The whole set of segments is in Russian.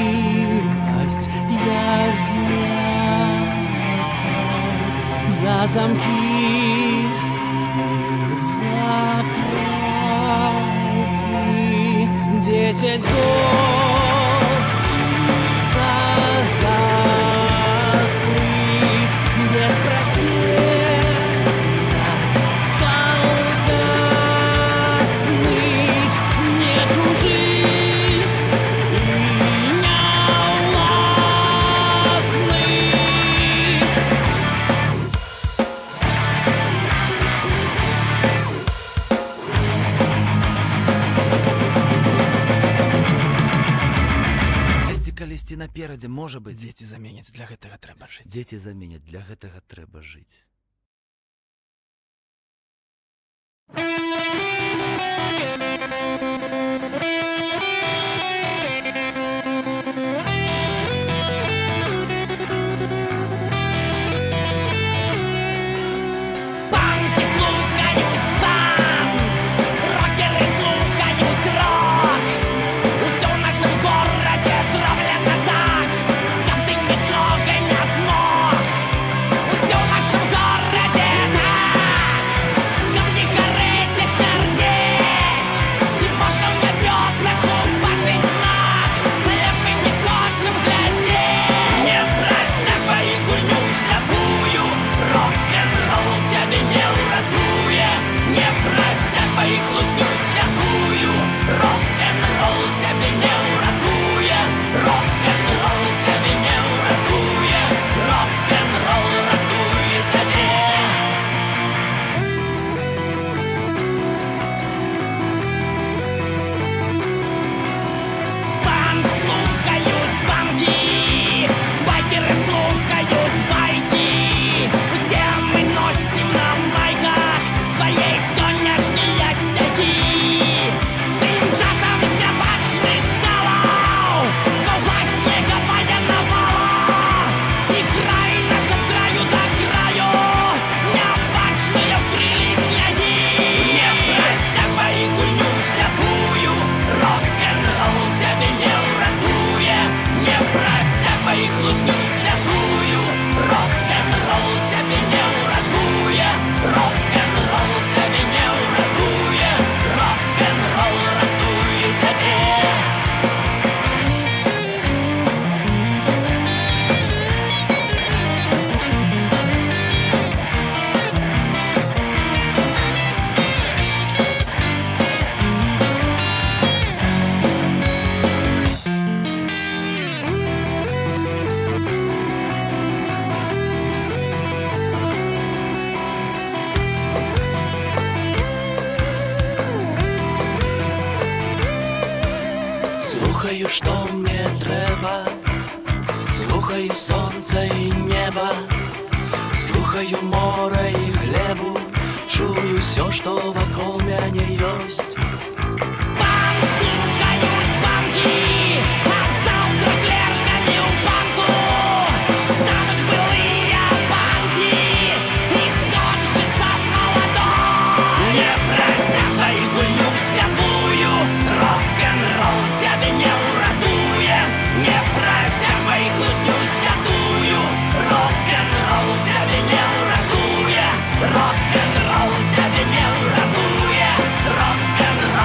Замолкливость ягнята за замки и закроты 10 год тихо сгаслых беспросветно колхозных, не чужих и неуласных. Калісці наперадзе, можа быць. Дзеці заменяць, для гэтага трэба жыць. Дзеці заменяць, для гэтага трэба жыць. Усё ў нашым горадзе так, каб не гарэць і смярдзець. Слухаю, що мне треба, слухаю сонце і небо, слухаю море і глебу, чую все, що вокруг мене есть. Банк слухают банки, а завтра клерками у банку станут былые банки, и скончится молодой. Не просядай гульню святую, рок-н-ролл тебя не урадует. Не просядай гульню святую, рок-н-ролл тебя не урадует. Рок-н-ролл тебя не урадует. Рок-н-ролл.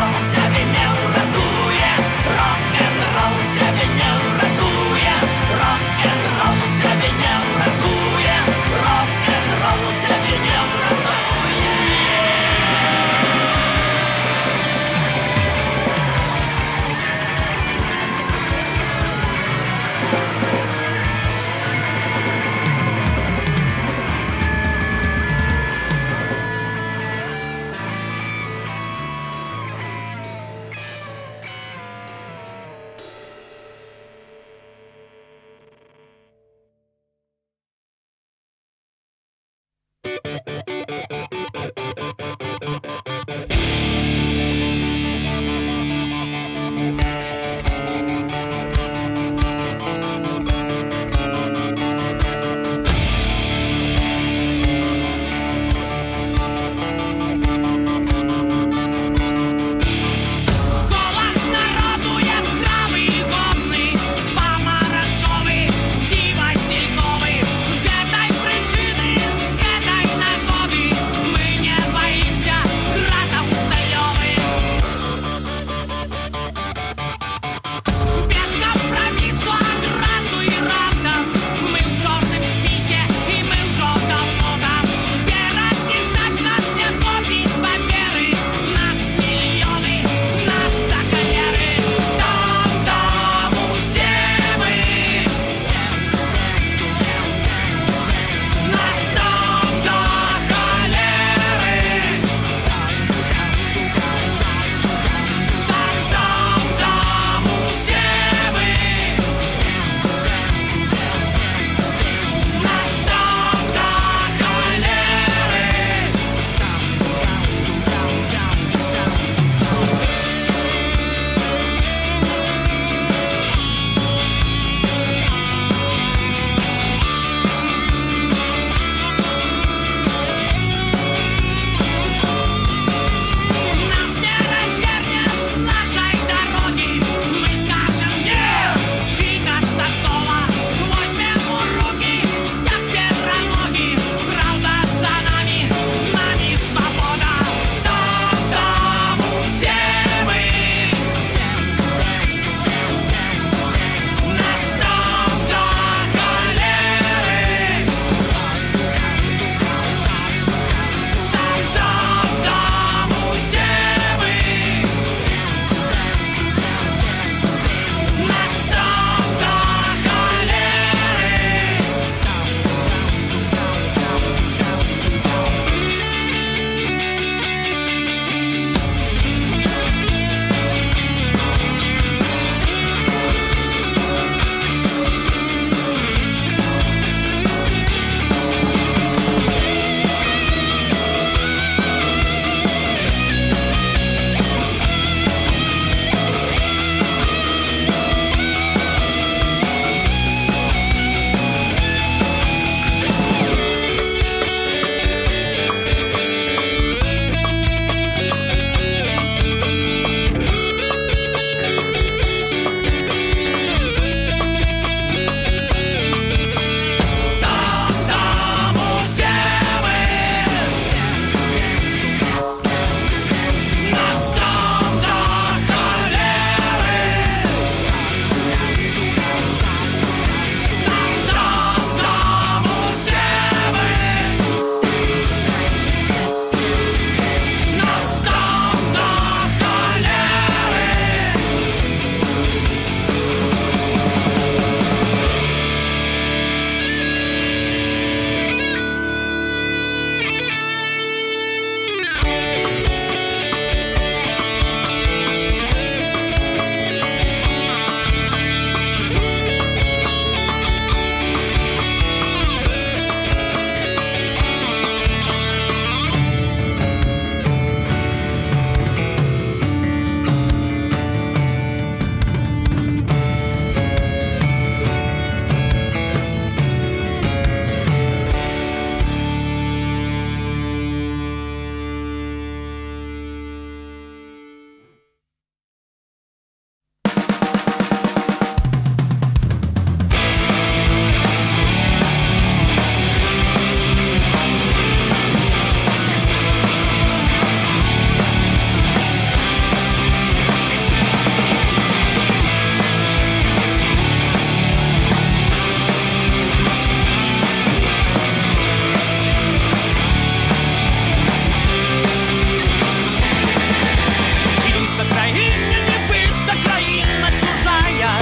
країні, нібито країна чужая.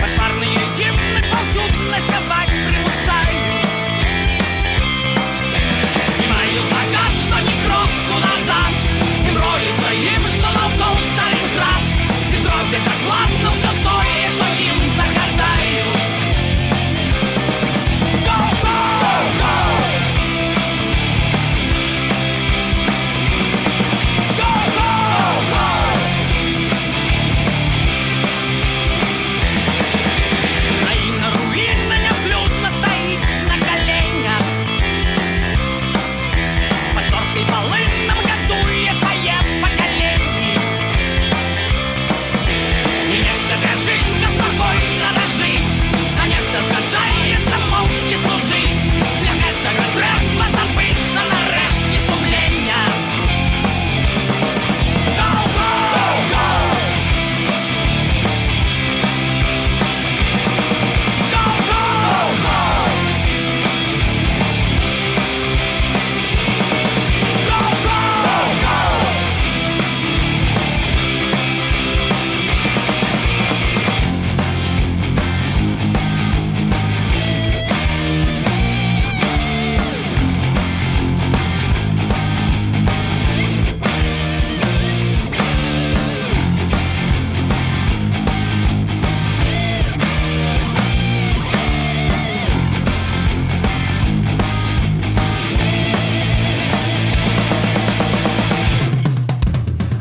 Пошварные гимны повсюдно спевать примушают. Понимаю загад, что ни кроку назад. Им роется им, что молкал Сталинград. И зробят докладно все то, что им загадают. Go, go, go! Go, go, go! Країна руїна невклюдно стоїть на коленях. Под зоркой полынным готуя своє покоління. І нехто бежить, ка спокойно дожить, а нехто згаджається мовчки служить. Для гэтага трэба забыцца нарэшткі сумлення. Go, go, go! Go, go, go! Go, go, go!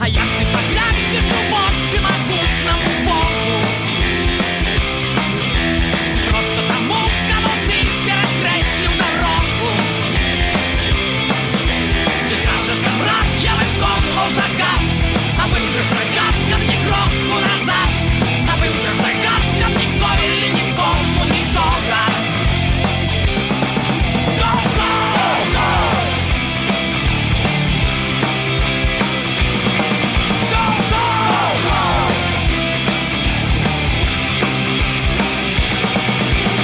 А як ти поглянеш у очі могутному Богу? Ці просто тому, кому ти перекреслив дорогу. Ти скажеш, камрад, я виконував загад, а ви вже ж загадкам ні кроку назад, а ви вже ж загадкам ніколи нікому нічого. Go, go, go! Go, go, go!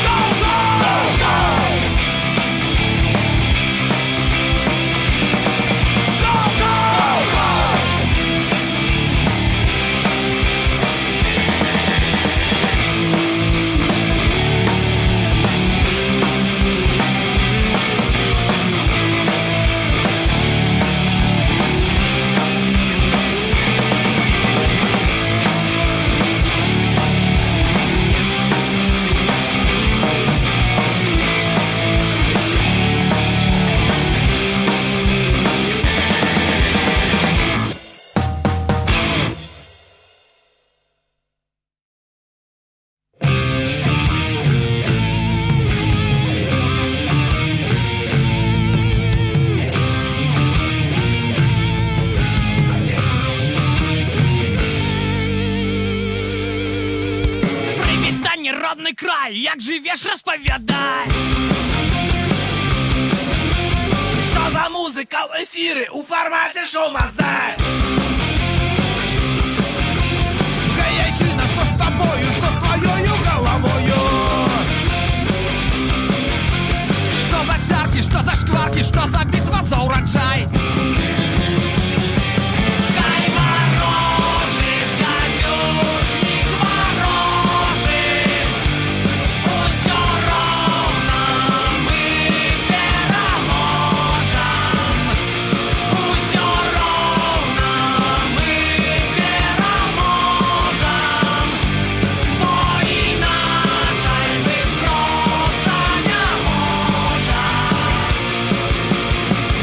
Go, go, go! Go, go, go! Привітання, родний край, як живеш, розповідай. Что за музыка в эфире у формате шума сдай? Гаячина, что с тобою, что с твоею головою? Что за чарки, что за шкварки, что за битва за урожай? Хай ворожить, гадюшник ворожить, усё ровно мы пераможем. Усё ровно мы пераможем, бо іначай быць проста не можа.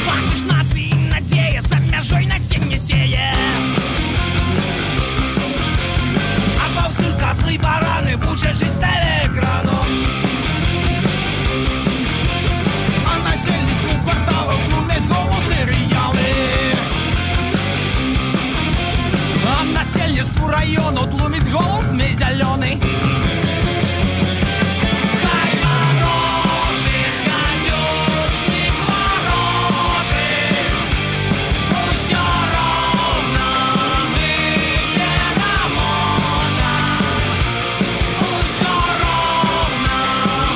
Бачыш, нацыі надзея за мяжой насенне сее. А паўсюль козлы і бараны вучаць жыць з тэлеэкрану. А насельніцтву кварталаў тлумяць голос серыялы. А насельніцтву раёну тлуміць голос змей зялёны. Хай ворожить, гадюшник ворожить, усё ровно мы пераможем. Усё ровно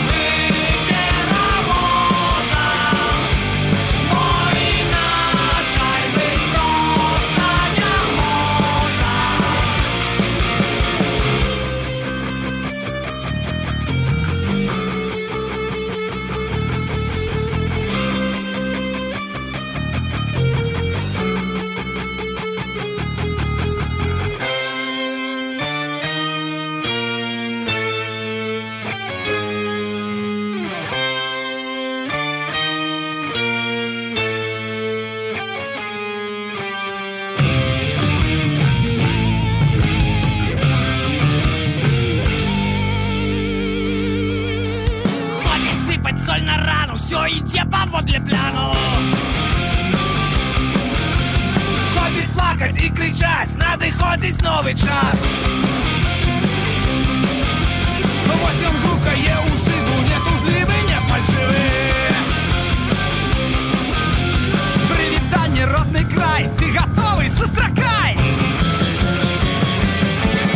мы пераможем, бо іначай быць проста Идите поводле пляну. Хопіць плакаць і кричаць, надыходзіць новы час. Вось ён грукае ў шыбу, не тужлівы, не фальшывы. Прывітанне, родны край, ты гатовы, сустракай.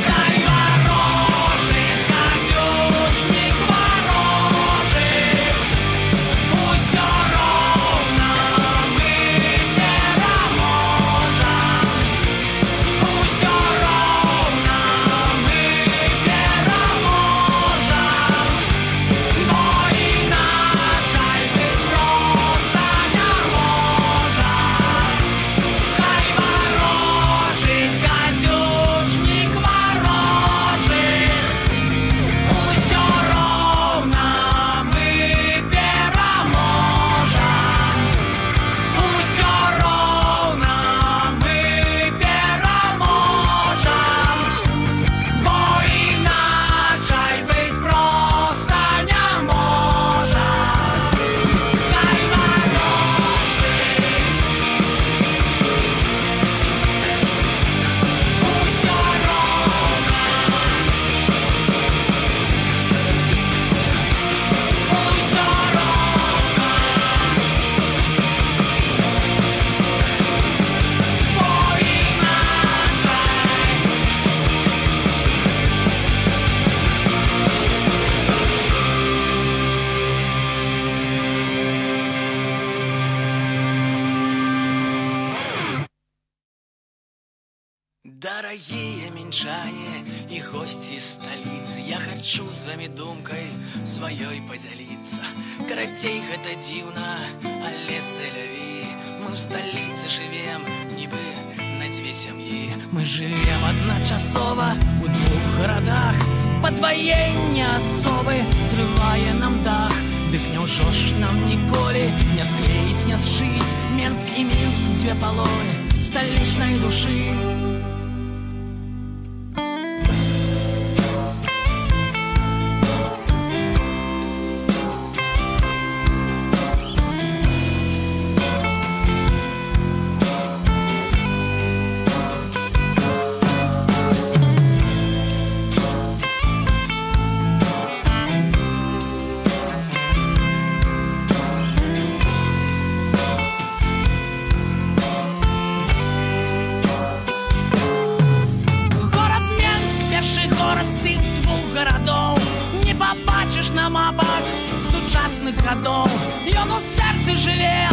Хай варожыць гадючнік варожы, усё роўна мы пераможам. Усё роўна мы пераможам, бо іначай быць проста не можа. Хай варожыць гадючнік варожы, усё роўна мы пераможам. Усё роўна мы пераможам, бо іначай быць проста не можа. Хай варожыць, усё роўна, усё роўна, бо іначай. Дорогие минчане и гости столицы, я хочу с вами думкой своей поделиться. Карацей гэта дзіўна, але сэляві. Мы в столице живем, нібы на две семьи. Мы живем одночасово у двух городах. Подвоение особы зрывае нам дах. Дык няўжо ж нам ніколі не склеіць, не сшыць Менск і Мінск, дзве паловы сталічнай душы. Город Менск, першы горад з тых двух гарадоў. Не пабачыш на мапах сучасных гадоў. Ён у сэрцы жыве,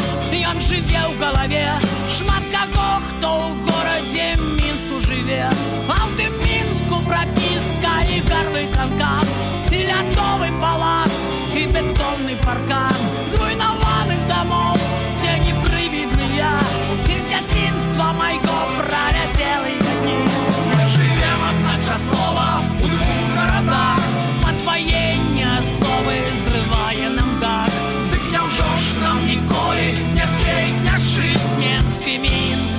ён жыве ў галаве. Шмат каго, хто ў горадзе Мінску жыве. А ў тым Мінску прапіска і гарвыканкам, і лядовы палац, і бетонны паркан зруйнаваных дамоў, цені прывідныя, і дзяцінства майго праляцелыя дні. Мы живем одночасово у двух городах. Подвоение особы зрывае нам дах. Дык няўжо ж нам ніколі не склеіць, не сшыць Менск і Мінск.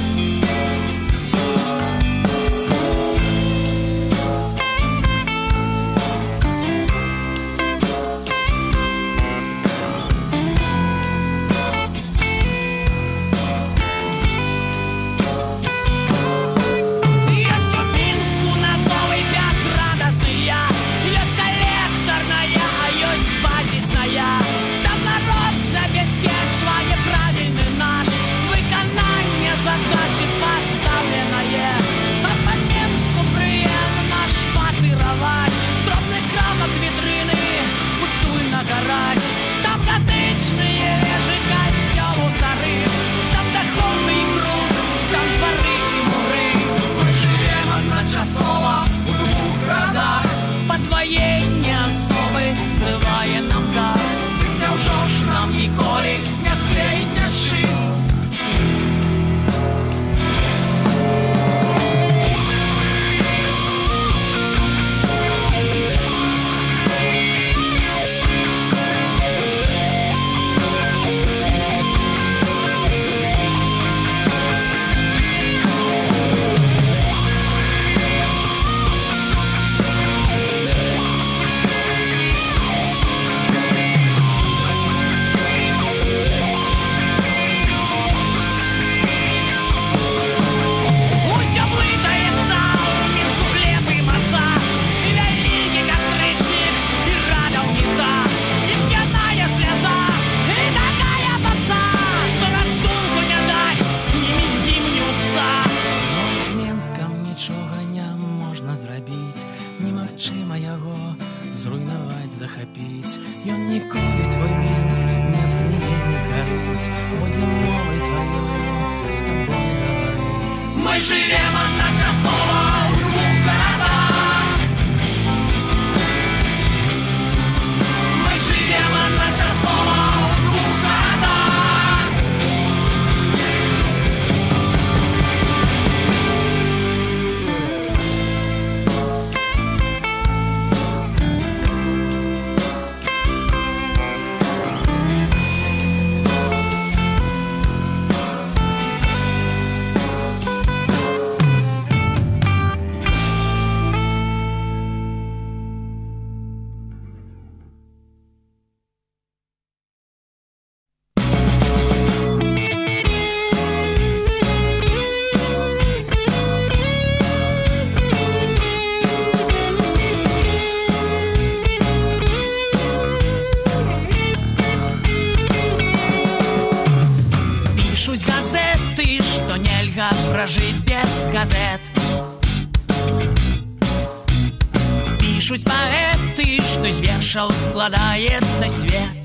затапіць. Ён ніколі твой Менск не згніе, не згарыць. Будзем мовай тваёю з табой гаварыць. Мы живем адначасова ў двух гарадах. Мы живем адначасова ў двух гарадах. Прожить без газет. Пишут поэты, что з вершаў складаецца свет.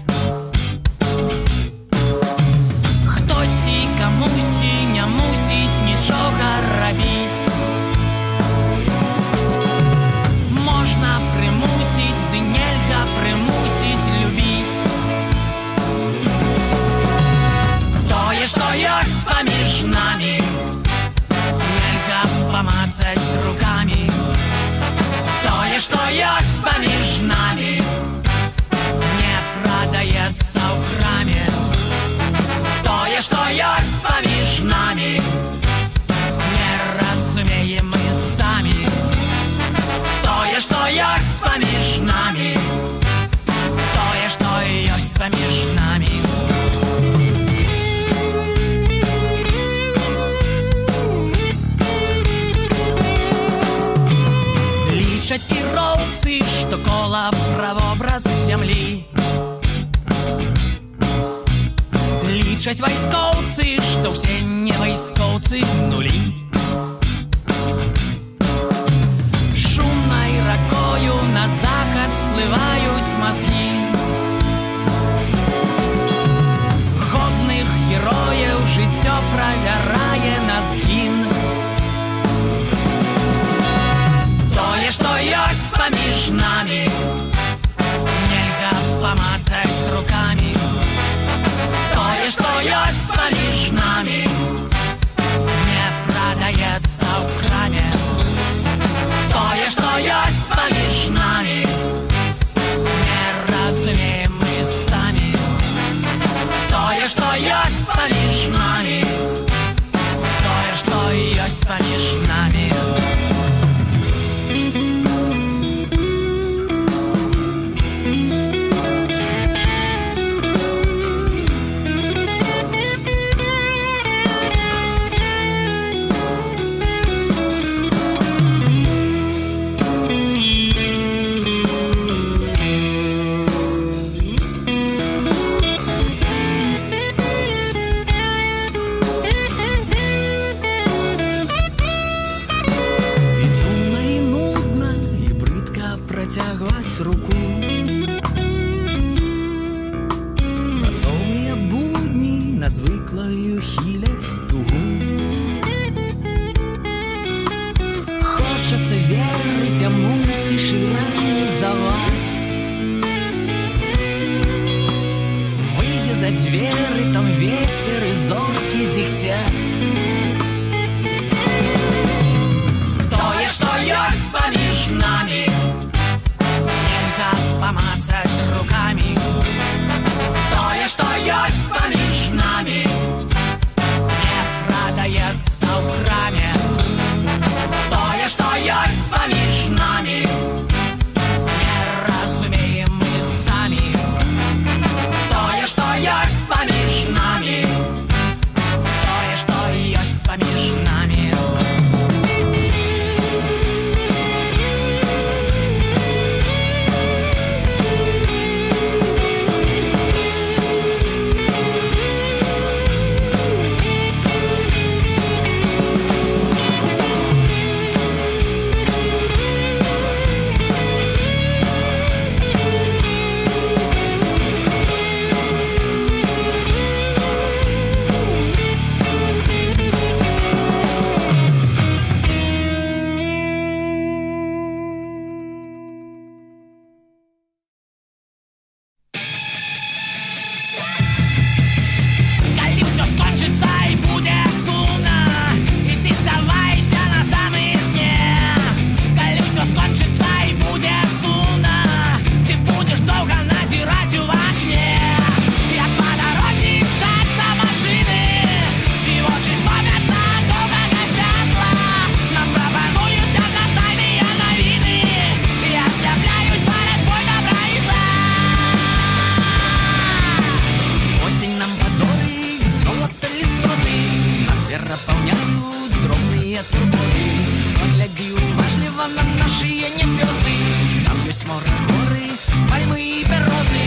Хтосьці камусьці не мусіць нічога рабіць. Можна прымусіць, ды нельга прымусіць любіць. Тое, што ёсць паміж намі, помацать руками. Тое, что есть помеж нами, не продается в краме. Тое, что есть помеж нами, не разумеем мы сами. Тое, что есть помеж нами, тое, что есть помеж нами. Лічаць кіроўцы, што кола правобраз зямлі. Лічаць вайскоўцы, што ўсе не вайскоўцы нулі. Шумнай ракою на захад сплываюць мазгі. Годных герояў жыццё правярае на згін. Тое, што ёсць паміж намі, нельга памацаць руками. Тое, што ёсць паміж намі, не прадаецца ў краме. Тое, што ёсць паміж намі, не разумеем мы самі. Тое, што ёсць паміж намі, тое, што ёсць паміж намі. Працягваць руку. Працоўныя будні на звыклаю хіляць тугу. Хочацца верыць, а мусіш іранізаваць. Выйдзе за дзверы, там вецер і зоркі зіхцяць. Тое, што ёсць паміж намі, помацать руками. Тое, что есть помеж нами, не продается в краме. Тое, что есть помеж нами, не разумеем мы сами. Тое, что есть помеж нами, тое, что есть наши небесы. Там есть море, горы, пальмы и березы.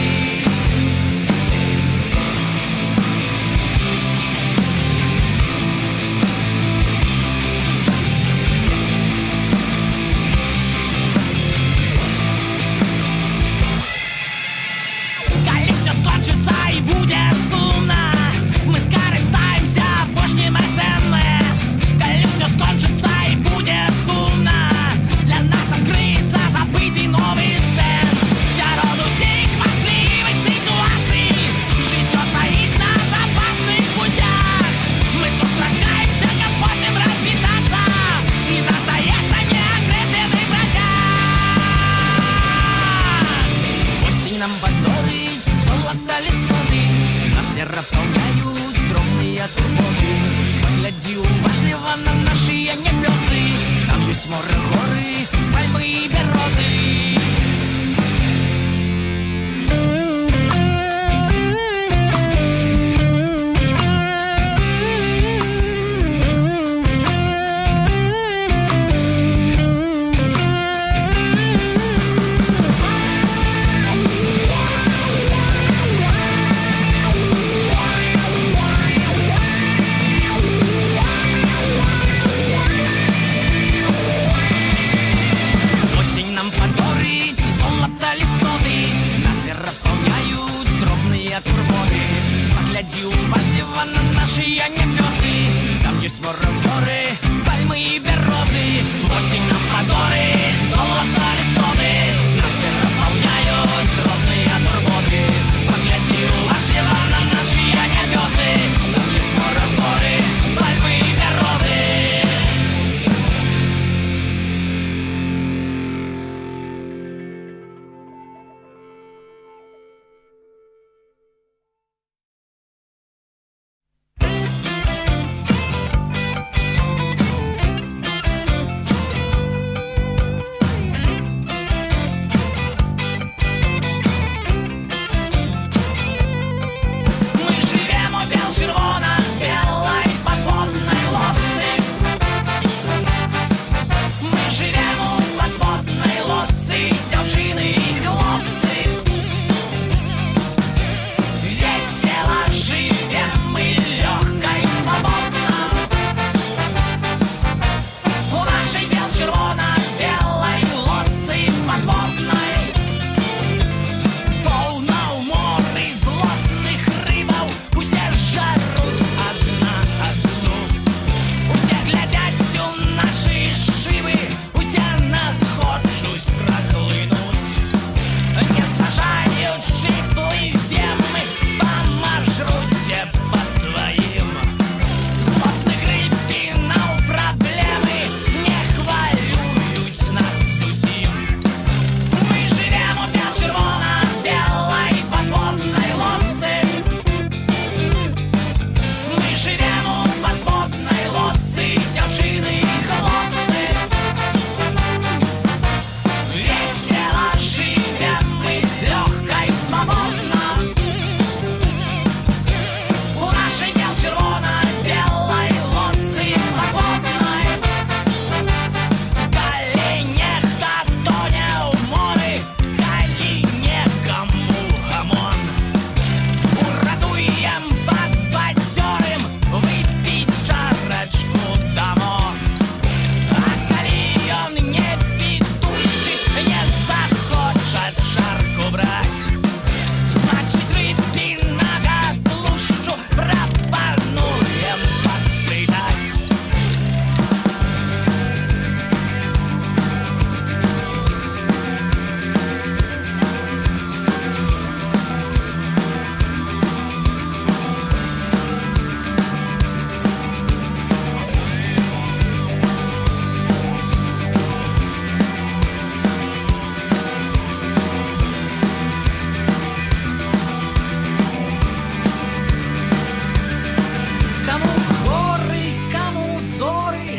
Коли все скончится и будет сумно, мы скористаемся апошнім СМС. Коли все скончится и будет сумно, для нас открыется забытый новый сенс. Сярод усіх можливых ситуаций життя стоит на запасных путях. Мы сустракаемся, как потом развітаться, и застається неокресленный протяг. Осень нам подорить золото листоты, нас переполняют дробные турботы. Погляди уважливо на наши небесы, там есть море, горы, пальмы и березы. Осень нам подорить золото листоты, нас переполняют дробные турботы. Погляди уважливо на наши небесы, там есть море, горы, пальмы и березы. Осень нам подорить золото листоты, нас переполняют дробные турботы. Погляди уважливо на наши небесы, там есть море, горы, пальмы и березы. Мы живем у бел-червона-белой подводной лодці. Мы живем у подводной лодці, дівчини і хлопці. Весело живем мы, легко и свободно. У нашей бел-червона-белой лодці подводной. Полно у морі злосних рибов, усе жаруть одна одну. Усе глядять у наші шиби, усе нас хочуть проглинуть. Не зважаючи, пливем ми по маршруті по своїм. Злосних рибінов проблеми не хвилюють нас зусім. Мы живем у бел-червона-белой подводной лодці. Мы живем у подводной лодці, дівчини і хлопці. Весело живем мы, легко и свободно. У нашей бел-червона-белой лодці подводной. Коли нехто тоне у морі, коли некому гамон. Уратуем подбадьорим, выпить чарочку дамо. А коли он не петушчий, не захочет чарку брать, значит рыбиного тлушчу пропонуем поспитать. Кому горы, кому зоры,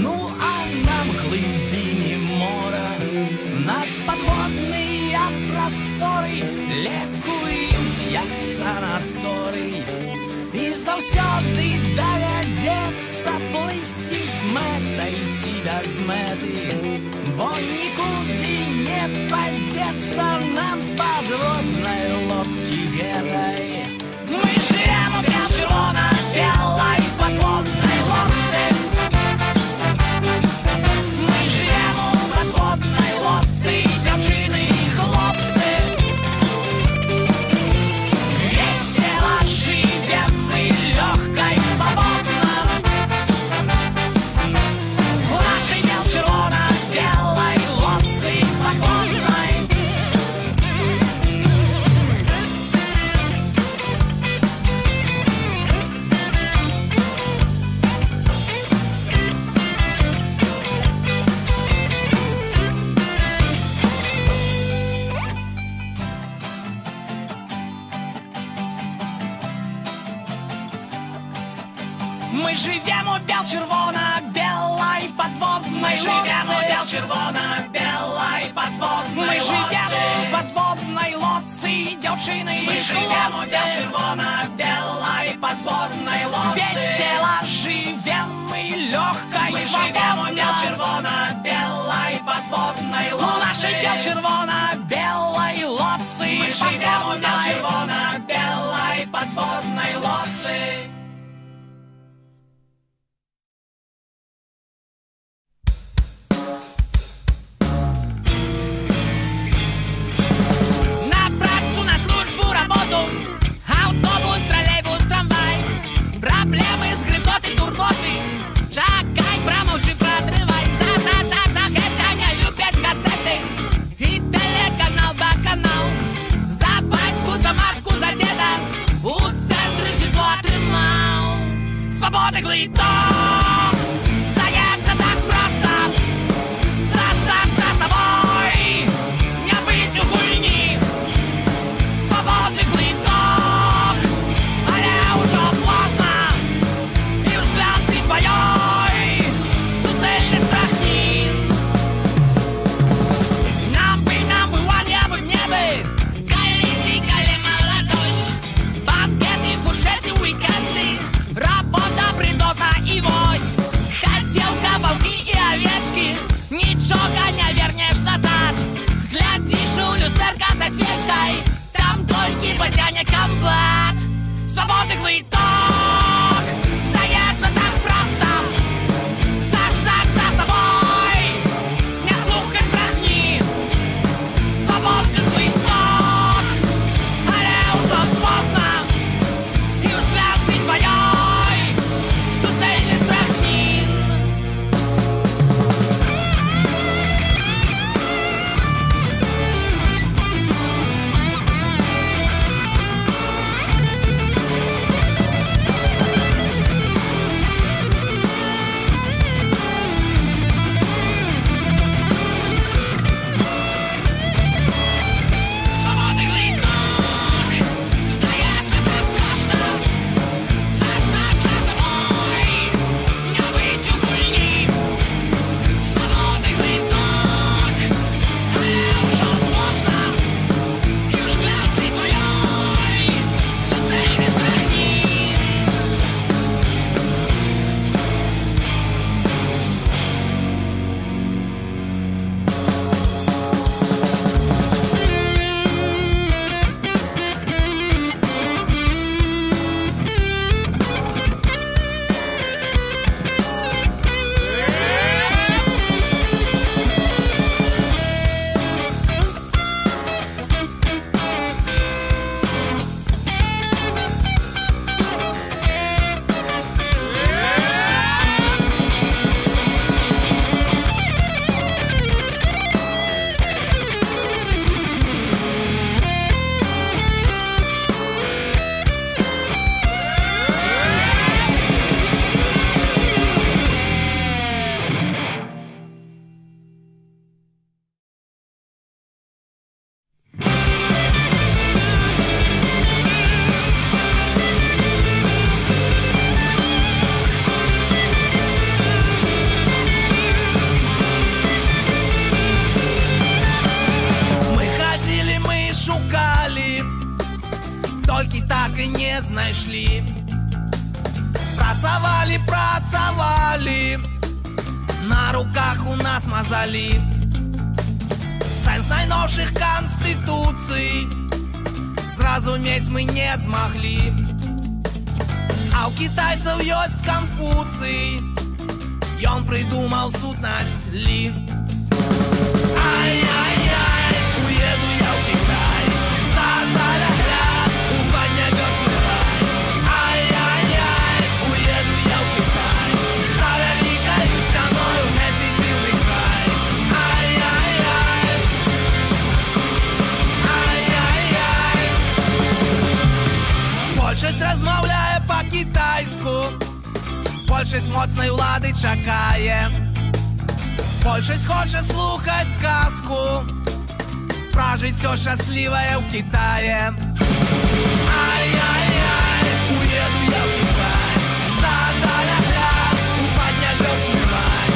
ну а нам глибині моря. Нас подводні простори лікують, як санаторій. І завсёди доведеться плисти з метою, йти без мети, бо нікуди подеться нам с подводной лодки этой. Мы живем у бело-червоно-белой подводной лодки. Мы живем у подводной лодки, девчины и хлопцы. Весело живем мы, легко и свободно. У нашей бело-червоно-белой лодки подводной. Мы живем у бело-червоно-белой подводной. Мы живем у бело-червоно-белой подводной. Мы живем у подводной лодки, девчины. Мы живем у бело-червоно-белой подводной лодки. Весело живем мы, легко и свободно. Мы живем у бело-червоно-белой подводной лодки. У нашей бело-червоно-белой лодки. Мы живем у бело-червоно-белой подводной лодки. Автобус, троллейбус, трамвай. Проблемы, згрызоты, турботы. Чакай, промолчи, протрывай. За, это не любят кассеты. И телеканал да канал. За батьку, за матку, за деда. У центра житло отрымал. Свобода глиток. Сдается так просто. Заставь за собой. Не быть у хуйни. Свободный глиток. Нічога не вернеш назад. Глядишь у люстерка за свечкой. Там толькі потяне комбат. Свободы глиток. Сдается так просто. Заставь за собой. Не слухать брехни. Свободы глиток. Але уже поздно. И уж глянцы твоей суцельный страхнин. знайшлі. Працавалі, на руках у нас мазалі. Сэнс найновшых канстытуцый зразумець мы не змаглі. А ў кітайцаў ёсць Канфуцый, ён прыдумаў сутнасць лі. Ай-яй-яй, уеду я ў Кітай, за таля-ля, у паднябёсны рай. Ай-яй-яй, уеду я ў Кітай, за вялікаю сцяною гэты дзіўны край. Ай-яй-яй, ай-яй-яй. Большасць размаўляе па-кітайску, большасць моцнай улады чакае. Большасць хоча слухаць казку пра жыццё шчаслівае ў Кітае. Ай-яй-яй, уеду я ў Кітай, за таля-ля, у паднябёсны рай.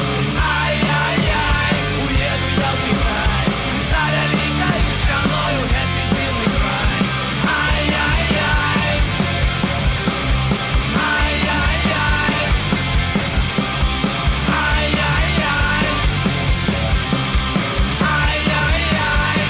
Ай-яй-яй, уеду я ў Кітай, за вялікаю сцяною гэты дзіўны край. Ай-яй-яй, ай-яй-яй, ай-яй-яй, ай-яй-яй.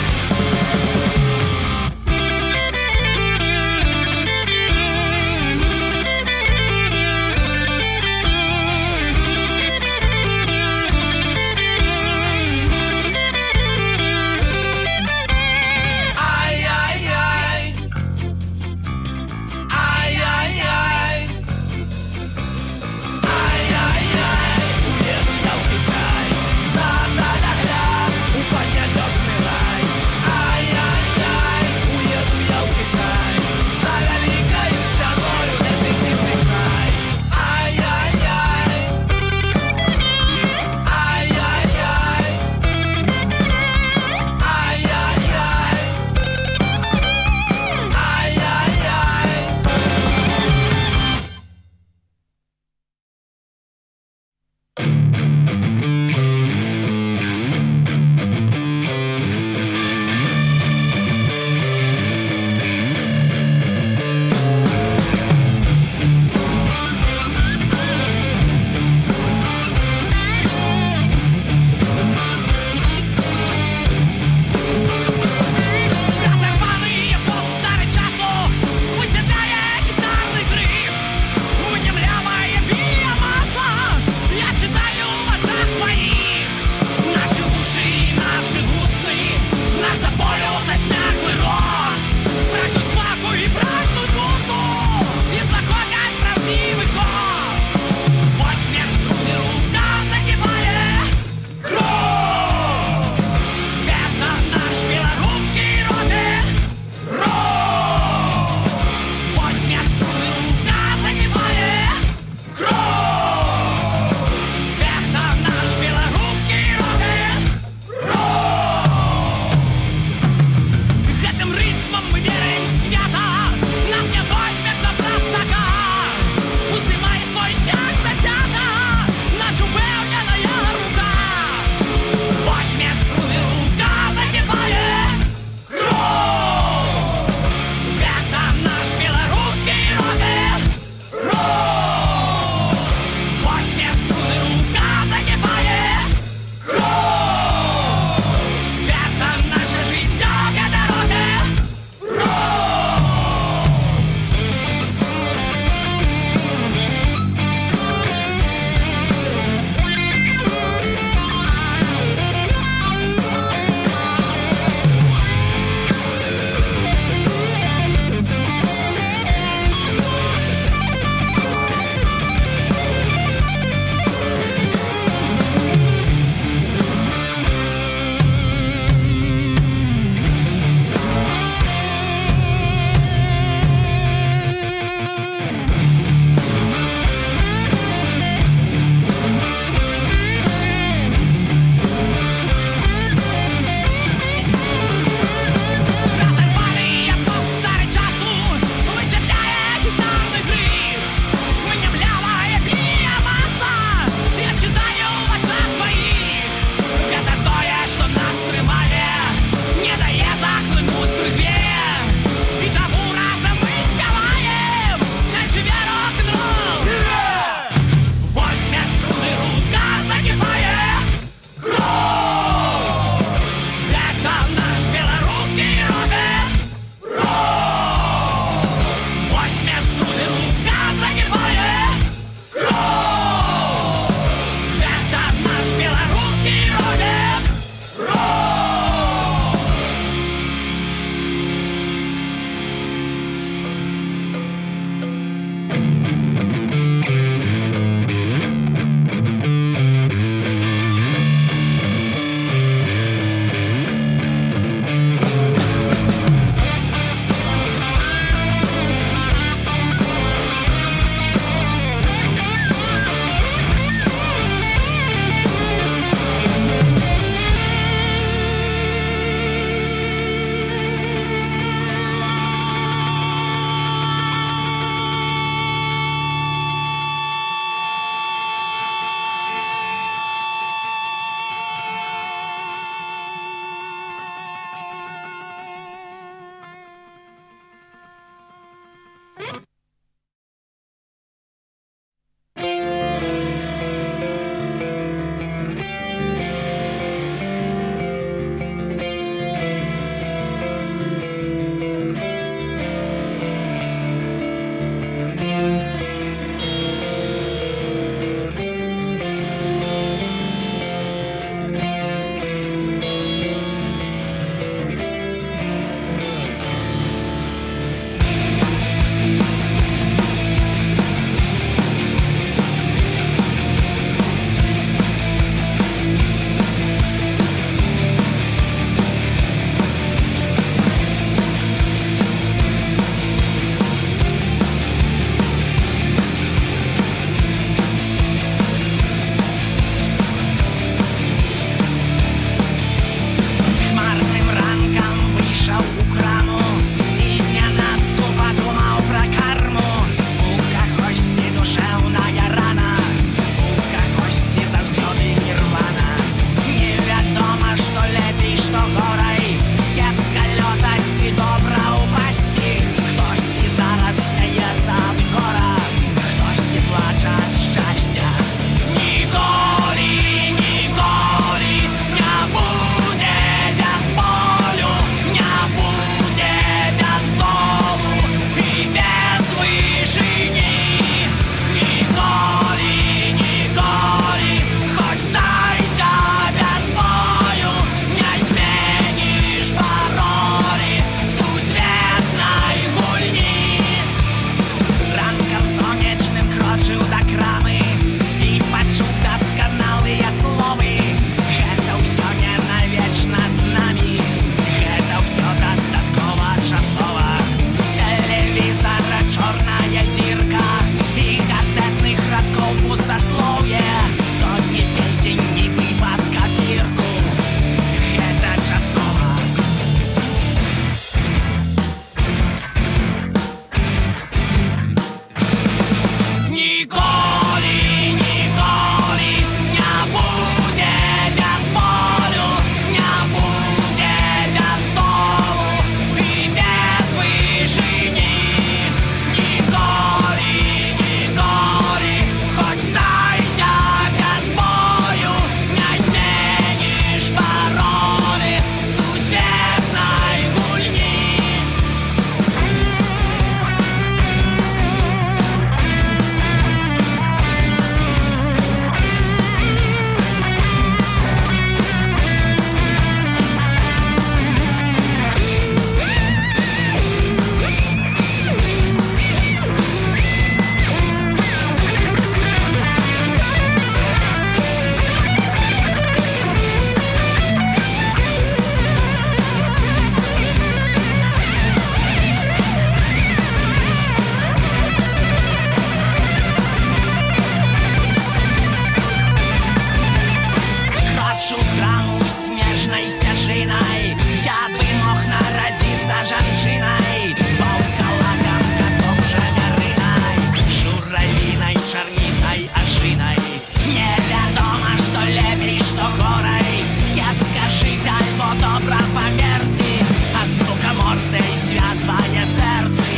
храму снежнай сцяжынай. Я бы мог нарадзіцца жанчынай, ваўкалагам, катом, жамярынай, журавінай, чарніцай, ажынай. Невядома, што лепей, што горай, кепска жыць альбо добра памерці, а звука морзей звязвае сэрцы.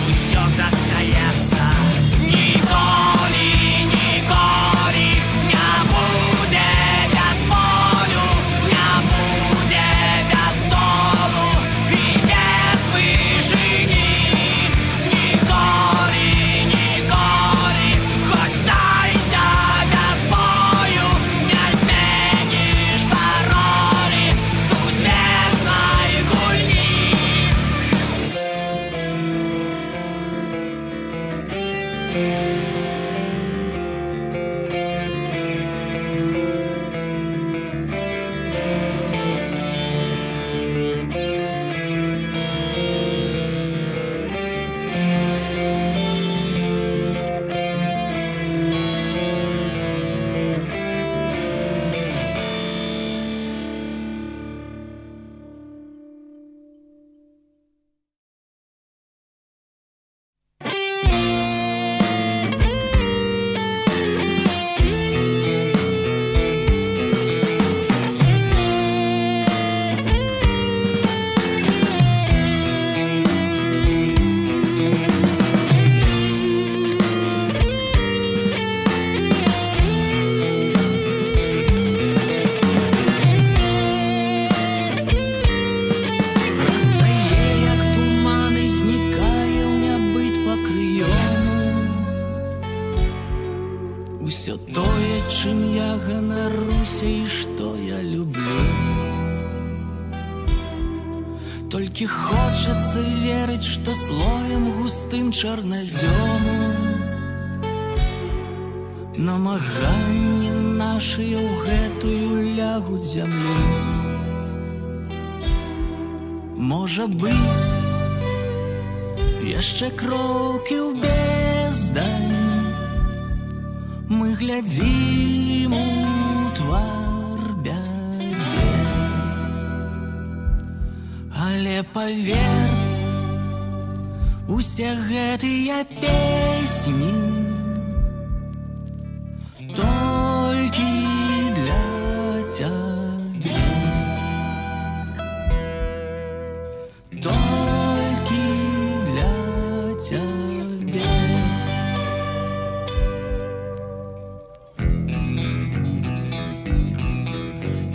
Усё застаецца. Ніколі, ніколі не будзе без болю, не будзе без долу і без вышыні. Ніколі, ніколі, хоць здайся без бою, не зменіш паролі сусветнай гульні. Усё тое, чым я ганаруся і што я люблю. Толькі хочацца верыць, што слоем густым чарназёму намаганні нашыя ў гэтую лягуць зямлю. Можа быць, яшчэ крокі ў бездань, мы глядзім у твар бядзе. Але павер, усе гэтыя песні толькі для цябе, толькі для цябе.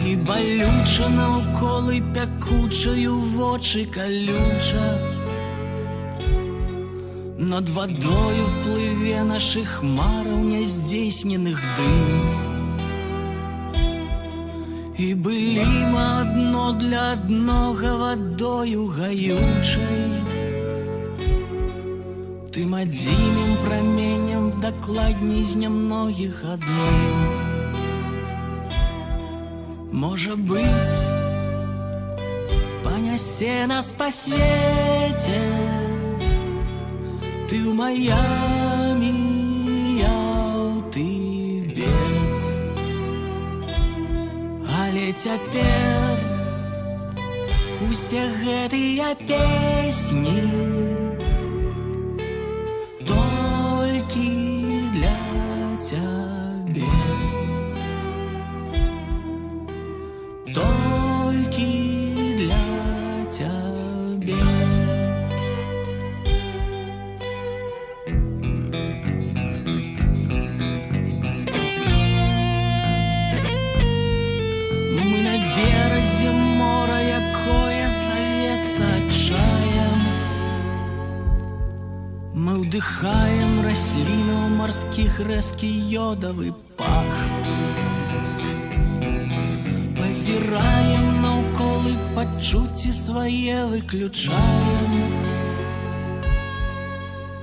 І балюча наўколы пякучаю вочы калюча, над вадою плыве нашых хмараў няздзейсненых дым. І былі мы адно для аднога вадою гаючай, тым адзіным праменем дакладней з нямногіх адным. Можа быць, панясе нас па свеце, ты ў Майамі, я ў Тыбет. Але цяпер усе гэтыя песні толькі для цябе, толькі для цябе. Мы на беразе мора, якое завецца адчаем. Мы ўдыхаем расліну марскіх рэзкі ёдавы пах. Пазіраем наўкол і пачуцці свае выключаем.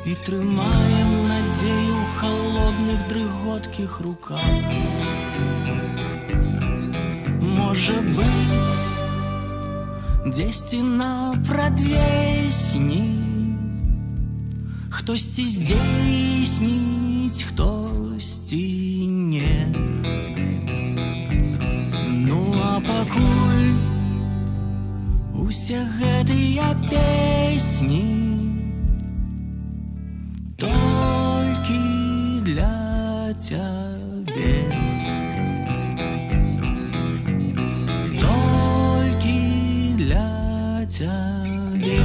І трымаем надзею ў халодных дрыготкіх руках. Можа быць, дзесьці на прадвесні хтосьці здзейсніць, хтосьці не. Ну пакуль усе гэтыя песні толькі для цябе, толькі для цябе.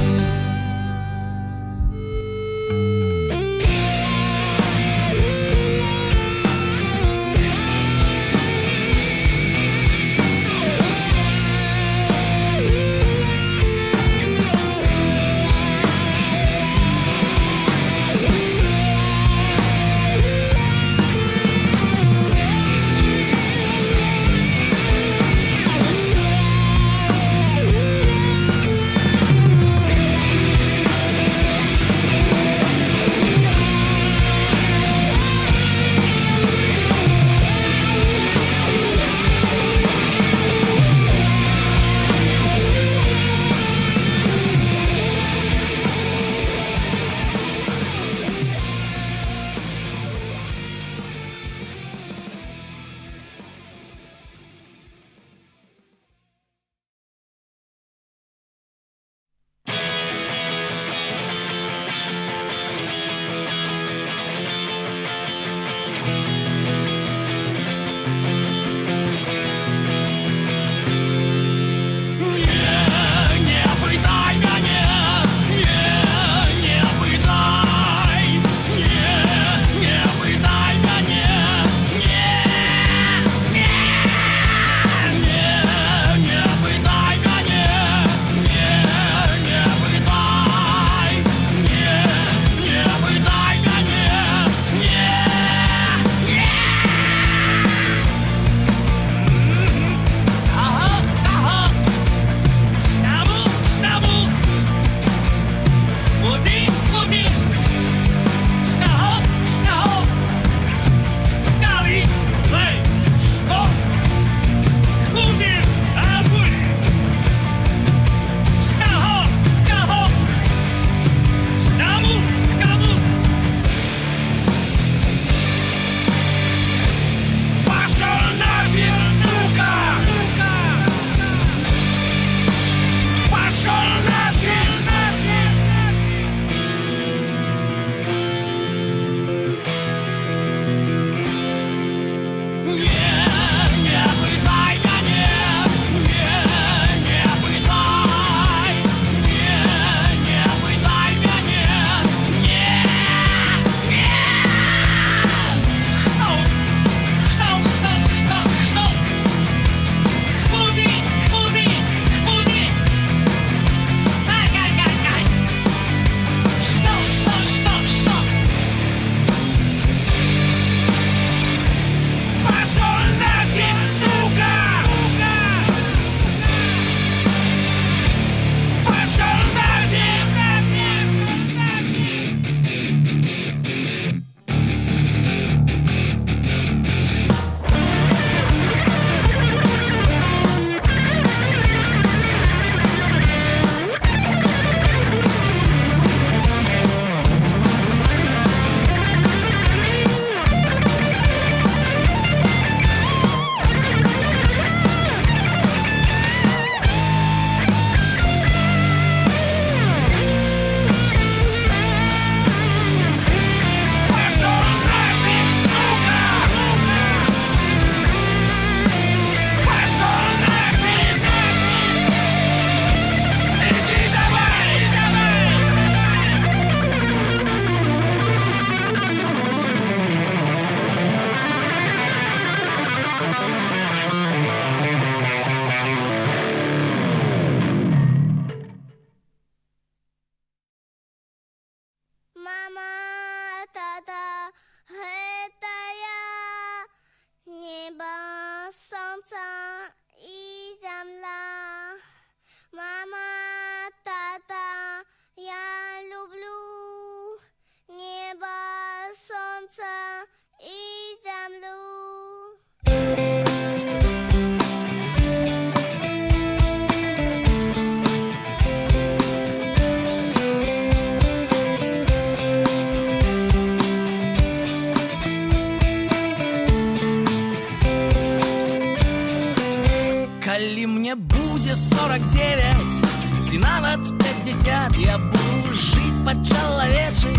Калі мне будзе 49, ці нават 50, я буду жыць па-чалавечы,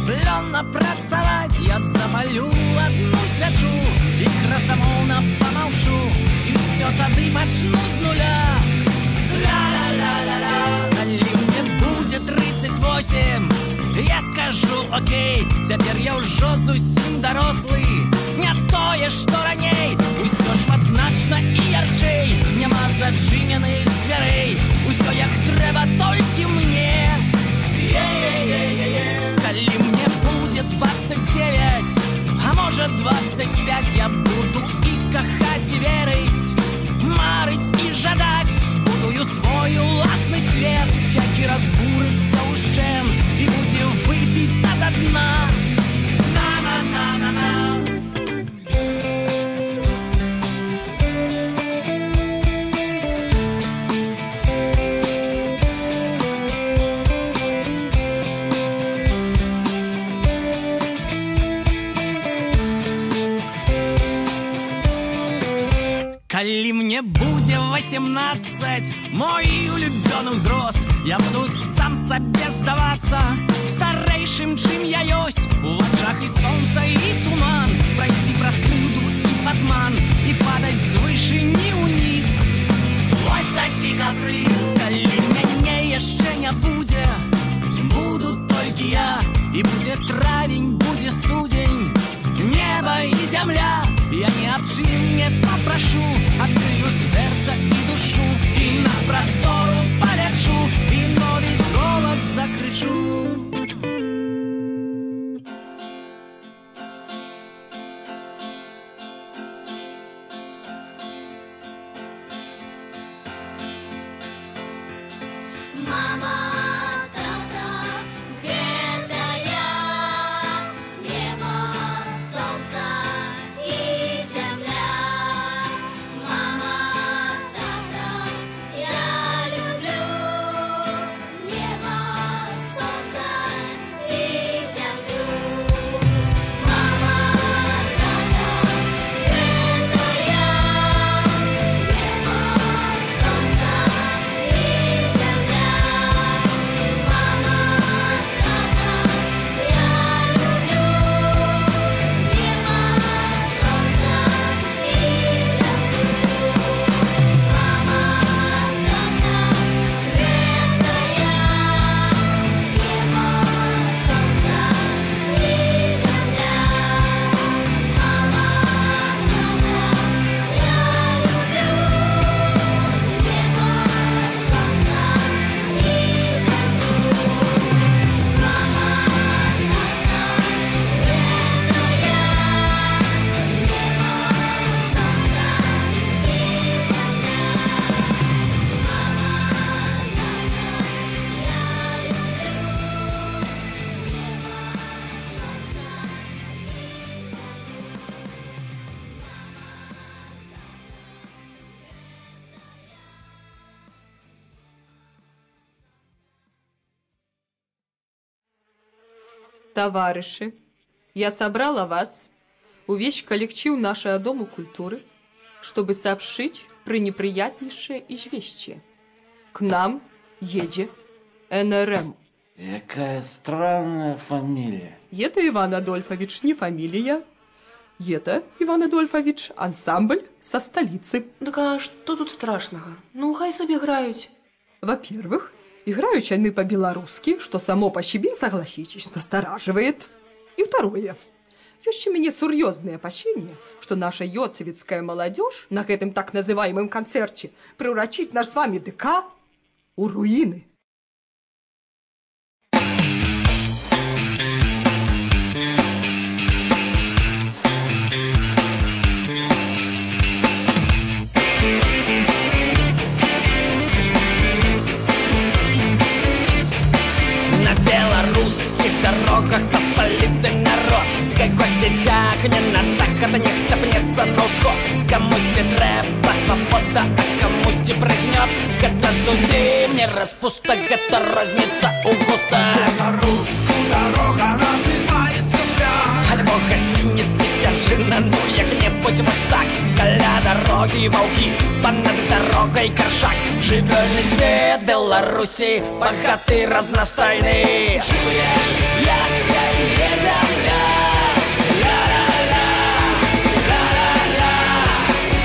плённа працаваць, я запалю одну свячу і красамоўна памаўчу, і ўсё тады пачну з нуля. Ля-ля-ля-ля-ля. Калі мне будзе 38, я скажу окей, цяпер я ўжо зусім дарослы, не тое, што раней, усё шматзначна і ярчэй, няма зачыненых дзвярэй, усё як трэба толькі мне. Калі мне будзе 29, а можа 25, я буду і кахаць і верыць, марыць і жадаць, збудую свой уласны свет, які разбурыцца ўшчэнт і будзе выпіта да дна. На-на-на-на-на. Калі мне будзе 18, мой улюбёны ўзрост, я буду сам сабе здавацца старэйшым, чым я ёсць, у вачах і сонца, і туман, прайсці праз крыўду і падман, і падаць з вышыні ўніз. Вось такі капрыз. Калі мяне яшчэ не будзе, буду толькі я, і будзе травень, будзе студзень, неба і зямля, я ні аб чым не папрашу, адкрыю сэрца і душу, і на прастору палячу, і новы голас закрычу. Мама, тата, гэта я, небо, сонца і зямля. Мама, тата, я люблю небо, сонца і зямлю. Мама, тата, гэта я, небо, сонца і зямля. Товарищи, я собрала вас, увесь коллектив нашего Дома культуры, чтобы сообщить пренеприятнейшее известие. К нам едет НРМ. Какая странная фамилия. Это, Иван Адольфович, не фамилия. Это, Иван Адольфович, ансамбль со столицы. Так а что тут страшного? Ну, хай собі грають. Во-первых, играют они по-белорусски, что само по себе, согласитесь, настораживает. И второе. Есть у меня серьезное опасение, что наша йоцевицкая молодежь на этом так называемом концерте превратит наш с вами ДК у руины. Дорогах посполитый народ, как гости тягне на заход, а нехто пнется на усход. Комусь трэба свобода, а комусь прыгнет. Гэта зусім не распуста, гэта розница у густа. Белорусскую дорога называется шлях. Альбо гостиниц десятижина, ну як-небудь мостак. Каля дороги одинокие волки, понад дорогой коршак. Живёльный свет Беларуси, богатый, разностайный. Чуешь, як вяне земля, ля-ля-ля, ля-ля-ля.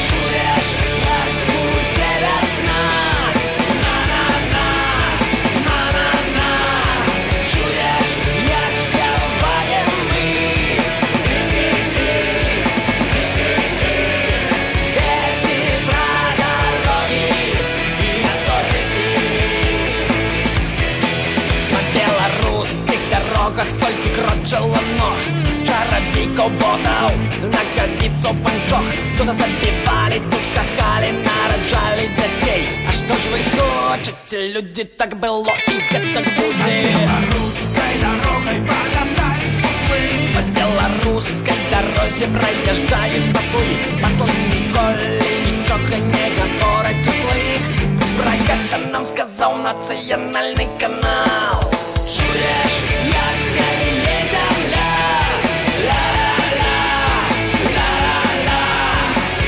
Чуешь, як будзе весна, на-на-на, на-на-на. Чуешь, як спяваем мы, песни про дороги и не только. На белорусских дорогах столько крочило ног, чародейков, ботов, нагодицу панчох. Тут забивали, тут кахали, нарожали детей. А что ж вы хотите, люди, так было и это будет. Белорусской дорогой покатались послы. По белорусской дороге проезжают послы. Послы ніколи нічого не говорять услых. Про это нам сказал национальный канал. Чуешь, як вяне земля, ля-ля-ля, ля-ля-ля.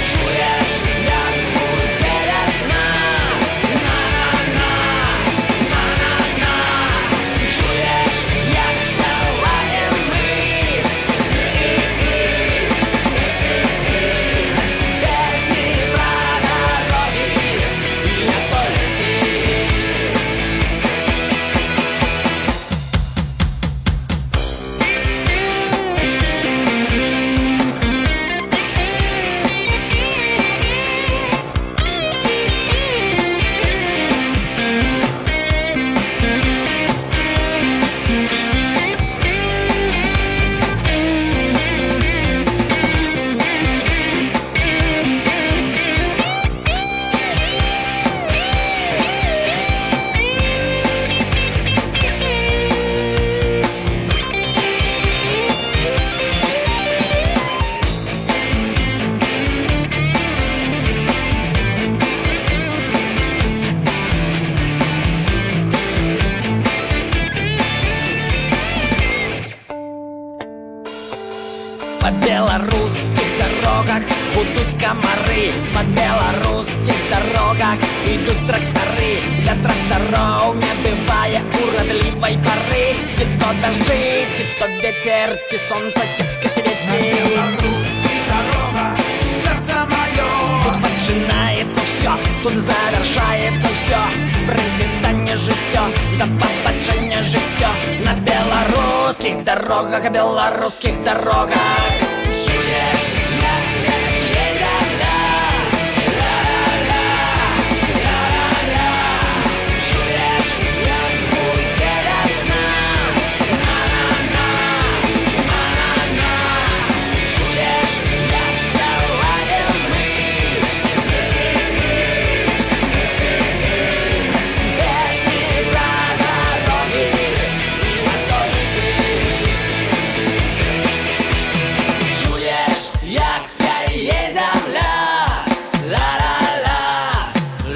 Чуешь, як будзе весна, на-на-на, на-на-на. Чуешь, як спяваем мы, песни про дороги и не только. По белорусских дорогах будут комары. По белорусских дорогах идут тракторы. Для тракторов не бывая уродливой поры. Ти то дожди, ти то ветер, ти солнце кепско светит. Белорусских дорога, сердце мое. Тут починается все, тут завершается все. Привітання життя, до побачення життя. На белорусских дорогах, белорусских дорогах. Чуешь, як вяне земля, ля-ля-ля, ля-ля-ля. Чуешь, як будзе весна, на-на-на, на-на-на. Чуешь, як спяваем мы, песни про дороги и не только. Чуешь, як вяне земля, ла-ла-ла,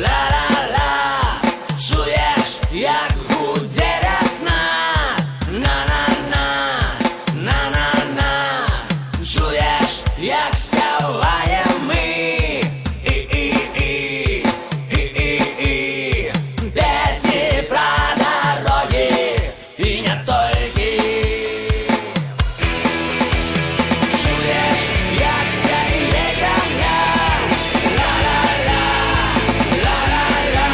ла-ла-ла. Чуешь, як будзе весна, на-на-на, на-на-на. Чуешь, як спяваем мы, и-и-и, и-и-и. Песни про дороги и не только. Чуешь, як вяне земля, ла-ла-ла, ла-ла-ла.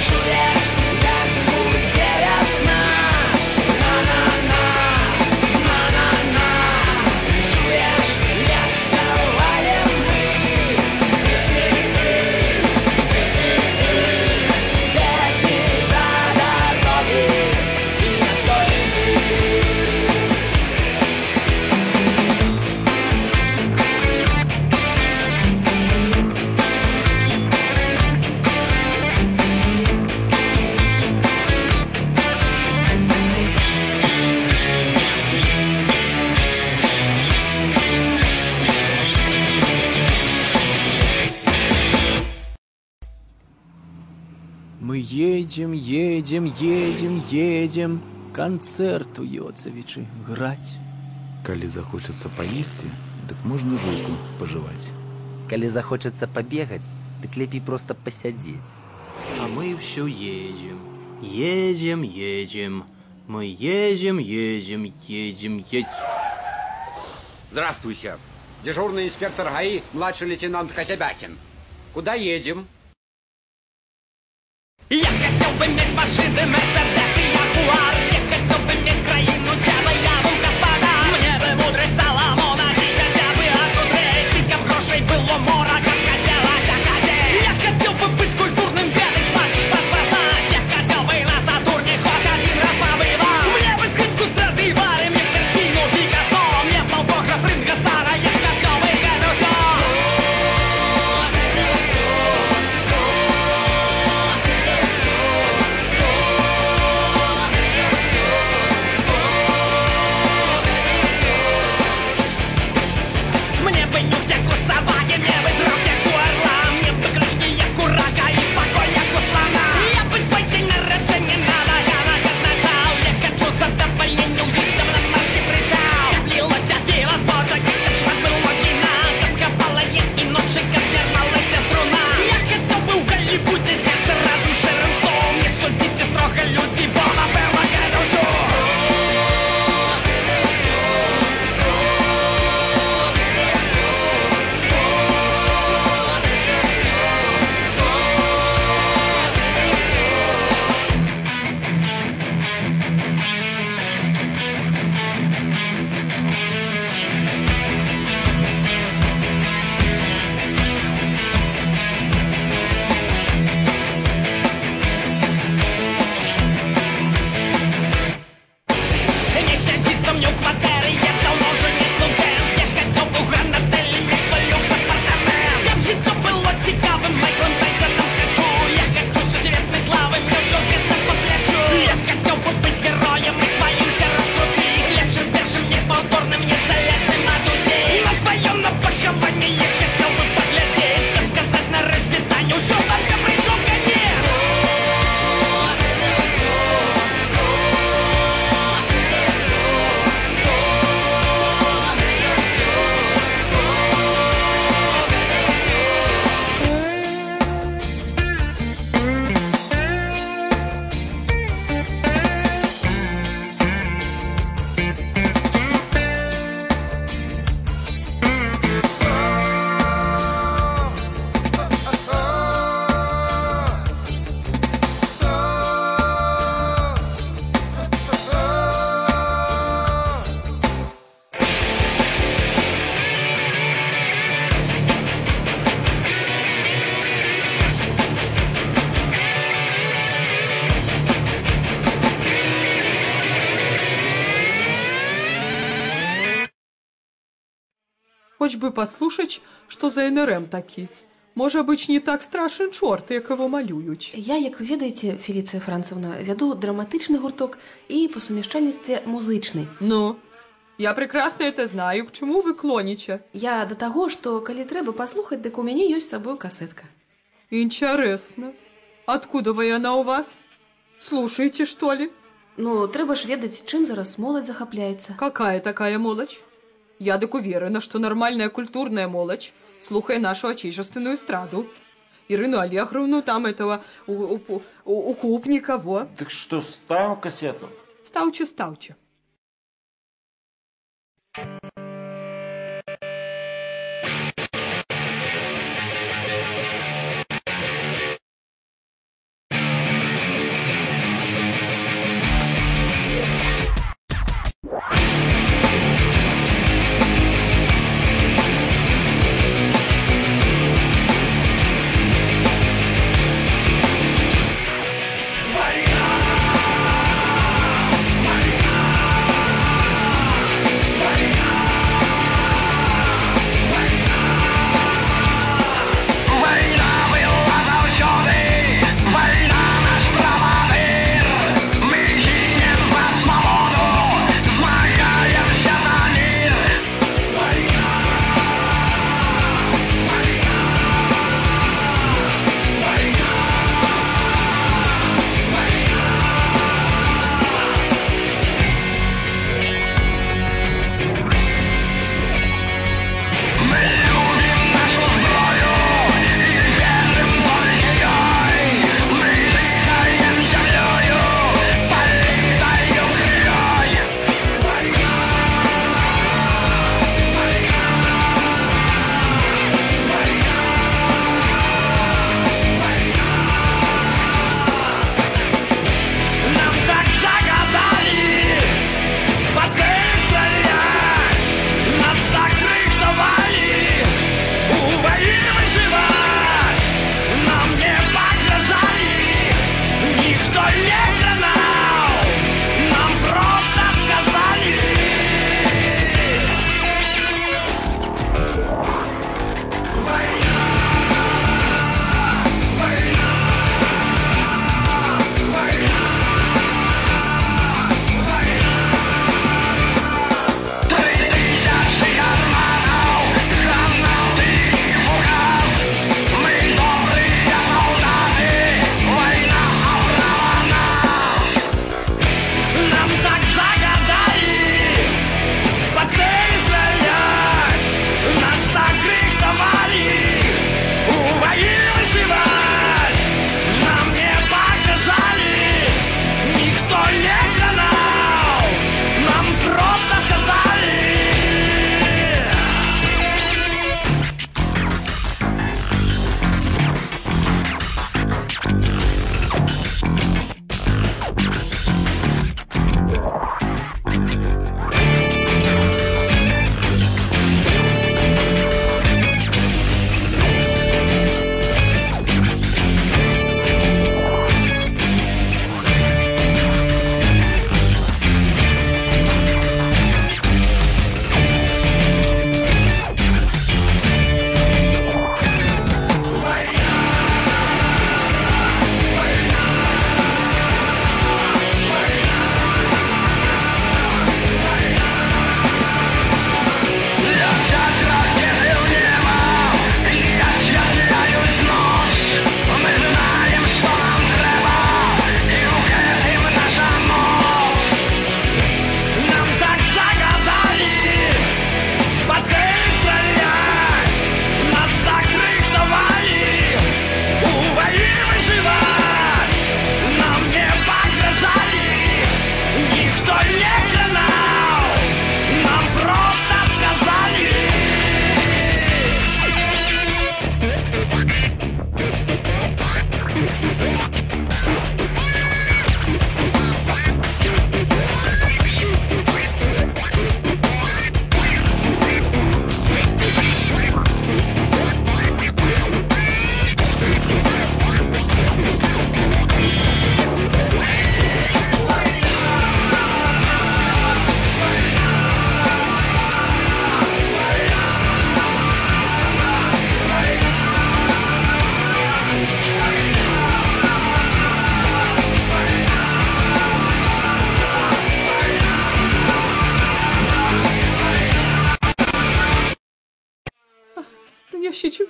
Чуешь, як будзе весна, на-на-на, на-на-на. Чуешь, як спяваем мы, песни про дороги и не только. Мы едем, едем, едем, едем, канцэрт у Ёцавічы граць. Калі захочацца паесці, дык можна жуйку пажываць. Коли захочется побегать, так лепей просто посидеть. А мы все едем, едем, едем. Мы едем, едем, едем, едем. Здравствуйте. Дежурный инспектор ГАИ, младший лейтенант Козябякин. Куда едем? Я хотел бы иметь машины, Мерседес и Ягуар. Я хотел бы иметь краину дьяволов, господа. Мне бы мудрый Соломон, а тебе хотя бы Акудрей. Тика брошей было мора, как хотелось охотеть. Я хотел бы быть культурным, белый шмат познать. Я хотел бы на Сатурне хоть один раз побывать. Мне бы скрипку с Страдивари, мне картину Пикассо. Мне полгода Ринго Старра, я хотел бы это все. Мне бы нюх, як у собаки, мне бы зрок, як у орла. Мне бы крышки, як у рака, и спокой, як у слона. Я бы свой день народжения на ногах отмечал. Я хочу задовольнение узитом над морским причал. Как лилось пиво с бочек, как шмат был вагина. Как копала и ночи, как дернулась струна. Я хотел бы в Голливуде сняться разом с Шерон Стоун. Не судите строго, люди, Бога было это все. Не сидится мне в квартире, я давно уже не студент. Я хотел бы в Гранд-отель иметь свой люкс-апартамент. Я в житті было цікавим, Майклом Тайсоном хочу. Я хочу сусветной славы, мне все это по плечу. Я хотел бы быть героем и своим сердцем крутых. Лепшим, бешим, неповторным, незалежным от усей. На своем на поховании я хотел бы поглядеть, как сказать на развитание, все, только пришел конец. Хоч би послушать, що за НРМ такі. Може бbyć не так страшен чорт, як його малюють. Я, як ви ведаеце, Феліцыя Францовна, вяду драматычны гурток і па сумяшчальніцтве музычны. Ну, я прекрасно это знаю, к чему вы клоните. Я да таго, што калі трэба паслухаць, дык у мяне ёсць з сабою касетка. Интересно. Откуда вы она у вас? Слушаете, что ли? Ну, трэба ж ведаць, чым зараз моладзь захапляецца. Какая такая молодь? Я так уверена, что нормальная культурная молодь, слухая нашу отечественную эстраду. Ирину Аллегровну, там этого Укупника, во. Так что, ставим кассету? Ставче, ставче. Марина!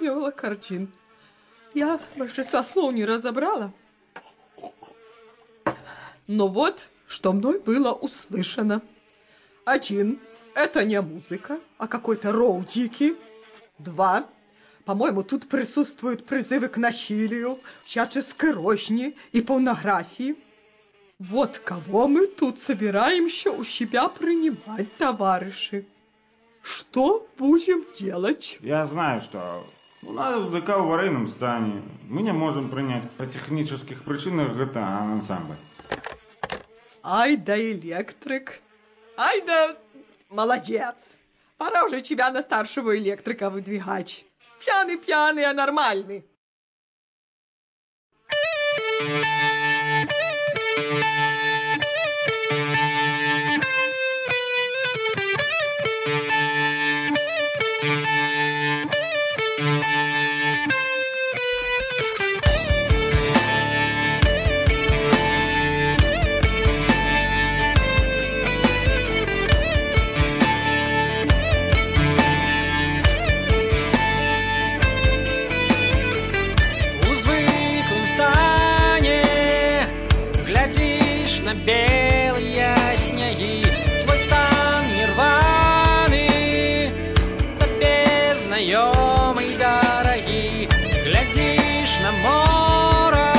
навела карчин. Я большинство слов не разобрала. Но вот, что мной было услышано. 1. Это не музыка, а какой-то роудики. 2. По-моему, тут присутствуют призывы к насилию, всяческой розни и порнографии. Вот кого мы тут собираемся у себя принимать, товарищи. Что будем делать? Я знаю, что у нас в ДК в аварийном здании. Мы не можем принять по технических причинах это ансамбль. Ай да электрик. Ай да молодец. Пора уже тебя на старшего электрика выдвигать. Пьяный, а нормальный. На белые снеги твой стан нирваны, тебе знакомый дорогий. Глядишь на море,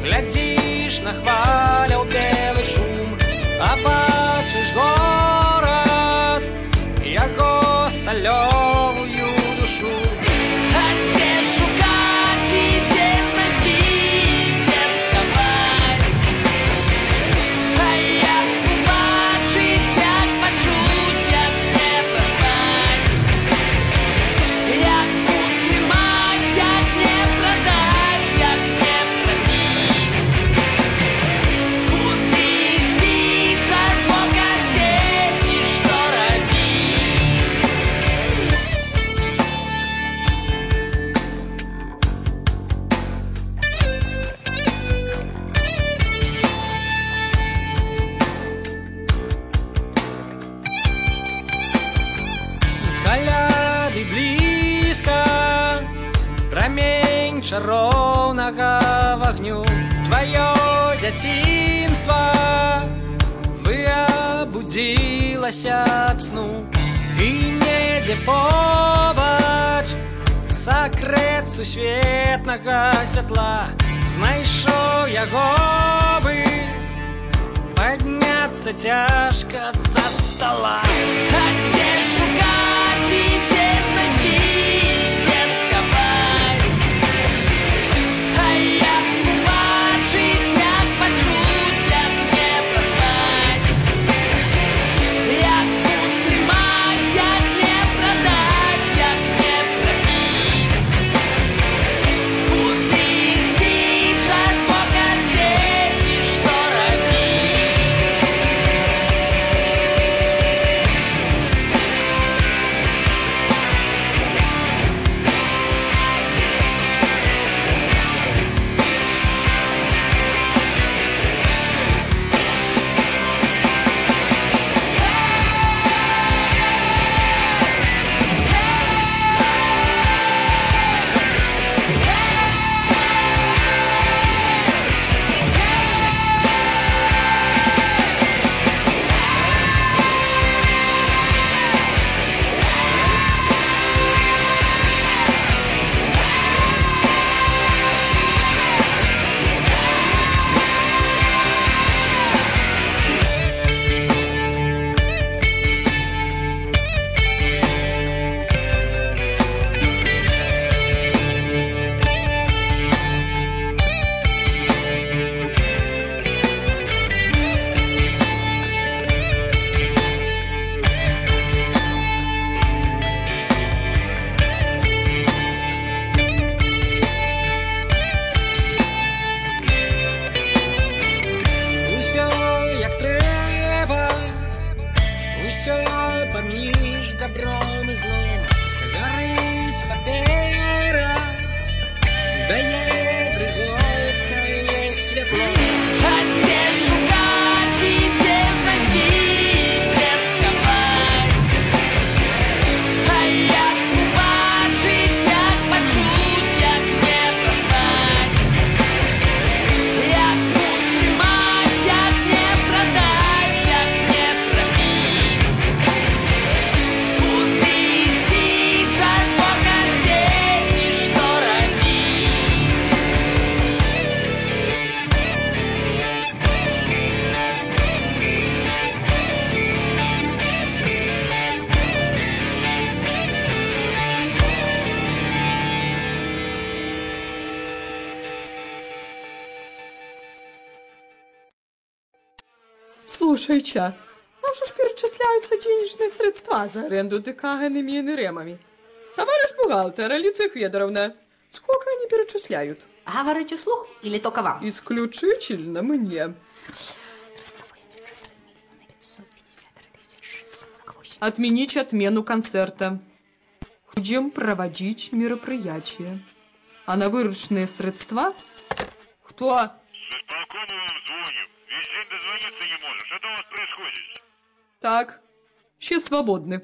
глядишь на хвалил белый шум, а бачишь город, его сталевую душу. А где шукать и где знайти, где сховать? Каляды близко, промень чаровного вогню. Твое дзяцінства выбудзілася ад сну, і недзе побач сакрэт сусветнага святла. Знайшоў яго бы, падняцца цяжка з-за стола. А дзе шукаць і дзе знайсці, дзе схаваць? А як убачыць, як пачуць, як не праспаць? Як утрымаць, як не прадаць, як не прапіць? Куды ісці, чаго хацець і што рабіць? Паміж добром і злом горить папера, дає дриготкає світло. А де шукать і де знайти, де сховать? А як убачить, як Слушай-ча, нам же ж перечисляются денежные средства за аренду ДК Ганными и Неремами. Товарищ бухгалтер, Алиция Федоровна, сколько они перечисляют? Говорите вслух или только вам? Исключительно мне. Отменить отмену концерта. Будем проводить мероприятие. А на вырученные средства... Кто? С исполкома вам звоним. Весь день дозвониться не можешь. Что у вас происходит? Так, все свободны.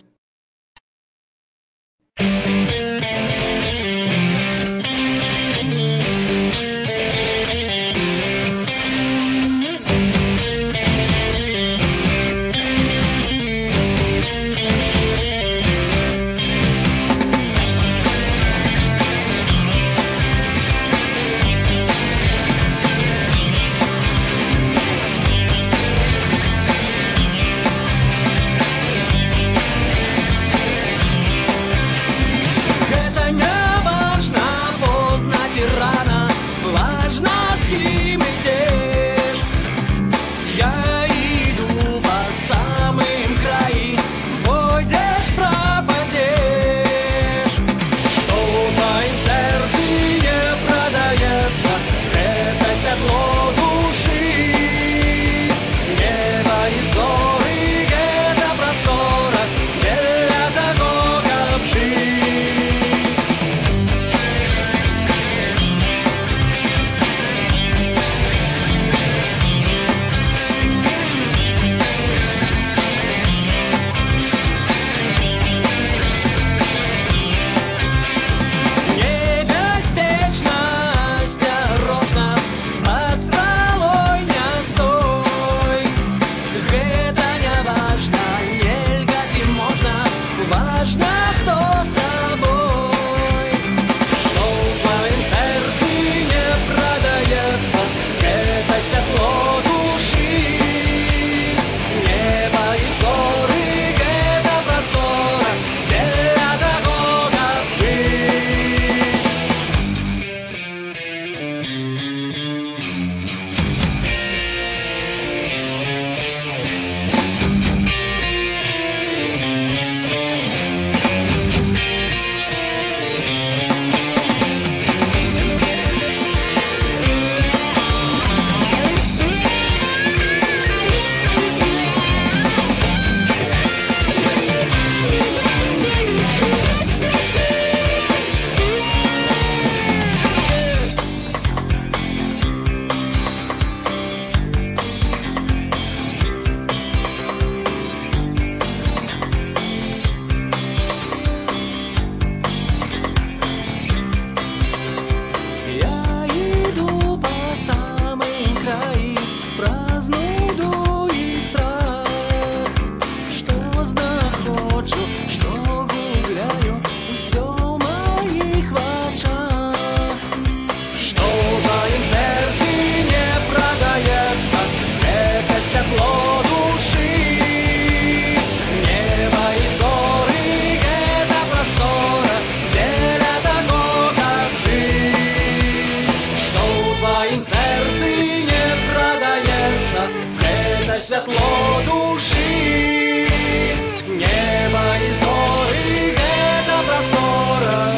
Світло душі, неба і зорі, гета простора.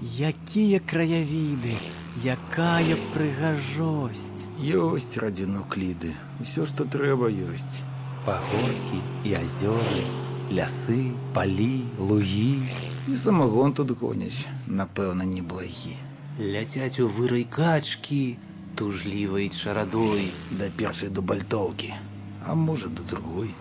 Якія краявіды, якая прыгажосць. Ёсць, радзінукліды, усё, што трэба ёсць. Пагоркі і азёры, лясы, палі, лугі. І самагон тут гоняць, напэўна, неблагі. Ляцяць у вырай качкі, тужлівай чарадой. Да першай дубальтоўкі, а можа, да другой.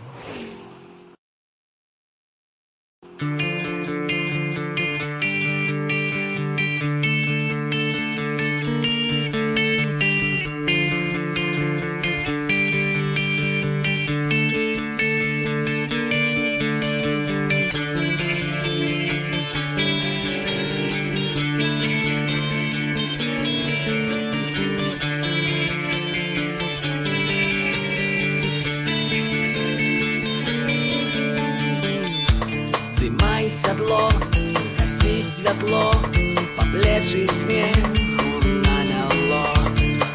плечі снегу намяло.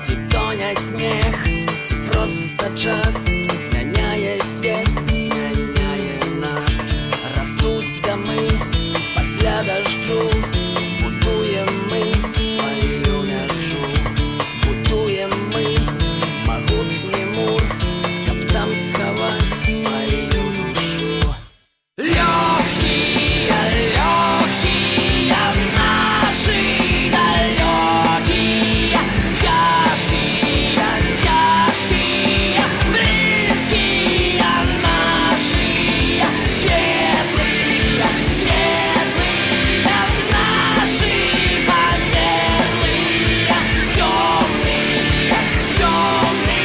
Ці тоня снег, ці просто час змяняє світ, змяняє нас. Растуть доми після дождю, будуємо ми свою межу, будуємо ми могутний мур, каб там сховати свою душу. Легкие, легкие наши далекие, тяжкие, тяжкие, близкие наши, светлые, светлые наши, померлые, темные, темные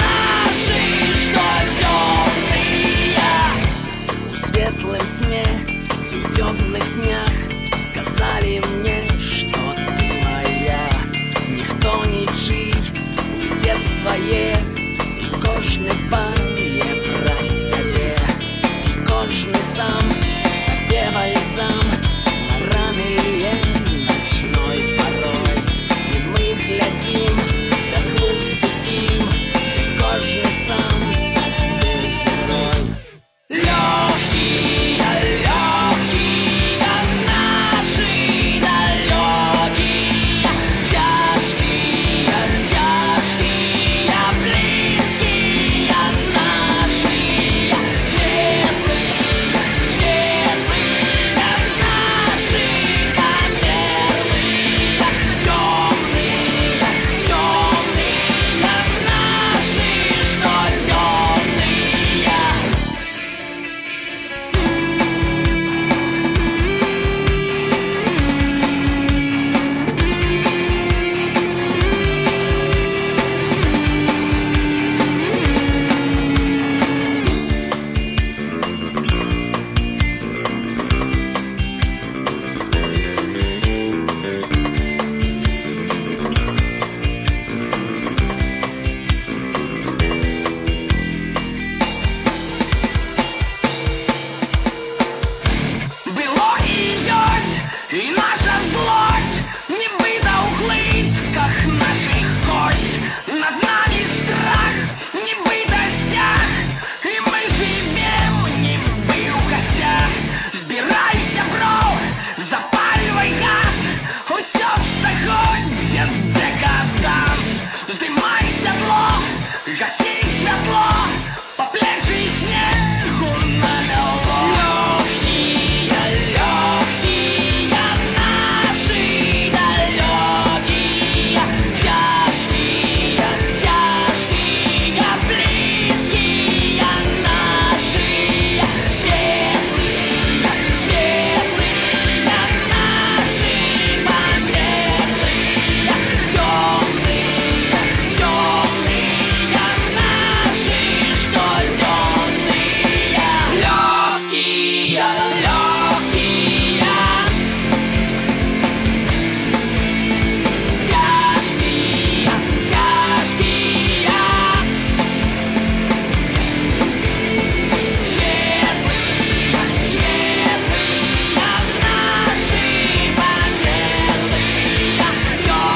наши, что темные. У светлом сне, в темных днях сказали мне, что ты моя. Ніхто нічий, все своє, і кожний дбає про себе, і кожний сам себе бальзам на раны лє ночной порой. І ми глядим безглуздо им, де кожний сам себе герой. Легкие, легкие наши далекие, тяжкие, тяжкие, близкие наши, светлые, светлые наши, померлые, темные, темные наши, что темные. Было и есть, и наша злость не быта у глытках наших кость. Над нами страх, не быта стяг, и мы живем не бы в гостях. Збирайся, бро, запаливай газ, усё стаходит декаданс. Здымай седло, гаси світло, по плечі снегу намело. Легкие, легкие наши далекие, тяжкие, тяжкие, близкие наши, светлые, светлые наши, померлые, темные, темные наши, что темные. Легкие, легкие, тяжкие, тяжкие, светлые, светлые наши, померлые, темные,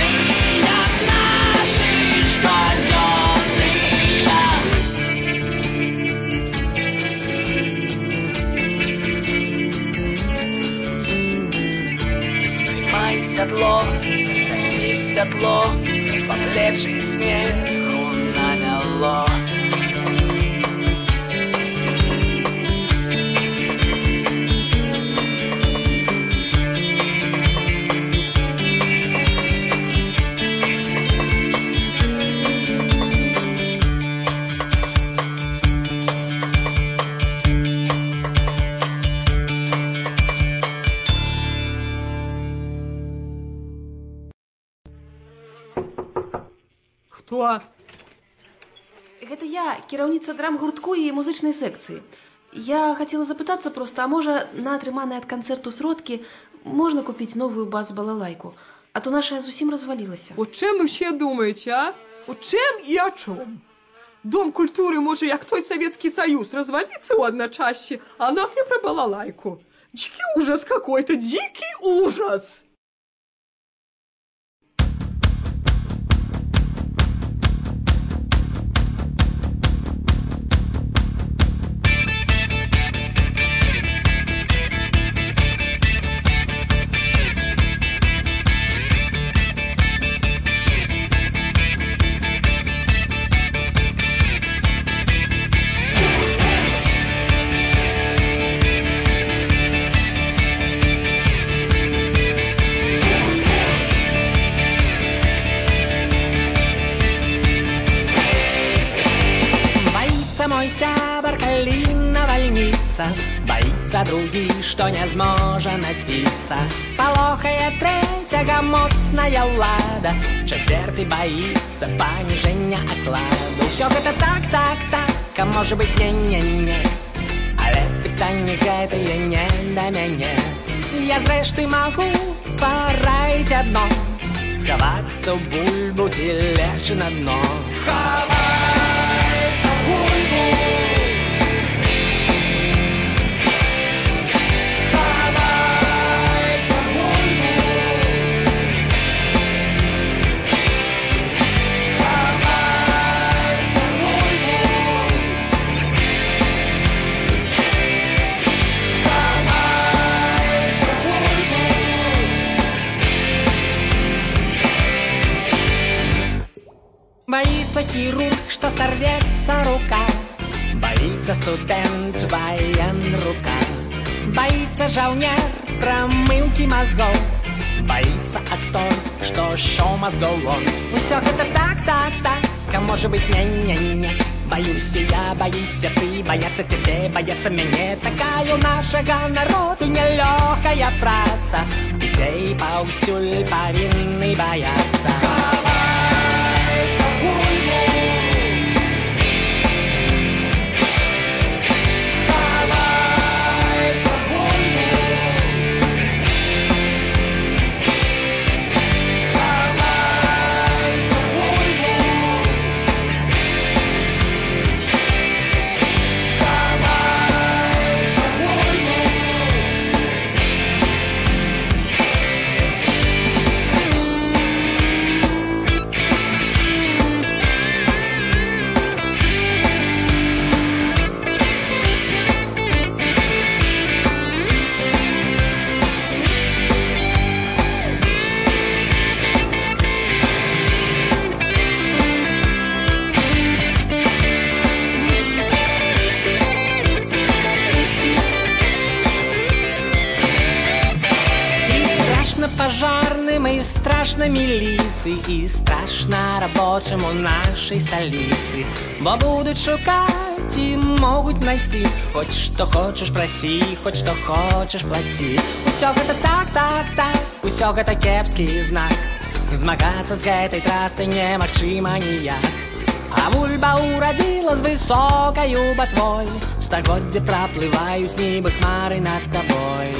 темные наши, что темные. Здымай седло, гаси світло, по плечі снегу намело. Хто? Гэта я, кіраўніца драмгуртку і музычнай секцыі. Я хацела запытацца проста, а можа, на атрыманыя ад канцэрту сродкі можна купіць новую бас-балалайку, а то наша зусім развалілася. У чым вы все думаеце, а? У чым і о чым? Дом культуры можа, як той Савецкі Саюз, разваліцца ў адначасці, а нам не пра балалайку. Дикий ужас какой-то, дикий ужас! Мой сябар, калі навальніца, баіцца другі, што не зможа напіцца. Палохае трэцяга моцная ўлада, чацвёрты баіцца паніжэння акладу. Усё гэта так, а можа быць не. Але пытанне гэтае не да мяне. Я зрэшты магу параіць адно: схавацца ў бульбу ці легчы на дно. Боится хирург, что сорвется рука, боится студент, военрука, боится жаўнер промылки мозгов, боится актор, что шоу мозгов он. Всё это так, а может быть не. Боюсь я, боишься ты, боятся тебе, боятся мяне. Такая у нашага народу нелёгкая праца, усе і паўсюль павінны баяцца. Пожарным и страшно милиции, и страшно рабочим у нашей столицы. Бо будут шукать и могут найти, хоть что хочешь проси, хоть что хочешь плати. Усё гэта так, усё гэта кепскі знак. Змагацца з гэтай трастай немагчыма ніяк. А бульба урадзіла з высокаю батвой, стагоддзе праплываюць нібы хмары над табой.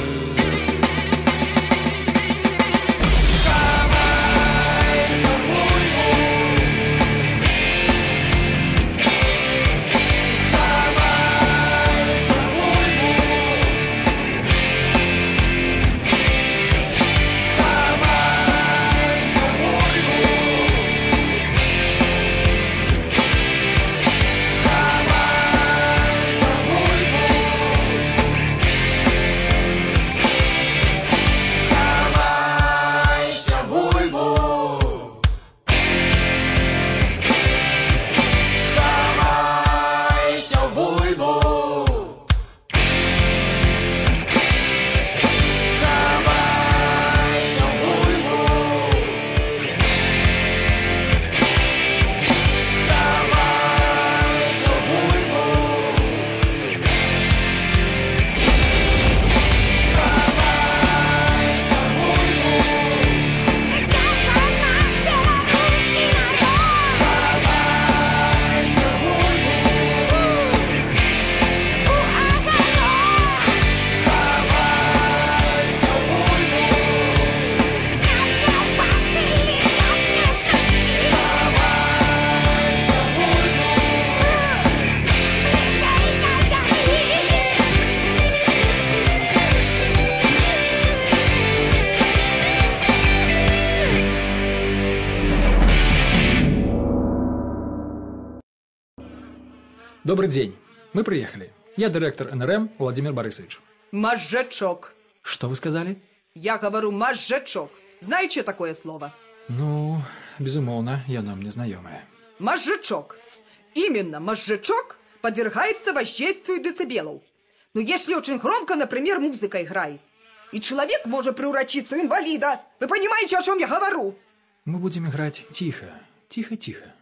Добрый день. Мы приехали. Я директор НРМ Владимир Борисович. Мозжечок. Что вы сказали? Я говорю мозжечок. Знаете такое слово? Ну, безумовно, яно мне знакомое. Мозжечок. Именно мозжечок подвергается воздействию децибелов. Но если очень громко, например, музыка играет, и человек может превратиться в инвалида. Вы понимаете, о чем я говорю? Мы будем играть тихо, тихо-тихо.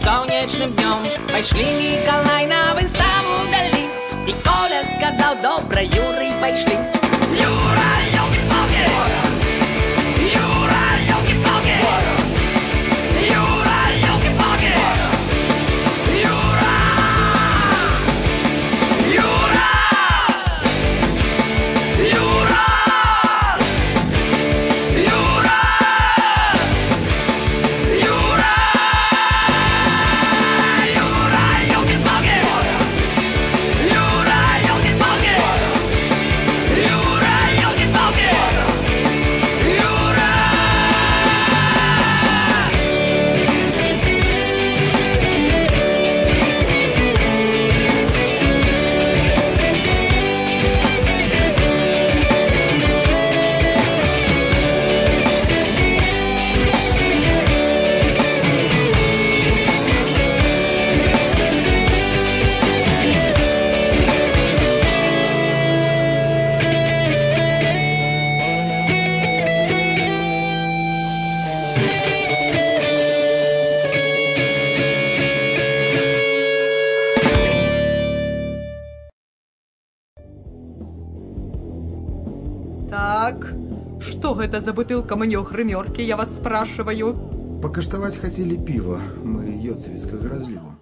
солнечным днем пошли Николай на выставу дали. И Коля сказал: добро, Юрий, пошли. Юра, елки-палки! Юра, елки-палки! Юра, елки-палки! Юра! Юра! Юра! Юра! Юра! Юра, елки-палки! Юра, елки-палки! Юра, елки-палки! Юра! Так, что это за бутылка манёх-грымёрки, я вас спрашиваю? Покаштовать хотели пиво, мы Йоцевицкого разливу.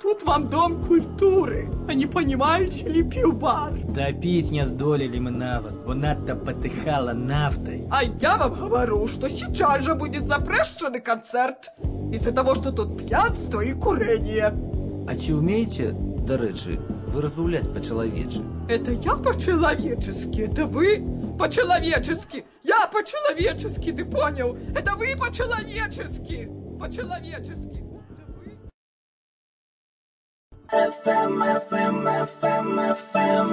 Тут вам дом культуры, а не понимаете ли пивбар? Та пісня здолели мы навод, вона-то потыхала нафтой. А я вам говорю, что сейчас же будет запрещенный концерт из-за того, что тут пьянство и курение. А чи умеете, до речі, ви розмовляти по-чоловічі? Это я по-человечески, это вы по-человечески. Я по-человечески, ты понял? Это вы по-человечески. По-человечески. FM, FM, FM, FM.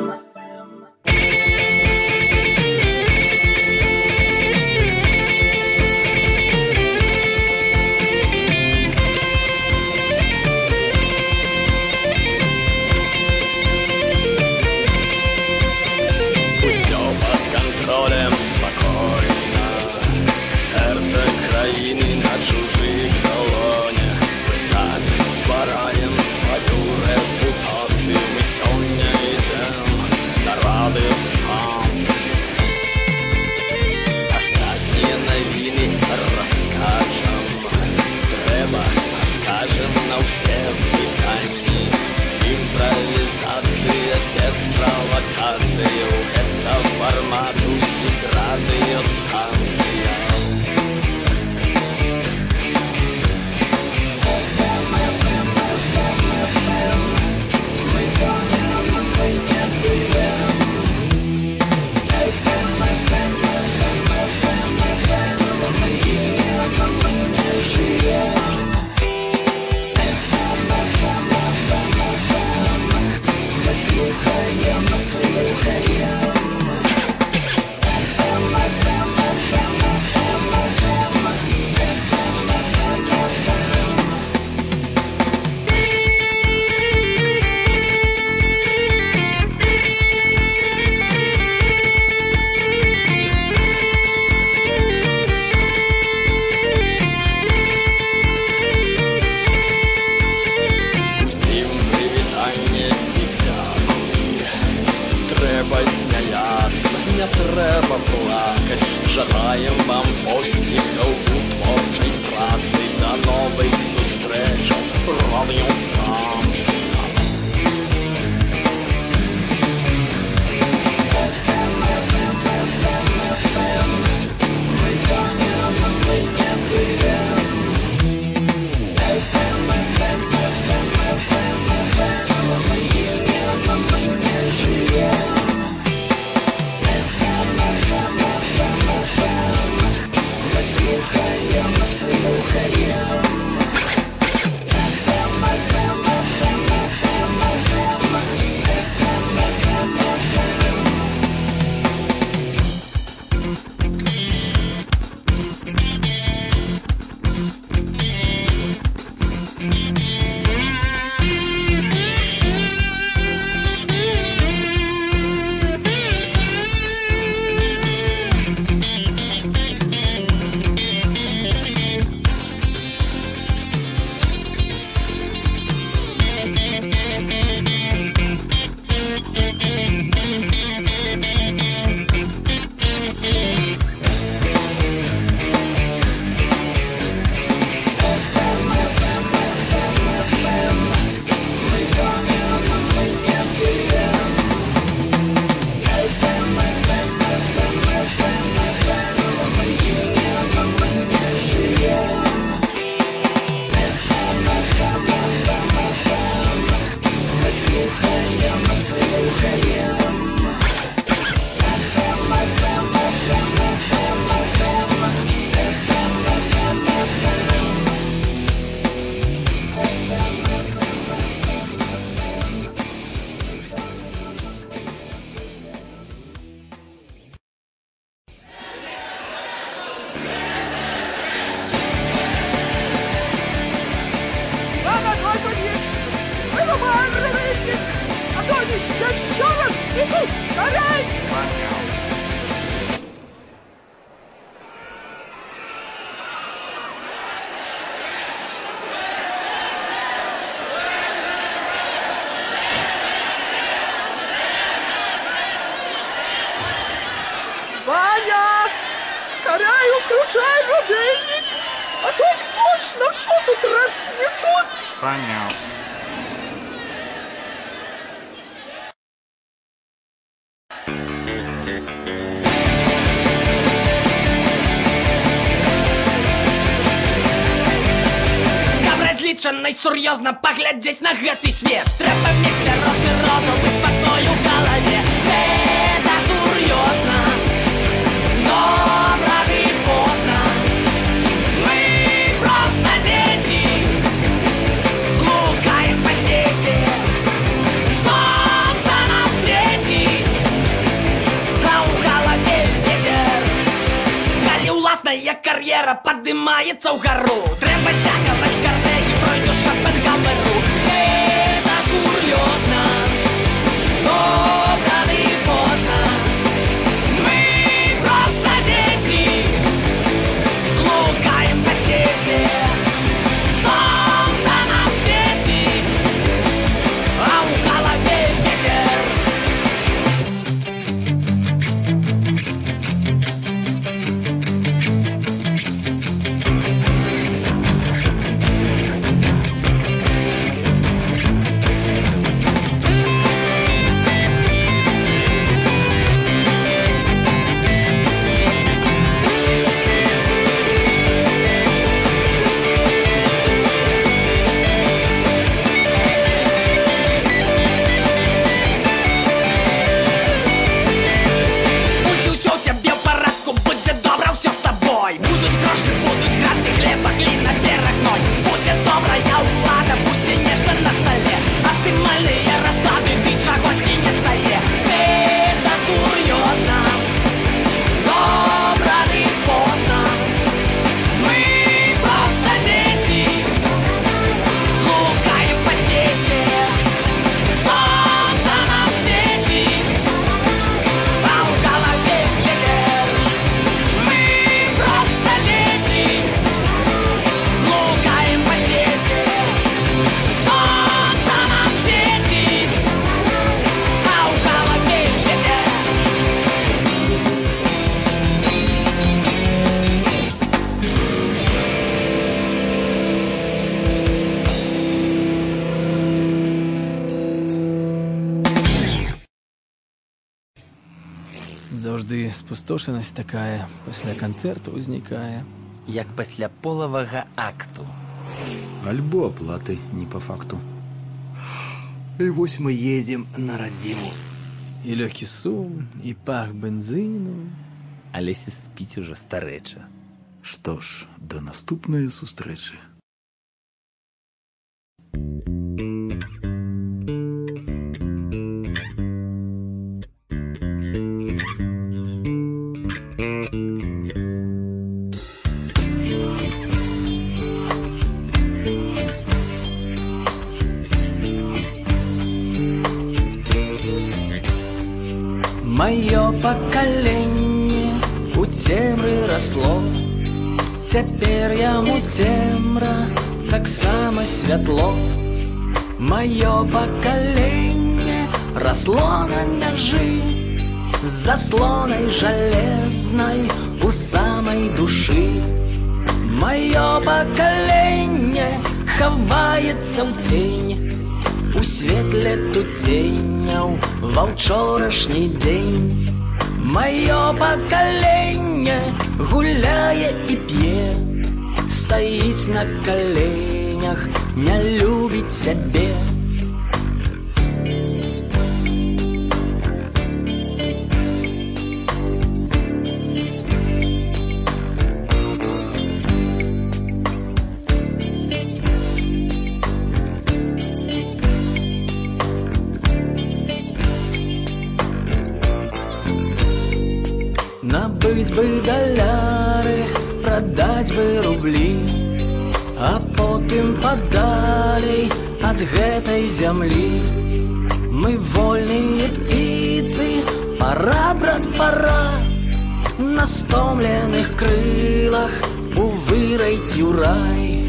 Усё под контролем, спокойно. Сердце краины на чужих долонях. Мы сами створаем свою репутацию. Мы сегодня идем Сур'ёзна паглядзець на гэты свет. Трэба мець росы розум і спакою ў галаве. Гэта сур'ёзна, добра ды позна. Мы проста дзеці, блукаем па свеце. Сонца нам свеціць, а ў галаве ветер. Калі ўласная кар'ера падымаецца ўгару, трэба цягаваць карнегі, пройду Шопенгауэру. Это сур'ёзна, добра ды позна. Мы проста дзеці, блукаем па свеце. Сонца нам свеціць, а ў галаве ветер. Заўжды спустошанасць такая пасля канцэрту ўзнікае. Як пасля полавага акту. Альбо оплаты не по факту. І вось мы едзем на радзіму. І лёгкі сум, і пах бензіну. Алеся спіць ужо старэча. Што ж, да наступнай сустрэчы. Маё пакаленне у цемры расло. Цяпер яму цемра таксама святло. Маё пакаленне расло на мяжы з заслонай жалезнай у самай душы. Маё пакаленне хаваецца ў цень у светле туценяў ва ўчорашні дзень. Маё пакаленне гуляе і п'е, стаіць на каленях, не любіць сябе. Набыць бы даляры, прадаць бы рублі, а потым падалей ад гэтай зямлі. Мы вольныя птіцы, пара, брат, пара, на стомленых крылах у вырайці ў рай.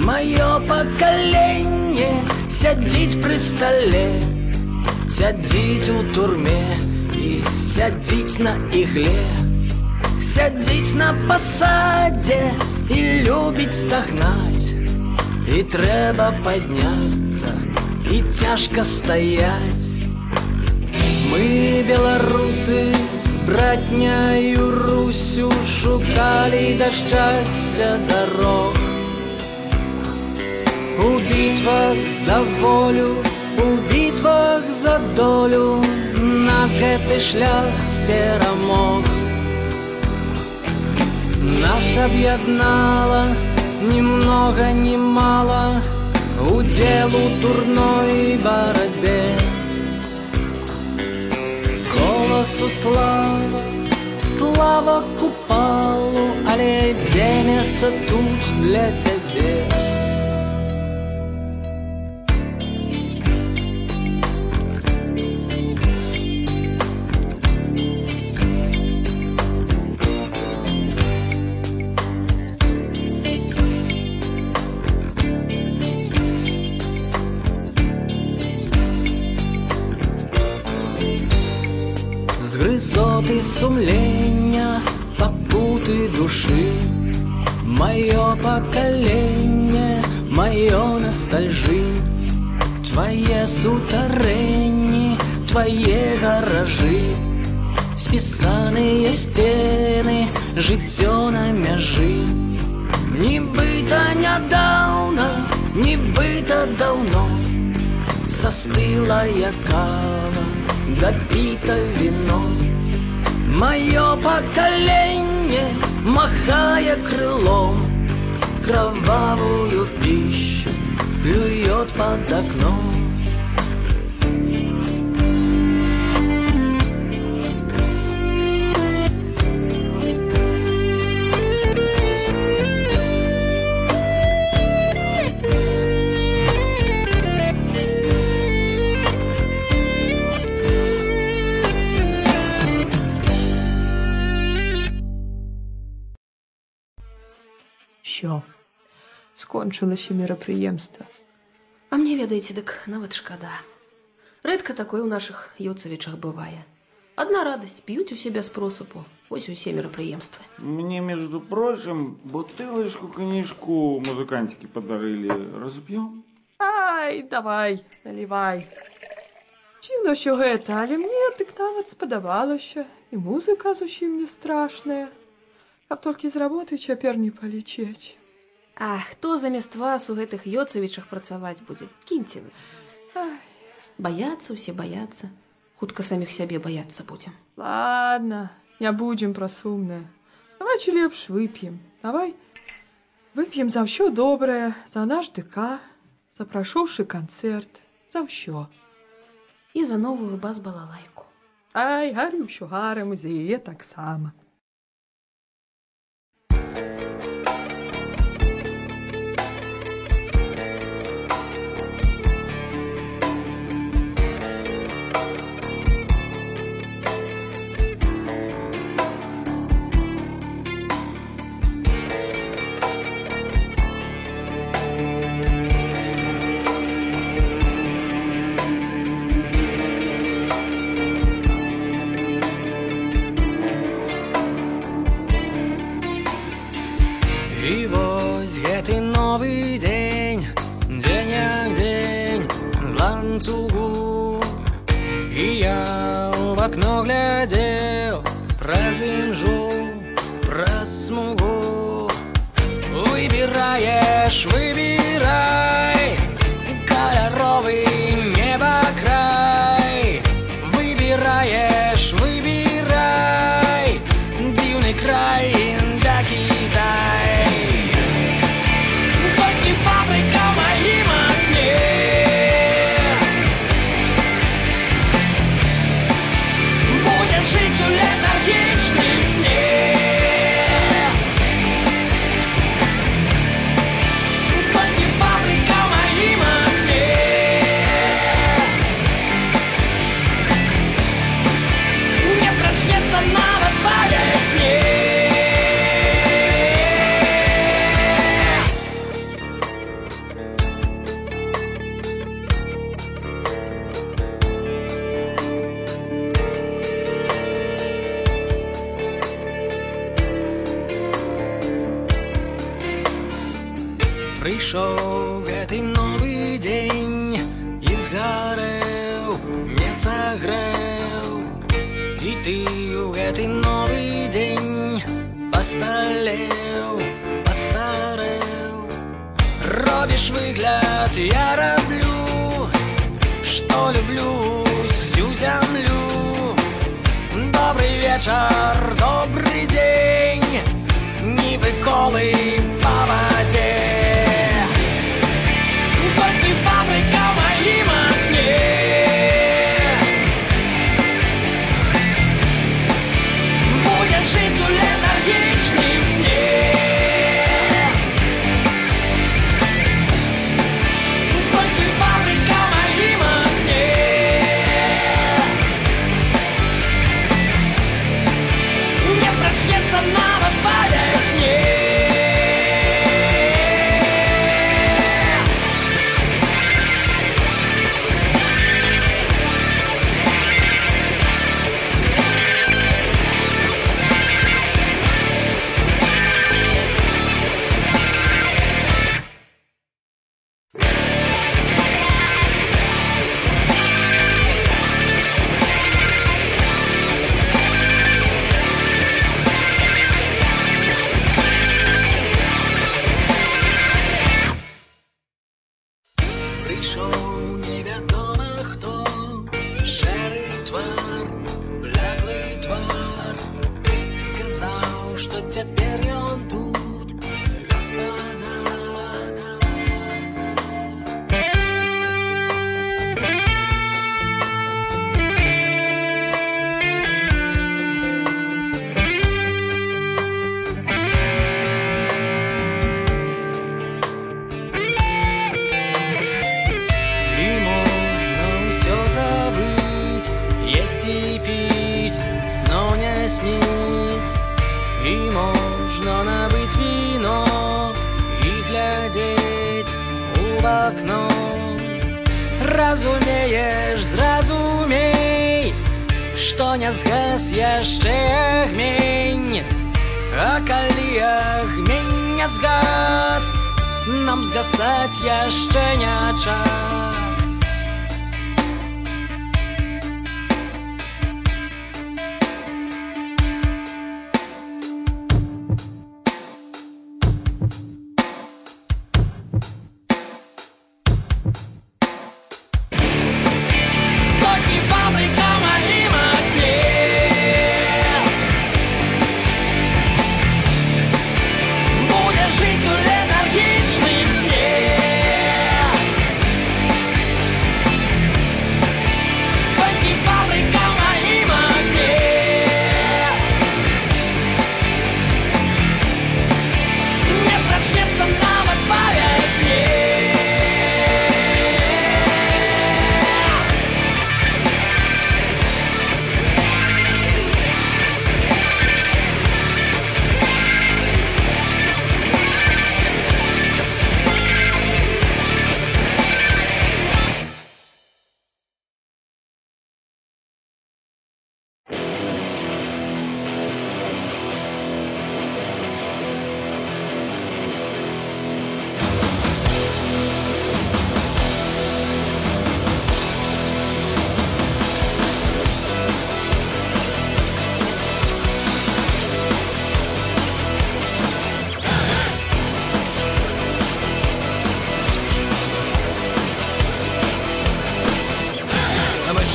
Маё пакаленне сядзіць пры стале, сядзіць у турме і сядзіць на ігле, сядзіць на пасадзе і любіць стагнаць. І трэба падняцца, і цяжка стаяць. Мы, беларусы, з братняю Русю шукалі да шчасця дарог. У бітвах за волю, у бітвах за долю нас гэты шлях перамог. Нас аб'яднала ни много ни мало удел у турной барацьбе. Колосу слава, слава купалу, але дзе месца тут для цябе? Згрызоты сумлення, попуты души, моё поколение, моё ностальжи. Твои сутарэнні, твои гаражи, спісаныя сцены, жыццё на мяжы. Нібыта нядаўна, нібыта даўно застыла кава, допито вино. Мое поколение, махая крылом, кровавую пищу плюет под окном. Що? Скончылася мерапрыемства. А мне, ведаеце, дык нават шкада. Рэдка такое ў нашых ёцавічах бывае. Одна радость, пьют усе без просыпу. Вось усе мерапрыемствы. Мне, между прочим, бутылочку коньячку музыкантики подарили. Разопьем? Ай, давай, наливай. Дзіўна ўсё гэта, але мне дык нават спадабалася. І музыка зусім не страшная. Каб толькі з работы цяпер не палечець. А хто замест вас у гэтых Ёцавічах працаваць будзе? Кіньце вы. Баяцца, усе баяцца. Хутка саміх сябе баяцца будзем. Ладно, не будзем пра сумнае. Давайце лепш вып'ем. Давай вып'ем за ўсё добрае, за наш ДК, за прайшоўшы канцэрт, за ўсё. І за новую бас-балалайку. Ай, гарю ўсё гарам, і за яе таксама. Окно глядел, праз імжу, праз смугу. Выбираешь, выбирай, кольоровый небокрай. Выбираешь, выбирай, дивный край, да Китай. Только фабрика в моим окне. Жить у летаргичных сне. Только фабрика в моим окне. Не проснется навод по весне. Прийшов гэты новый день і згарэў, не сагрэў. І ты ў гэты новый день пасталеў, пастарэў. Робіш выгляд, я раблю, што люблю всю зямлю. Добрый вечар, добрый дзень, нібы колы па вадзе. Только фабрика в моим окне. Будешь жить у летаргичных сне. Только фабрика в моим окне. Не проснется навод по весне. Разумееш, зразумей, што не згас яшчэ агмень. А калі агмень не згас, нам згасаць яшчэ не час.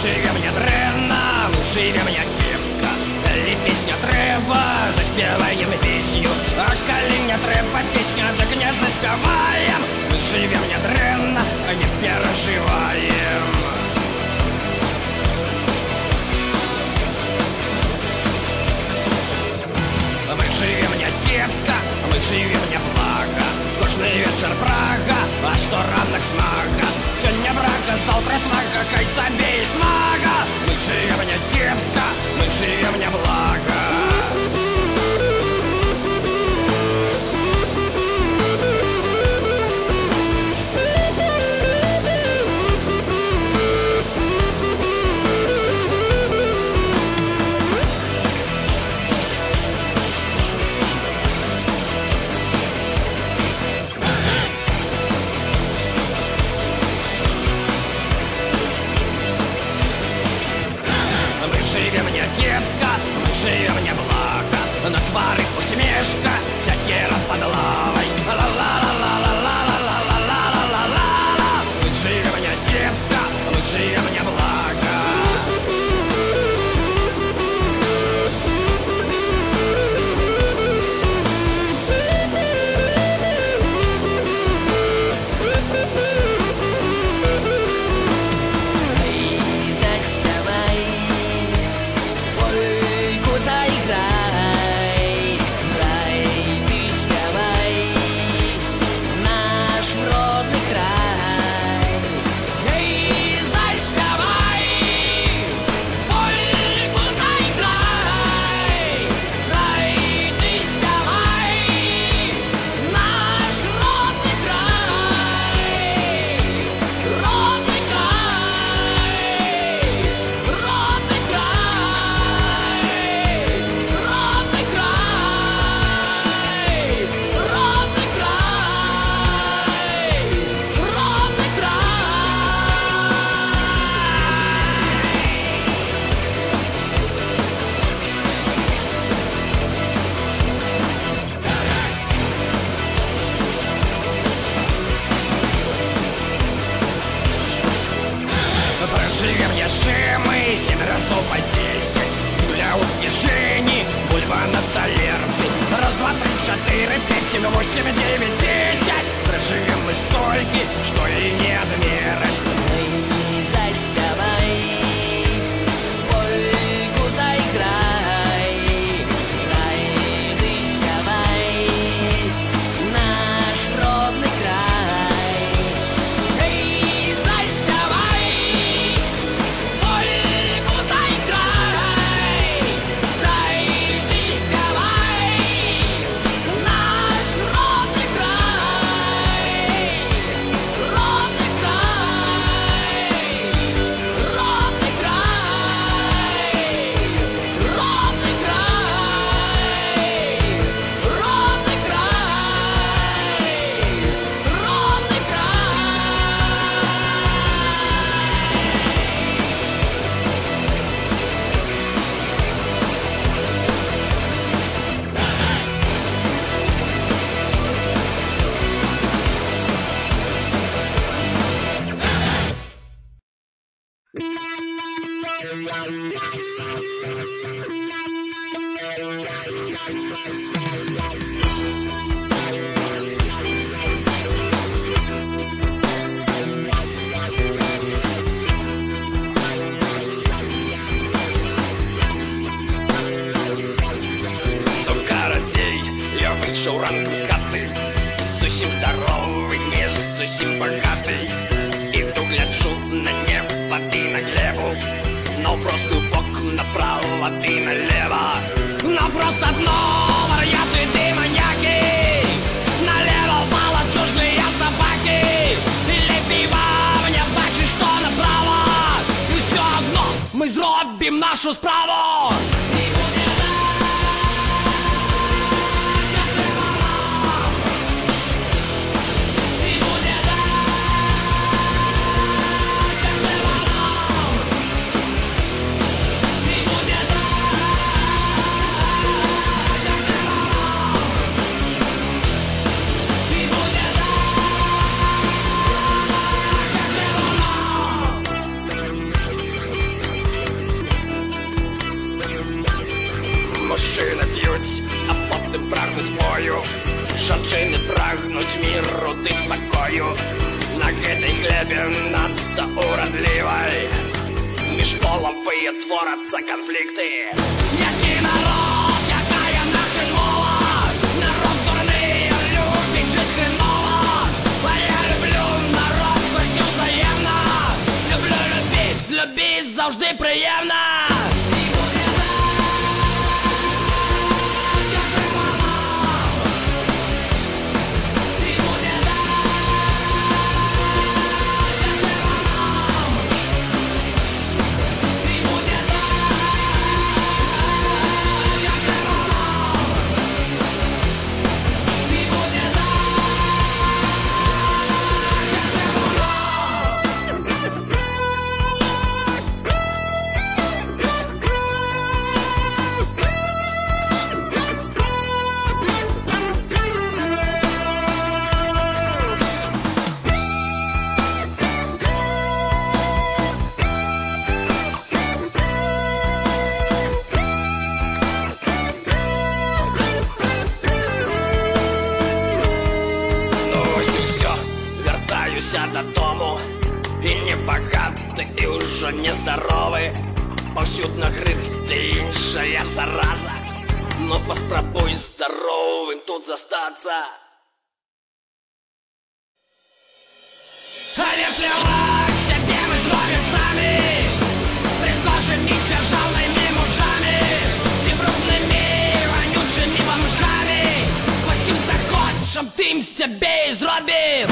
живем не дрэнна, мы живем не кепска. Калі песня трэба, заспеваем песню. А калі не трэба песня, так не заспеваем. Мы живем не дрэнна, а не переживаем. Мы живем не кепска, мы живем не блага. Кожны вечер Прага, а што ранак смага. Сёння брака, заўтра смага, кай забей смага. Мы живем не кепска, мы живем не блага. Живем не блага, на твары усмешка, сякера под лавой. Ла-ла-ла-ла-ла-ла-ла-ла-ла-ла-ла. Мы живем не кепска, мы живем не блага. Проживем яшчэ мы 7 разоў по 10. Для утешений бульба на талерцы. Раз, два, три, 4, 5, 7, 8, 9, 10. Проживем мы столькі, што і не адмераць. Заспявай, польку заиграй, рай ты спявай, наш родный край. Эй, заспявай, польку заиграй, рай ты спявай, наш родный край, родный край, родный край, родный край, родный Вийшов ранком з хати, зовсім здоровий, не зовсім багатий. Іду, гляджу на небо, ти на глебу, навпросту бок направо, ти налево. Навпросту дно, вар'яти, ти маньяки, налево впало чужные собаки. Лепей вам не бачиш, що направо, і все одно ми зробим нашу справу. бою. Жанчыны прагнуць міру ды спакою. На гэтай глебе надта урадлівай між полам творацца канфлікты. Які народ, якая нахрен мова? Народ дурны, любить жить хреново. А я люблю народ, хоць не взаємно. Люблю любить, любить завжди приємно. Додому і небагаты, і ўжо нездаровы. Паўсюдна грыпты іншая зараза. Но паспрабуй здаровым тут застацца. Але плевать, себе мы зробим сами. Пригожими тяжелыми мужами, ці брудными вонючими бомжами. Вось кім захочем, тым себе і зробим.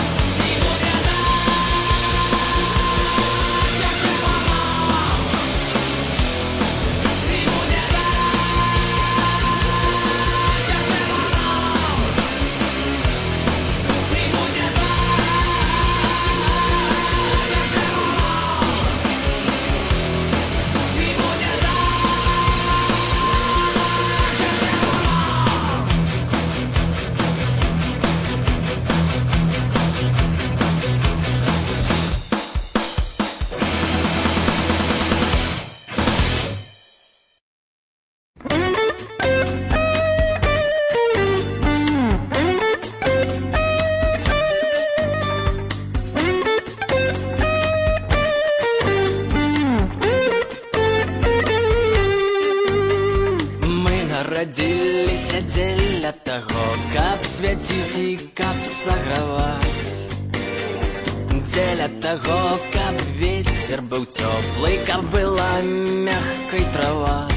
Радзіліся дзеля таго, каб свяціць і каб саграваць. Дзеля таго, каб вецер быў цёплы, каб была мягкай трава.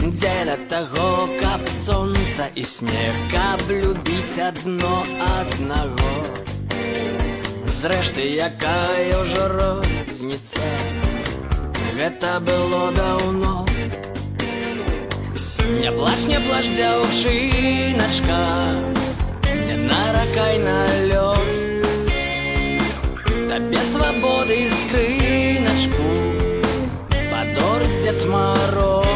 Дзеля таго, каб сонца і снег, каб любіць адно аднаго. Зрэшты, якая ўжо розніца, гэта было даўно. Не плач, дзяўчыначка, не наракай на лёс. Табе свабоды скрыначку падорыць Дзед Мароз.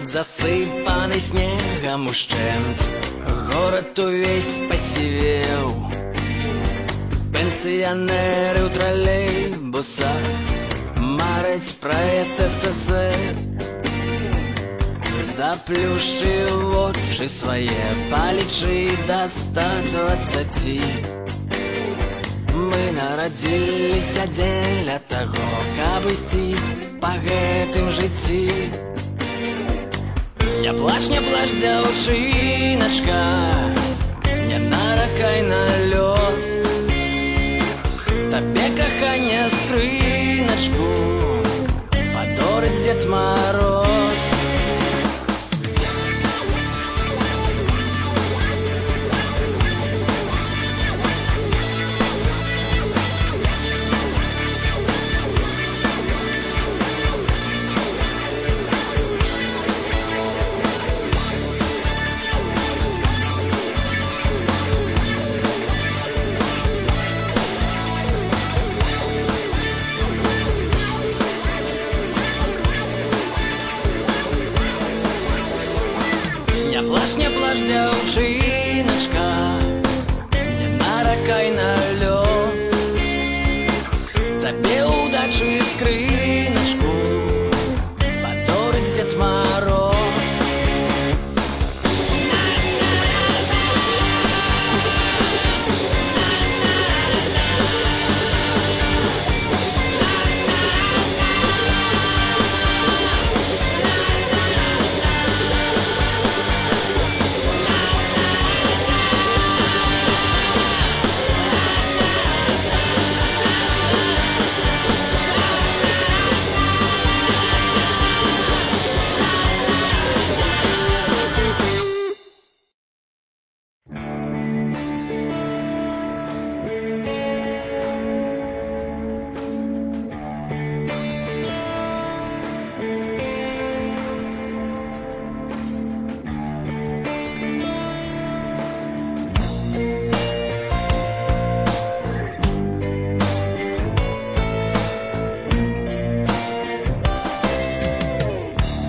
Засыпаны снегам ушчэнт, горад увесь пасівеў. Пенсіянеры ў тралейбусах мараць пра СССР. Заплюшчы вочы свае, палічы да 120. Мы нарадзіліся дзеля таго, каб ісці па гэтым жыцці. Не плач, дзяўчыначка, не наракай на лёс. Табе каханне скрыначку падорыць Дзед Мароз. дзяўчыначка, не наракай на лёс. Табе ўдачы скрыначку паторыць Дзед Мароз.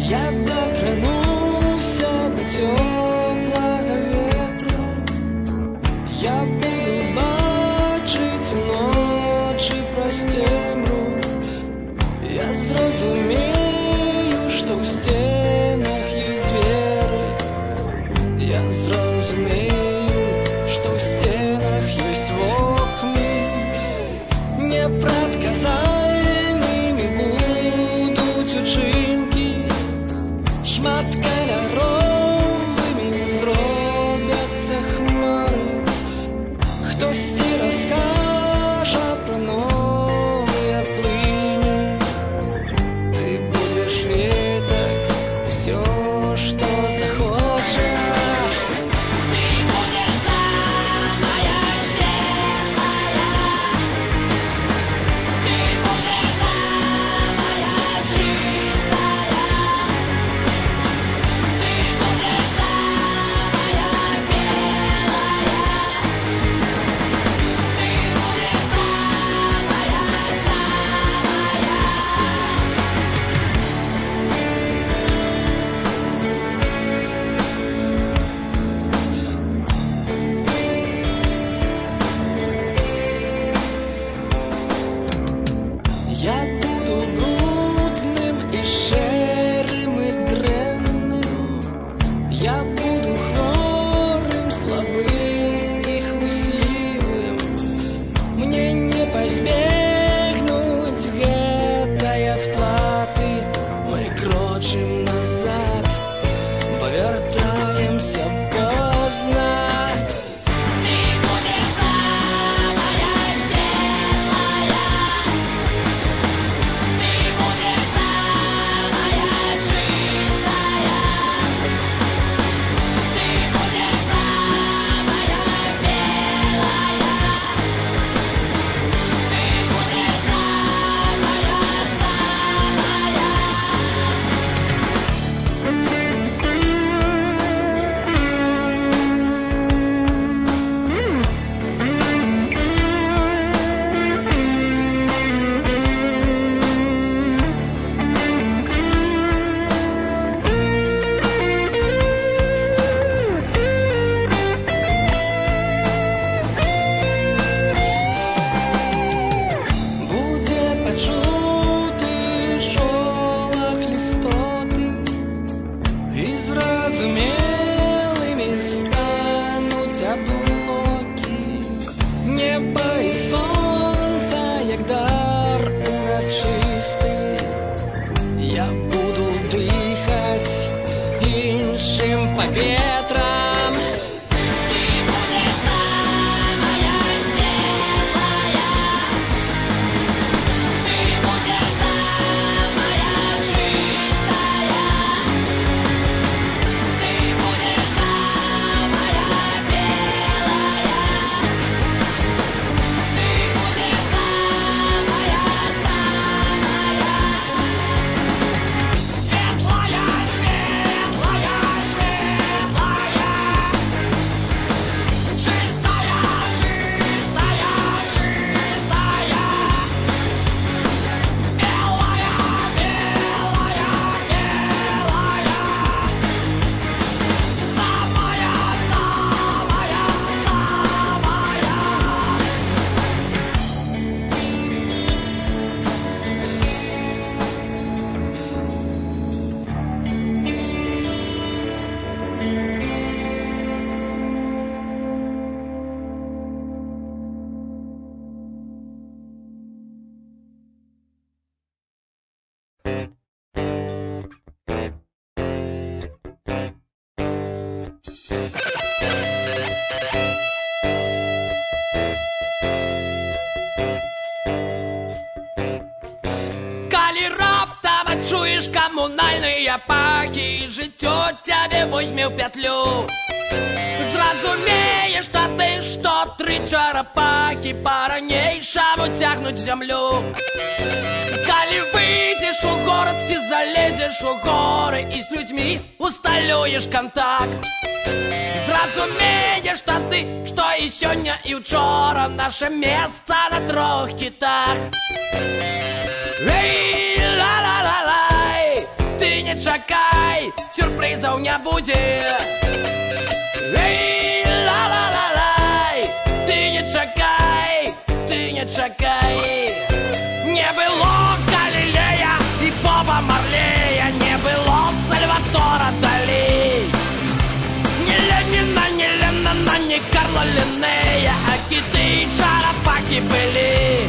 Я докрануся до теплого ветру, я буду бачить ночи простемру. Я зразумею, что в стенах есть двери. Я зразумею, что в стенах есть окны. Непрадказальными будут учинки, шматкаляровыми зробяцца хмары. Хтосьці раскажа пра новыя плыні. Ты Калі раптам адчуеш камунальныя пахі, жыццё цябе возьме ў пятлю. Зразумееш тады, што 3 чарапахі па-ранейшаму цягнуць зямлю. Калі выйдзеш у горад, ці залезеш у горы і з людзьмі усталюеш кантакт, зразумееш тады, што і сёння, і ўчора наша месца на 3 кітах. Эй, ла-ла-ла-лай, ты не чакай, сюрпрызаў не будзе. Эй, ла-ла-ла-лай, ты не чакай, ты не чакай. Не было Галілея і Боба Марлея, не было Сальватора Далі, не Леніна, не Леннона, не Карла Ліннея, а кіты і чарапахі былі.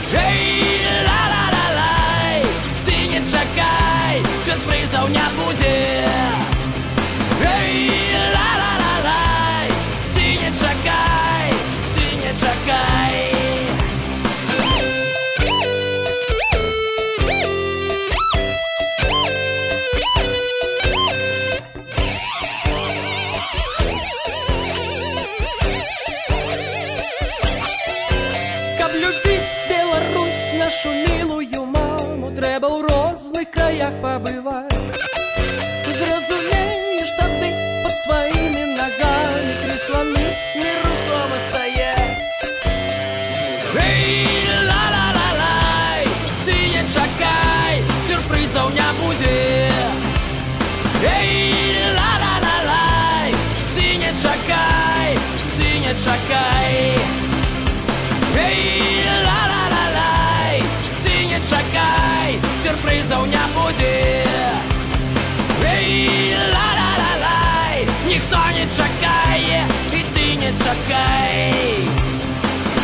Эй, ла-ла-ла-лай, ты не чакай, сюрпрызаў не будзе. Эй, ла-ла-ла-лай, ты не чакай, ты не чакай. Каб любіць Беларусь, нашу мілую маму, трэба ў розных краях пабываць. Зразумееш тады, пад тваімі нагамі 3 сланы нерухома стаяць. Эй, ла-ла-ла-лай, ты не чакай, сюрпрызаў не будзе. Эй, ла-ла-ла-лай, ты не чакай, ты не чакай. Эй, ла-ла-ла-лай, ты не чакай, сюрпрызаў не будзе. Эй, ла-ла-ла-лай, ніхто не чакае, і ты не чакай.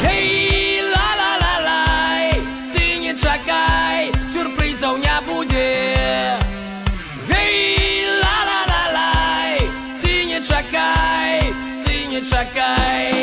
Эй, ла-ла-ла-лай, ты не чакай, сюрпрызаў не будзе. Эй, ла-ла-ла-лай, ты не чакай, ты не чакай.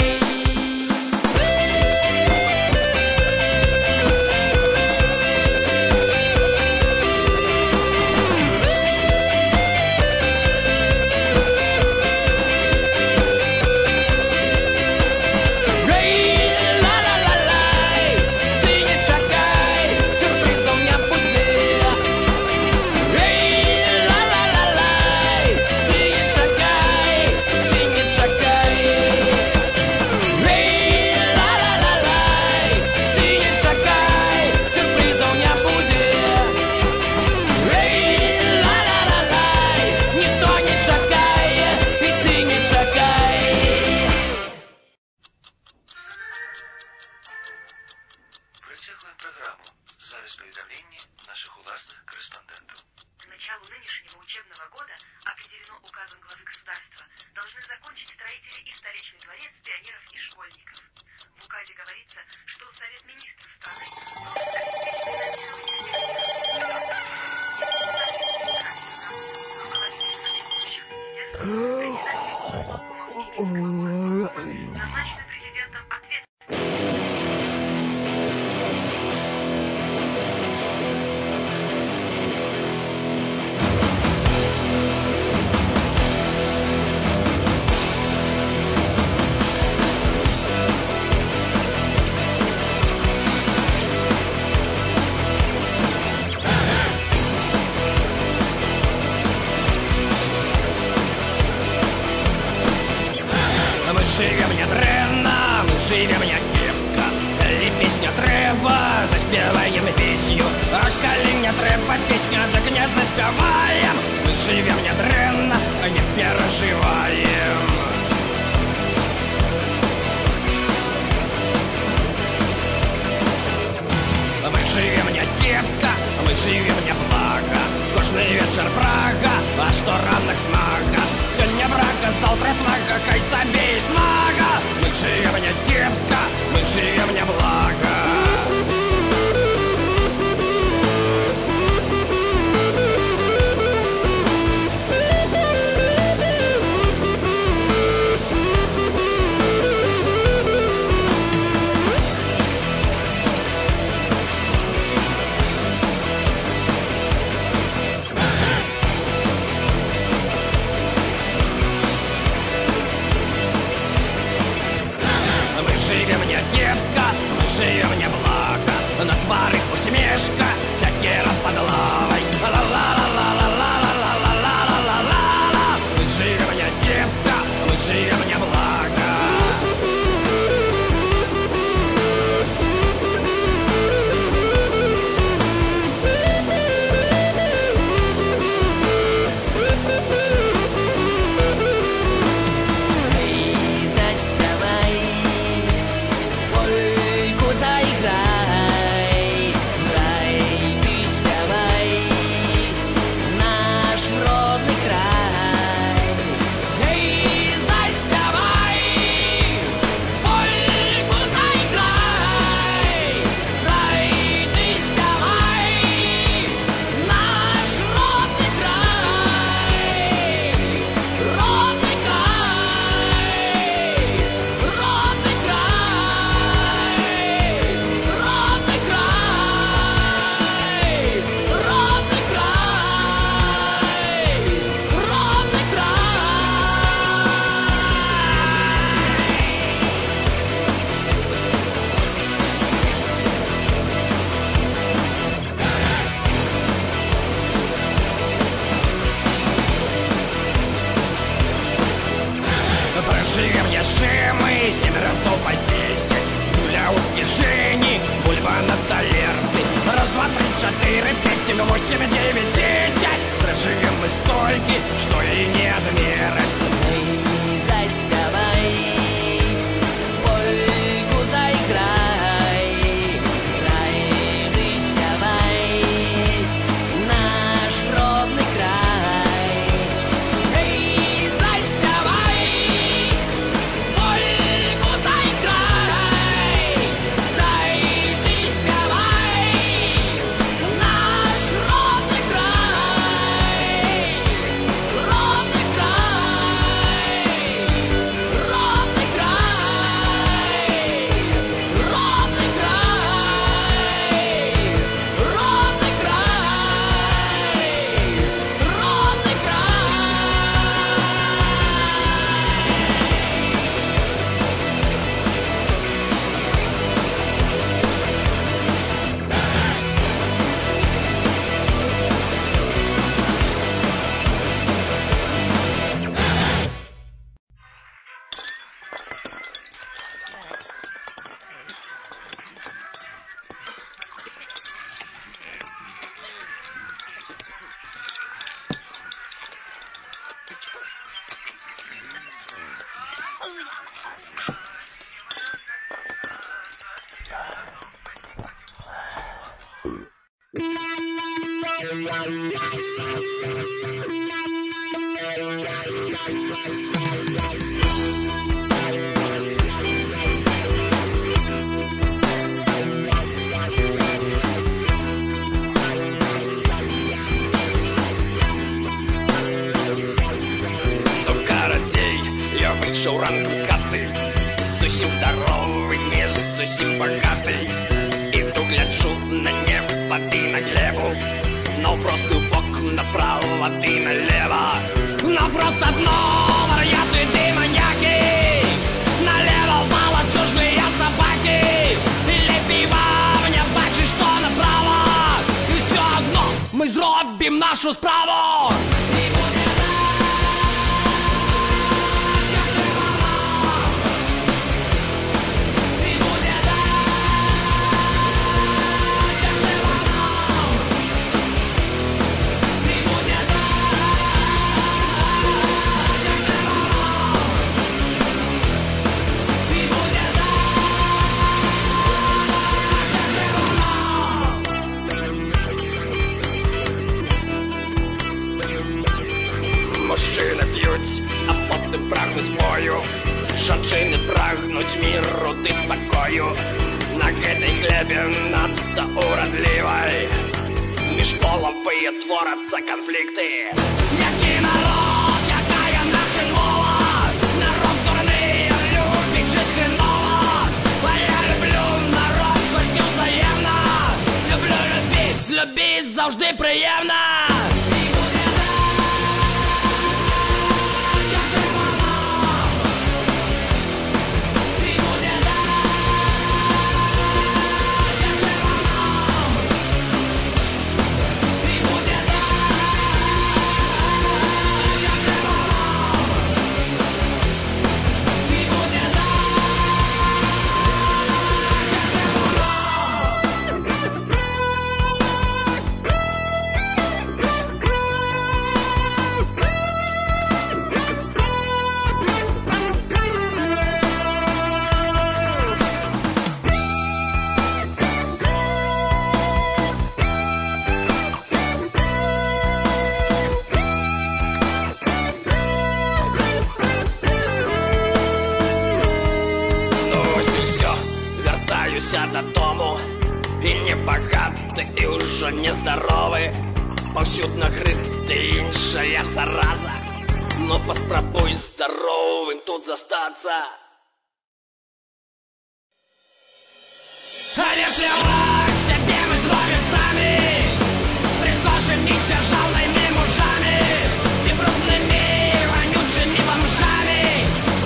старых усмешка, сякера под лавой. Ла-ла-ла-ла-ла-ла-ла-ла-ла-ла-ла. Лжи мне детство, лжи мне благо. Проживем еще мы 7 разов по 10. Гуля у кишени, бульба на талерце. Раз, два, три, 4, 5, 7, 8, 9, 10. Проживем мы столько, что и не отмерить. Заспевай, Ольгу заиграй, рай ты спевай, наш родный край. Эй, заспевай, Ольгу заиграй, рай ты спевай, наш родный край, родный край. Родный край, родный край, родный вийшов ранком з хати, зовсім здоровий, не зовсім багатий. Іду, гляджу на небо, ти на глебу, навпрост у бок, направо, ти налево. Навпрост одно, вар'яти, ти маньяки, налево малодушные собаки. Лепей вам не бачиш, що направо, і все одно ми зробим нашу справу. Мужчини п'ють, а потім прагнуть бою. Жінки прагнуть миру та спокою. На гэтej глебе надто уродливой між половые творяться конфликты. Який народ, якая нахрен мова? Народ дурний, любить жить хреново. А я люблю народ, щось взаємно. Люблю любить, любить завжди приємно. ўжо нездоровы, паўсюдна грып ды іншая зараза. Но паспрабуй здаровым тут застацца. Але пляваць сябе мы зробім самі, прыгожымі цяжалымі мужамі, ці бруднымі вонючымі бомжамі.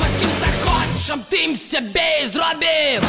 Вось кім захочам, тым сябе і зробім.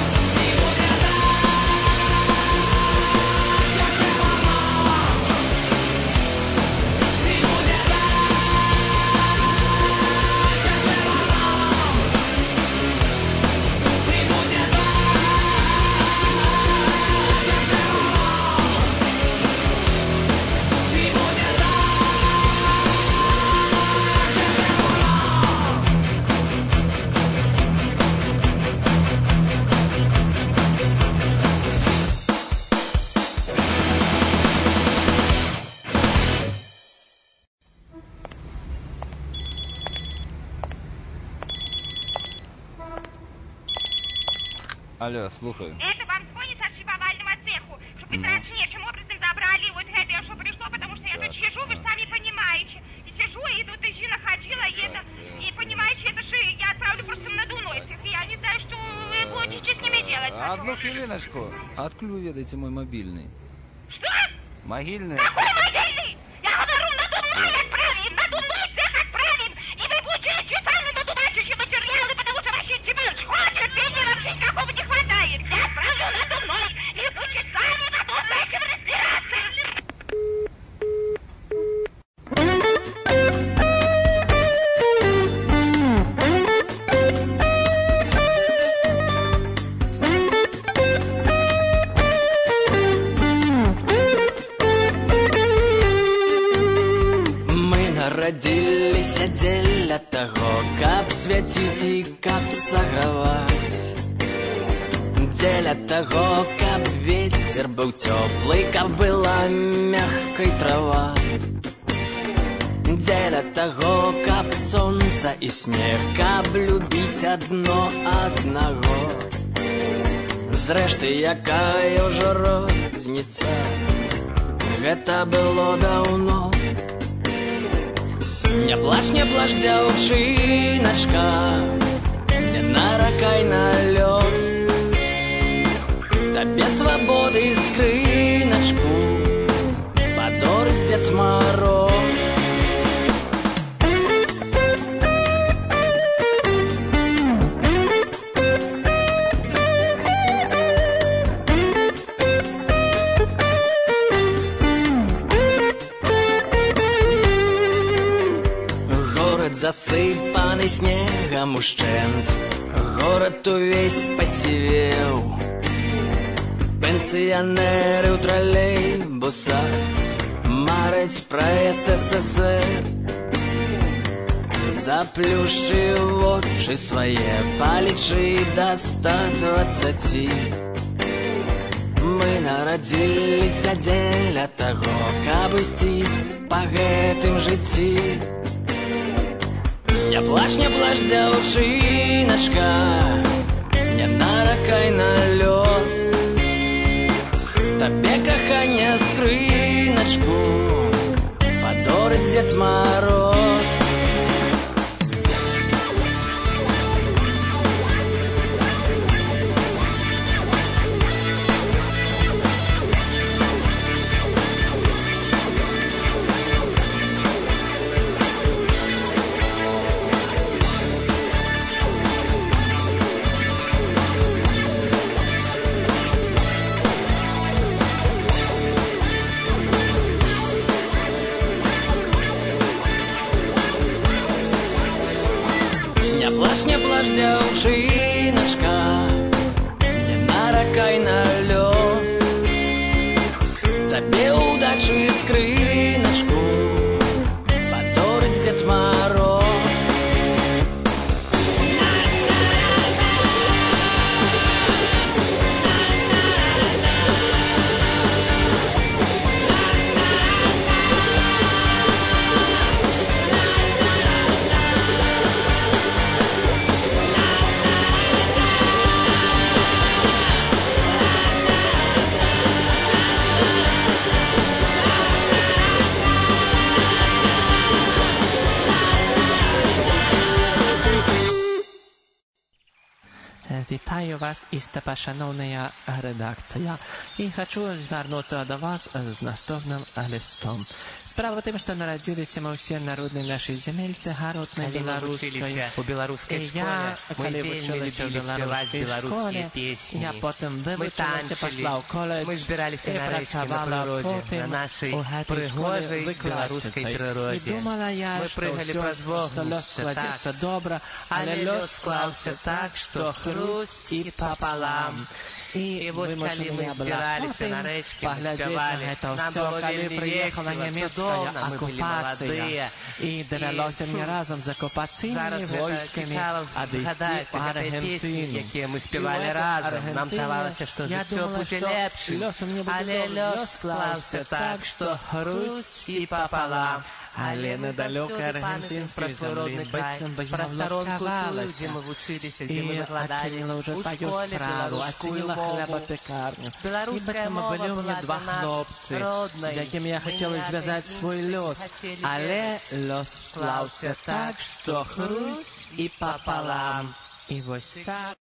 Алло, слухаю. Это вам звонит от шибовального цеху, чтобы страшнейшим образом забрали вот это, что пришло, потому что я тут сижу, вы сами понимаете. И сижу, и тут еще находила, и это, и понимаете, это же я отправлю просто на Дунойцев, и я не знаю, что вы будете с ними делать. Одну хвилиночку. Откуда вы ведаете мой мобильный? Что? Могильный? Какой могильный? Я говорю, на Дуной отправим, на Дуной цех отправим, и вы будете специально надувачащие материалы, потому что вообще тебе хватит, тебе вообще никакого не хватает. Я отправлю на Дуной, и будете сами потом с этим разбираться. Нарадзіліся дзеля таго, каб свяціць і каб саграваць. Дзеля таго, каб вецер быў цёплы, каб была мягкай трава. Дзеля таго, каб сонца і снег, каб любіць адно аднаго. Зрэшты, якая ўжо розніца, гэта было даўно. Не плач, дзяўчыначка, не наракай на лёс. Табе свабоды скрыначку падорыць Дзед Мароз. Засыпаны снегам ушчэнт, горад увесь пасівеў. Пенсіянеры ў тралейбусах мараць пра СССР. Заплюшчы вочы свае, палічы да 120. Мы нарадзіліся дзеля таго, каб ісці па гэтым жыцці. Не плач, дзяўчыначка, не наракай на лёс. Табе кахання скрыначку падорыць Дзед Мароз. Не плач, дзяўчыначка, не наракай на лёс. Табе удачы скрыначку падорыць Дзед Мароз. Вітаю вас, істопашановна редакція. І хочу звернутися до вас з наступним листом. Справа тим, що народилися ми всі народні наші земельці, гаротної білоруської. У білоруській школі ми вельми любили співати білоруські пісні. Я потім вивчилася, пішла в коледж, ми збиралися на речці на природі, на нашій пригожій білоруській природі. І думала я, ми пригали през вогнище, складеться добре, але льот склався так, що хруст і пополам. І ось коли ми збиралися на речці, ми співали, нам було вельми весело, чудовно, ми були молоді. І довелося мені разом з окупаційними військами згадати пісні, які ми співали разом. Нам здавалося, що життя буде лепшим, але льот склався так, що хруст і пополам. Але недалеко аргентинської землі, про сторонку ту, де ми вчилися, де ми викладали у школі білоруську хлебопекарню. Білоруська мова була два хлопці, з якими я хотіла зв'язати свій льос. Але льос склався так, що хруст і пополам. І ось так.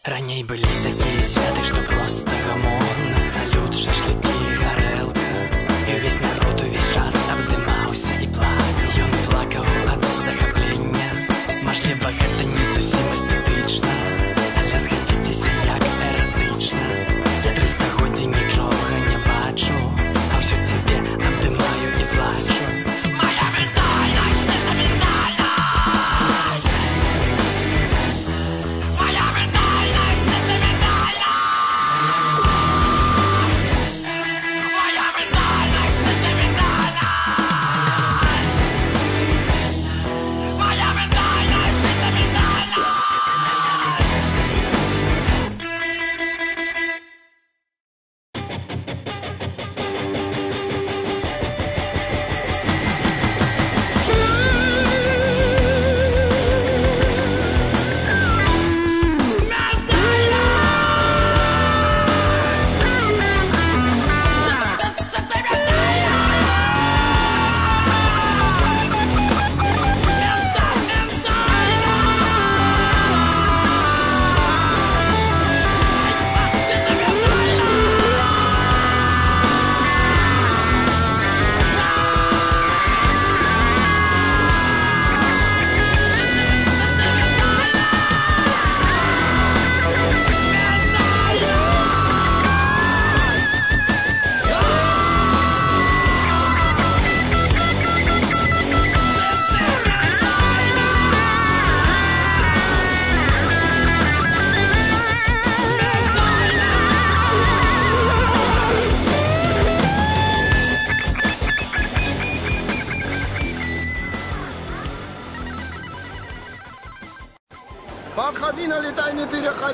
Раней были такие святы, что просто гамон, салют, шашлыки, горелка. И весь народ увесь час обдымаўся и плакал. Ён плакал от захопления. Можливо, гэта не зусім эстетычна, але згадзіцеся, як эратычна. Я 300 годзей нічога не бачу, а ўсё цябе абдымаю і плачу. Моя ментальнасць, гэта ментальнасць! Моя ментальнасць!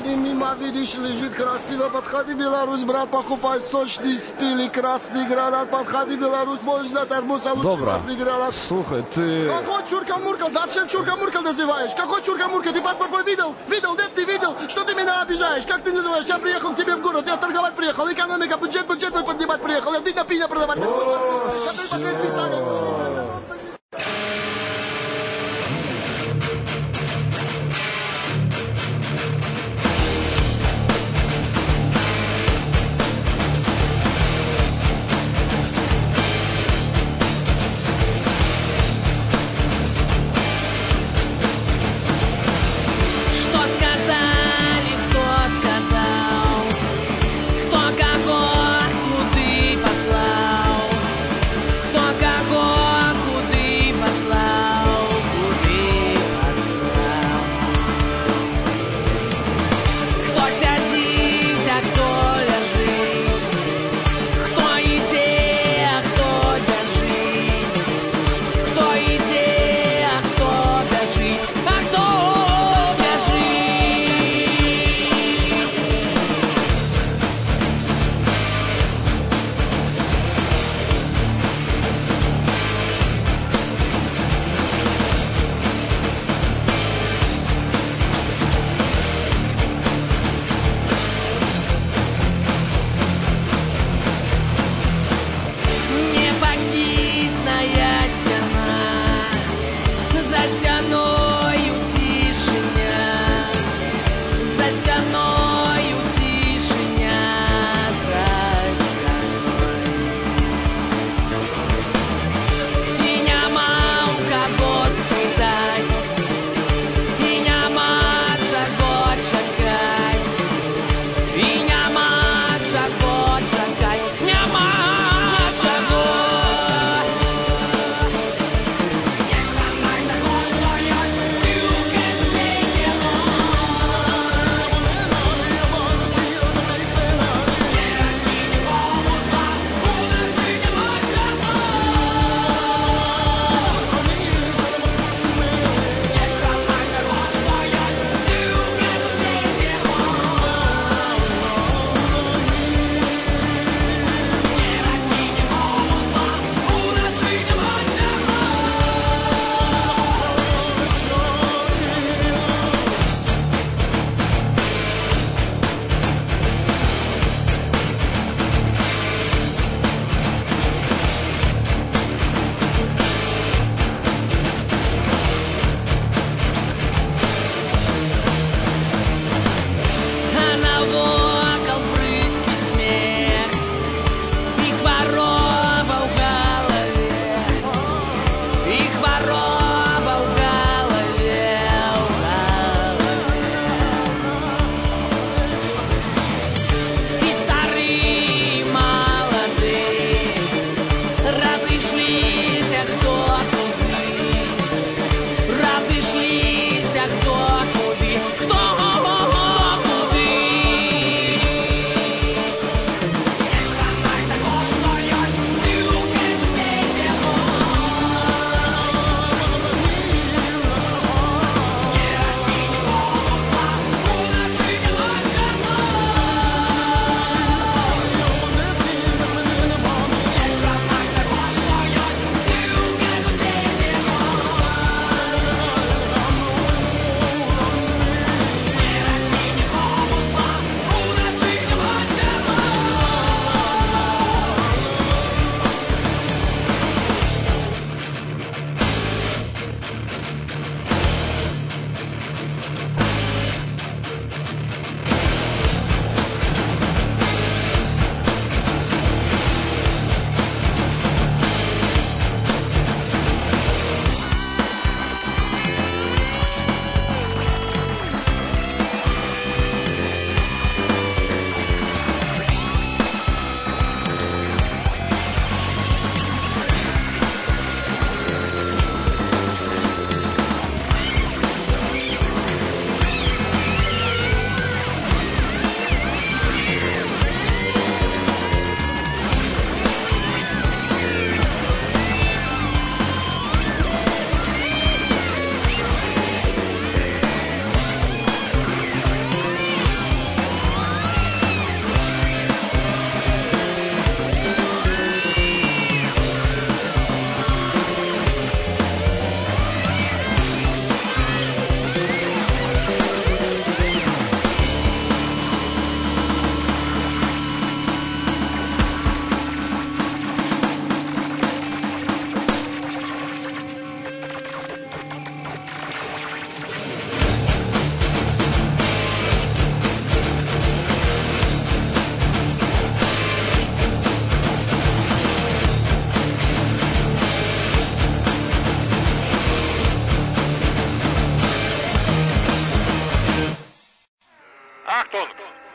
проходим мимо, видишь, лежит красиво. Подходи, Беларусь, брат, покупай сочный, спелый красный гранат. Подходи, Беларусь, можешь за термос, а лучше Добро. красный гранат. Слухай, ты... Какой чурка-мурка? Зачем чурка-мурка называешь? Какой чурка-мурка? Ты паспорт мой видел? Видел? Нет, ты видел? Что ты меня обижаешь? Как ты называешь? Я приехал к тебе в город, я торговать приехал, экономика, бюджет вы поднимать приехал, я ты на пиво продавать. Что сказали, кто сказал, кто кого куда послал, кто кого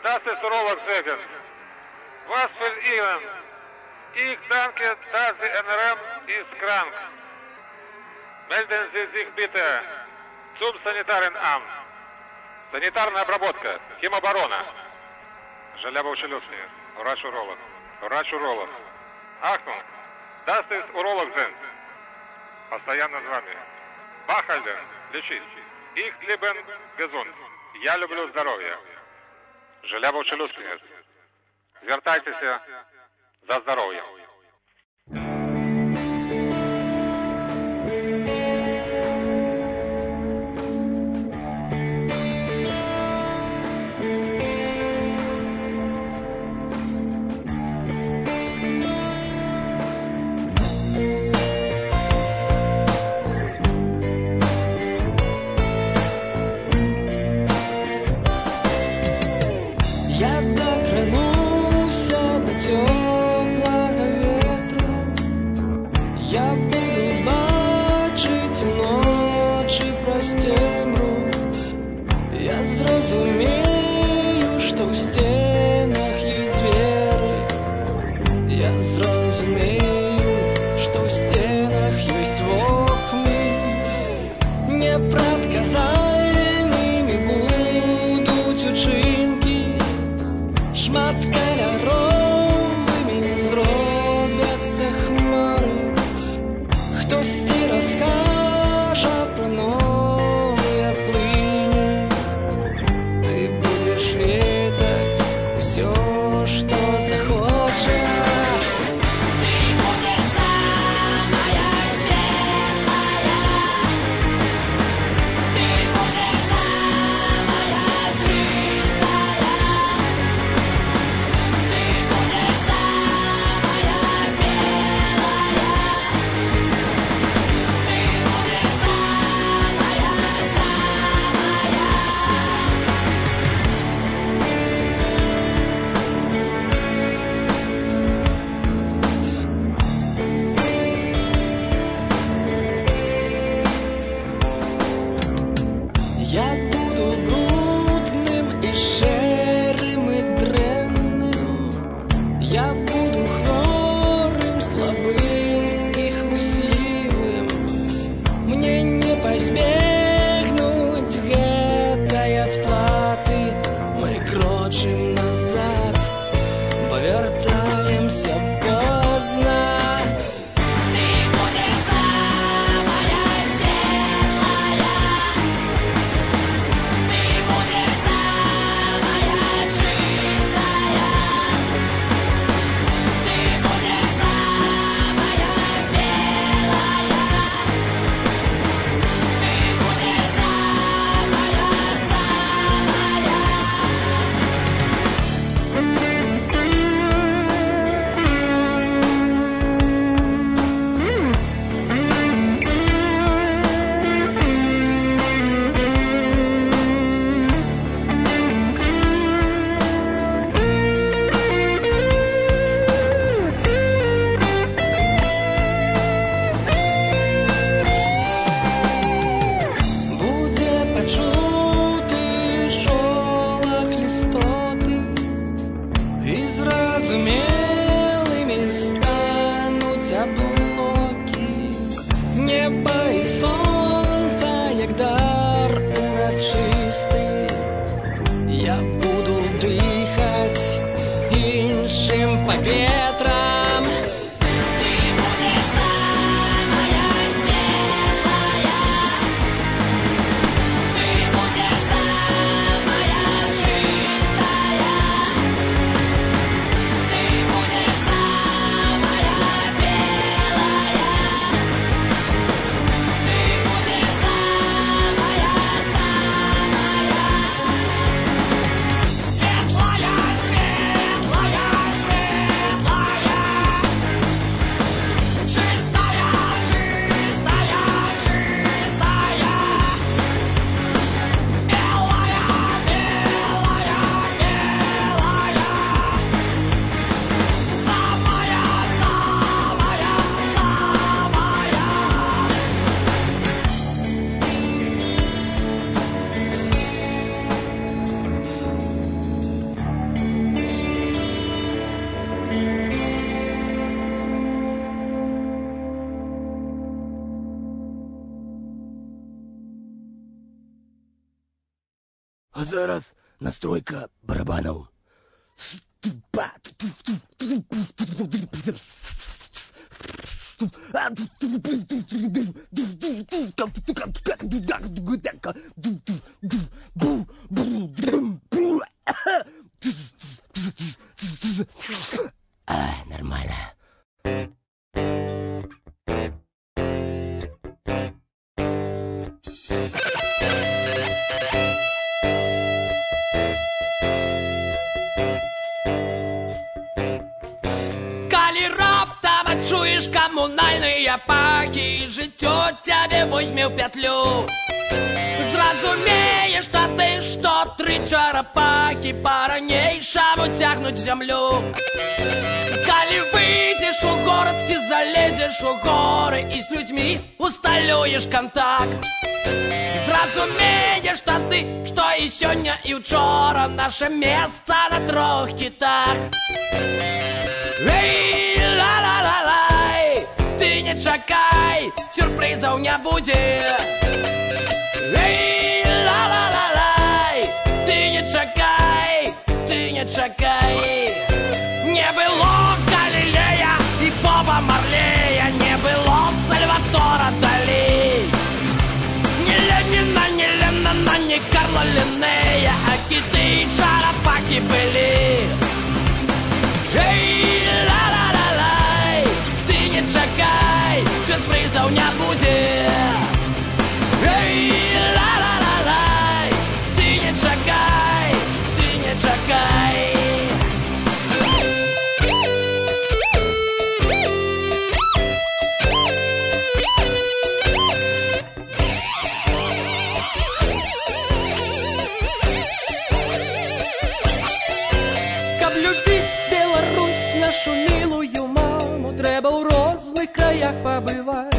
das ist Rolex Seconds. Was will Ihnen? Ich danke, dass die NRM ist krank. Melden Sie sich bitte zum Санитареnamt. Санитарная обработка, химоборона. Желябов-Челюскин, врач-уролог. Врач-уролог. Ахтунг, das ist Urolog sind. Постоянно с вами. Бахальден, лечить. Ich lieben gesund. Я люблю здоровье. Желябов-Челюскин. Звертайтеся за здоровьем. Я докрануся до теплого ветру. Я буду бачить ночі простемру. Я зрозумею, что в стенах есть двери. Я зрозумею, что в стенах есть окна. Непредказальними будуть учинки. Шматкольоровими зробляться хмари. Хтось ці розкаже про нові плині. Ти будеш відати все, що захочеш. Ти будеш самая светлая. Ты будешь самая чистая. Ты будешь самая белая. Ты будешь Я буду брудним і шерим і дренним. Я буду хворим, слабым и хлусливым. Мне не позбегнуть гэтай адплаты. Мы крочим назад, повертаемся поздно. Ты будешь самая светлая. Ты будешь самая чистая. Ты будешь самая белая. Ты будешь Буде почути шолох листоти, і зрозумілими стануть облоки. Неба і сонця, як дар урочистий. Я буду вдихать іншим повітрям. Ти будеш самая светлая. Ты будешь самая чистая. Ты А зараз настройка барабанов. Нормально. Чуешь коммунальные пахи, життё тебе возьме в петлю. Зразумеешь, что ты, что три черепахи по-ранейшему тягнуть землю. Коли выйдешь у город, ты залезешь у горы и с людьми усталюешь контакт. Зразумеешь, что ты, что и сегодня, и вчора наше место на 3 китах. Эй, ла-ла-ла-лай, ты не чакай, сюрпризов не будет. Эй, ла-ла-ла-лай, ты не чакай, ты не чакай. Не было Галилея и Боба Марлея, не было Сальватора Дали. Ни Ленина, ни Леннона, ни Карла Линнея, а киты и черепахи были. Эй, ла-ла-ла-лай, ты не чакай, сюрпризов не будет. Эй, ла-ла-ла-лай, ты не чакай, ты не чакай. Каб любить Беларусь, нашу милую маму, треба в розных краях побывать.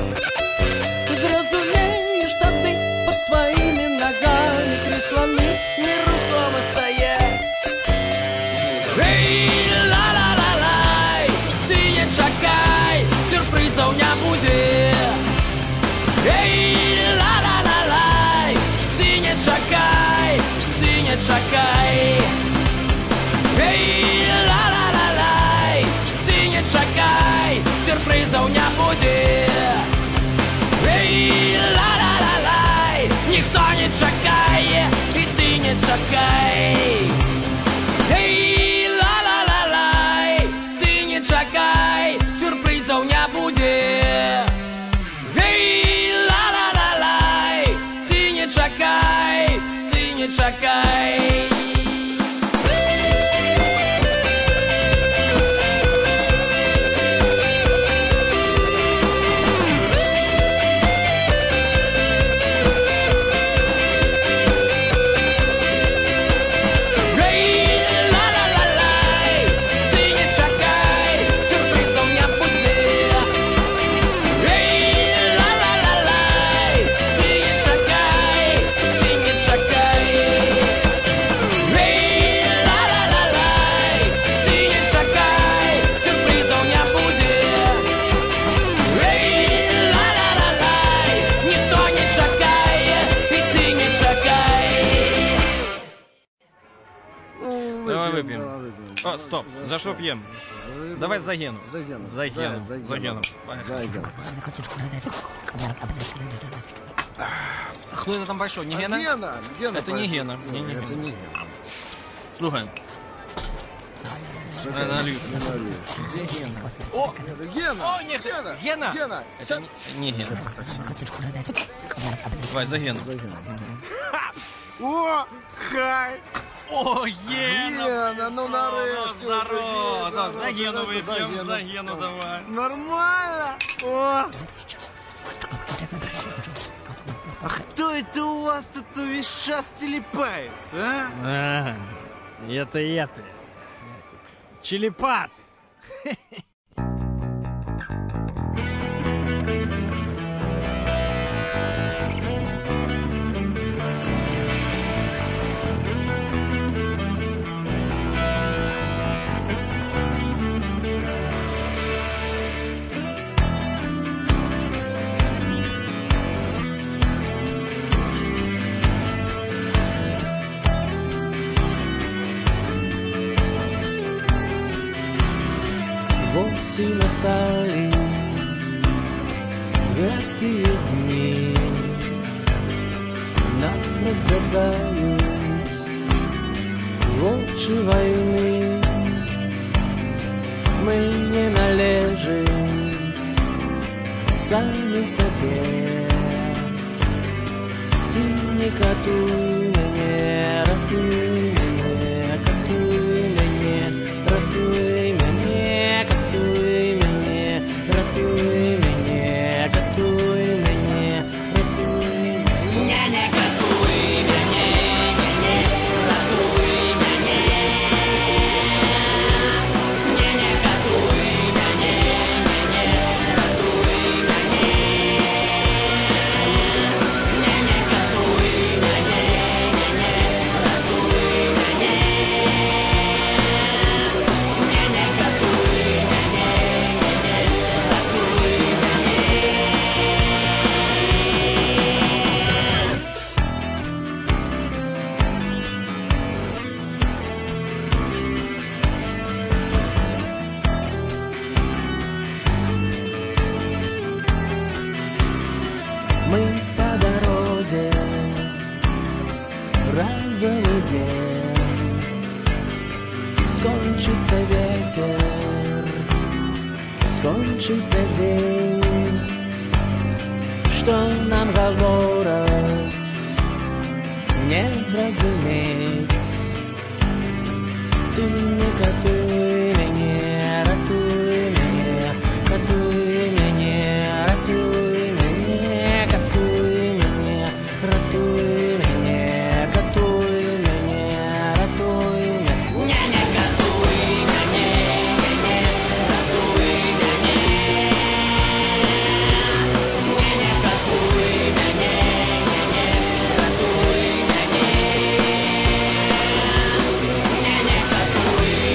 Зразумеешь, что ты под твоими ногами три слоны нерухомо стоять. Эй, ла-ла-ла-лай, ты не чакай, сюрпризов не будет. Эй, ла-ла-ла-лай, ты не чакай, ты не чакай. Эй, ла-ла-ла-лай, ты не чакай, сюрпризов не будет. Эй, ла-ла-ла-лай, никто не чакает, и ты не чакай. Эй, ла-ла-ла-лай, ты не чакай, сюрпризов не будет. Эй, ла-ла-ла-лай, ты не чакай, ты не чакай. Давай выпьем. О, стоп, за что пьем? Давай за Гену. За Гену. За Гену. За Гену. Кто это там большой? Не Гена? Гена. Это не Гена. Не Гена. Слухай. Налью. Где Гена? О! Гена! О, нет! Гена! Гена! Гена! Это не Гена. Давай, за Гену. О, хай! О, Гена! Гена, ну нарешті. Здорово! За Гену выпьем, за Гену давай. Нормально? О! А кто это у вас тут весь час телепается, а? Это. Челепаты. осень настали редкие дни, нас раздражают лучше войны. Мы не належим сами себе. Ты не катуй меня, ратуй меня, катуй меня, ратуй меня, катуй меня, ратуй меня, катуй меня, ратуй меня, не катуй меня, не ратуй меня, не катуй меня, не ратуй меня, не катуй меня, не ратуй меня, не катуй мы по дороге, разовый день, скончится ветер, скончится день, что нам говорят, не зразуметь. Ты не катуй меня, ратуй меня, катуй меня, ратуй меня, катуй меня, ратуй меня, катуй меня, ратуй меня, не катуй меня, не ратуй меня, не катуй меня, не ратуй меня, не катуй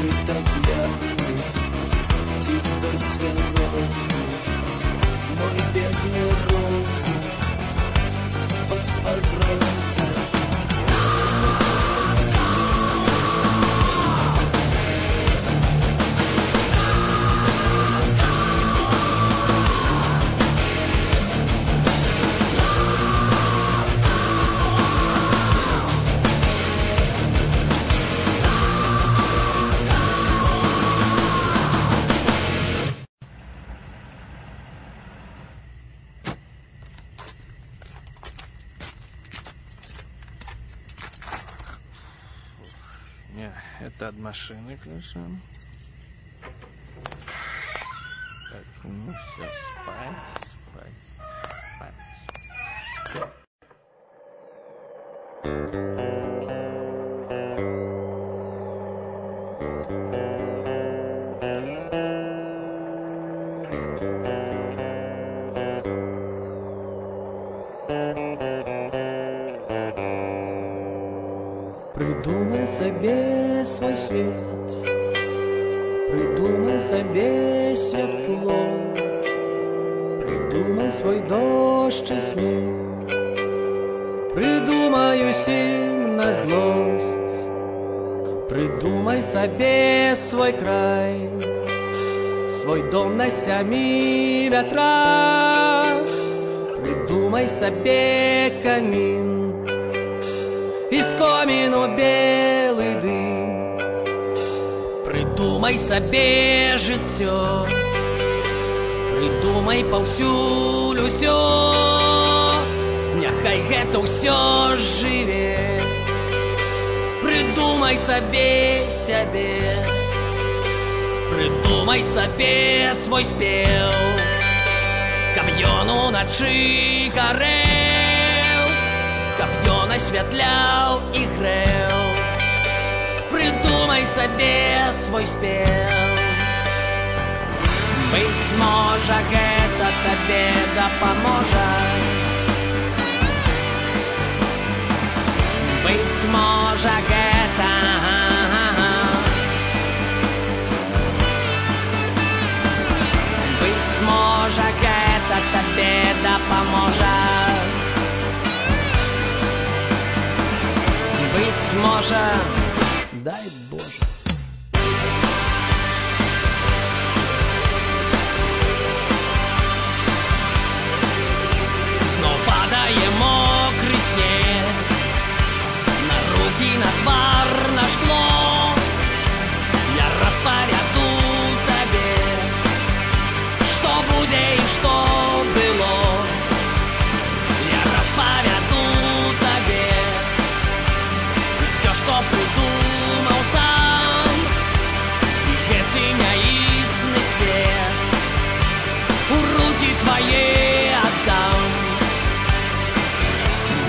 мы так явно тебя цвелось. Мой бедный роза, будь пожалуйста. Не, это от машины ключом. Так, ну все, спать, спать, спать. Придумай себе свой свет, придумай себе светло, придумай свой дождь и снег, придумай усім на злость, придумай себе свой край, свой дом на 7 ветрах, придумай себе камин, из коміну белый дым. Придумай себе життя, придумай паўсюль усё, няхай гэта ўсё жыве. Придумай сабе сябе, придумай сабе свой спеў, каб ён уначы гарэў, каб ён асвятляў і грэў. Придумай сабе свой спеў. Быць можа, гэта табе дапаможа. Быць можа, гэта быць можа, гэта табе дапаможа. Быць можа, дай Боже. Знов падае мокры снег на руки, на твар, на шкло. Я распавяду табе, што будзе і што было. Я распавяду табе ўсё, што придумаў сам. І гэты няісны свет у руки твае аддам.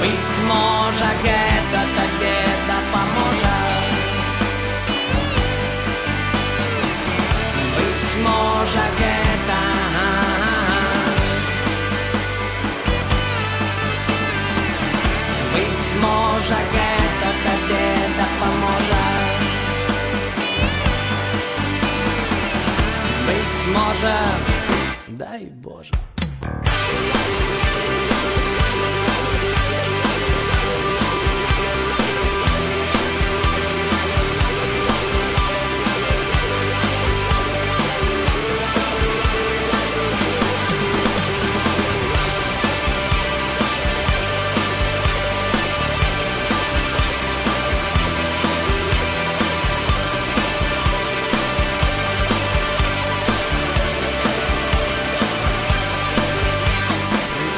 Быць можа, гэта табе дапаможа. Быць можа, гэта быць можа, гэта табе дапаможа. Быць можа, дай Боже.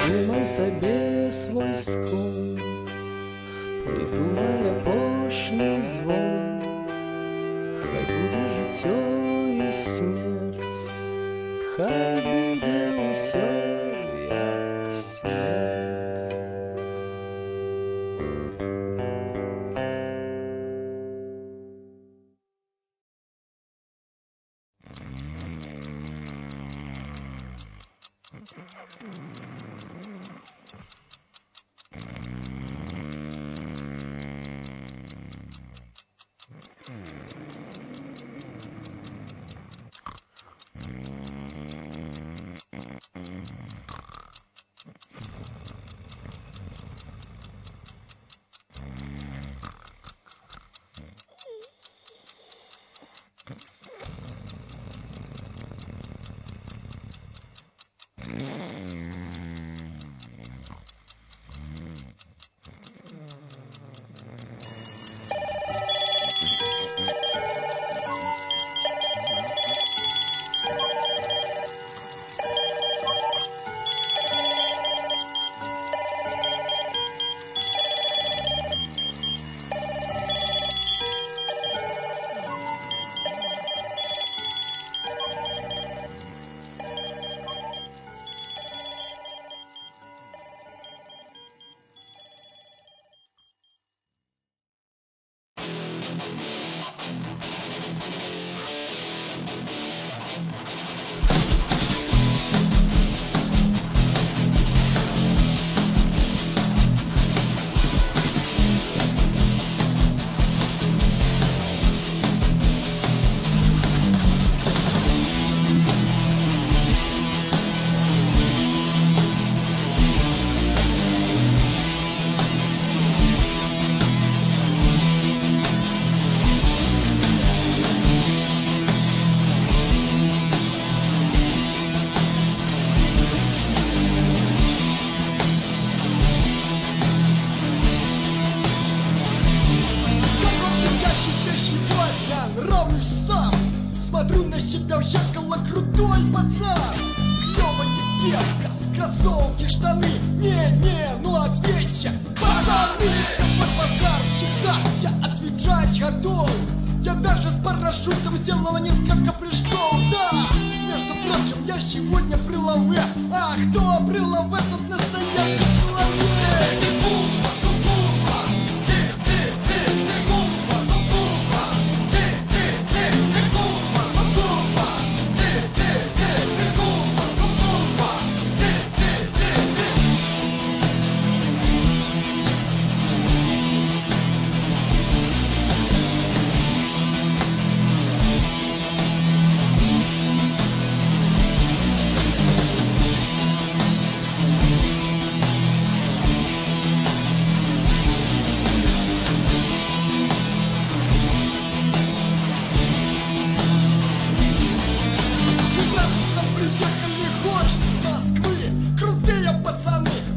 Придумай сабе свой скон, придумай апошні звон. Хай буде життя і смерть, хай буде усе як слід. равный сам. Смотрю на себя в зеркало, крутой пацан. Клёвая девка, кроссовки, штаны. Не, ну ответьте, пацаны. За свой базар всегда я отвечать готов. Я даже с парашютом сделала несколько прыжков. Да, между прочим, я сегодня при лаве. А кто при лаве, тот настоящий человек.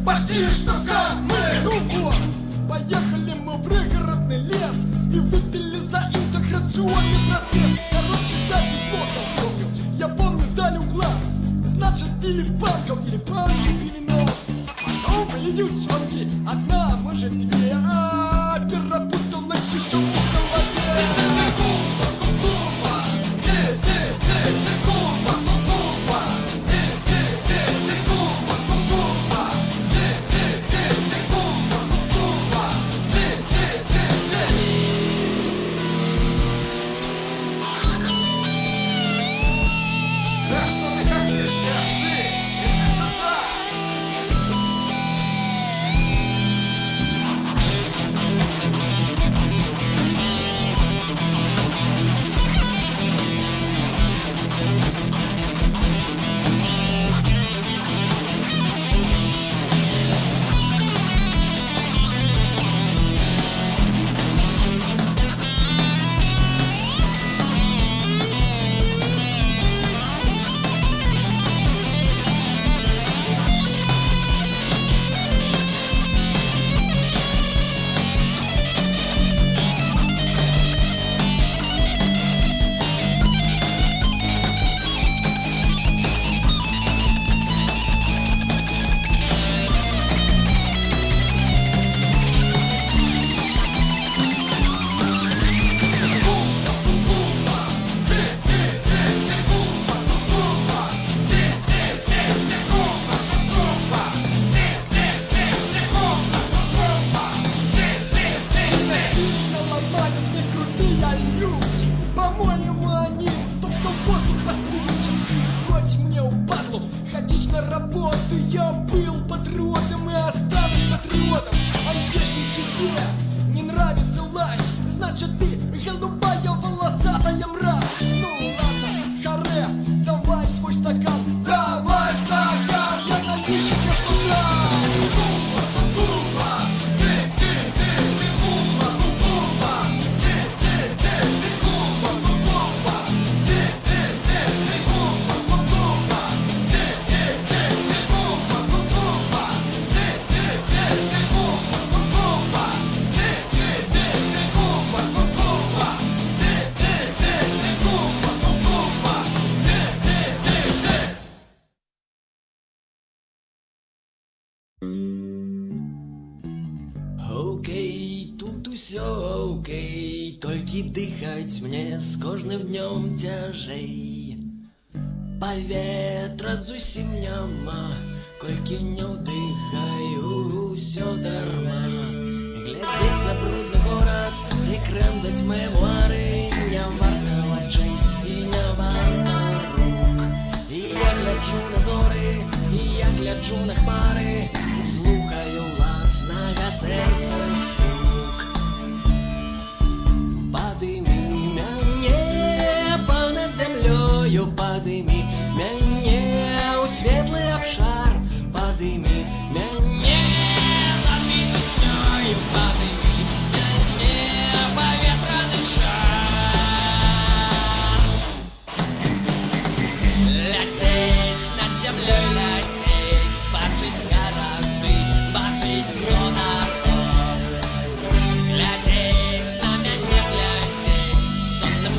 Почти что как мы, ну вот. Поехали мы в пригородный лес и выпили за интеграционный процесс. Короче, дальше плохо помню. Я помню, дали глаз. Значит, пили банком или банки пили нос. Потом были девчонки, одна, может, две. А перепуталась еще в голове. Окей, тут усё окей, толькі дыхаць мне з кожным днём цяжэй. Паветра зусім няма, колькі не ўдыхаю, усё дарма. Глядзець на брудны горад і крэмзаць мемуары не варта вачэй і не варта рук. І я гляджу на зоры, і я гляджу на хмары, і слухаю власнага сэрца стук. Падымі мяне понад зямлёю, падымі мяне ў светлы абшар, падымі мяне над віцеснёю, падымі мяне паветраны шар. Ляцець над зямлёй, ляцець, бачыць гарады, бачыць сто дарог. Глядзець на мяне, глядзець сонным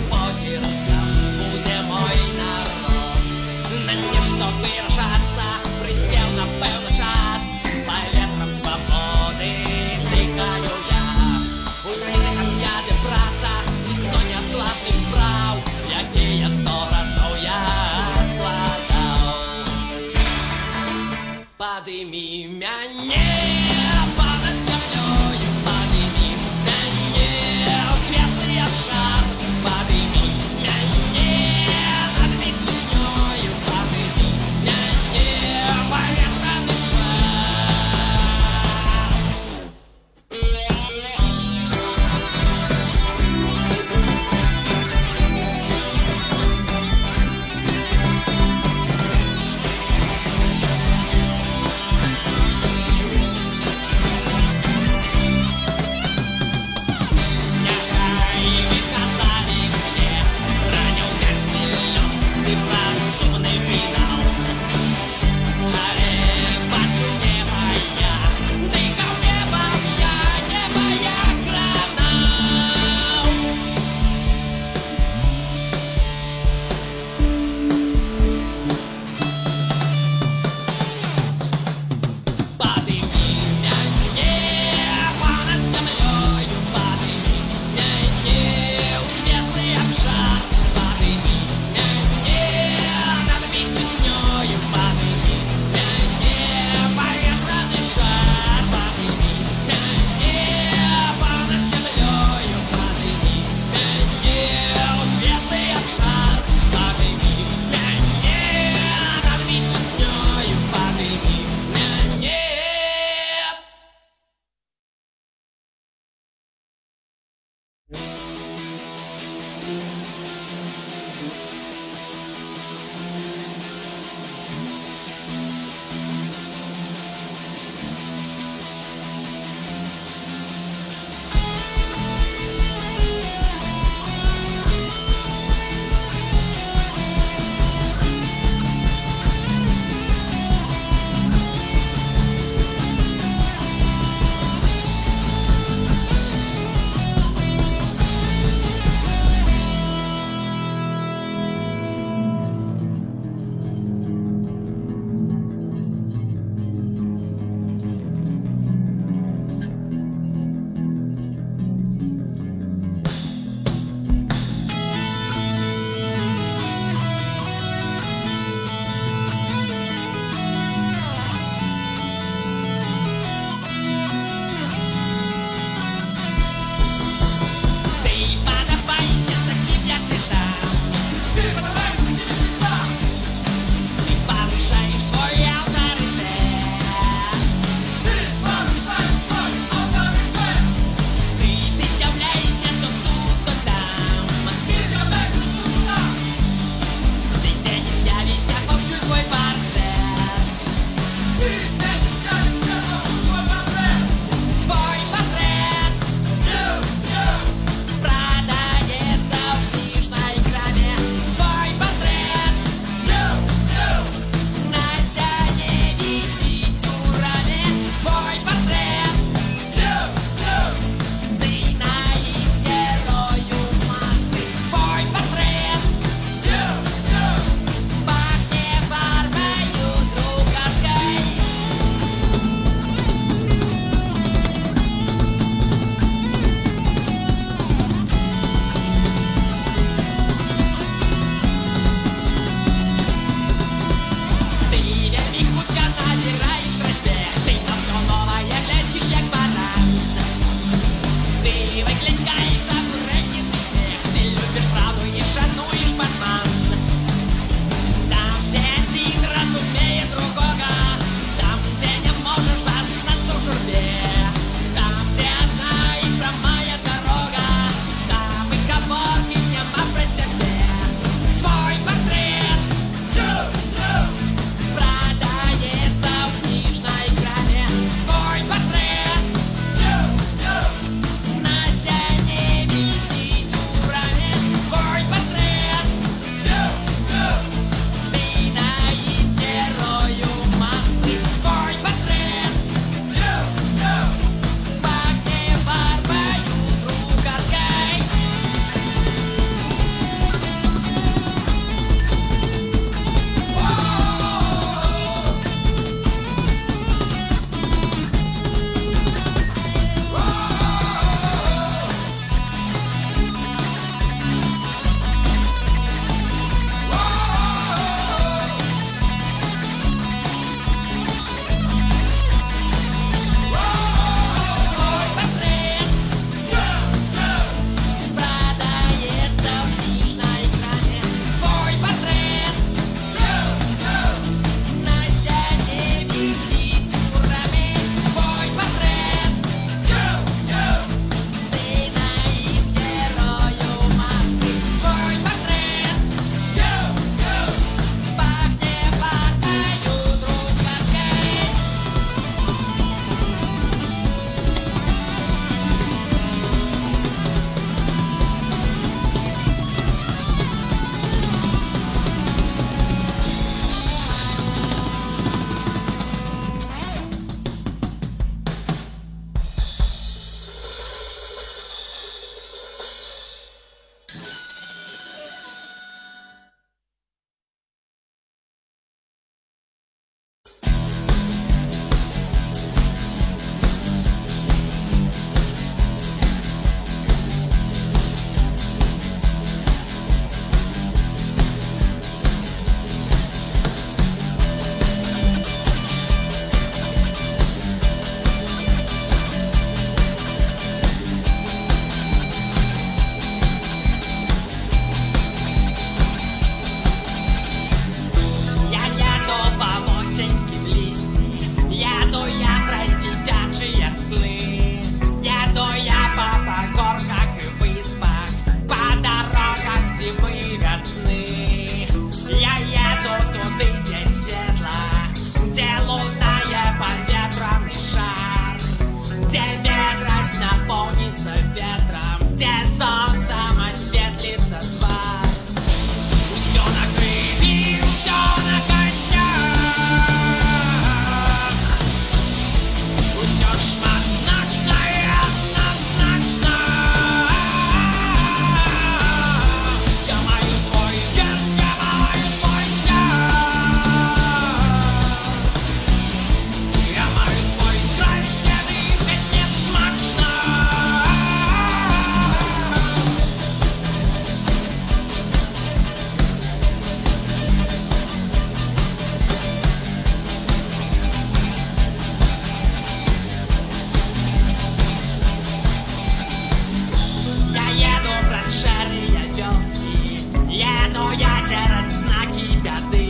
цераз знакі бяды.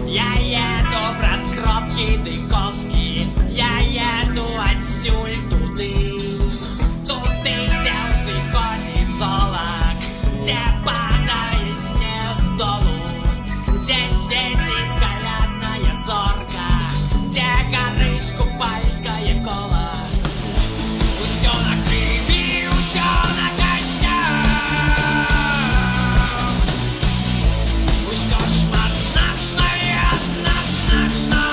Я еду праз кропкі ды косткі, я еду адсюль туды. Туды, дзе ўзыходзіць золак, дзе падае снег долу, дзе свеціць калядная зорка, дзе гарыць купальскае кола. Усё на крыві, усё на касцях, усё шматзначна і адназначна.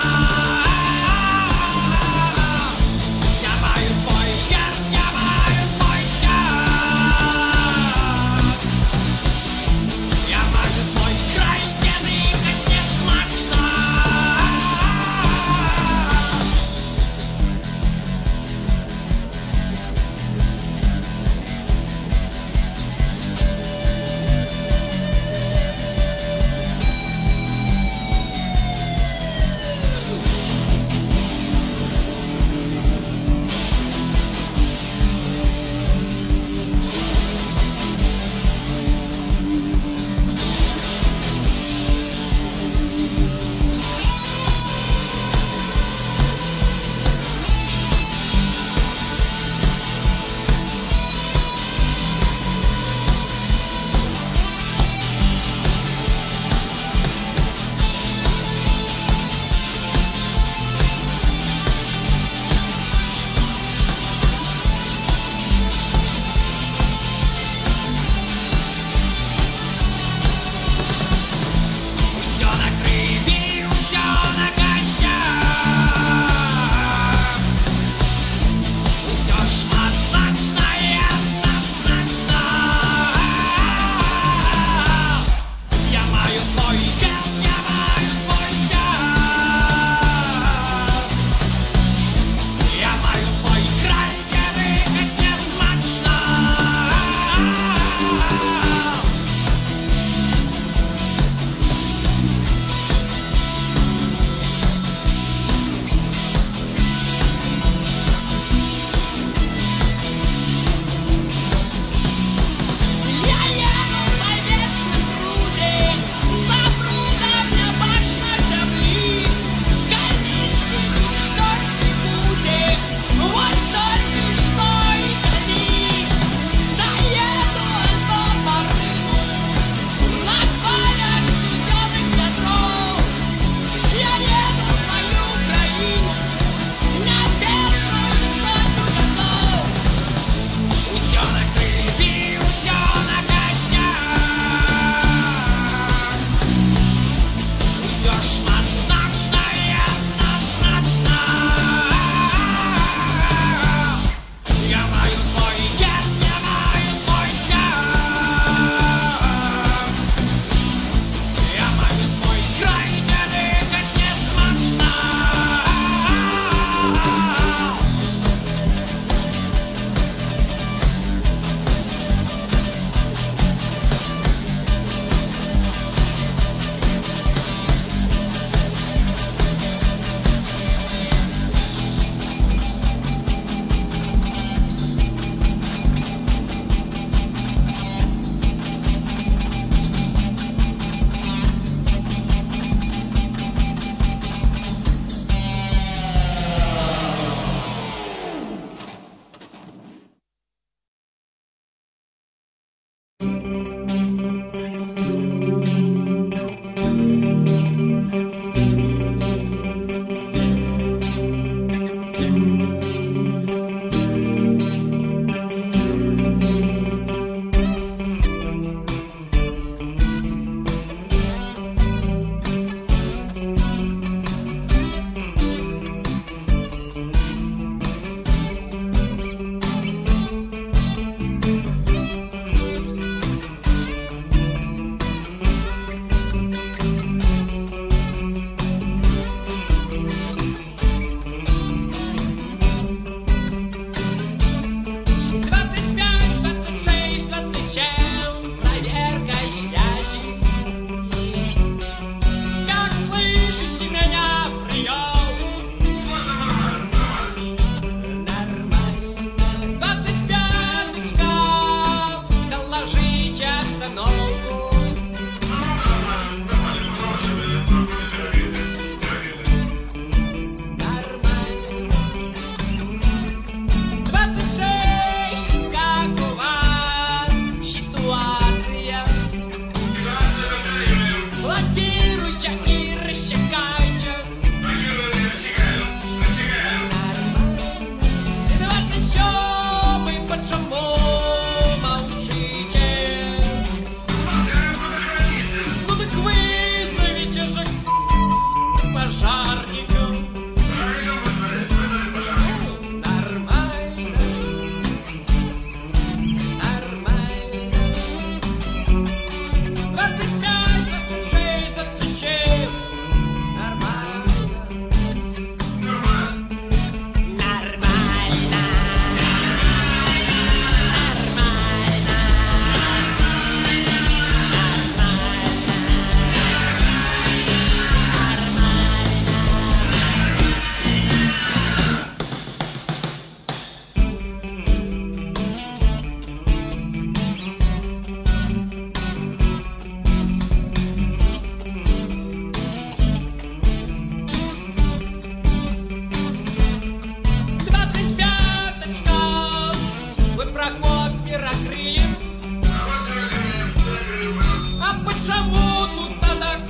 чему тут так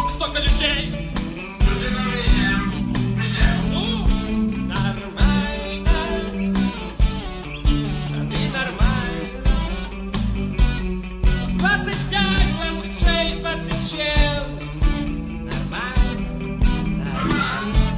столько людей? Ну, нормально. И нормально. 25, 26, 27. Нормально. Нормально.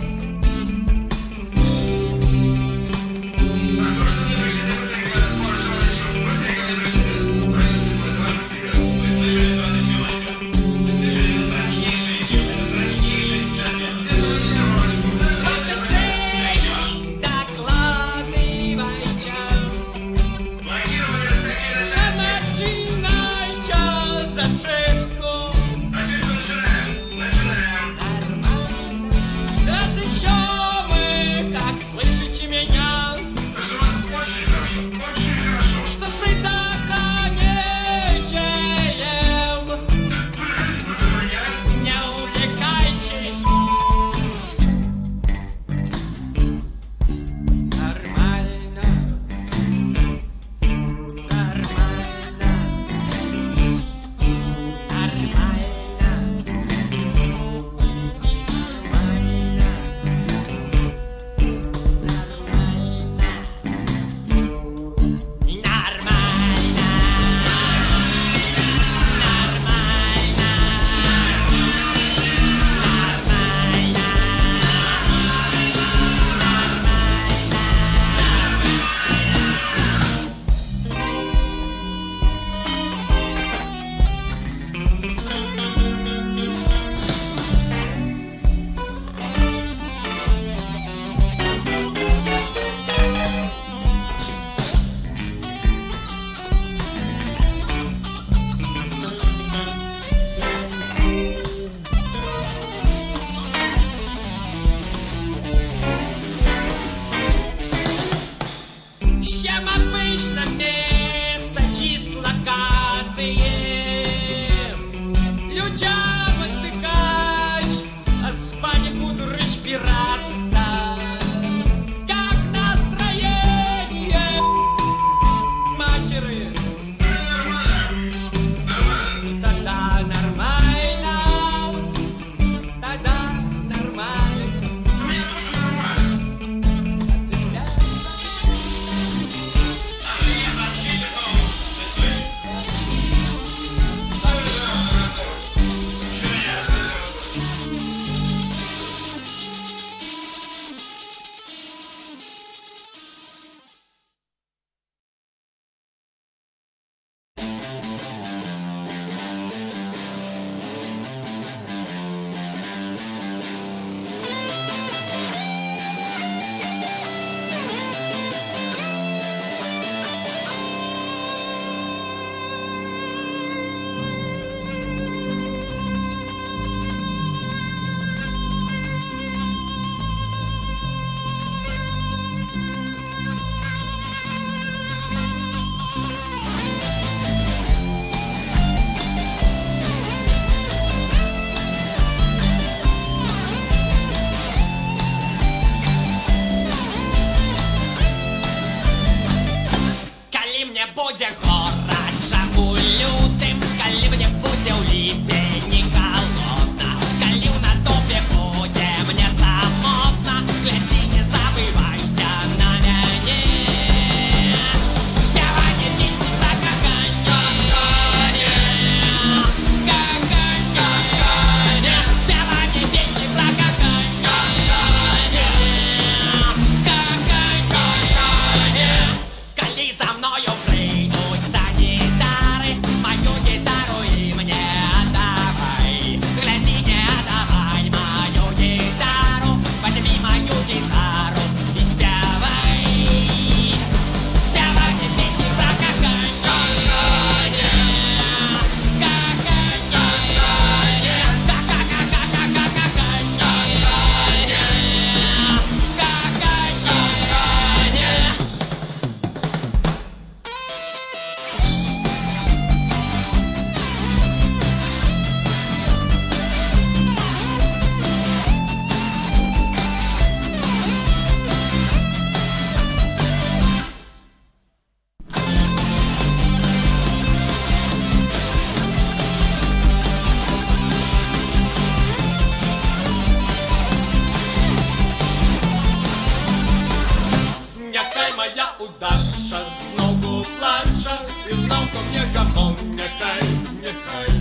гамон, нехай, нехай.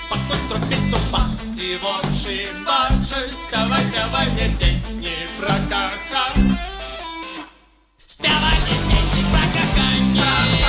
Пахнут трубит-труба, и вовши, вовши, спевай, спевай мне песни про каха. Спевай мне песни про каханье.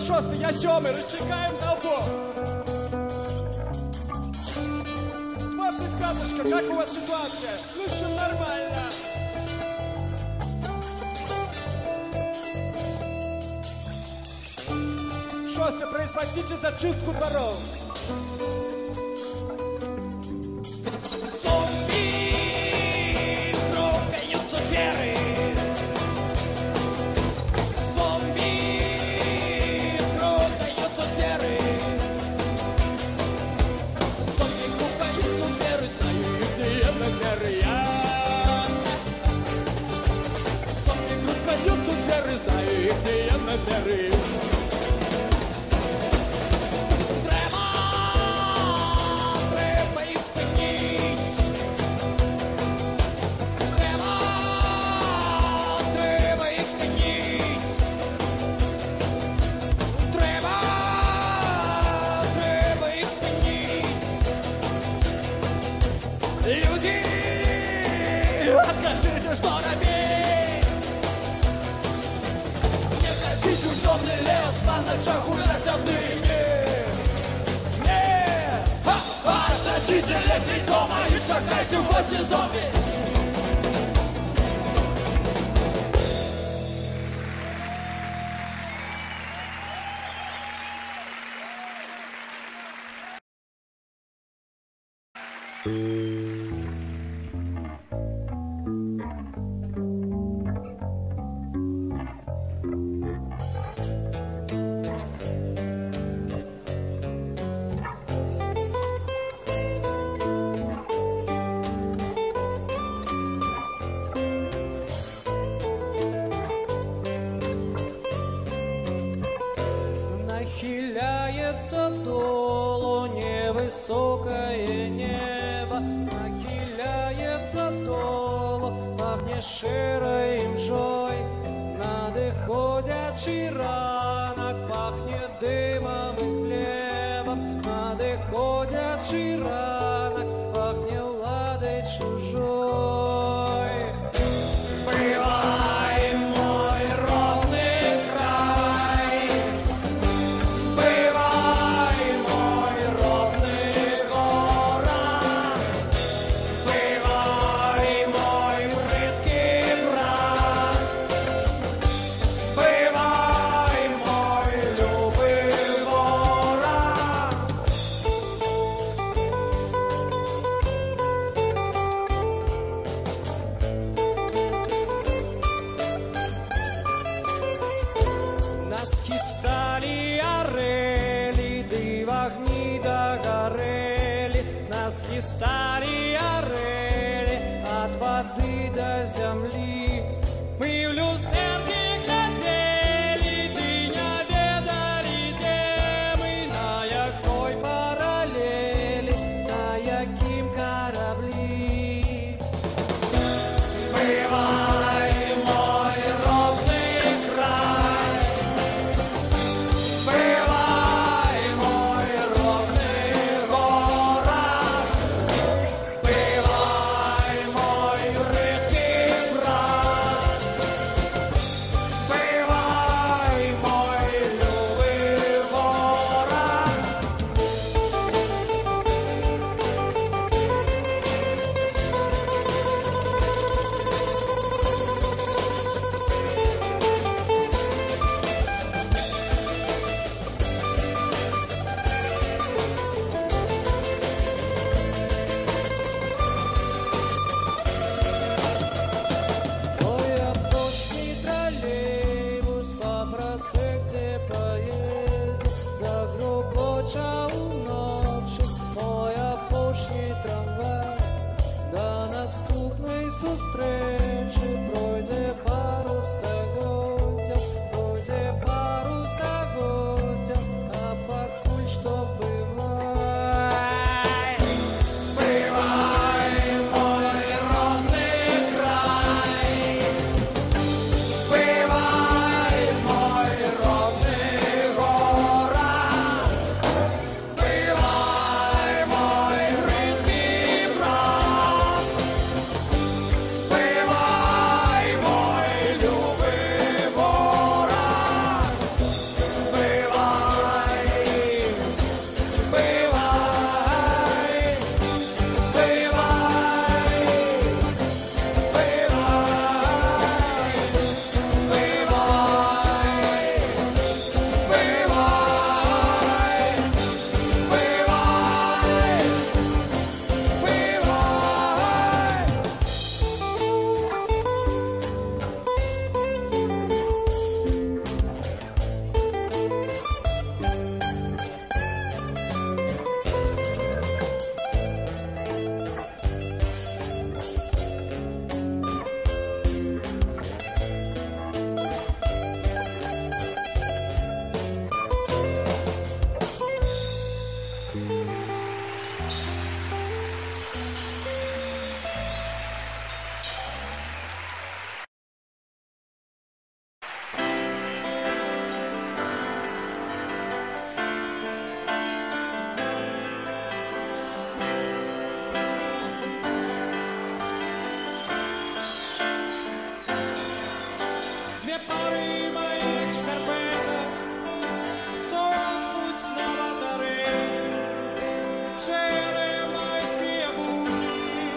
Шостий, я сьомий, розчекаємо на обох. Хлопці з п'яточка, як у вас ситуація? Слушай, нормально. Шостый, производите зачистку дворов. їхні номери. Треба їх спиніть. Треба їх спиніть. Треба їх спиніть. Люди, откажите, что робить. Не ходите в темный лес, на ночах гулять одними. Не, садите летний дома и шагайте в гости зомби. Нахиляется долу невысокое небо, нахиляется долу, пахнет широй мжой. Надыходячий ранок пахнет дымом и хлебом, надыходячий ранок пахнет ладой чужой. Бывай, мой родный край, бывай, мой родный город, бывай, мой прыткий брат, бывай, две пары моих шкарпеток сохнуть на батарее. Шире майские будни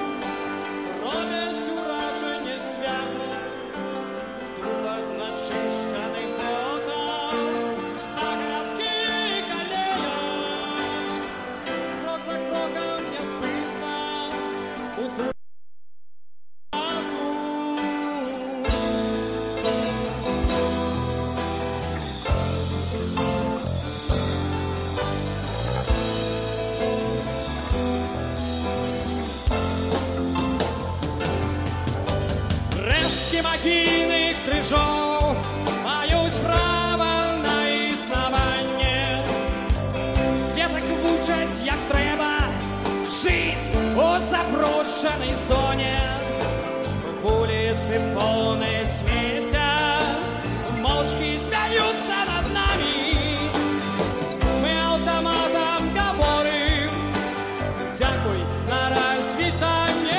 робят ураження свята. Тупот начищених ботов по городских аллеях. Крок за кроком неспытно утро. Могильных крыжов мають право на існування. Діток вчать, як треба жить у заброшеній зоні. Вулиці повні сміття, мовчки сміються над нами. Ми автоматом говорим, дякуй на розвітання.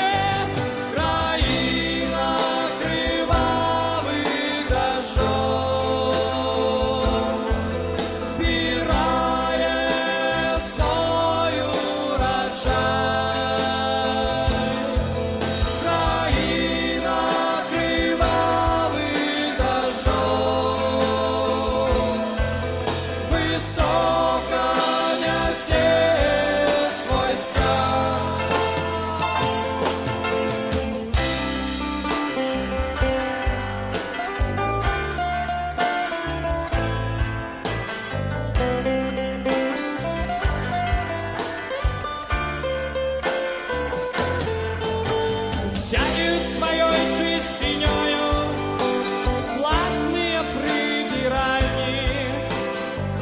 Тянет своей чистинёю платные прибиральни.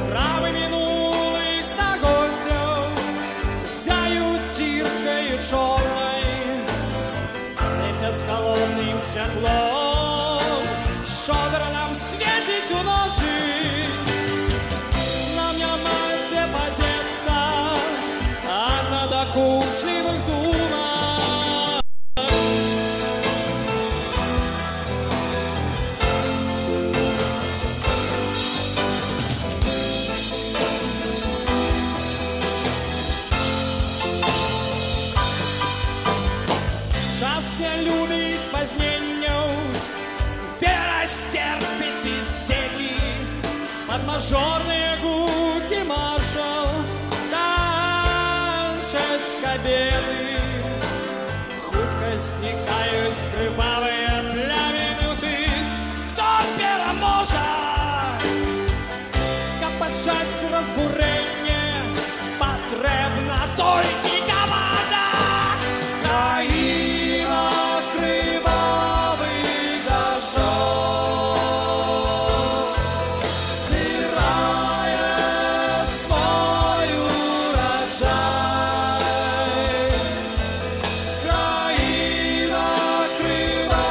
Травы минулых стагодцев сяют тиркой чёрной. Месяц холодным стеклом щедро нам светит у ночи. Нам няма где подеться от надокучливых думок. Не любить поздненью, перестерпеть истеки под мажорные гуки маршал, танчат скобеды. Хутко сникают кривавые пляминуты. Кто переможет копачать разбурение, потребна только команда. Країна кривавих дощов збирає свій урожай. Країна кривавих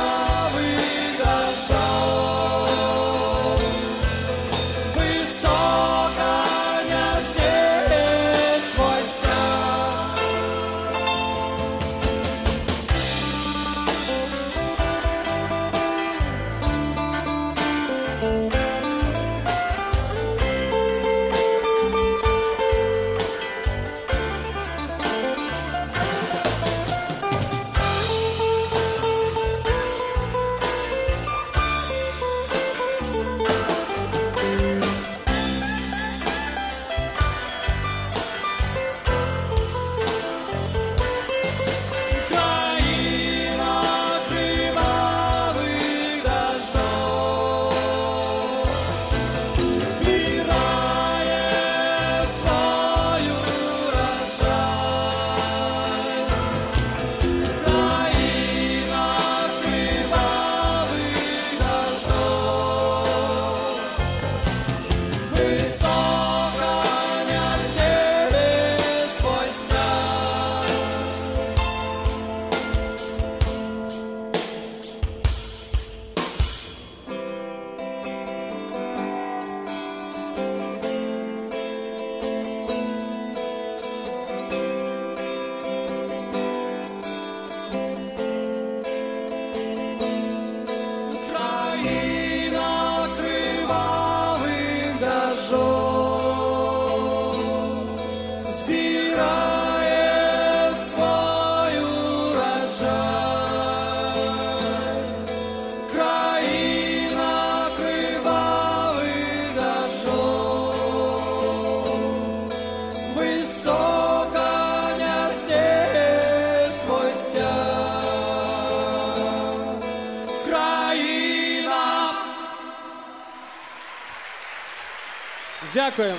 Дякую.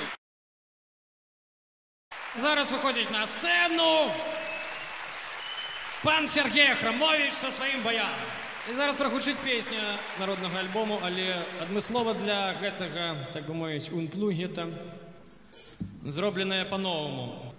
Зараз виходить на сцену пан Сергей Ахрамович со своїм баяном. І зараз прагучыць песня народнага альбому, але адмыслова для гэтага, так бы мовіць, унплугета, зробленая по-новому.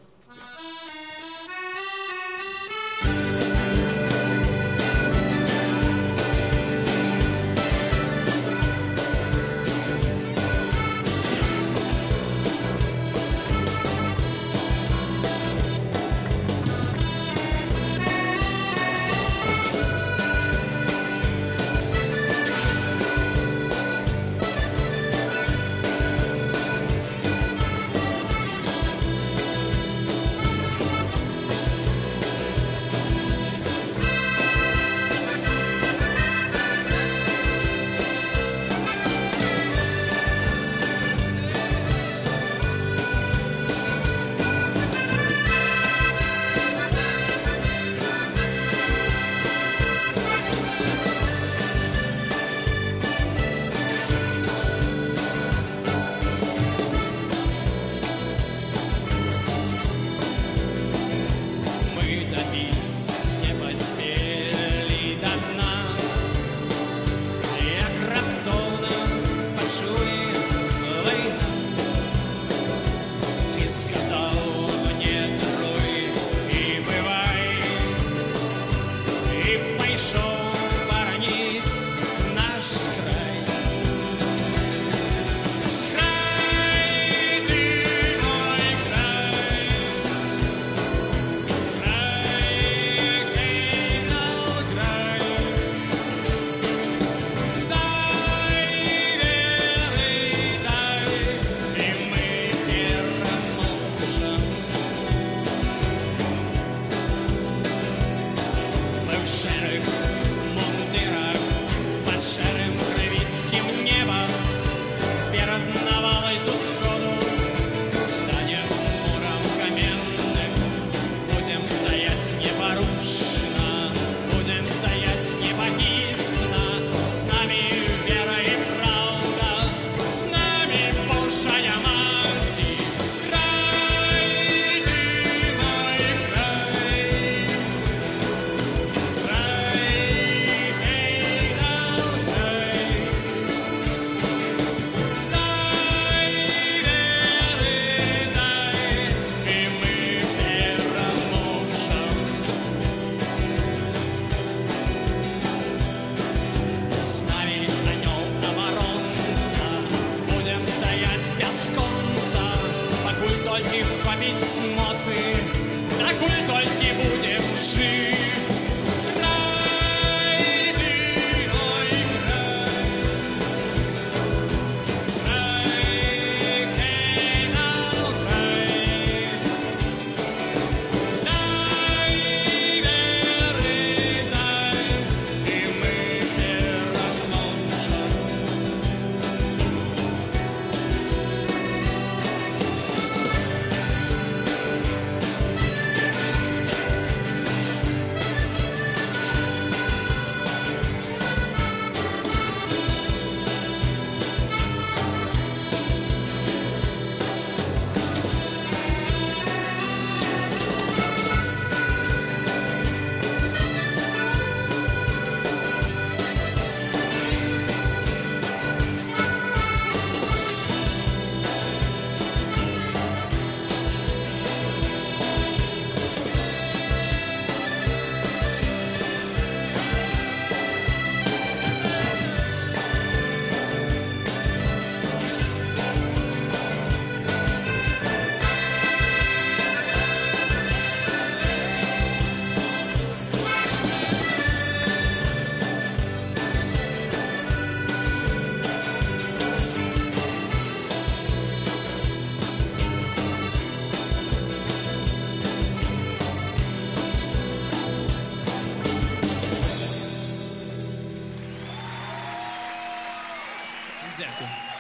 Дякую.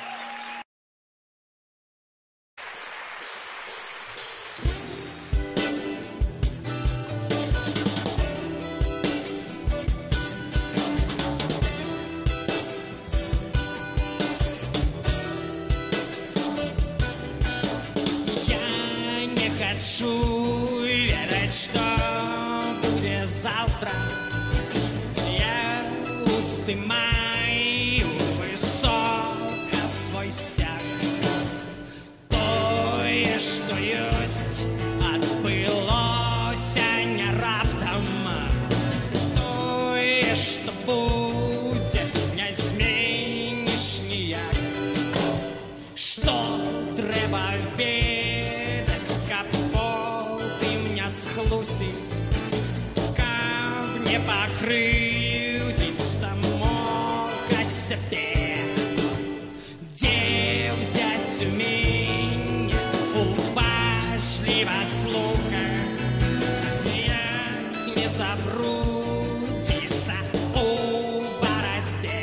хочу ведать, что будет завтра. Я устымаю высоко свой стяг. Тое, что есть, отбылося не раптом. Тое, что будет, не зменишь ніяк. Что треба ведать, каб потым не схлусить, каб не покрыўдзіць самога сябе. Дзе ўзяць уменне уважліва слухаць, як не забрудзіцца у барацьбе.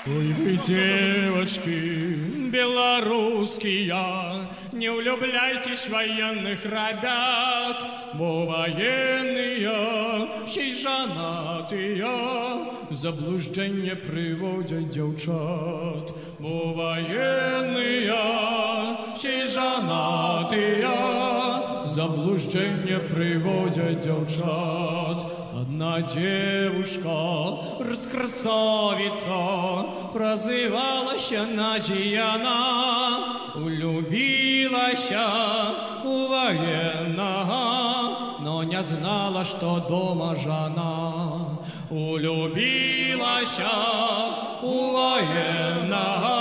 Ой, вы, девочки, белорусские, не влюбляйтесь в военных ребят, бо военные, все жанатые, заблуждение приводят девчат. Бо военные, все жанатые, заблуждение приводят девчат. Одна девушка, раскрасавица, прозывалася Надзіяна, улюбілася у военного, но не знала, что дома жена. Улюбілася у военного,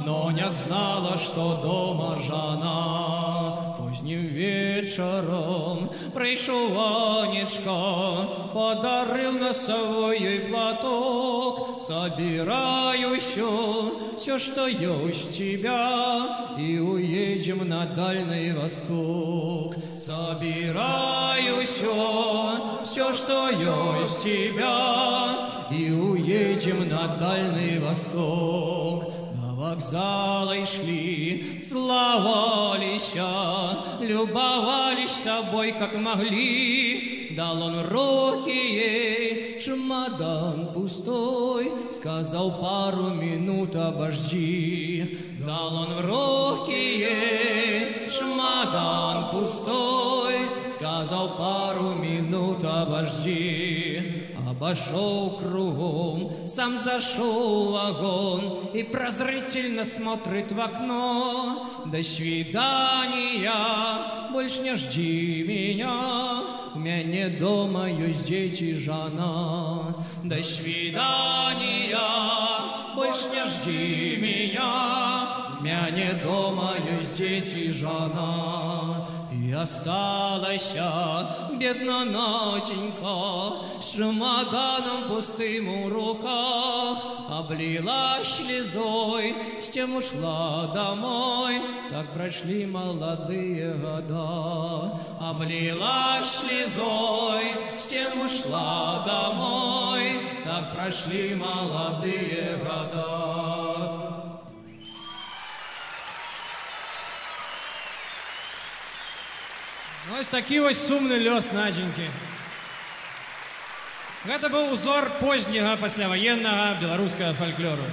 но не знала, что дома жена. Поздним вечером прийшов Анечка, подарил носовой ей платок. Собираю все, что есть у тебя, и уедем на Дальний Восток. Собираю все, что есть у тебя, и уедем на Дальний Восток. До вокзала шли, целовались, любовались собой, как могли. Дал он руки ей, чемодан пустой, сказал: пару минут обожди. Дал он руки ей, чемодан пустой, сказал: пару минут обожди. Обошел кругом, сам зашел в вагон и прозрительно смотрит в окно. До свидания, больше не жди меня, у меня дома есть дети, жена. До свидания, больше не жди меня, у меня дома есть дети, жена. И осталась бедна Наденька с чемоданом пустым в руках. Облилась слезой, с тем ушла домой. Так прошли молодые года. Облилась слезой, с тем ушла домой. Так прошли молодые года. Ось такі ось сумны лёс Надзенькі. Гэта быў узор позняга пасляваеннага беларускага фальклору.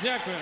Дякую.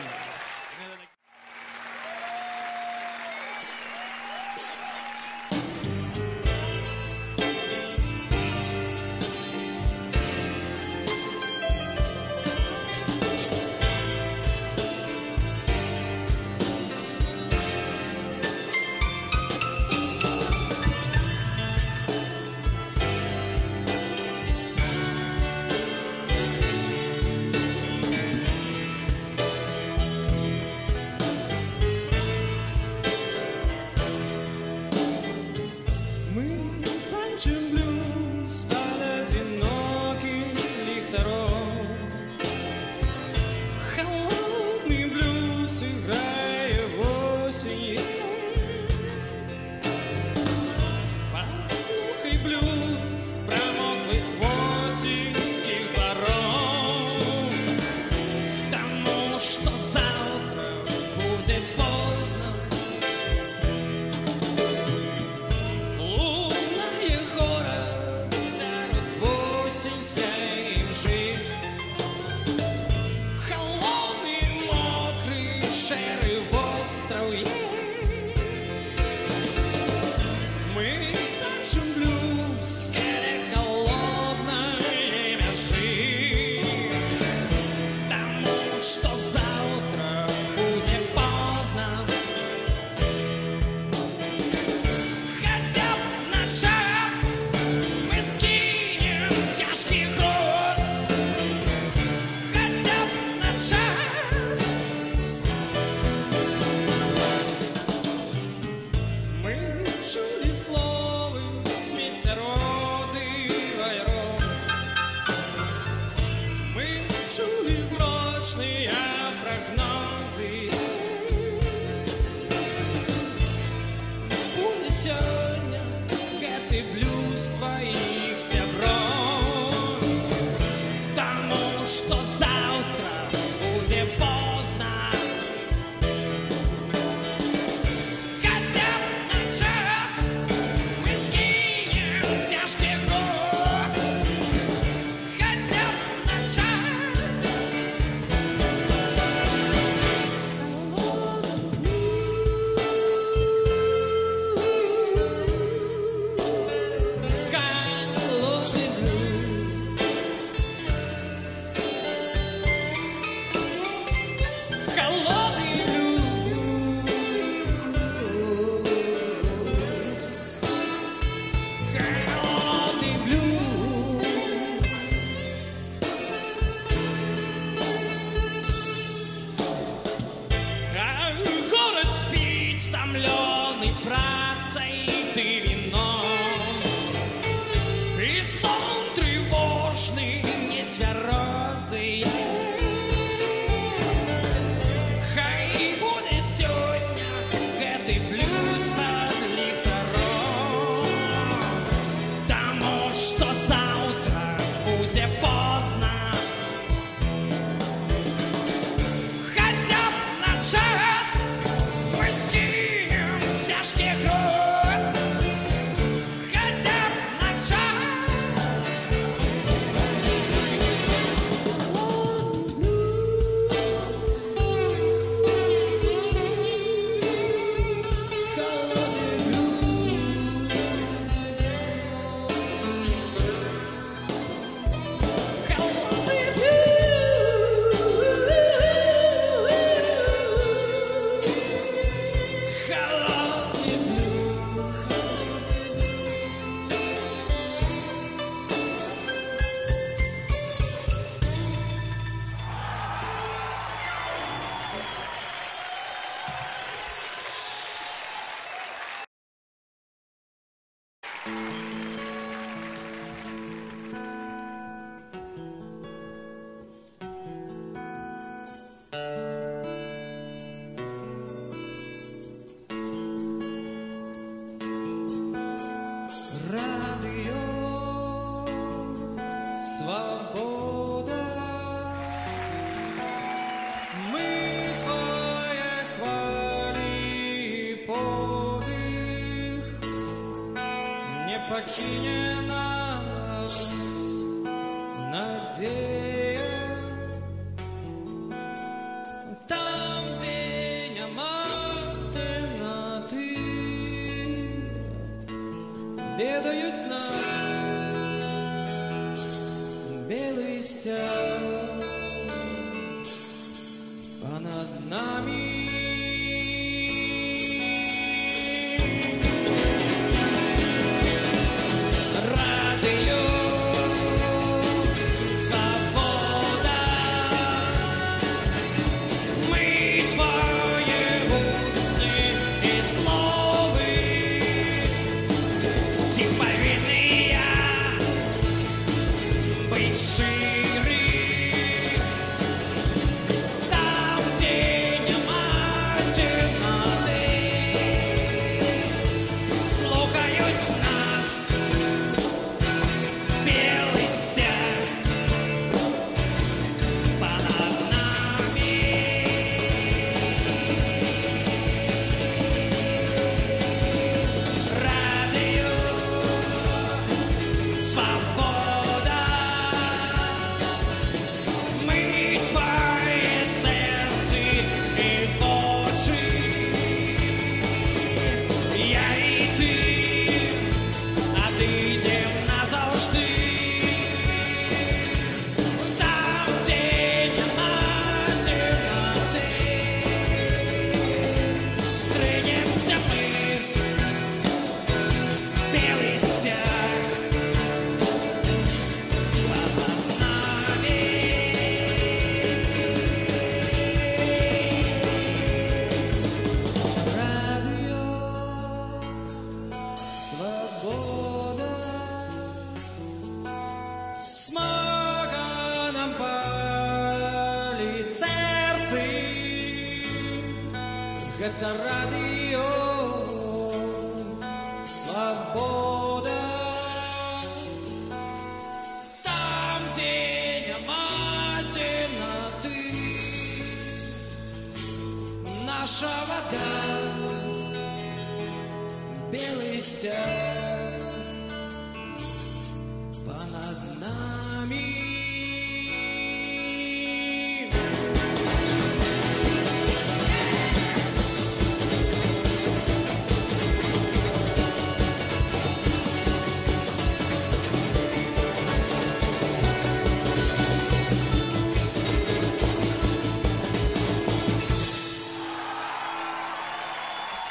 чулі зрочныя прагнозы. Будзе сёння гэты блюз тваіх сяброў, таму што заўтра будзе позна. Хаця б на час мы скінем цяжкі груз. Хаця б на час. Город спит, стомленный працей, ты вином, и сон тревожный, не цвярозый. Хай будет сегодня гэты блюз под ліхтаром, тому что завтра будет поздно. Хотя б на час мы скинем тяжкий груз. Хотя б на час. Радио «Свобода». Мы твоя хвали и подвиг, не покине нас надея. Там, где няма темноты, ведают нас белый стяг, а над нами радио «Свобода». Мы твои усны и словы, заповедные, быть шире. Там, где няма гэта радыё свабода. Там, дзе няма темноты, наша вода, белый стяг понад нами.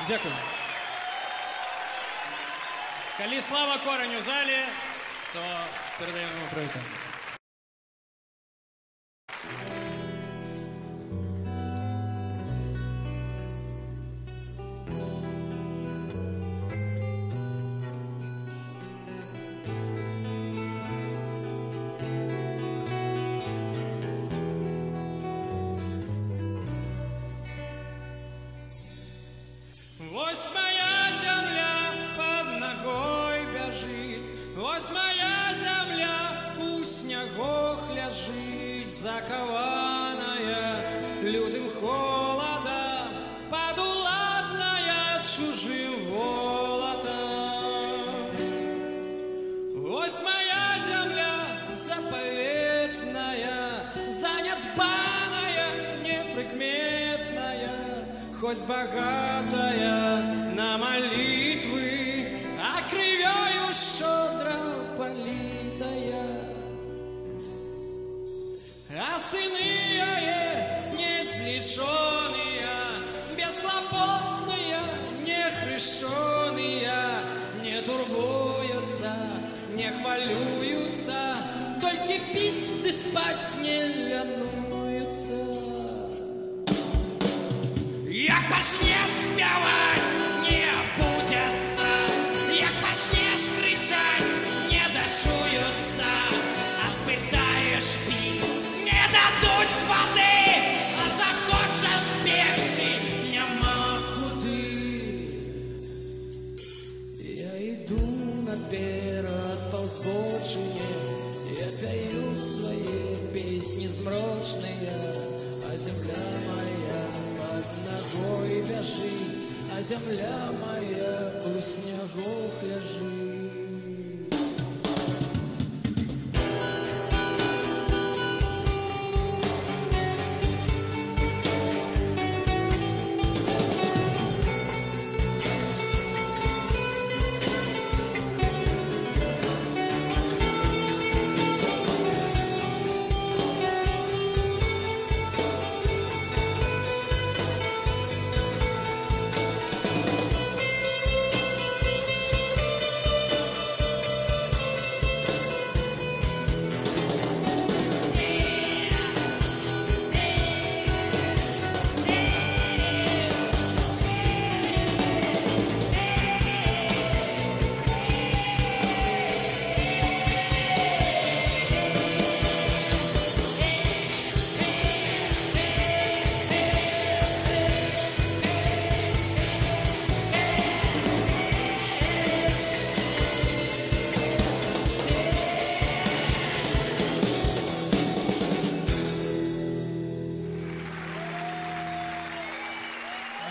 Дякую. Калі слава корань у залі, то передаємо йому привітання. Вось моя земля под ногой бяжыць, вось моя земля у снягах ляжыць, закаваная лютым холодом, падуладная чужим волотом. Вось моя земля заповедная, занядбаная, неприкметная, хоть богатая на молитвы, а кровью щедро политая. А сыны ее неслеченные, бесхлопотные, нехрещенные, не турбуются, не хвалюются, только пить да спать не ленуются. Як пачнеш спяваць, не будзяцца, як пачнеш крычаць, не дачуюцца, а спытаеш піць, не дадуць вады, а захочаш бегчы, няма куды. Я іду наперад па ўзбочыне, я пяю свае песні змрочныя, а земля моя под ногой бяжыць, а земля моя у снягах ляжыць.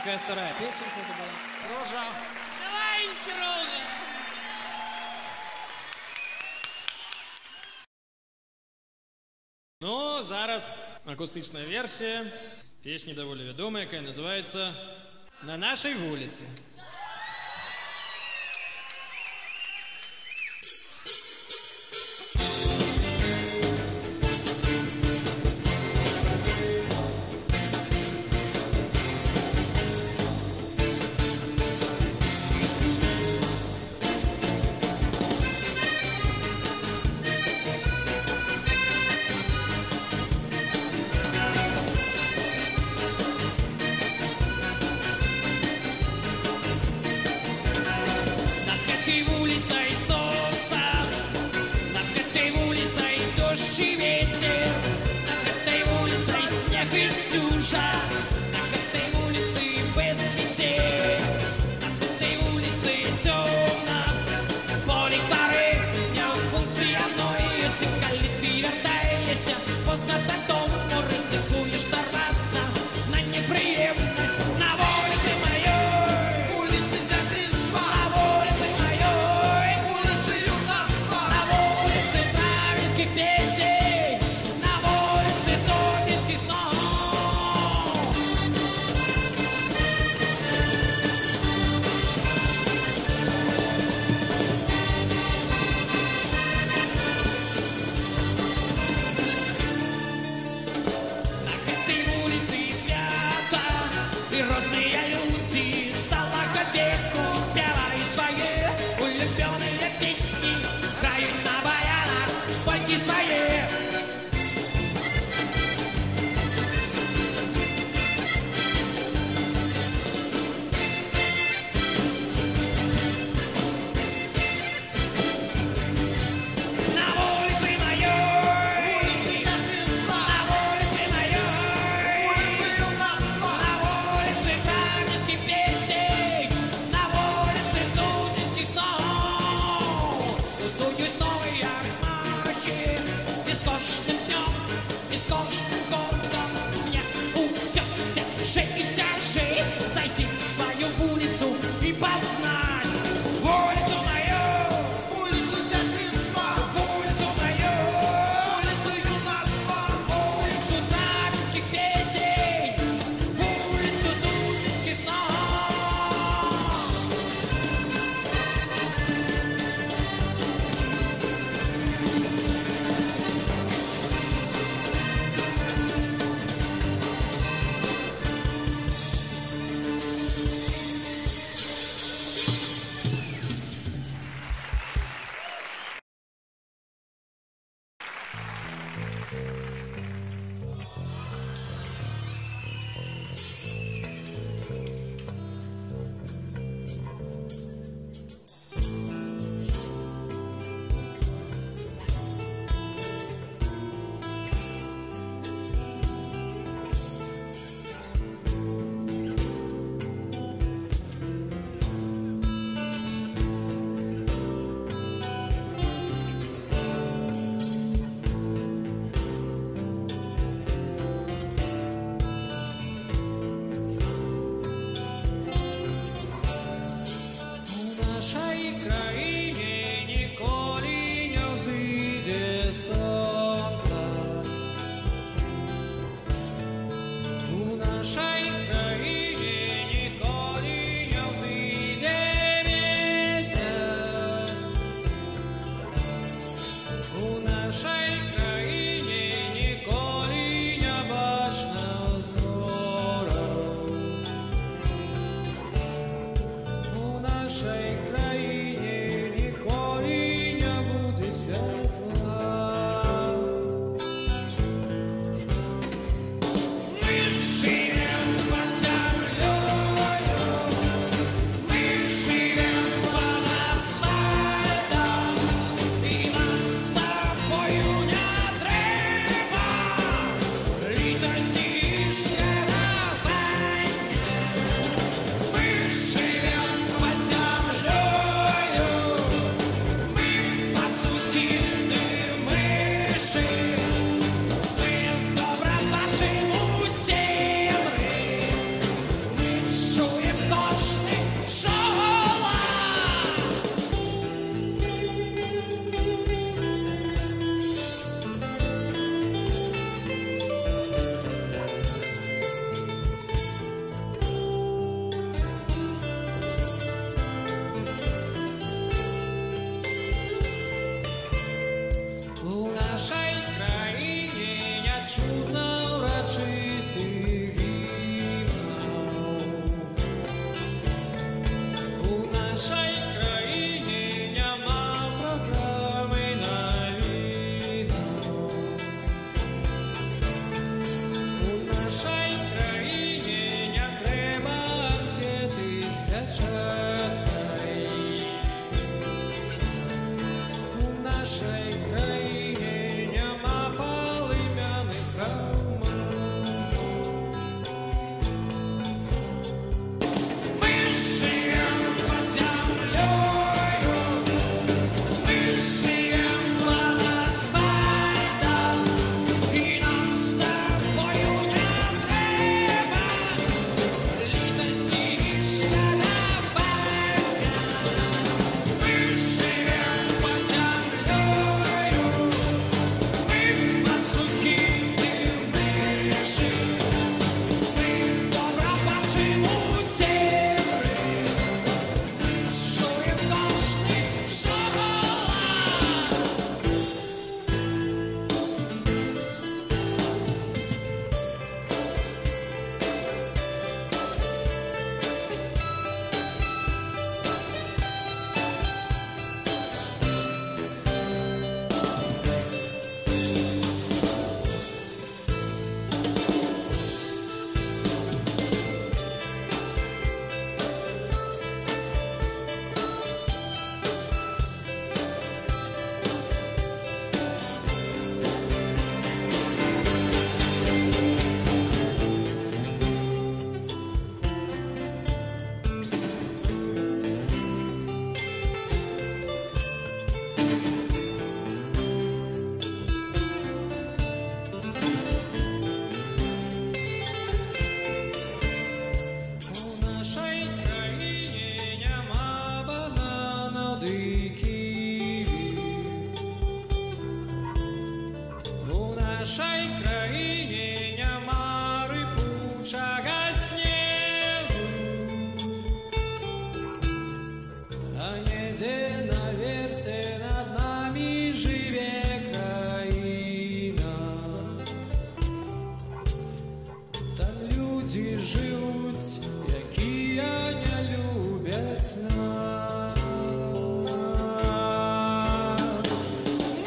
Какая старая песенка это была. Рожа. Давай еще, Рожа. Ну, зараз акустычная версія песні даволі вядомая, якая называецца «На нашай вуліцы».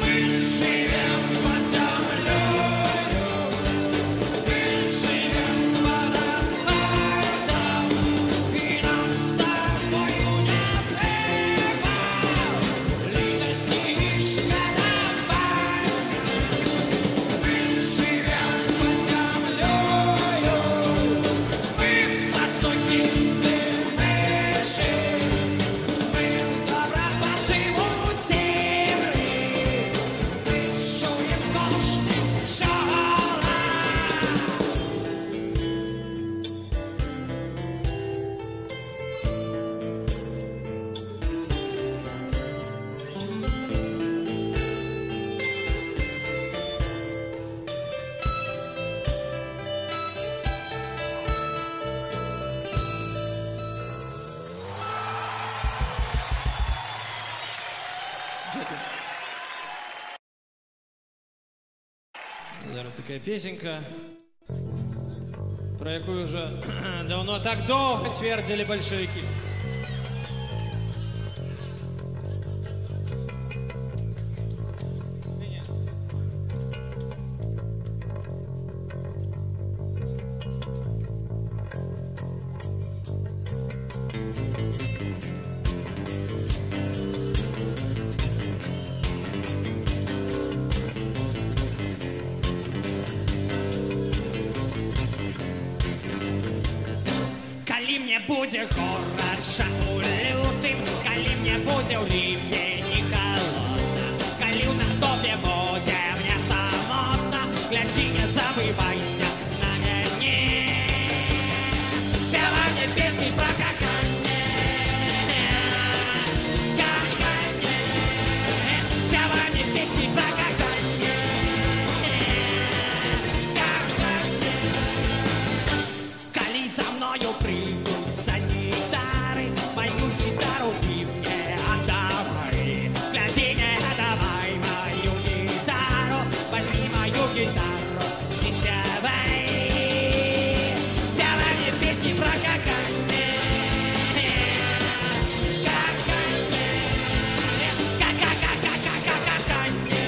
Мы живем под землей. Зараз такая песенка, про якую уже давно так долго твердили большевики. Будзе горача у лютым, калі мне будзе ў ліпні не халодна, калі ў натопе будзе мне самотна, глядзі, не забывайся на мяне. Спявай мне песні пра каханне, каханне, спявай мне песні пра каханне, каханне. Калі за мною прыйдуць мою гитару и мне отдавай. Гляди, не отдавай мою гитару, возьми мою гитару и спевай. Спевай мне песни про каханне, каханне, каханне, каханне.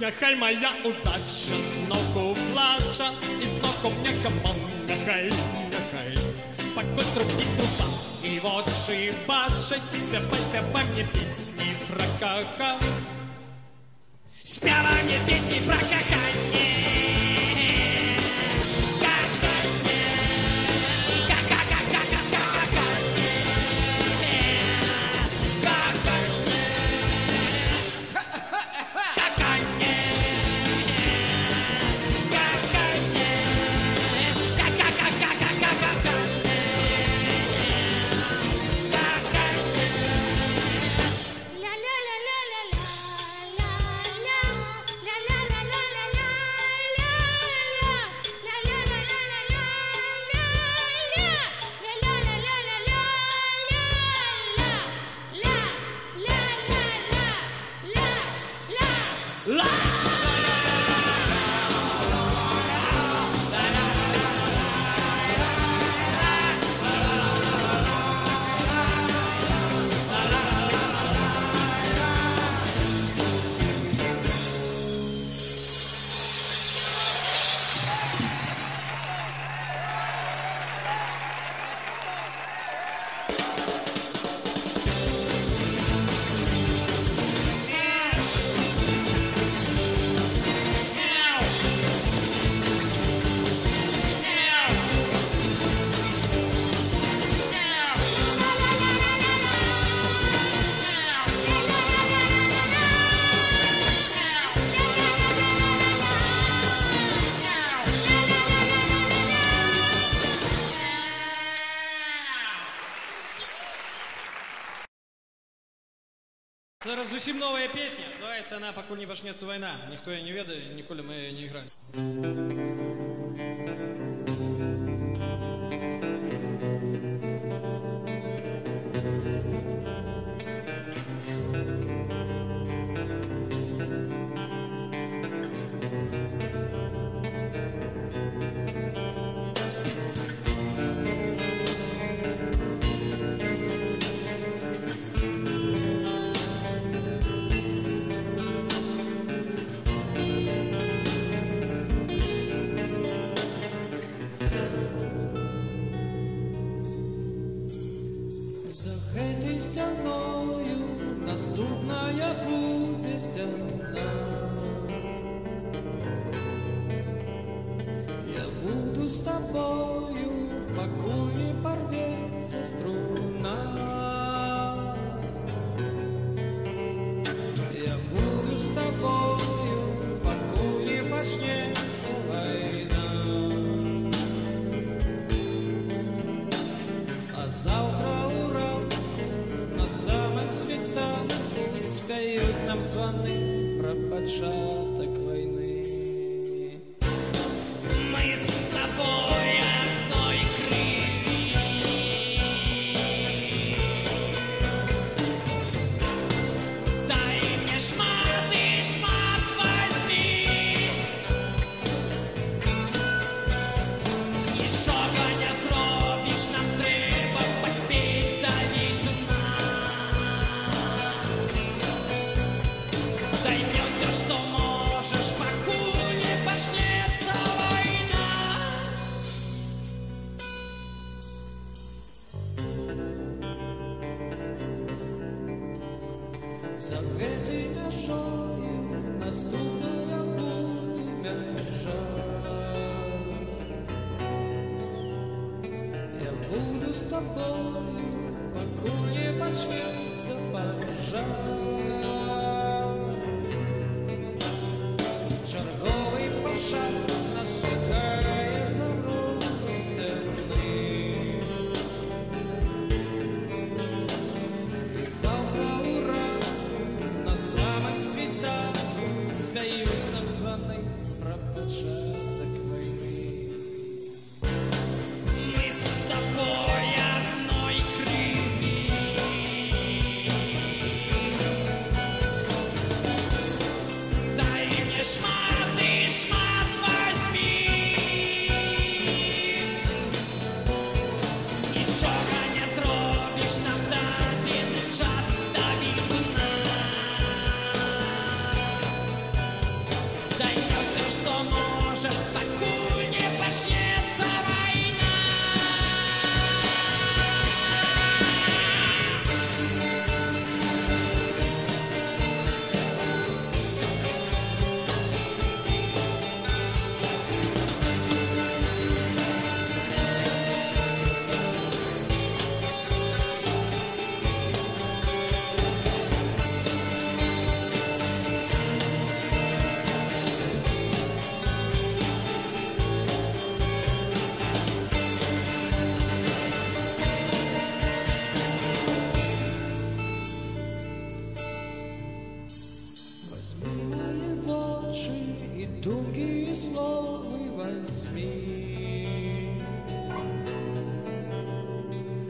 Нехай моя удача знову влажа, і знову мне команда, нехай покой трубки труба, і в очі бачить, співай мне пісні про кохання. Співай мне пісні про кохання. Зараз зусім новая песня, называется она «Покуль не пачнецца вайна». Ніхто яе не ведае, ніколі мы яе не ігралі. начнется война. А завтра Урал на самом світанку споют нам звоны про початок войны. Мы с тобой одной крови. Дай мне шмат и шмат возьми. Нічого не зробиш, нам треба поспеть до вікна. Дай мне все, что можешь, покуль не почнется война. За гэтай мяжою наступная будзе мяжа. Я буду с тобою, покуль не почнется пожар. Черговый пожар нас чекає за нової сторони. І завтра уранку на самом світанку споють нам звони про початок війни. Ми з тобою одной крові. Дай мне шмат и шмат возьми. Нічого не зробиш, нам дадений час до вікна. Дай мне все, что можешь, покуль не почнется война. Возьми мои очи и думки, и слова возьми.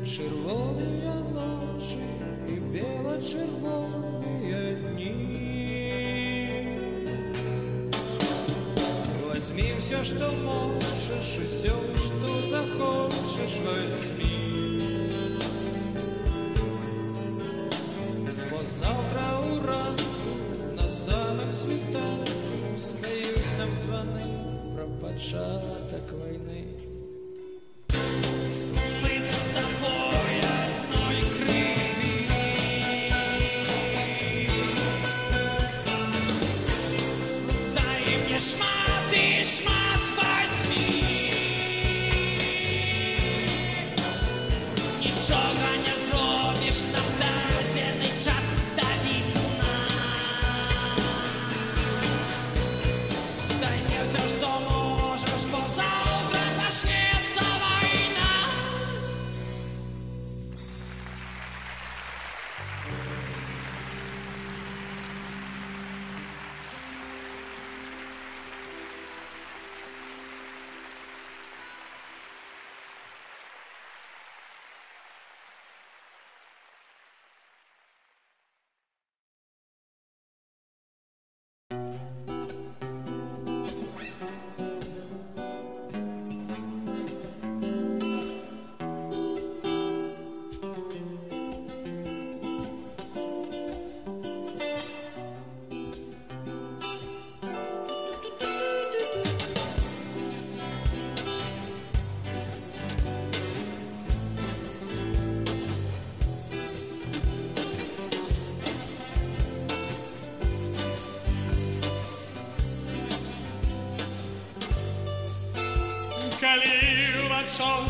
Червоные ночи и бело-червоные дни. Возьми все, что можешь, и все, что захочешь, возьми. Завтра уранку на самом світанку споють нам звони про початок війни. Ми з тобою одной крові. Дай мне шмат и шмат возьми. Нічого не зробиш, нам дадений час до вікна. Дай мне все, что можешь, бо завтра почнется война. Калі в очах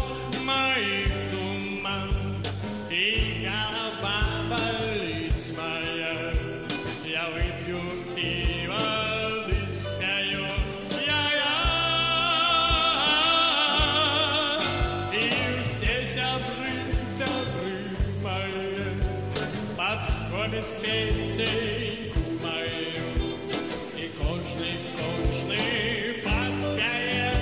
моих туман, и голова болит моя, я выпью и воды спою, песеньку мою, и кожный подпяет.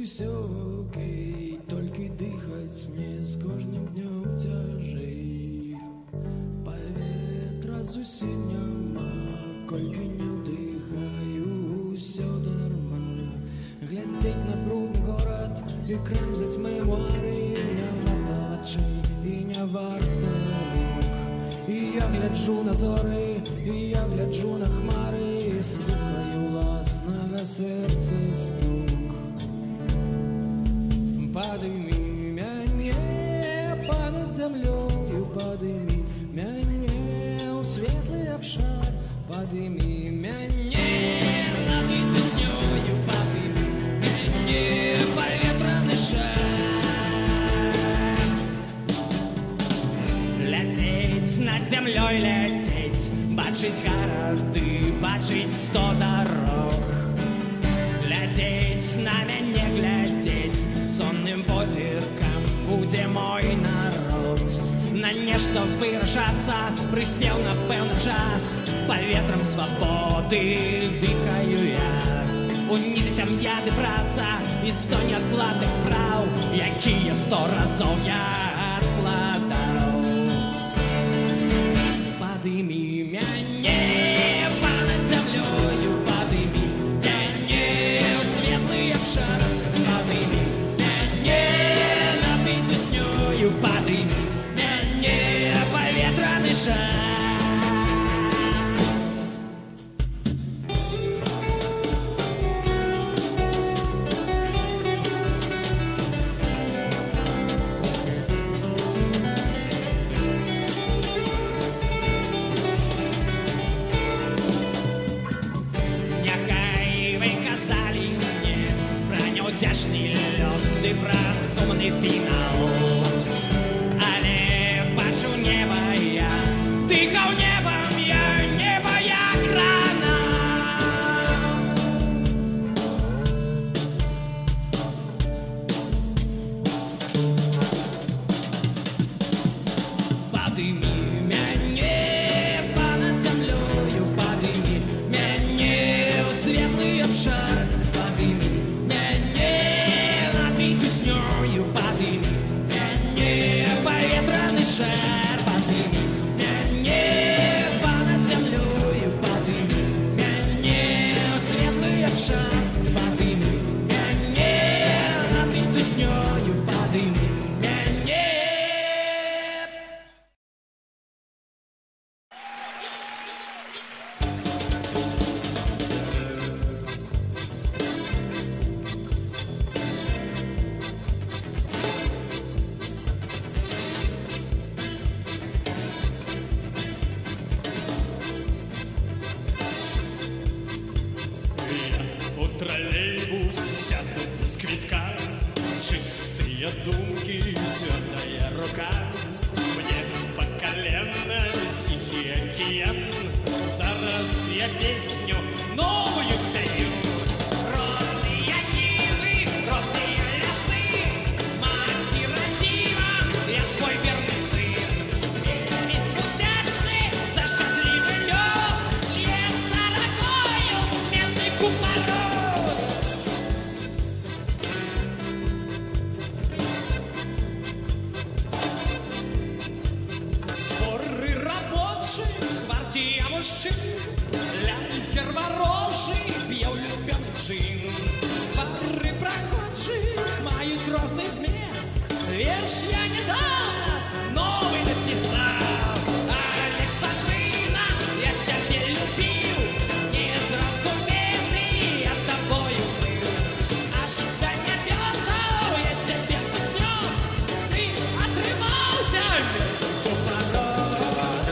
Усё окей, толькі дыхаць мне з кожным днём цяжэй. Паветра зусім няма, колькі не ўдыхаю, усё дарма. Глядзець на брудны горад і крэмзаць мемуары не варта вачэй і не варта рук. І я гляджу на зоры, і я гляджу на хмары, і слухаю ўласнага сэрца стук. Падыми мяне понад землёю, падыми мяне ў светлы абшар, падыми мяне над песнёю, падыми мяне паветраны шар. Ляцець над зямлёй, ляцець, бачыць гарады, бачыць 100 дарог. Глядзець на мяне, глядзець сонным позіркам будзе мой народ. На нешта вырашацца прыспеў, напэўна, час. Паветрам свабоды дыхаю я. Унізе сям'я ды праца і 100 неадкладных спраў, якія 100 разоў я адкладаў. Падымі мяне понад зямлёю, падымі мяне ў светлы абшар, падымі над песнёю, падымі мяне паветраны шар. Цяжкі лёс ды працумны фінал. Але бачу неба я, дыхаў небам я, неба як рана. Падымі мяне понад зямлёю, падымі мяне ў светлы абшар, падымі шар, подними меня понад землёю, подними меня в светлый обшар, подними меня над песнёю, подними меня. Троллейбус сяду без квитка, чистые думки, тёрная рука. Мне по колено тихий океан, зараз я песню новую спою. Родные нивы, родные лесы, мать и родина, я твой верный сын. Вельми удачны за счастливый лёс, льется рекою медный купорос. Гвардія мужчин, ляхер ворожий, п'є улюблений джин. Твори проходжих мають розний зміст. Вірш я недавно новий написав. Александрина, я тебе любив, не зрозумітий я тобою был. Аж до небесов я тебе снес, ти отримався купорос.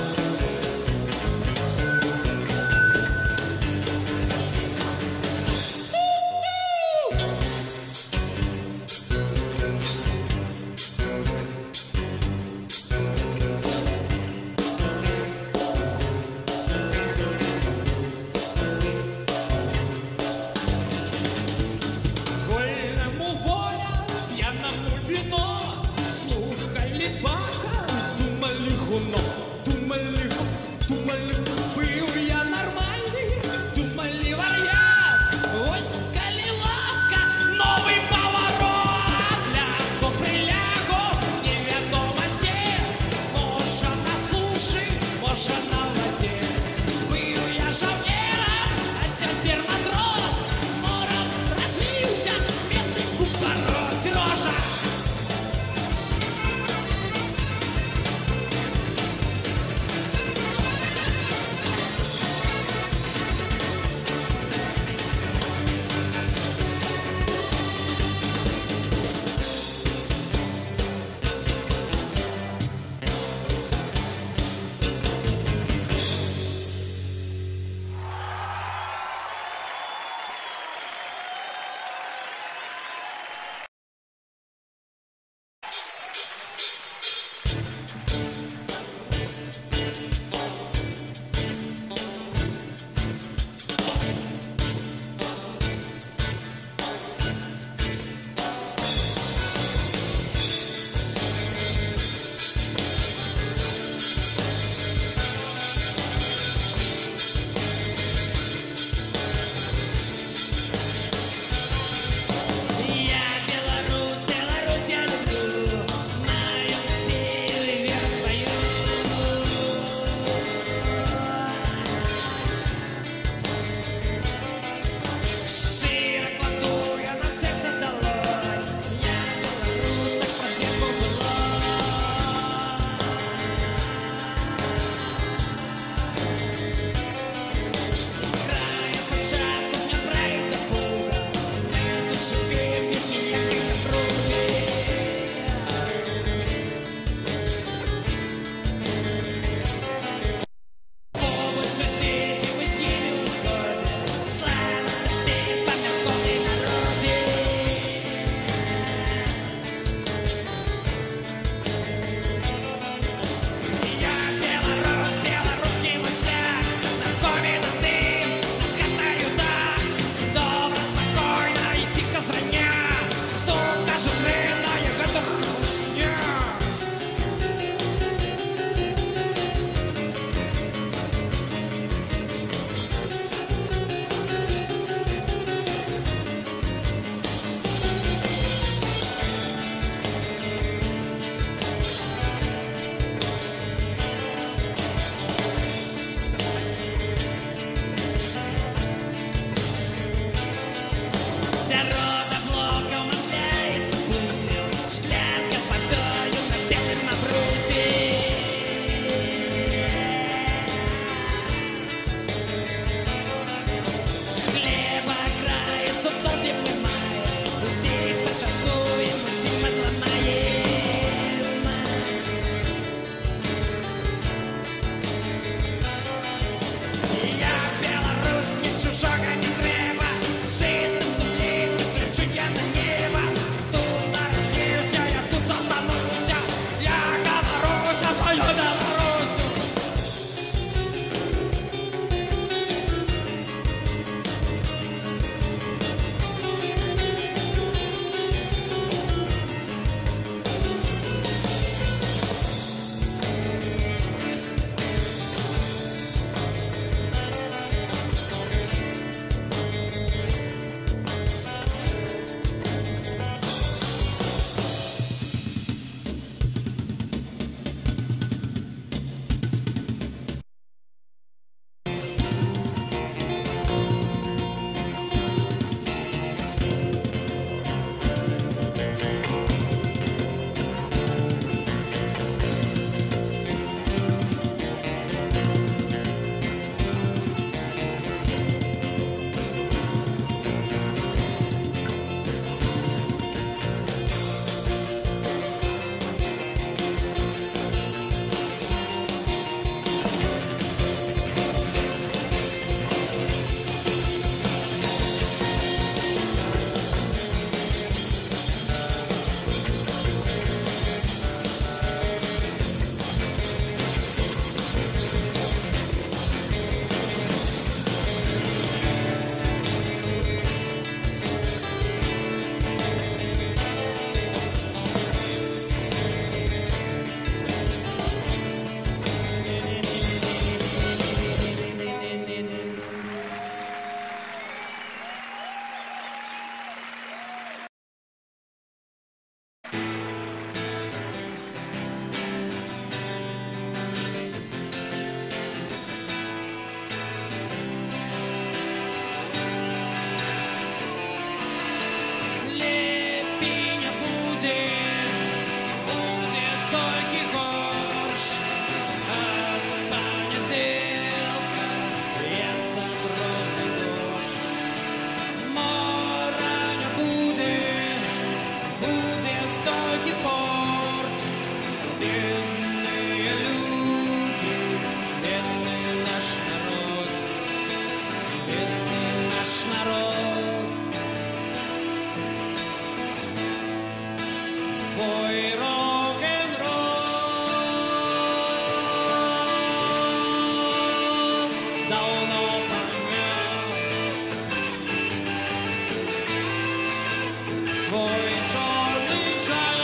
твой черный час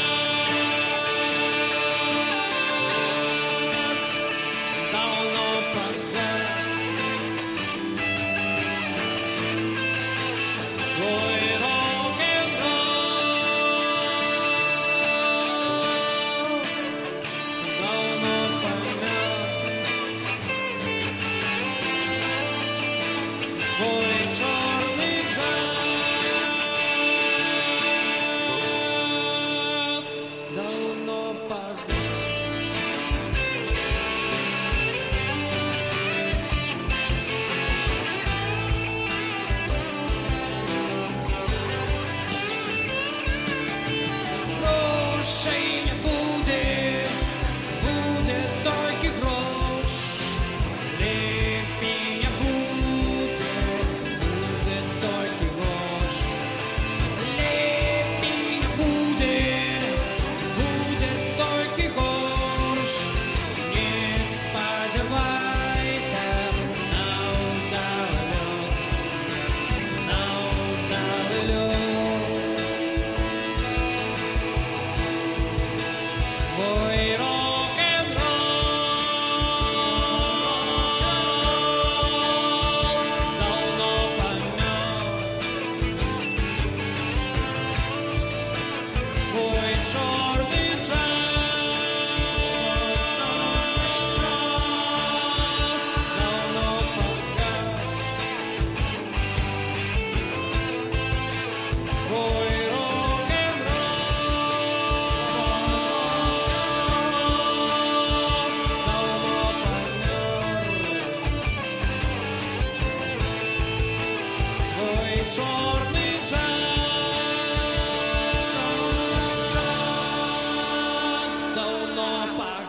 давно погас. Твой рок-н-ролл давно помят. Твой черный час давно погас. Грошей не будет, будет только грош. Лепей не будет, будет только грош. Лепей не будет, будет только грош. Не сподевайся на удалёс, на удалёс. Твой рок-н-ролл давно помят. Твой черный час давно погас. Твой черный час давно погас.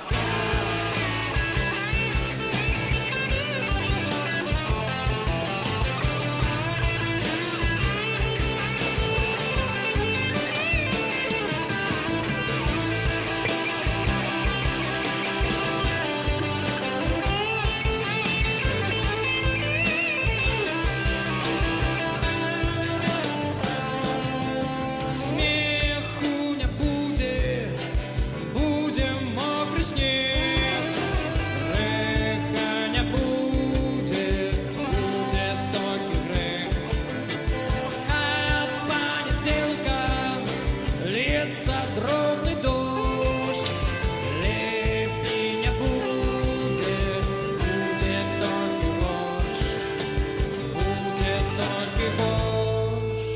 Смеху не будет, будем мокрый снег. Греха не будет, будет только грех. От понеделька льется дробный дождь. Лепей не будет, будет только ложь, будет только ложь.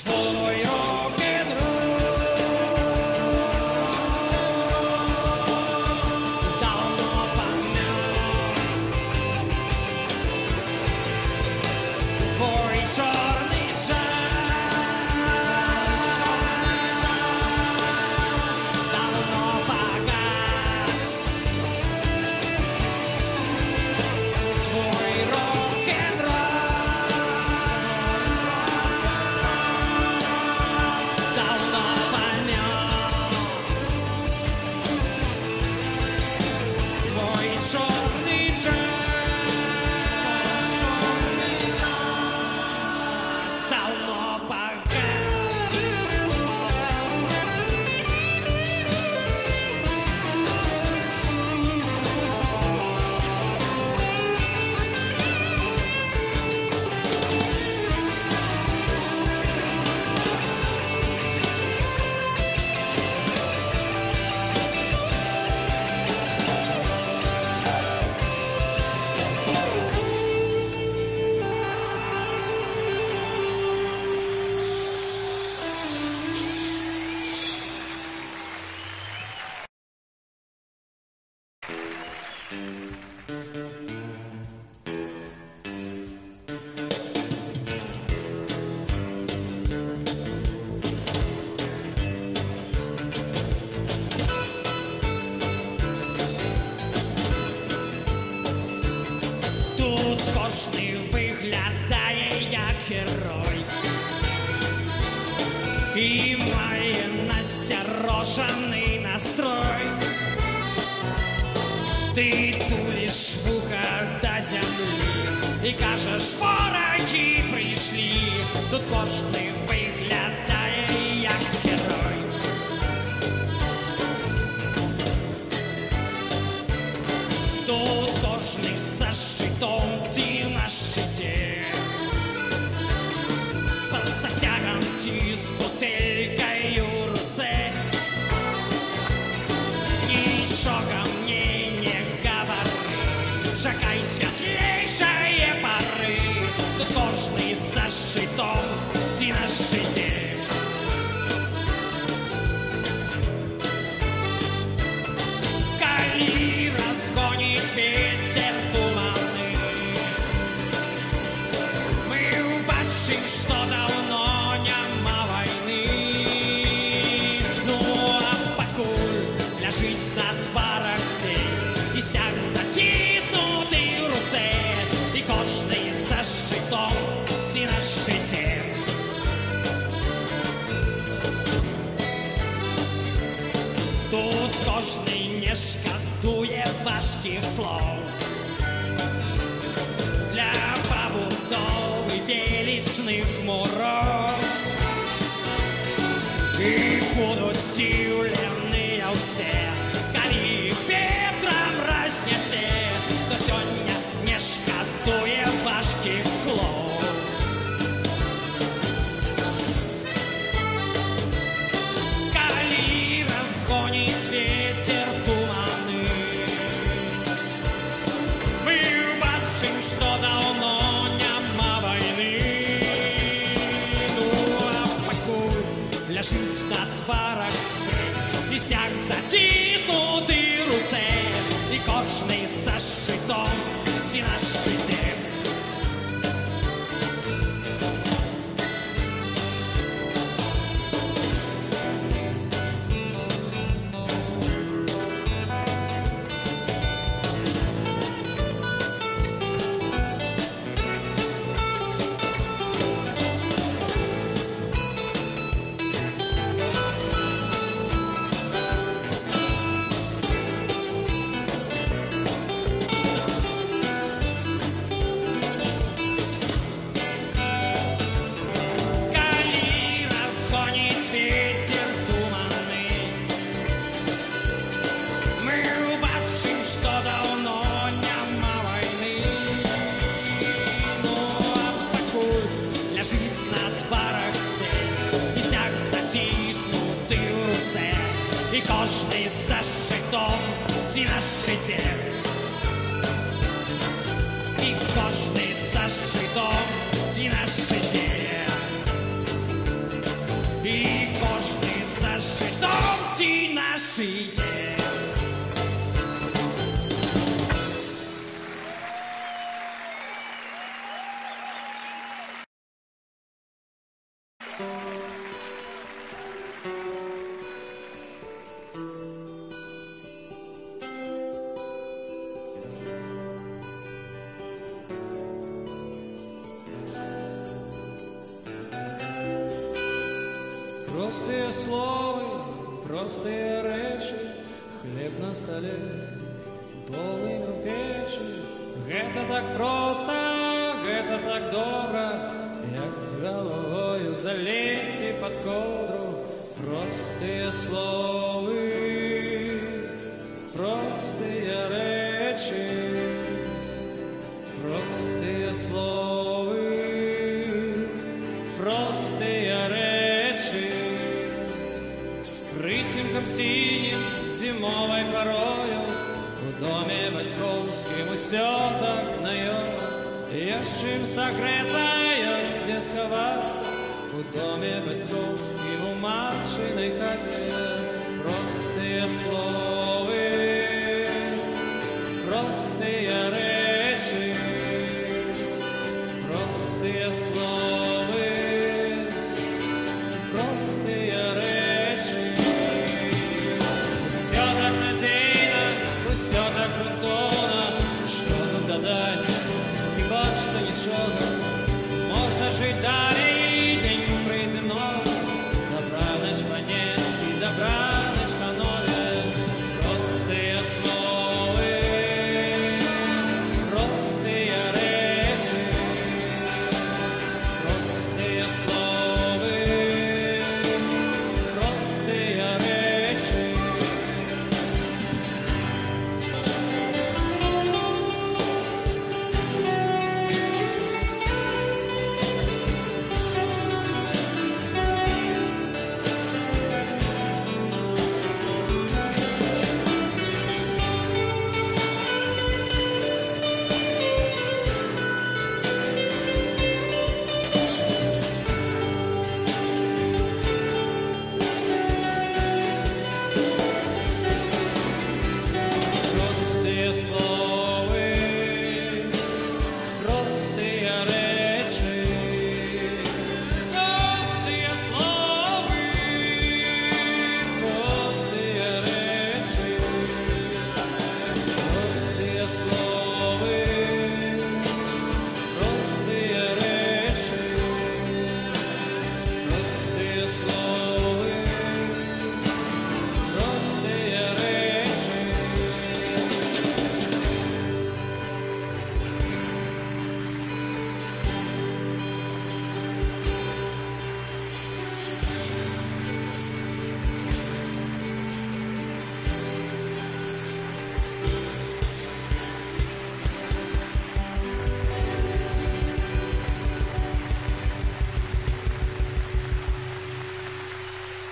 Твой рок-н-ролл давно помят. Твой черный час давно погас. Твой рок-н-ролл давно помят. Твой черный час давно погас. Тут кожний виглядає як герой і має насторожений настрой. Ти тулиш вуха до землі, і кажеш, вороги прийшли. Тут кожний виглядає як герой. Тут кожний за щитом ті на щиті. Под затягом ті з бутилькою в руце. Нічого мені не говори, шагай світлішає пори. Тут кожний за щитом ті на щиті. Коли розгонить ветер туманы, мы убачим, что давно нема войны. Ну а покуль ляжить на тварах день, і стяг затиснутий в руце, і кожний за щитом ті на щиті. Тут кожний не шкодує важких слов для побудови величних муров. І будуть здивлені все, коли їх ветром рознесе, то сьогодні не шкодує важких слов. Коли розгонить ветер туманы, мы убачим, что давно нема войны. Ну а покуль ляжить на тварах цей, і стяг затиснутий в руце, і кожний за щитом ті на щиті. Коли розгонить ветер туманы, мы убачим, что давно нема войны. Ну а покуль ляжить на тварах день, і стяг затиснутий в руце, і кожний за щитом ті на щиті. І кожний за щитом ті на щиті. І кожний за щитом ті на щиті. Простые слова, простые речі, хліб на столі, полымя в печі. Гэта так просто, гэта так добра, як з головою залезти под ковдру. Простые слови, простые речі, простые слови, простые речі. Притінком синім зимовой порою у доме батьковским усё так знайомо. Есть чим согреться, есть где сховаться у доме батьковским у Машиной хаті. Простые слови, простые речі, простые слови, простые речі. Все так надійно, все так грунтовно, що тут додать, хіба що нічого. Можна жить далі, день прийде новий, добра ночь по ней і добра ночь по новій. Простые слови,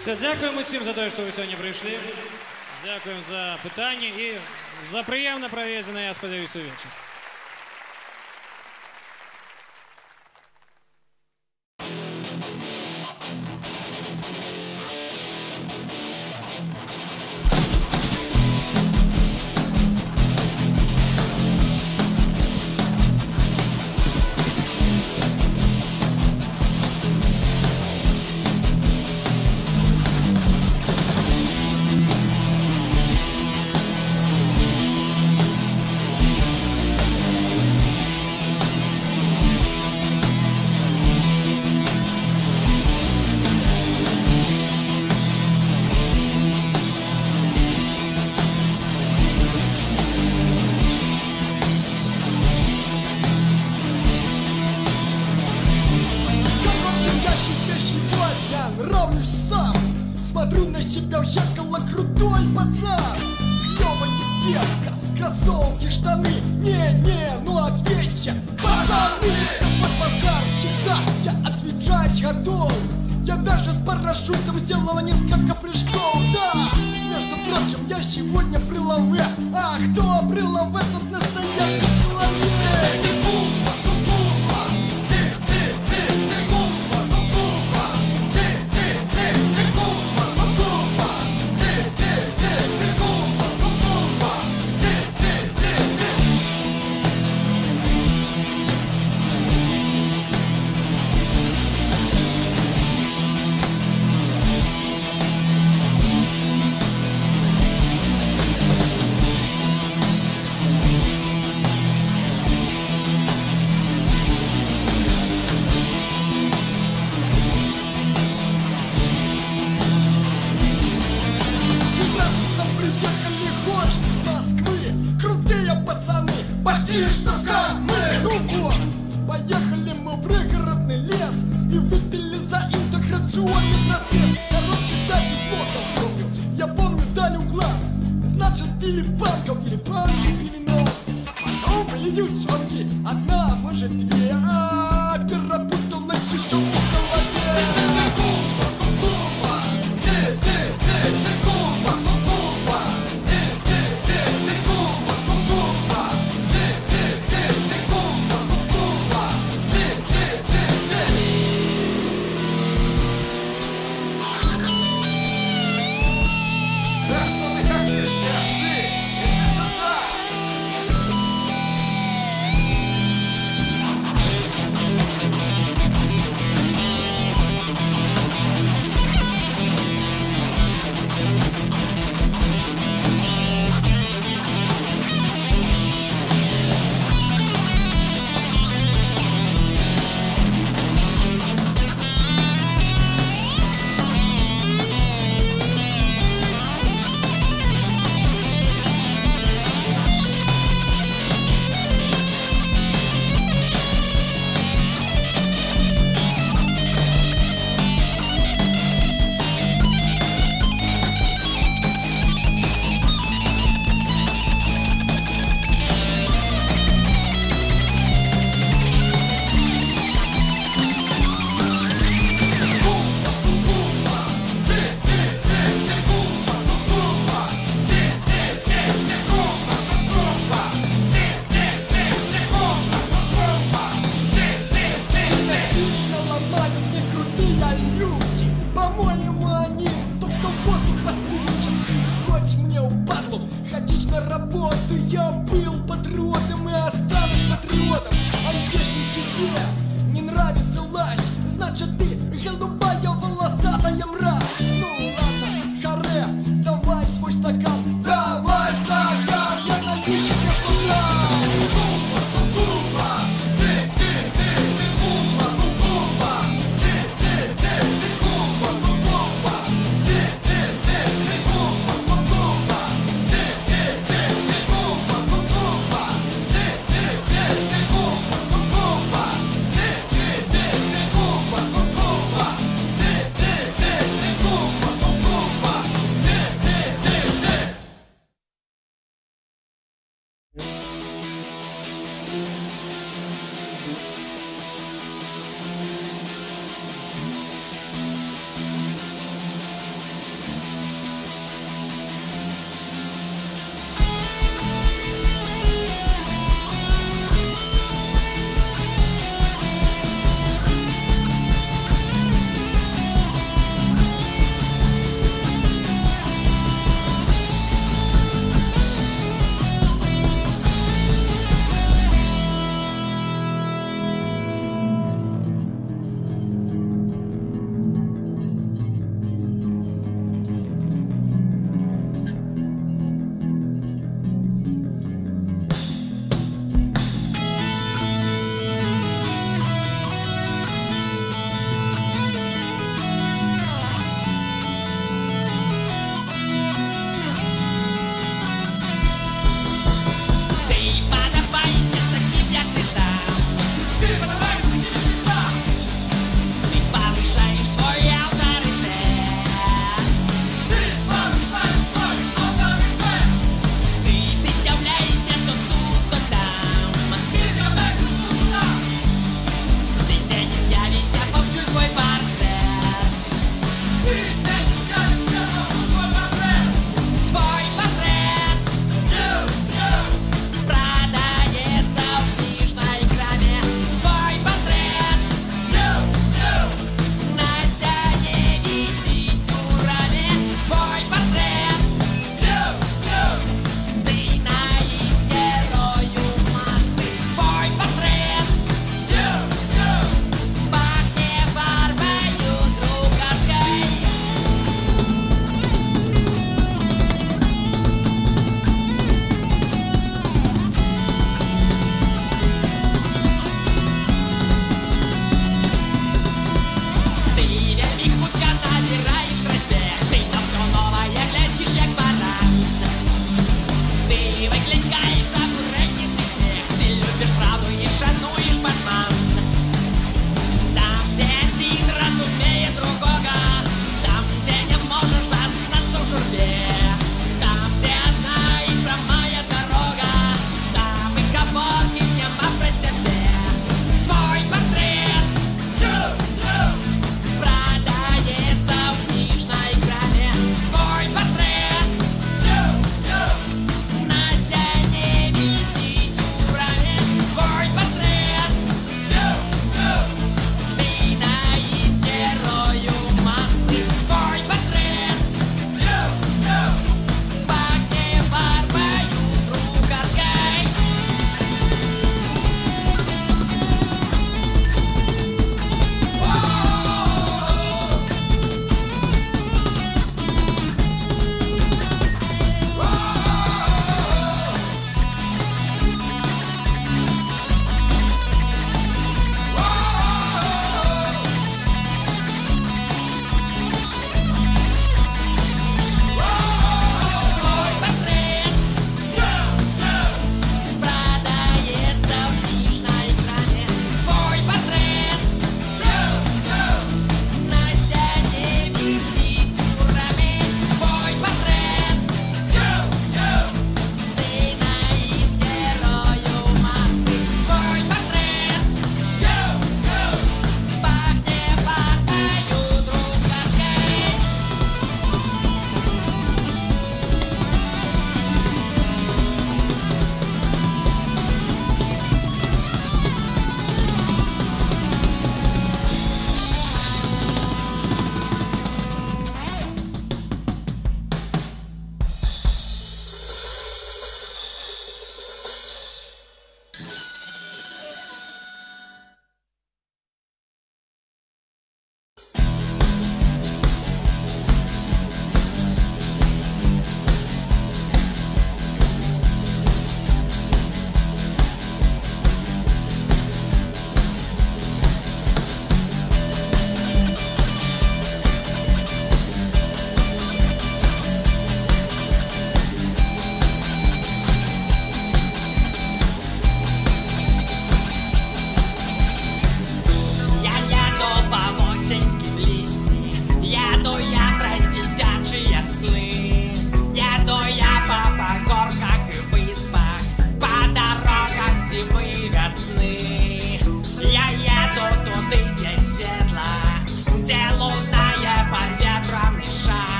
Все, дякуємо всім за те, що ви сьогодні прийшли. Дякуємо за питання і за приємно проведений, я сподіваюся, вечір. Смотрю на себя в зеркало, крутой пацан. Клёвая девка, кроссовки, штаны. Не-не, ну ответьте, пацаны. За свой базар всегда я отвечать готов. Я даже с парашютом сделала несколько прыжков. Да, между прочим, я сегодня при лаве. А кто при лаве, тот настоящий человек. Почти что как мы. Ну вот, поехали мы в пригородный лес и выпили за интеграционный процесс. Короче, дальше плохо помню. Я помню, дали глаз. Значит, пили панков или панки пили нос. Потом были девчонки, одна, может, две. А перепуталась еще в голове.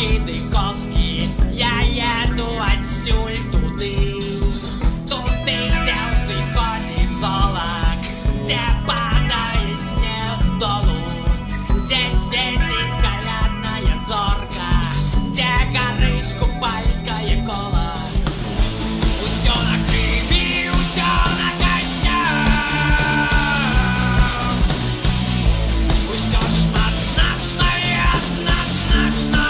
кошки ды коски, я еду адсюль туды, туды, дзе ўзыходзіць золак, дзе падае снег долу, дзе свеціць калядная зорка, дзе гарыць купальскае кола. Усё на крыві, усё на касцях, усё шматзначна і адназначна.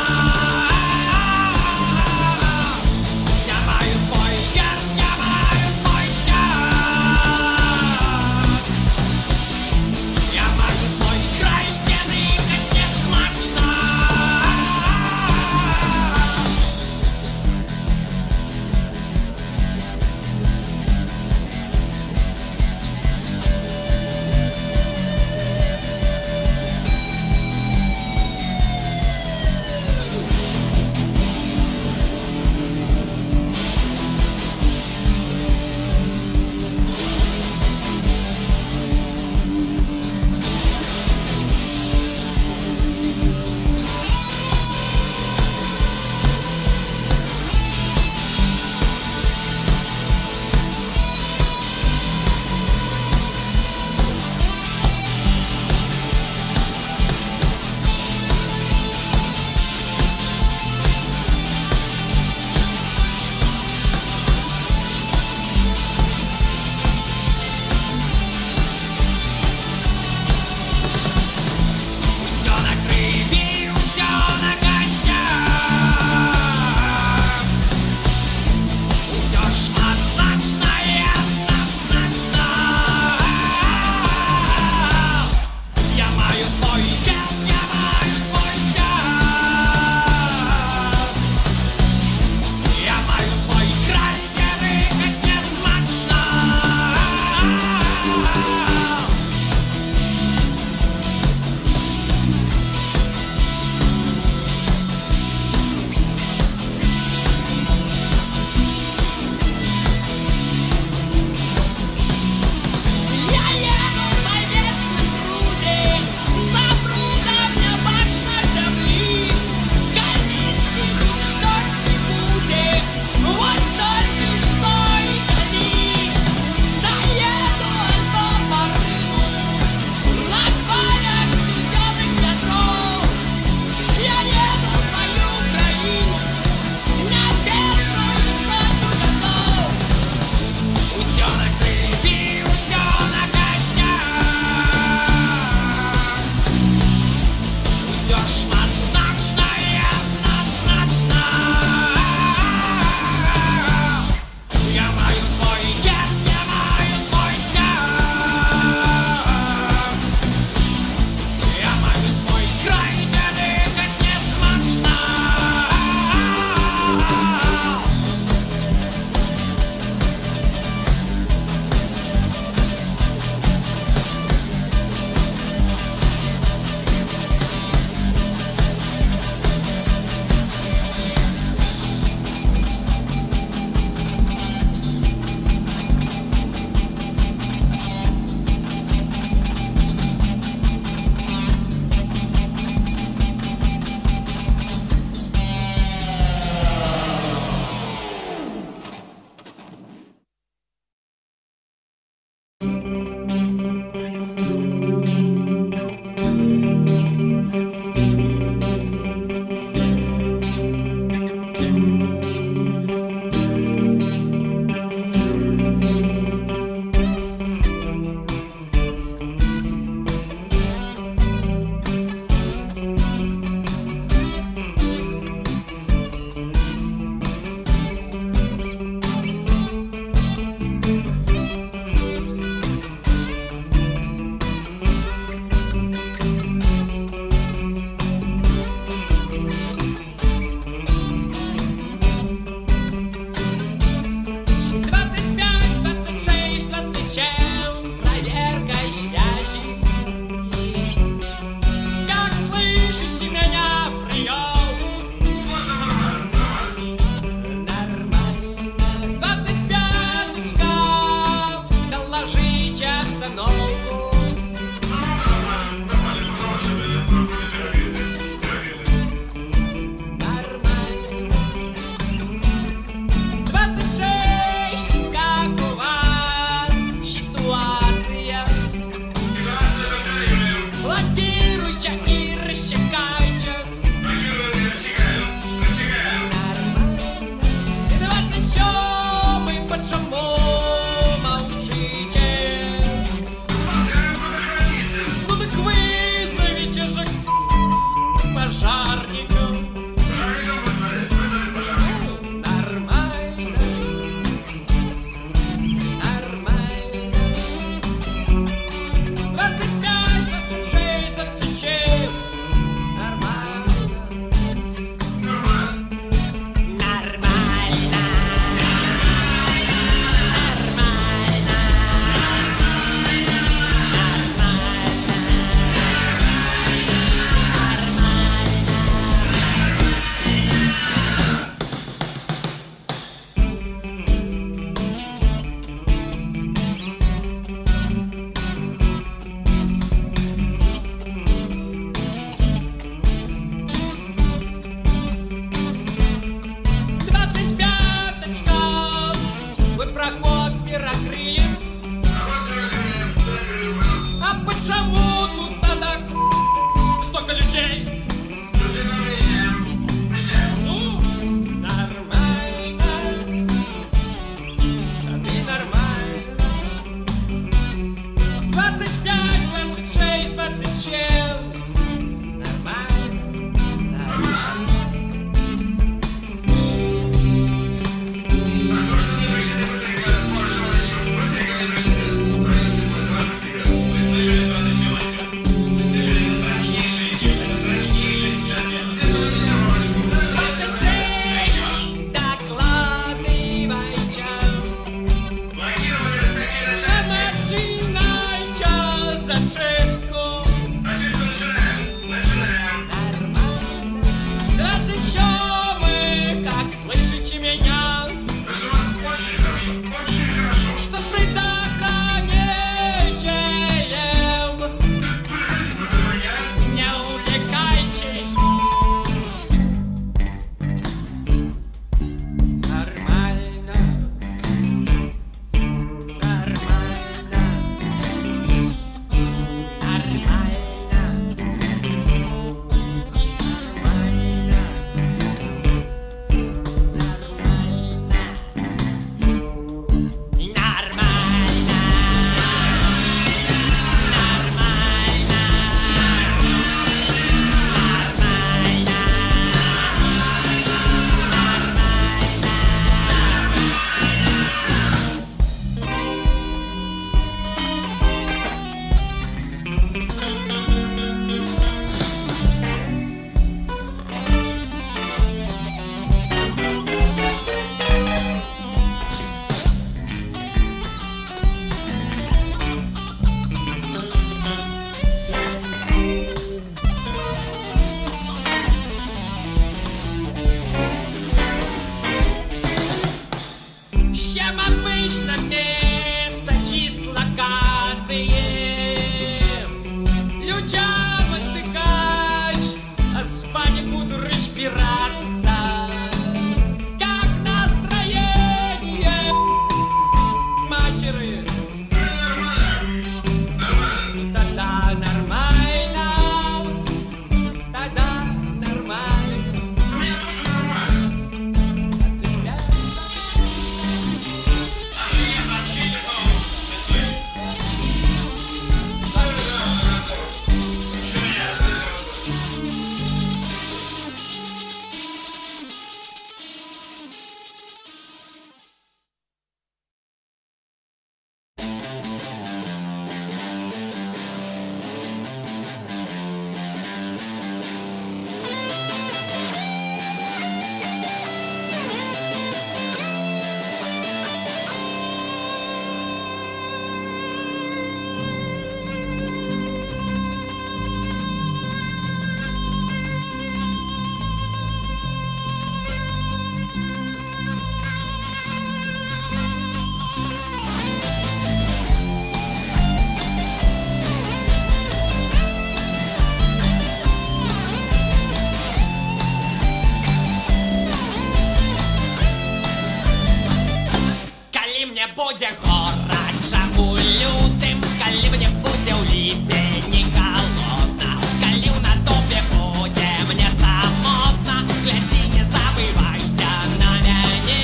будзе горача у лютым, калі мне будзе ў ліпені халодна, калі ў натопе будзе мне самотна, глядзі, не забывайся на мяне.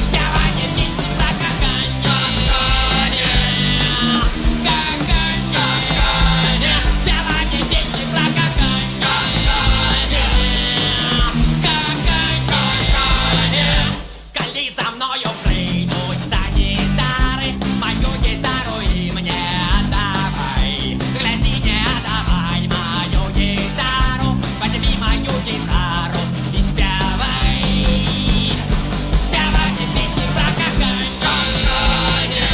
Спяванне песні пра каханне, каханне, спяванне песні пра каханне, каханне. Калі за мною прыйдуць санітары, маю гітару і мне аддавай. Глядзі, не аддавай маю гітару, возьми мою гітару і спявай. Спяванне песні пра каханне, каханне,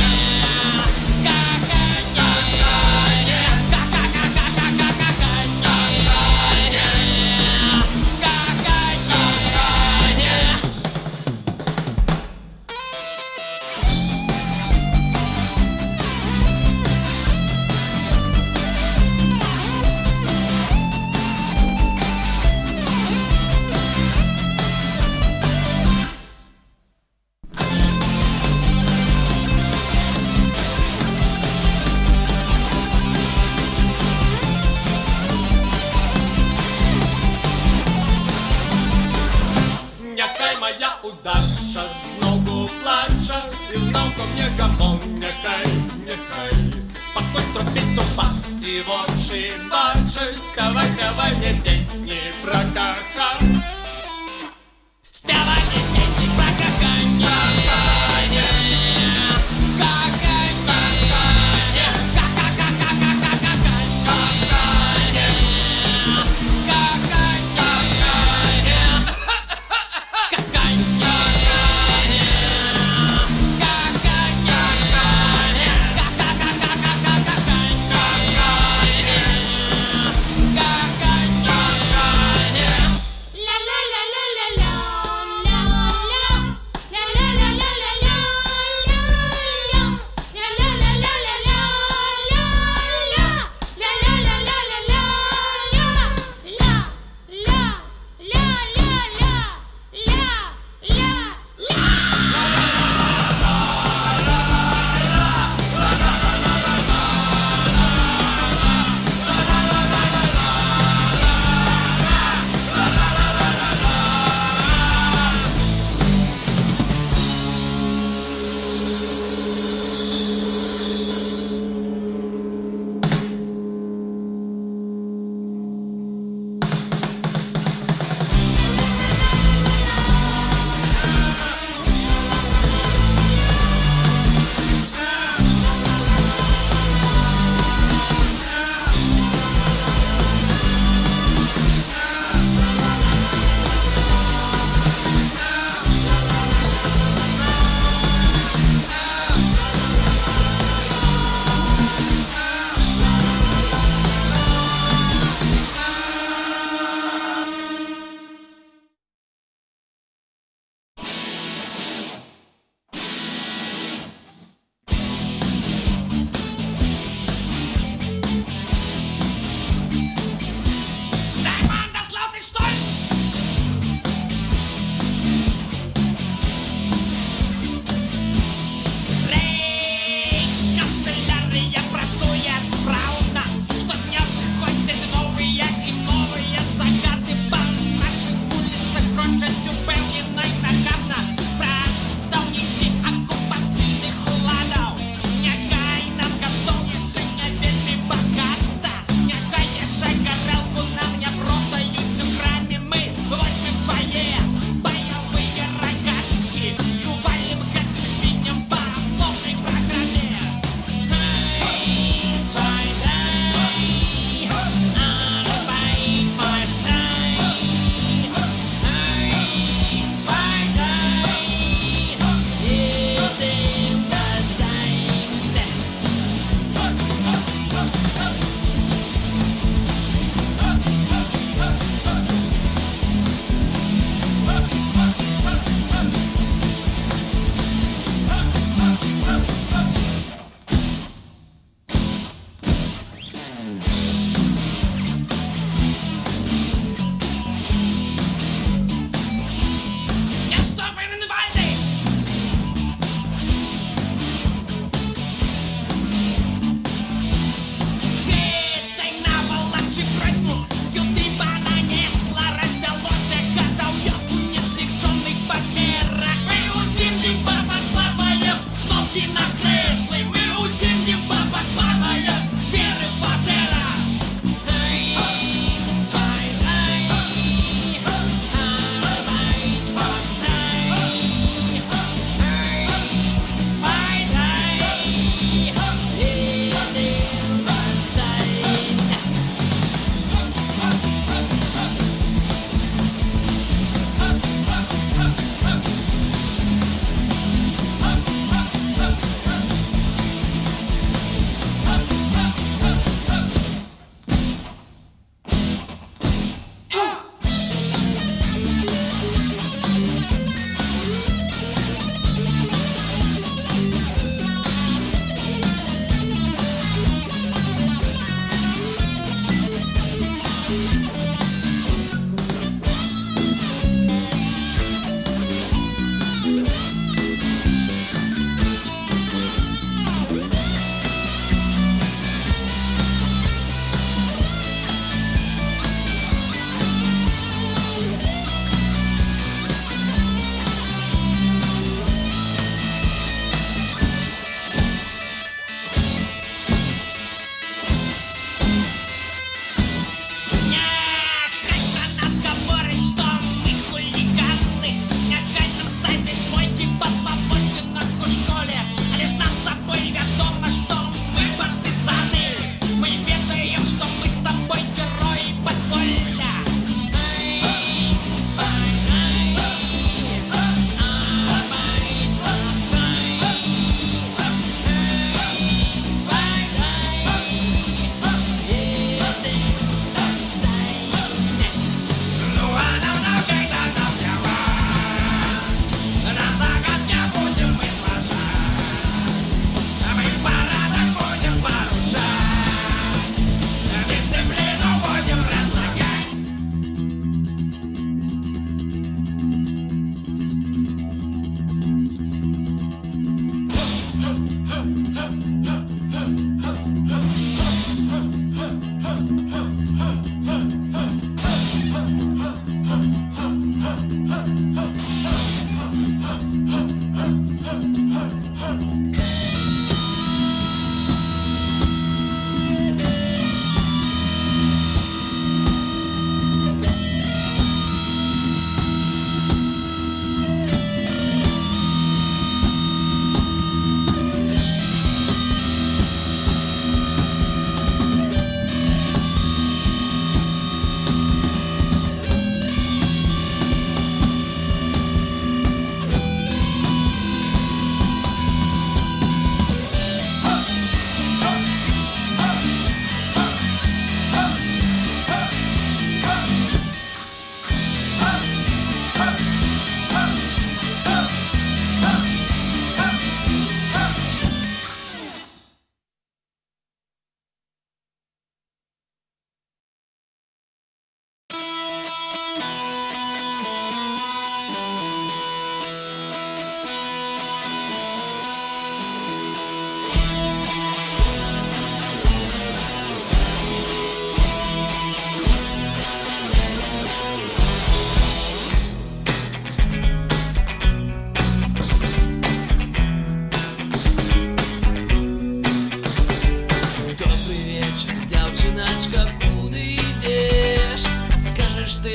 Няхай моя удача знову плача, і знову мне гамон, няхай, няхай. Пакуль трубіць труба і вочы бачаць, спявай, спявай мне песні пра каханне. спяванне песні пра каханне, каханне,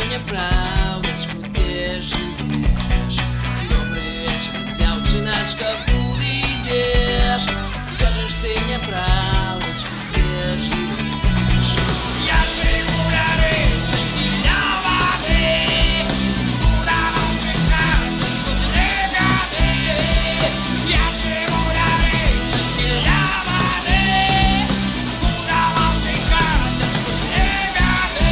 мне правдочку, где живешь? Добрый вечер, девчоночка, куда идешь? Скажешь ты мне правдочку, где живешь? Я живу на речке, на воде, сбудовавши хаточку с лебеды. Я живу на речке, на воде, сбудовавши хаточку с лебеды.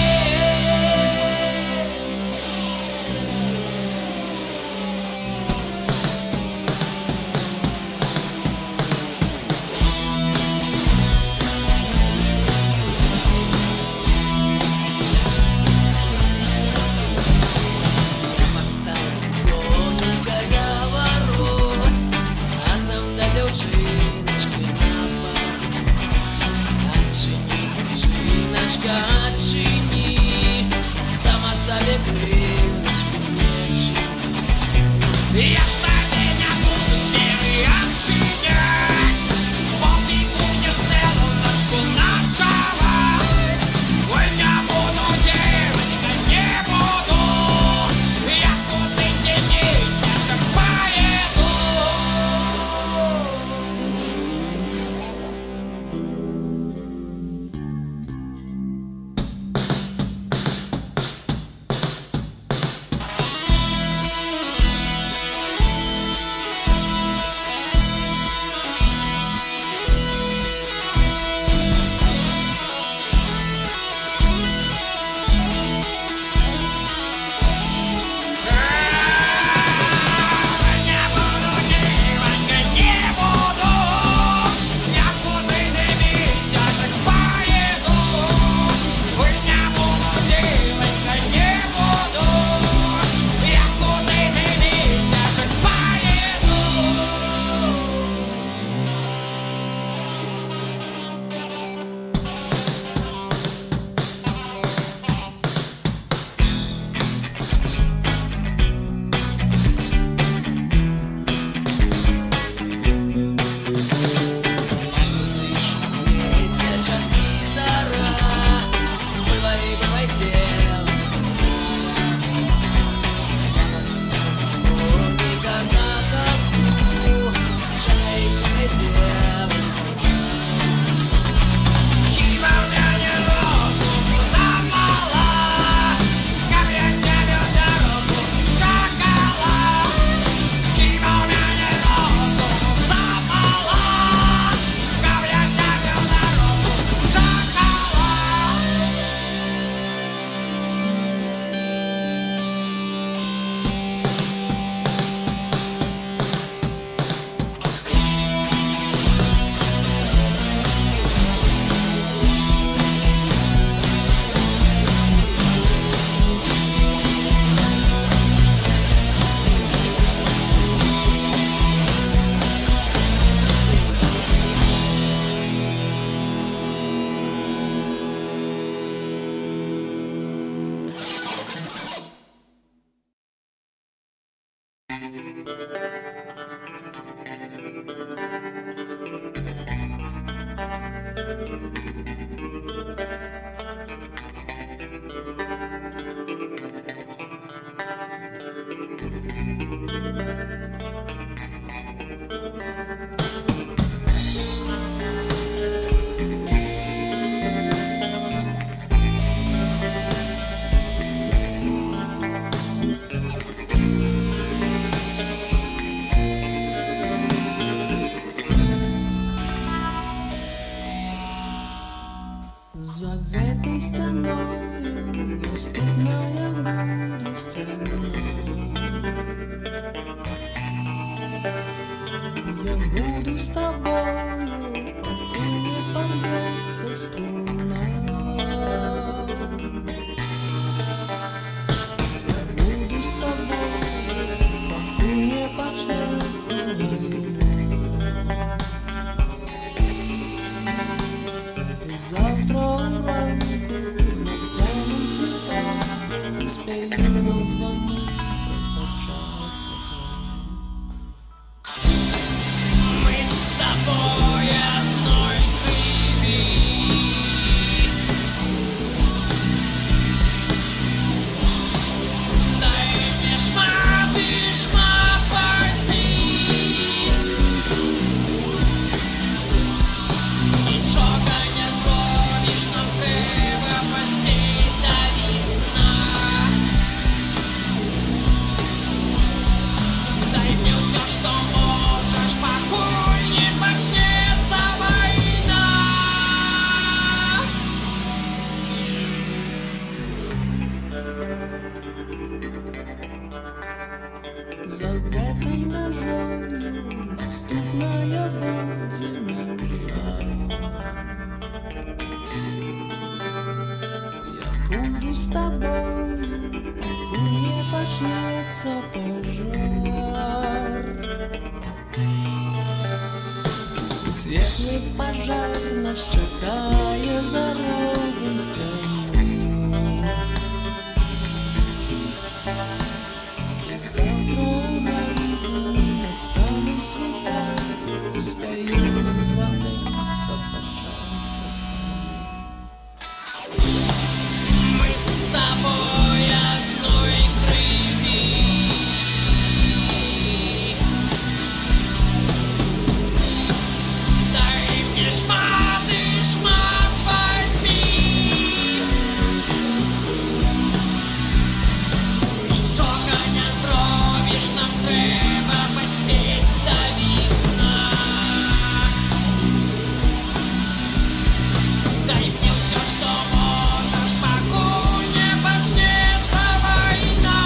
Отчини, сама себе крылышко не жми. Я штаны не буду двери отчинять, вот ты будешь целую ночку ночевать. Ой, не буду, девонька, не буду, я кусы тянись, я же поеду. За гэтай сцяною наступная будзе страна. Я буду с тобою, покуль не порвется струна. Я буду с тобою, покуль не почнется война. Завтра ранку на самом світанку успею назвать початок войны. Мы с тобой одной крови. За гэтай мяжою наступная будзе мяжа. Я буду с тобою, покуль не пачнецца пажар. Сусветны пажар нас чакае за рогам сцяны. Завтра уранку на самом світанку спяю званы по початку. Мы с тобой одной крови. Дай мне шмат и шмат возьми. Нічога не зробиш, нам треба поспеть до вікна. Дай мне все, что можешь, покуль не пачнецца война.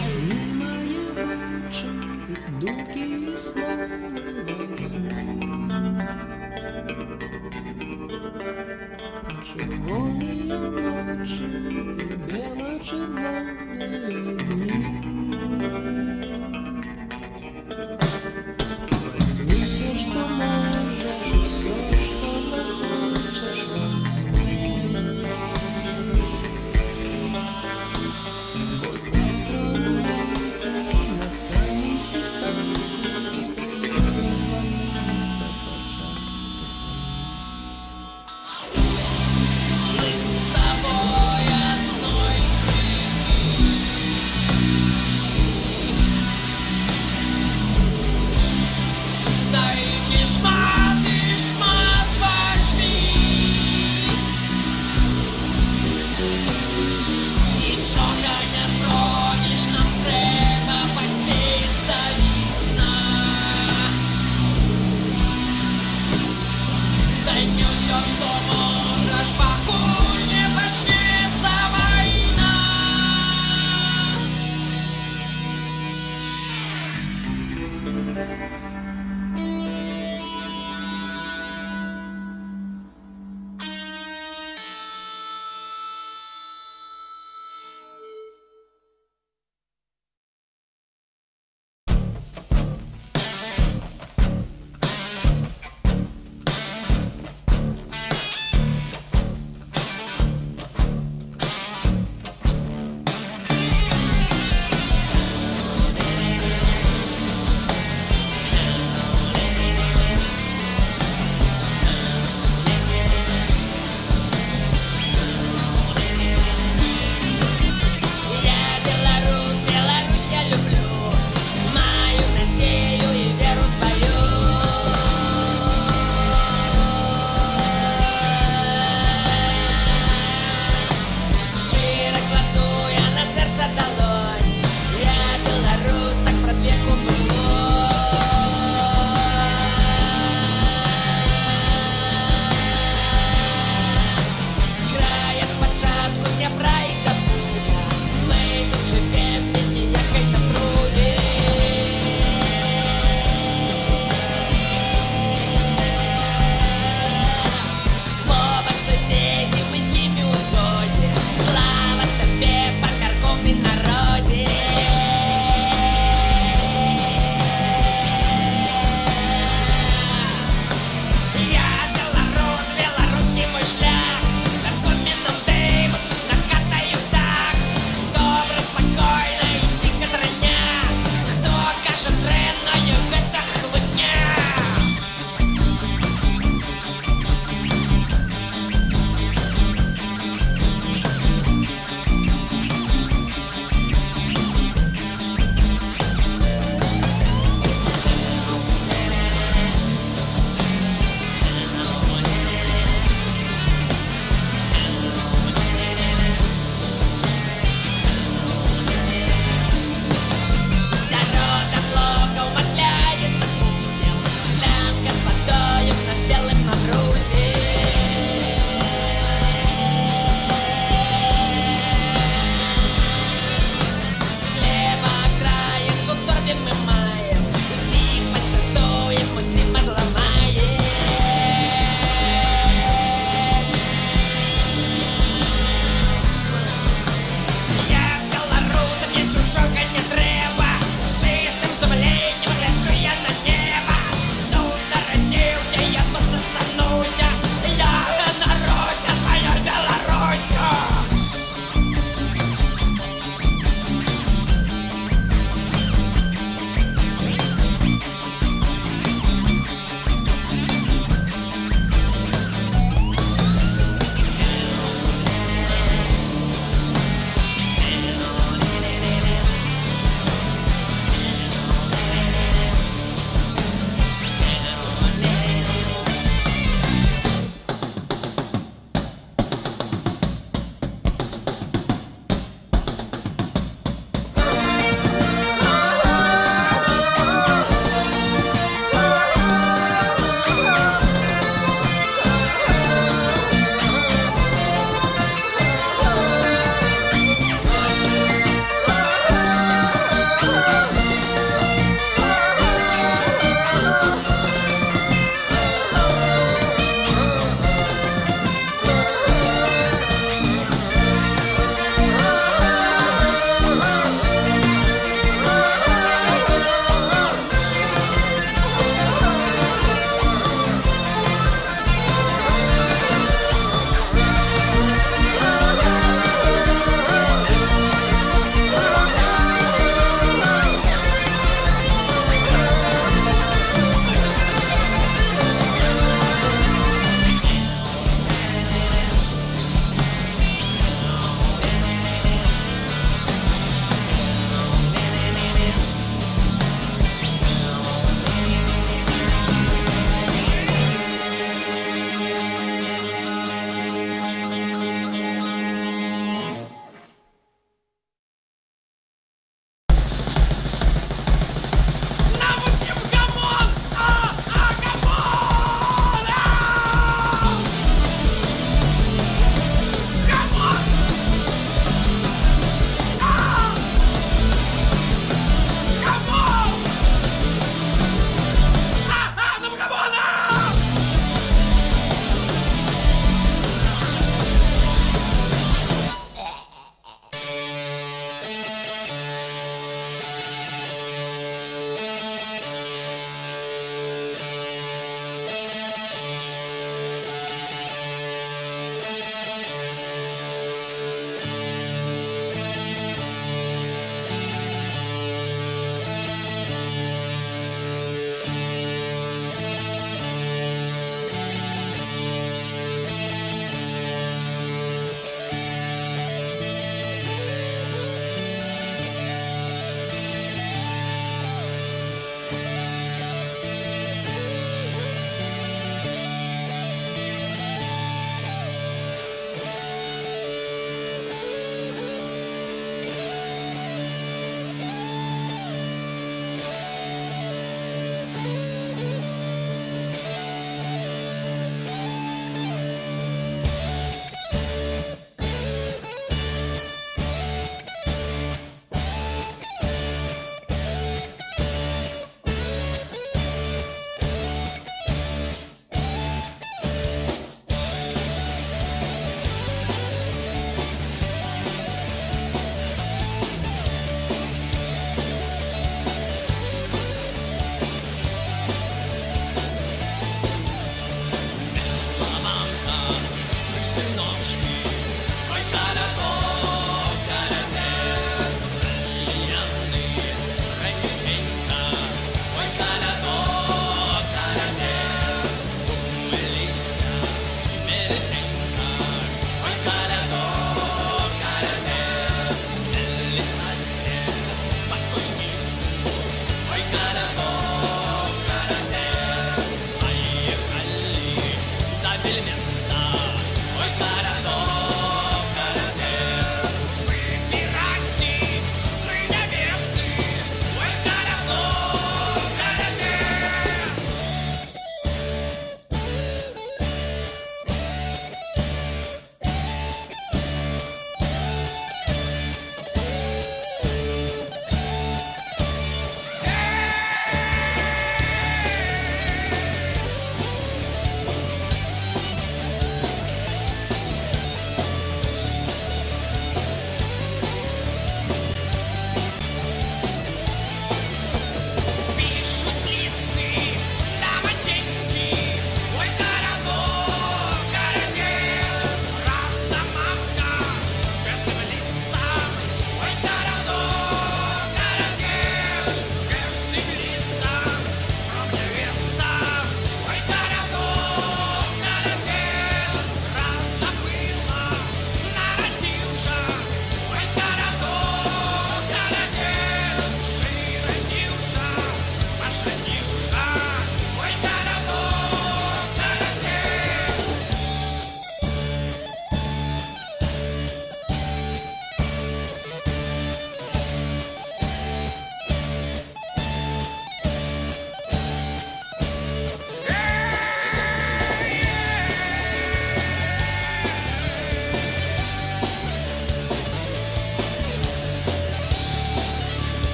Возьми мои очи, думки и слова возьми. Червоные ночи и бело-червоные дни. Возьми все, что можешь, и все, что захочешь, возьми. Бо завтра уранку на самом світанку споюсь на звони по початку. Мы с тобой одной крови.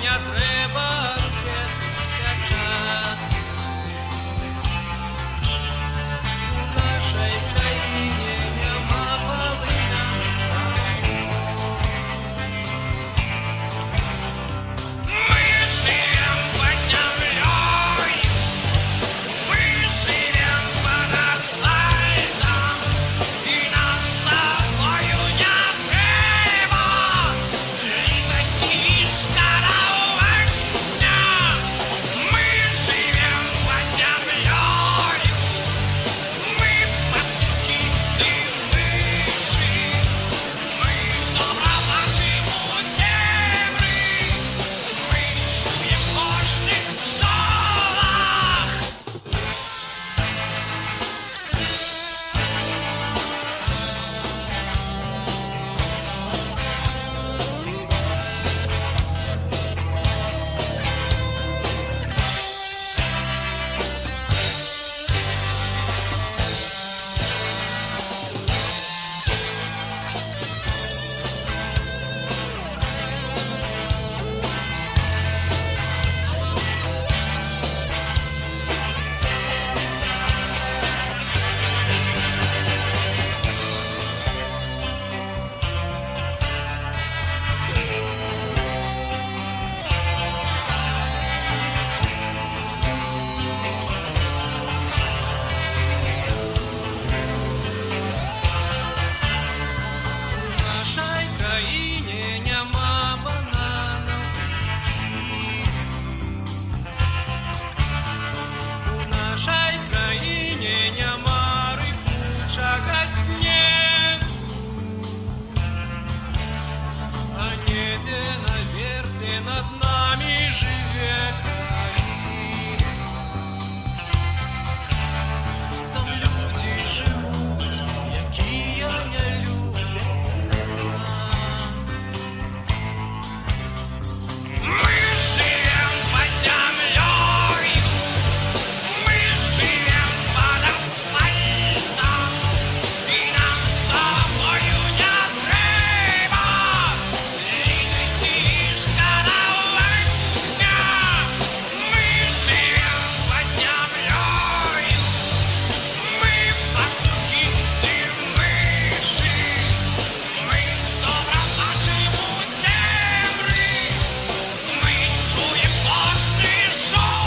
не трэба анкет скачаць. У нашай краіне няма павінных правоў. Мы живем под землей, мы живем под асфальтом, и нам с тобою не треба литости и шкалования. Мы живем под землей, мы пацуки и мыши, мы добро нашим земли, мы чуем кожный шолох. В нашай краіне няма бананаў. У нашай краіне няма рыпучага снегу. А недзе наверсе над намі жыве краіна. Там людзі жывуць, якія не любяць нас. Мы живем под землей, мы живем под асфальтом, и нам с тобою не треба литости и шкалования. Мы живем под землей, мы пацуки и мыши, мы добро нашим земли, мы чуем кожный шолох.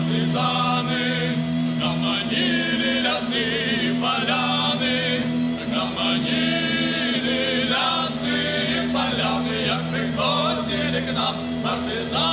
партизаны, гомонили лесы и поляны, гомонили лесы и поляны, як приходили к нам партизаны.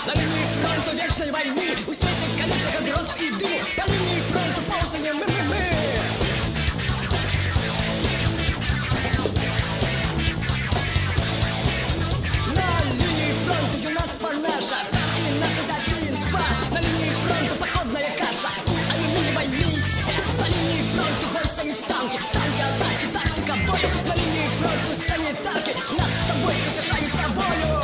На линии фронта вечной войны у света колючего дроту и дыму. По линии фронта ползаем мы. На линии фронта юнацтво наше, танки наши затеинства. На линии фронта походная каша и алюминиевая миссия. На линии фронта гойсами танки, танки атаки, тактика боя. На линии фронта санитарки, нас с тобой затешают собою.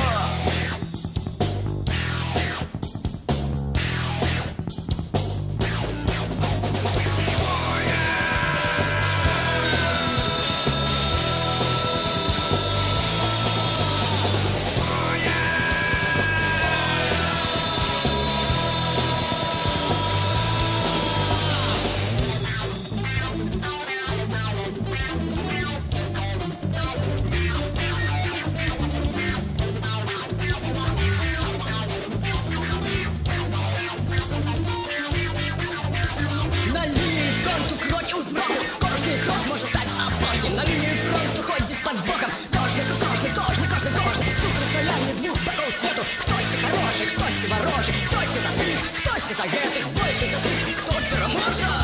Давайте за гэтых больше, за тых, хто пераможа.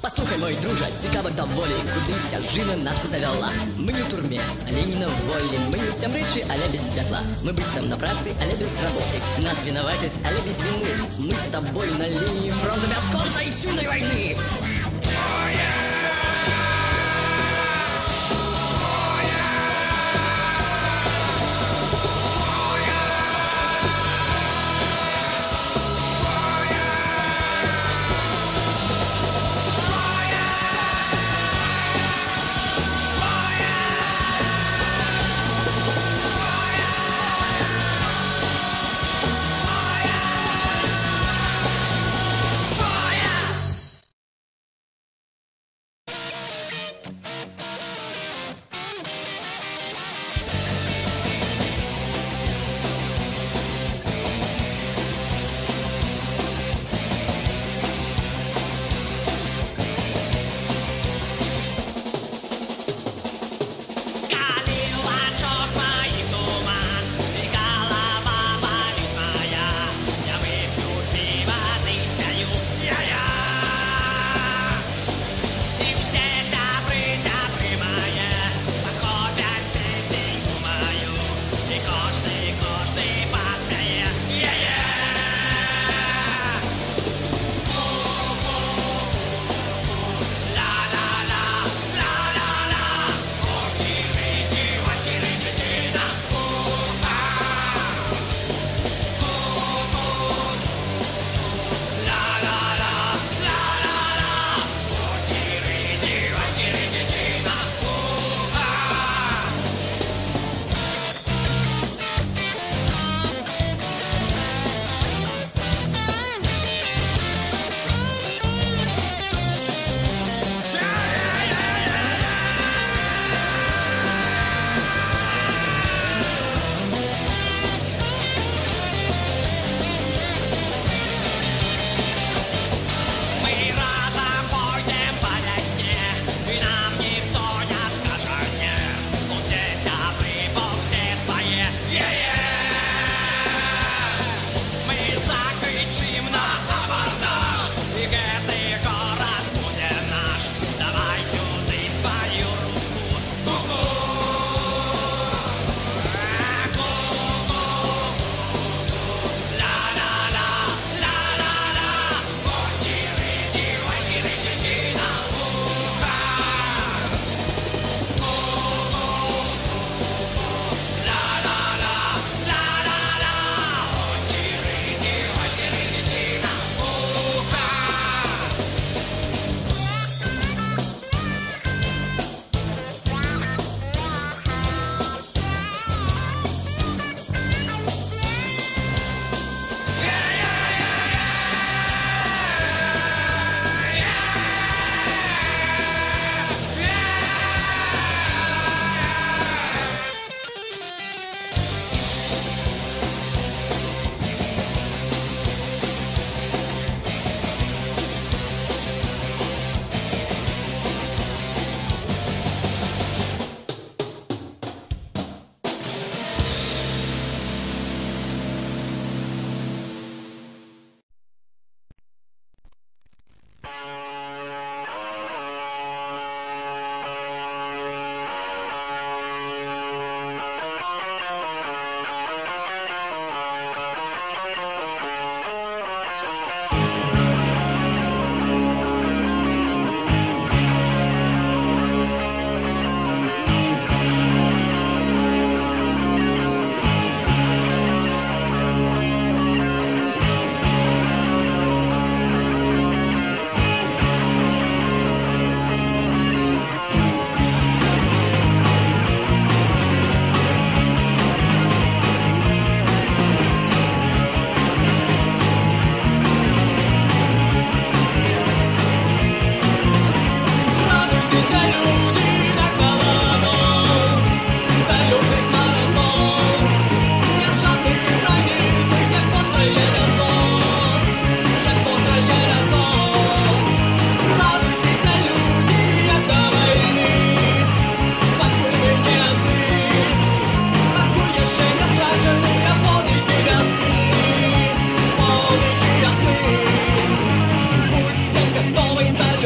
Послухай, мой друже, цікаво доволі, кудись тяжина нас завела. Ми не в турмі, але не на волі. Ми не у цямричі, але без святла. Ми быццам на праці, але без работы. Нас винуватять, але без вины. Мы с тобой на линии фронта без конца и чудной войны.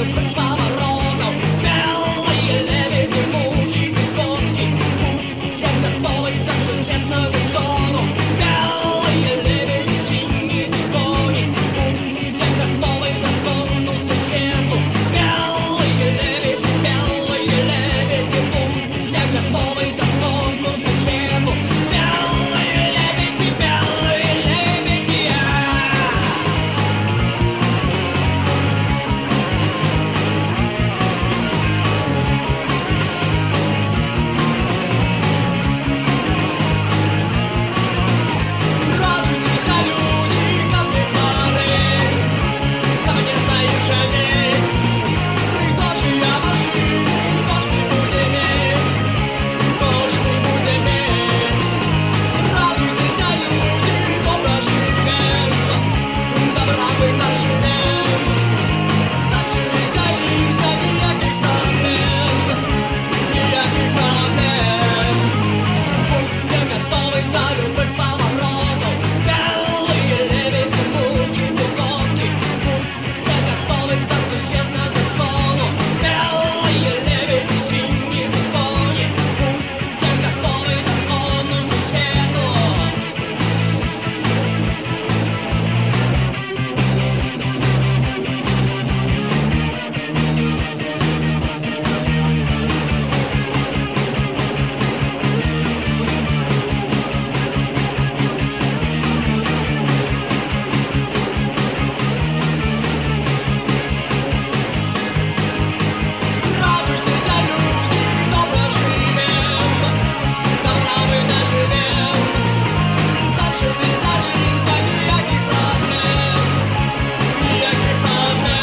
любых поворотов. Белые лебеди, мухи и кошки, все готовы к рассветному зону. Белые лебеди, синие кони, все готовы к звону соседу. Белые лебеди, все готовы к звону соседу. Белые лебеди, радуйтесь, люди, как Борис, ко мне заезжает. Пригожий я машин, кошный будемец, кошный будемец. Радуйтесь, люди, добро живем, добра мы наживем. Так живи, никаких проблем, никаких проблем. Все готовы на любых поворотов. Белые лебеди, мухи, буконки, все готовы к рассветному звону. Белые лебеди, синие кони, все готовы к звону соседу. Радуйтесь, люди, добро живем, добра мы наживем. Так же веселимся, никаких проблем, никаких проблем.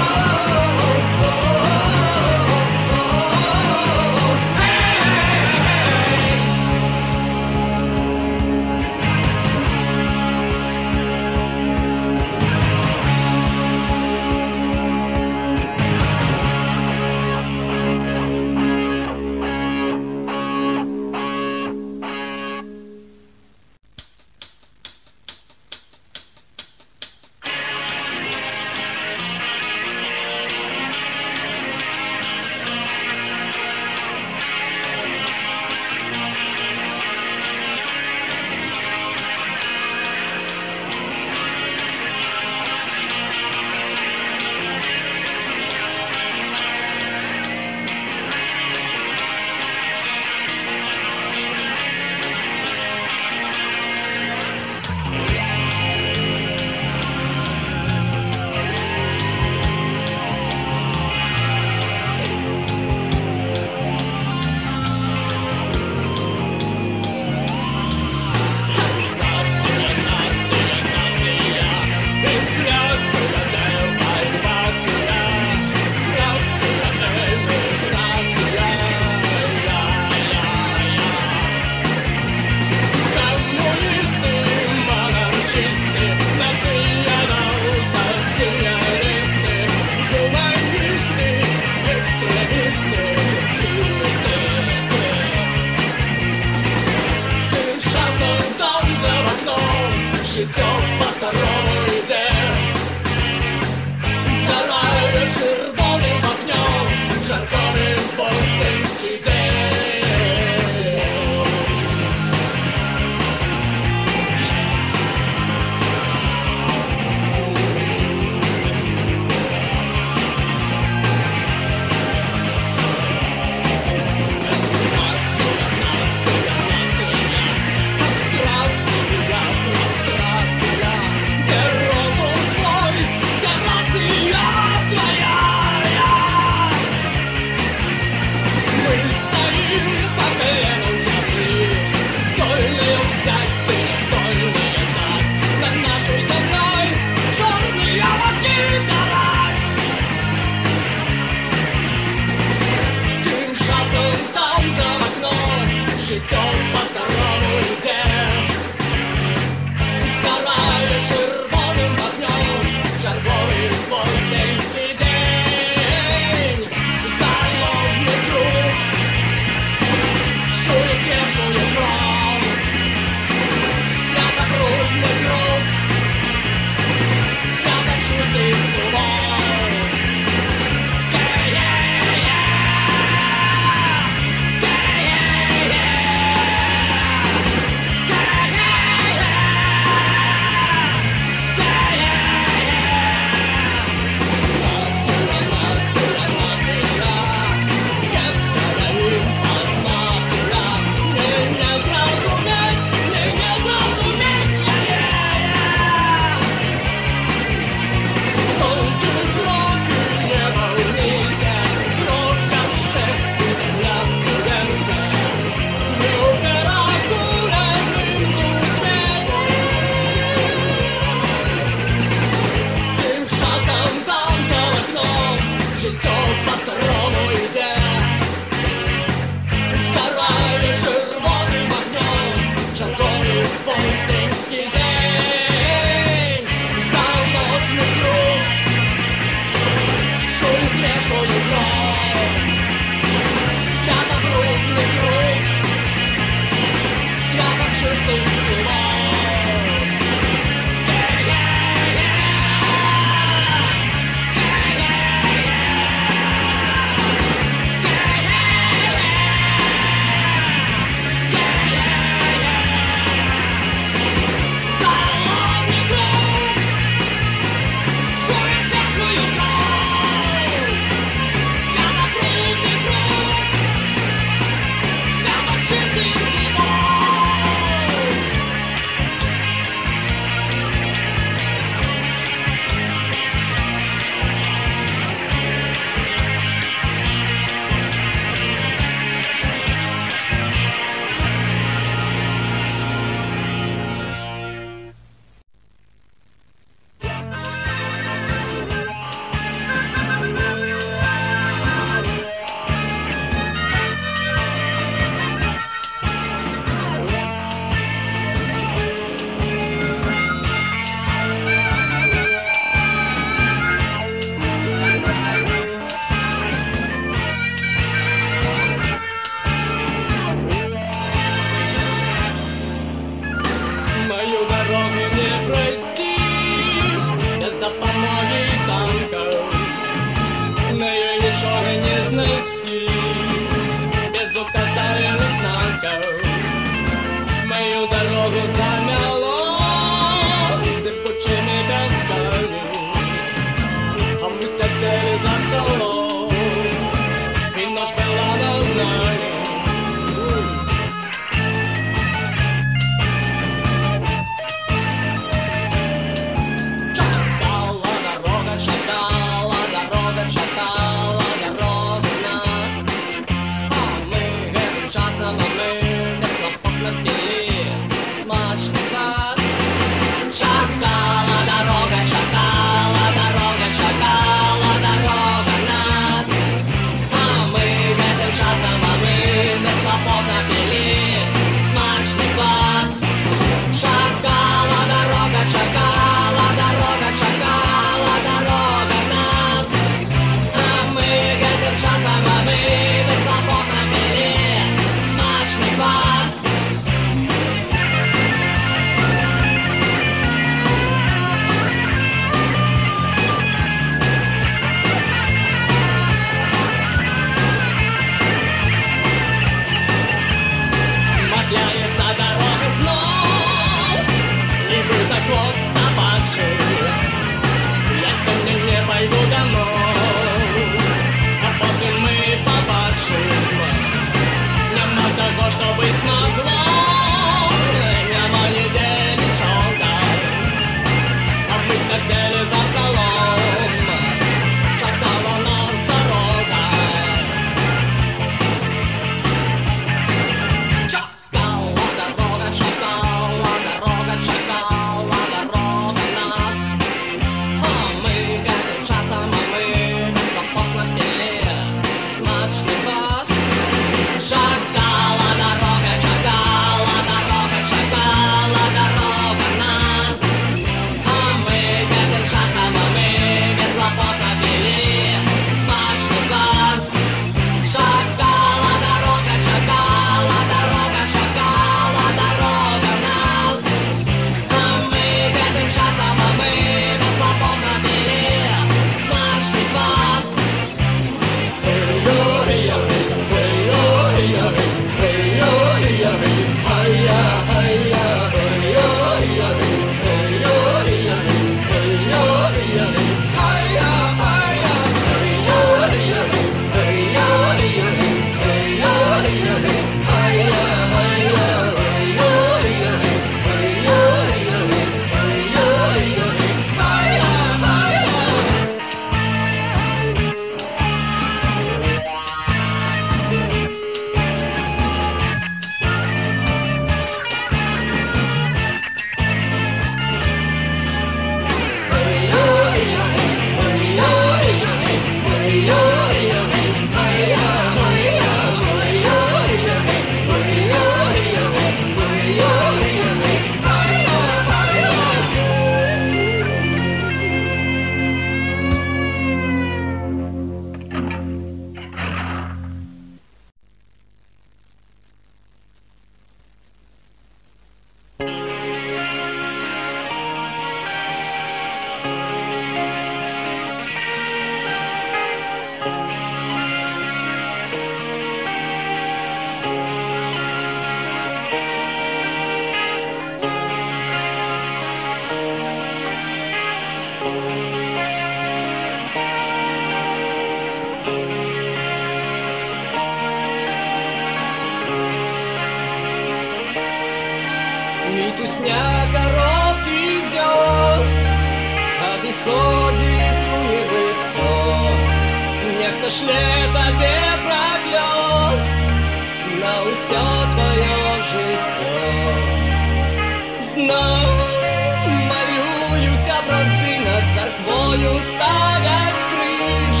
водою ставять криш,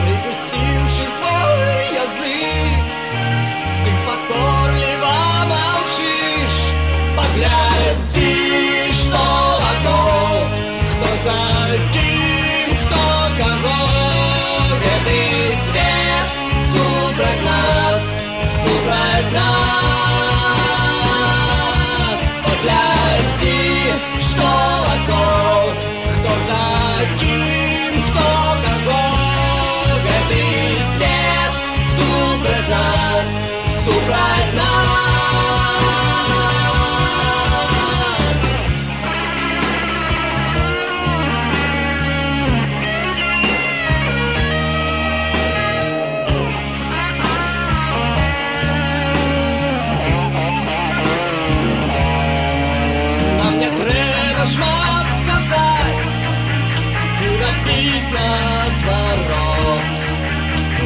прикусивши свой язык, ты покорливо молчишь. Погляди, что вокруг, кто за кем, кто кого. Белый свет супроть нас, супроть нас. Погляди, что вокруг, кто за кем, кто кого. Белый свет супроть нас, супроть нас.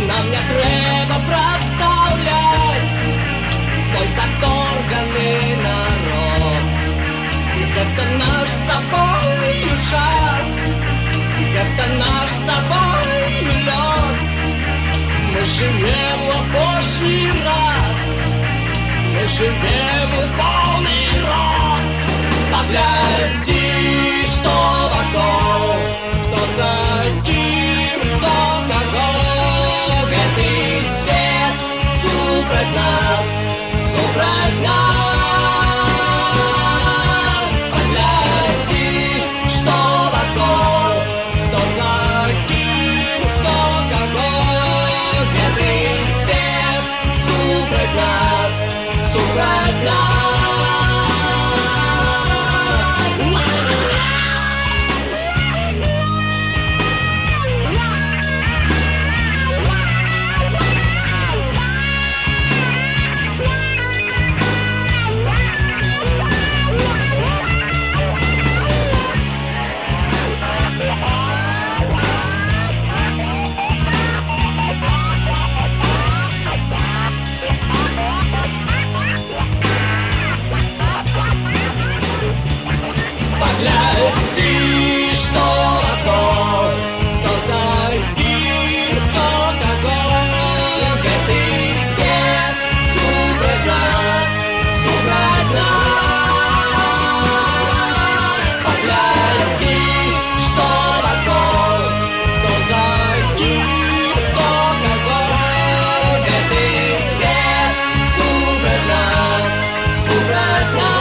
Нам не треба представлять свой заторганный народ. Это наш с тобой час, это наш с тобой лёс. Мы живем в опошний раз, мы живем в полный рост. Погляди, что вокруг, кто за кем, кто кого. Белый свет супроть нас, супроть нас. Погляди, что вокруг, кто за кем, кто кого. Белый свет супроть нас, супроть нас. Погляди, что вокруг, кто за кем, кто кого. Белый свет супроть нас, супроть нас. Погляди, что вокруг, кто за кем, кто кого. Белый свет супроть нас, супроть нас.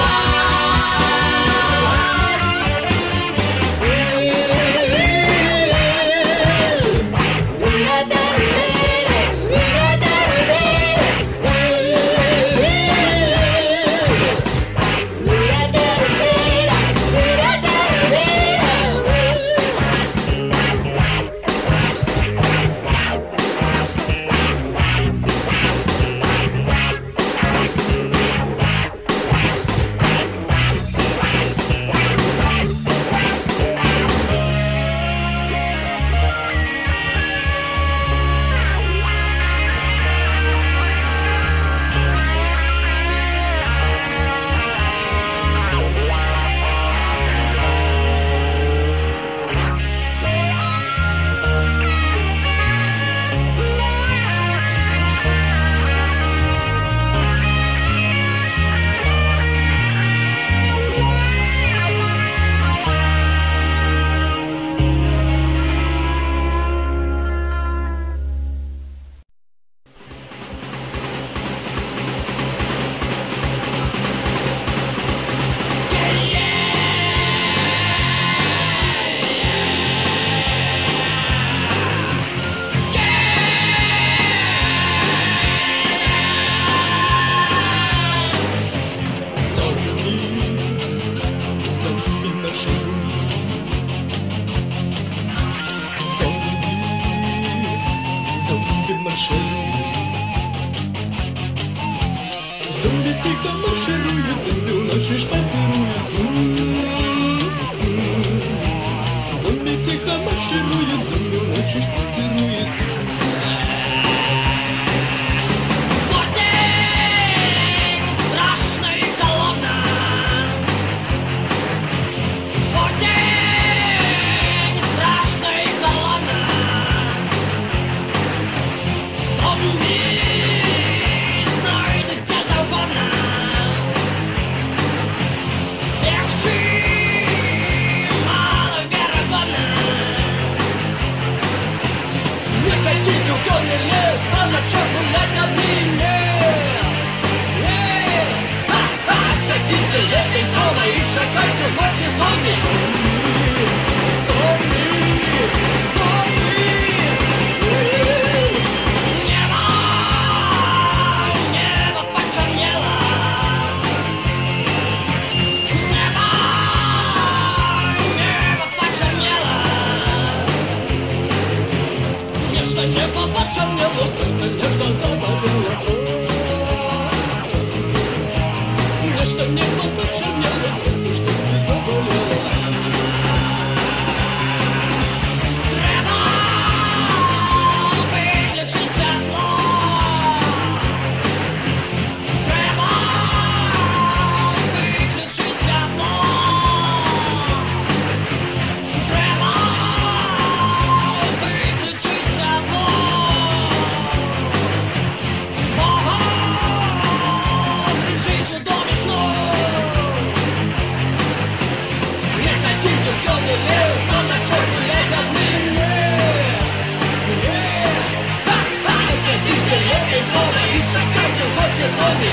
свете темный лес, но на черный летят мины. Садитесь, летний клона и шагайте в гости зомби.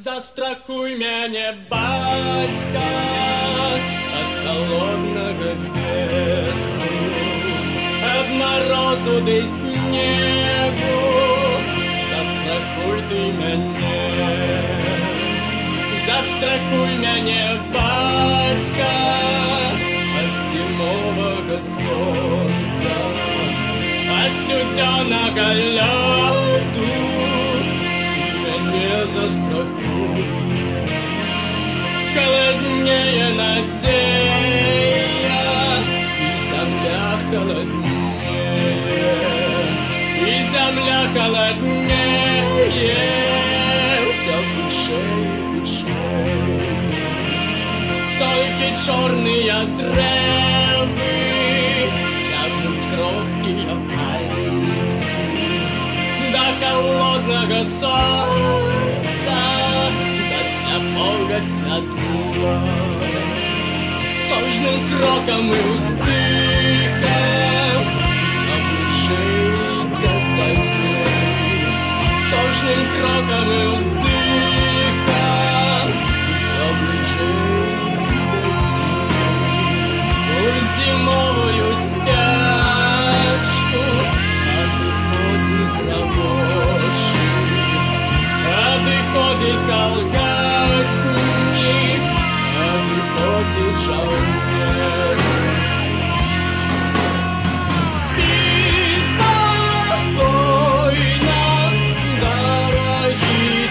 Застрахуй мяне, бацька, ад холоднага ветру, ад марозу ды снегу. Застрахуй ты мяне, застрахуй мяне, бацька, ад зімовага сонца, ад студзёнага лёду. Не застрахуй, холоднее надея, и земля холоднее, и земля холоднее, все выше и выше. Только черные древы тянут крохкие пальцы до холодного солнца, до слепого святла. С кожным кроком и уздыхом заближей до соседей. С кожным кроком и уздыхом заближей до соседей. У зимовую спячку отходит рабочий, отходит алкасник, отходит жаугер. Спи спокойно, дорогие.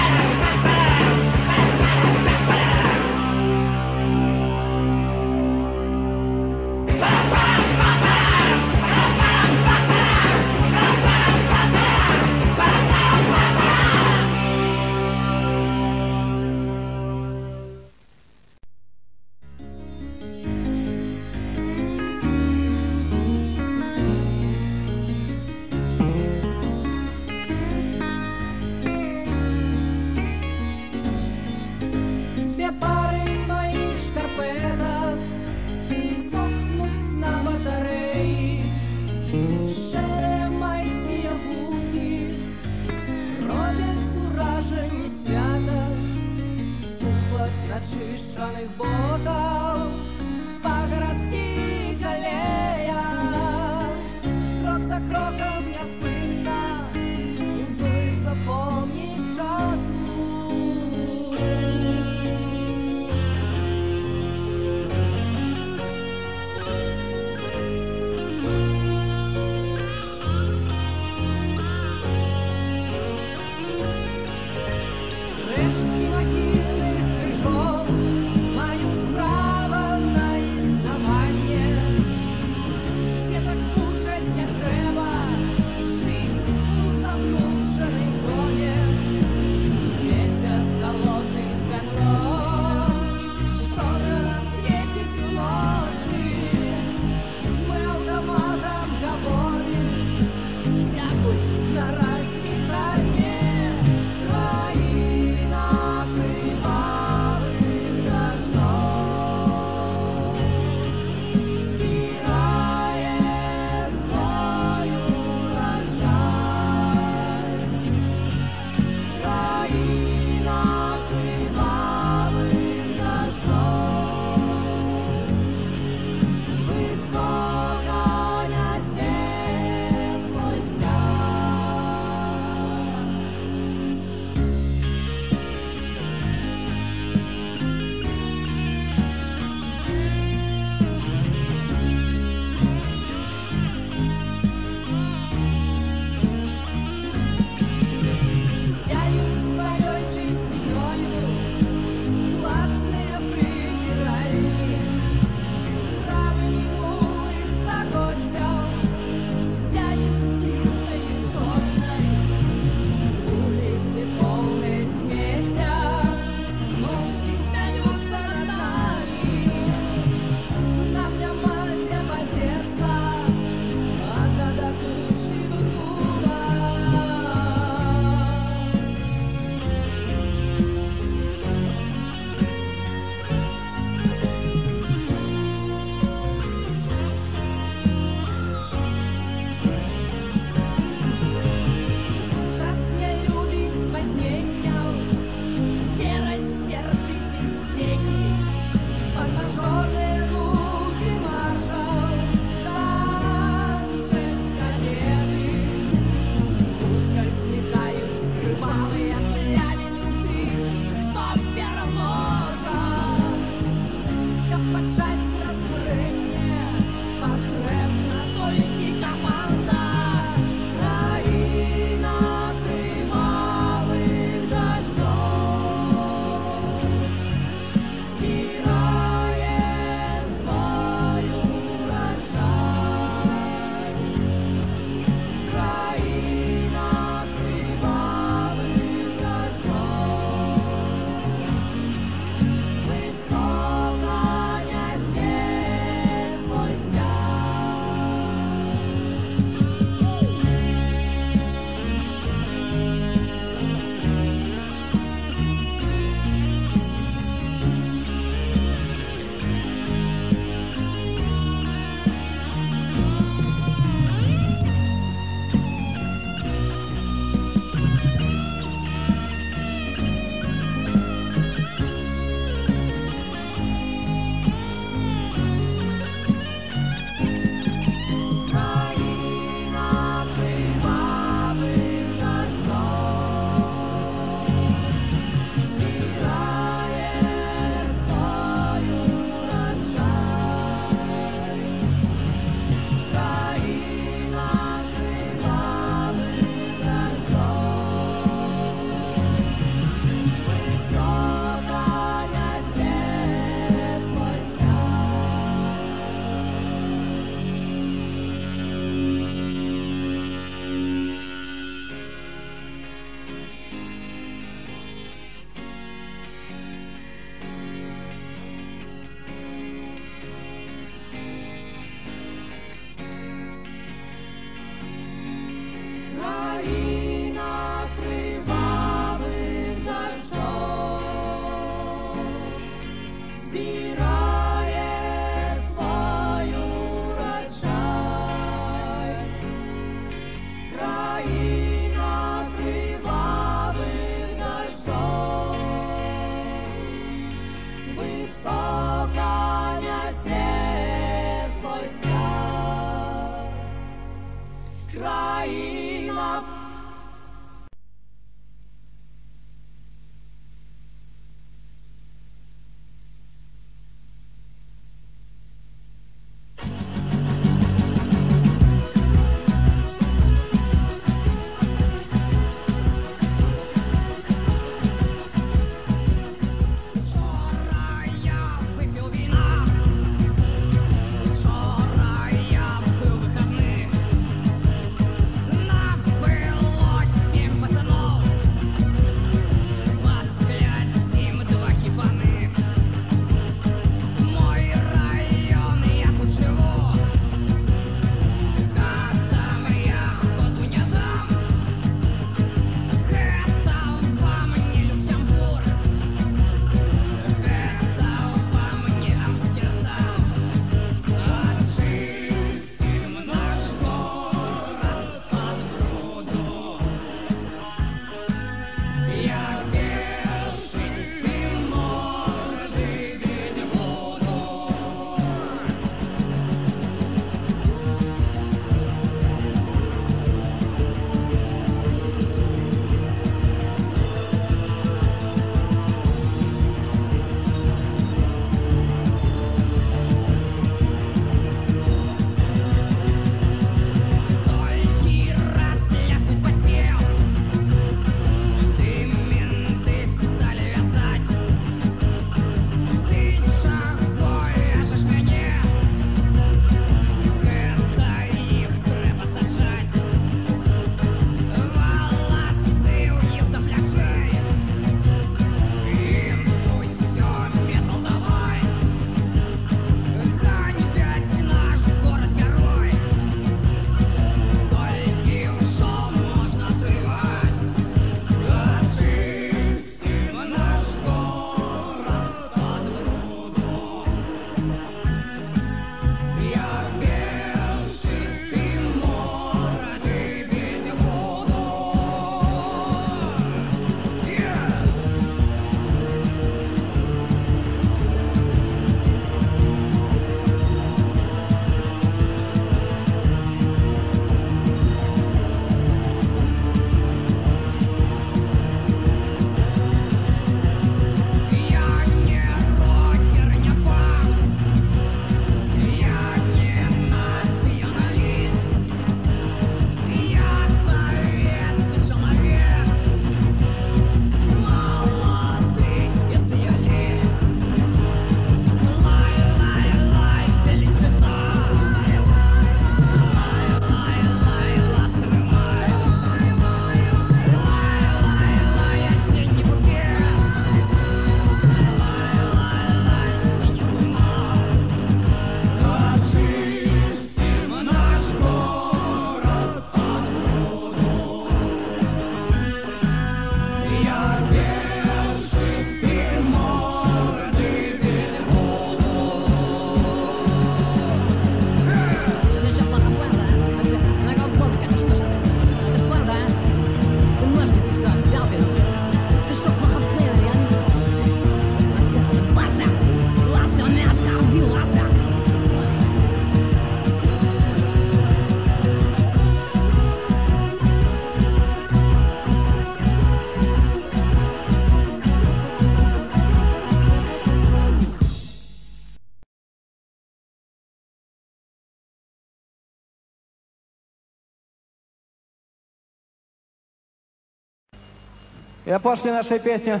И опошли нашей песни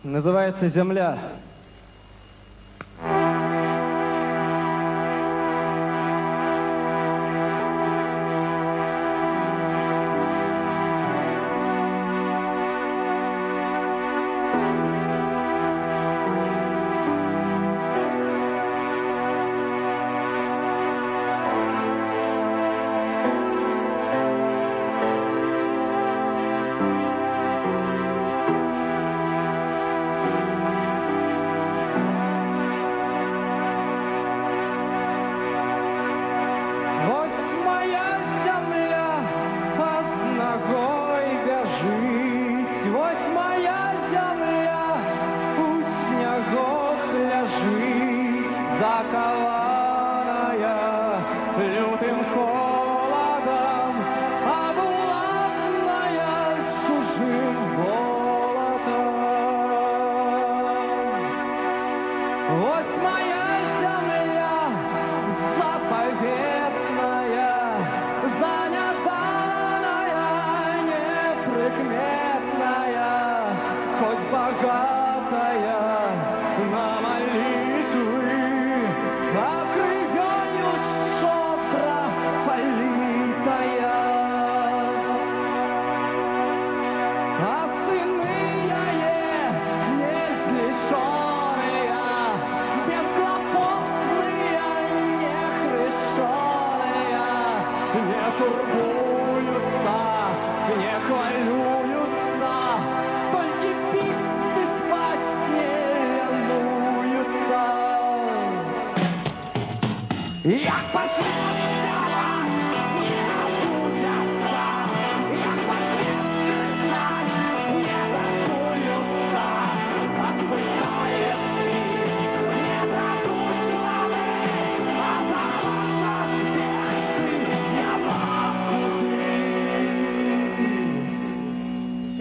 называется «Земля».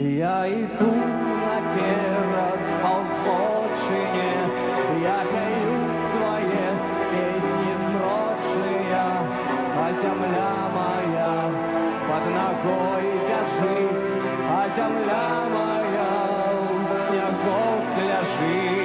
Я иду наперед по обочине, я пою свои песни сброшенные, а земля моя под ногой вяжет, а земля моя в снегов лежит.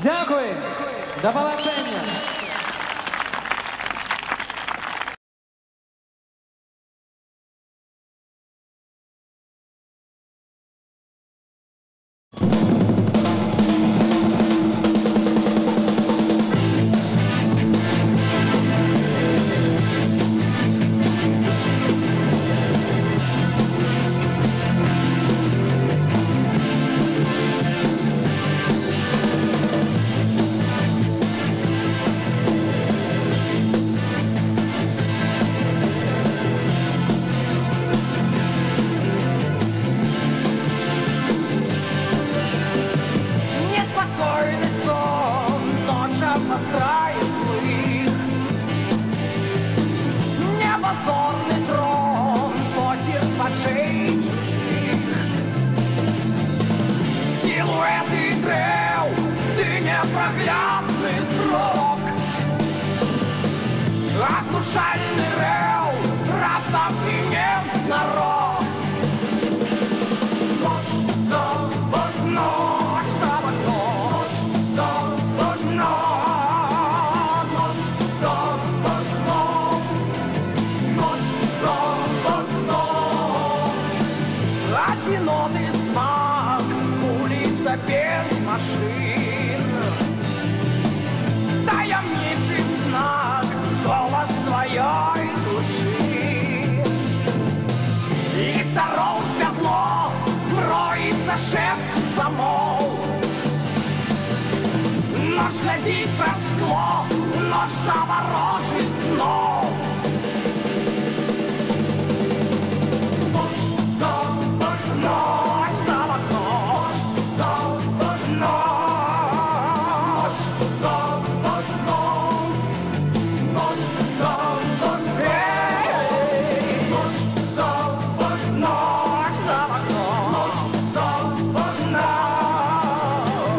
Дякую! До побачення! Оглушальный рев, раптом и ненарок. Ночь, ночь, ночь, ночь, ночь, ночь, одинокий смак, улица без машин. Таємничий знак, голос твоей души. И дорог светло, мроится шепт замов. Нож глядит про шкло, нож заворожит снов. Ночь за окном, ночь за окном, ночь за окном, эй, ночь за окном, ночь за окном, ночь за окном,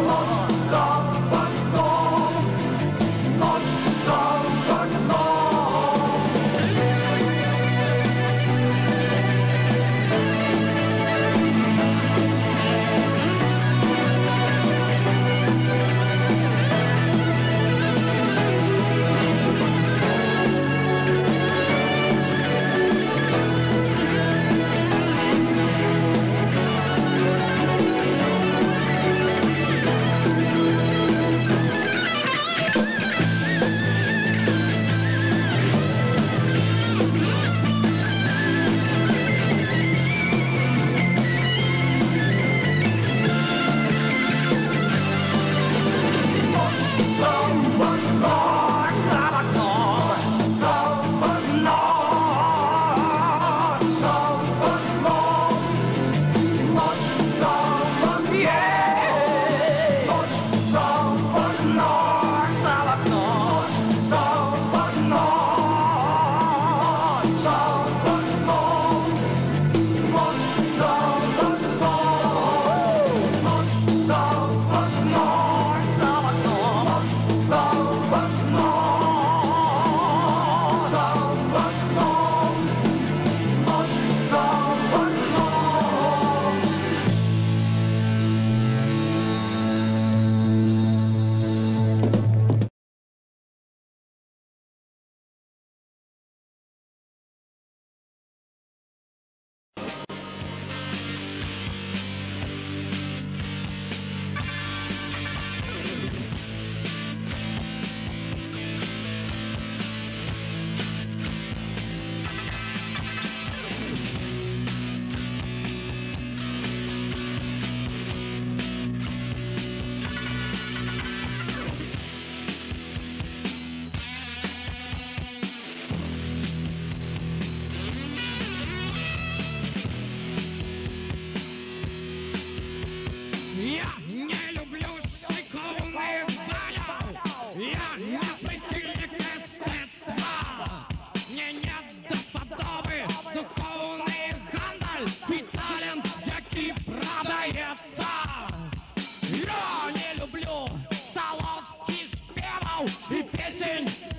ночь за окном, ночь за окном.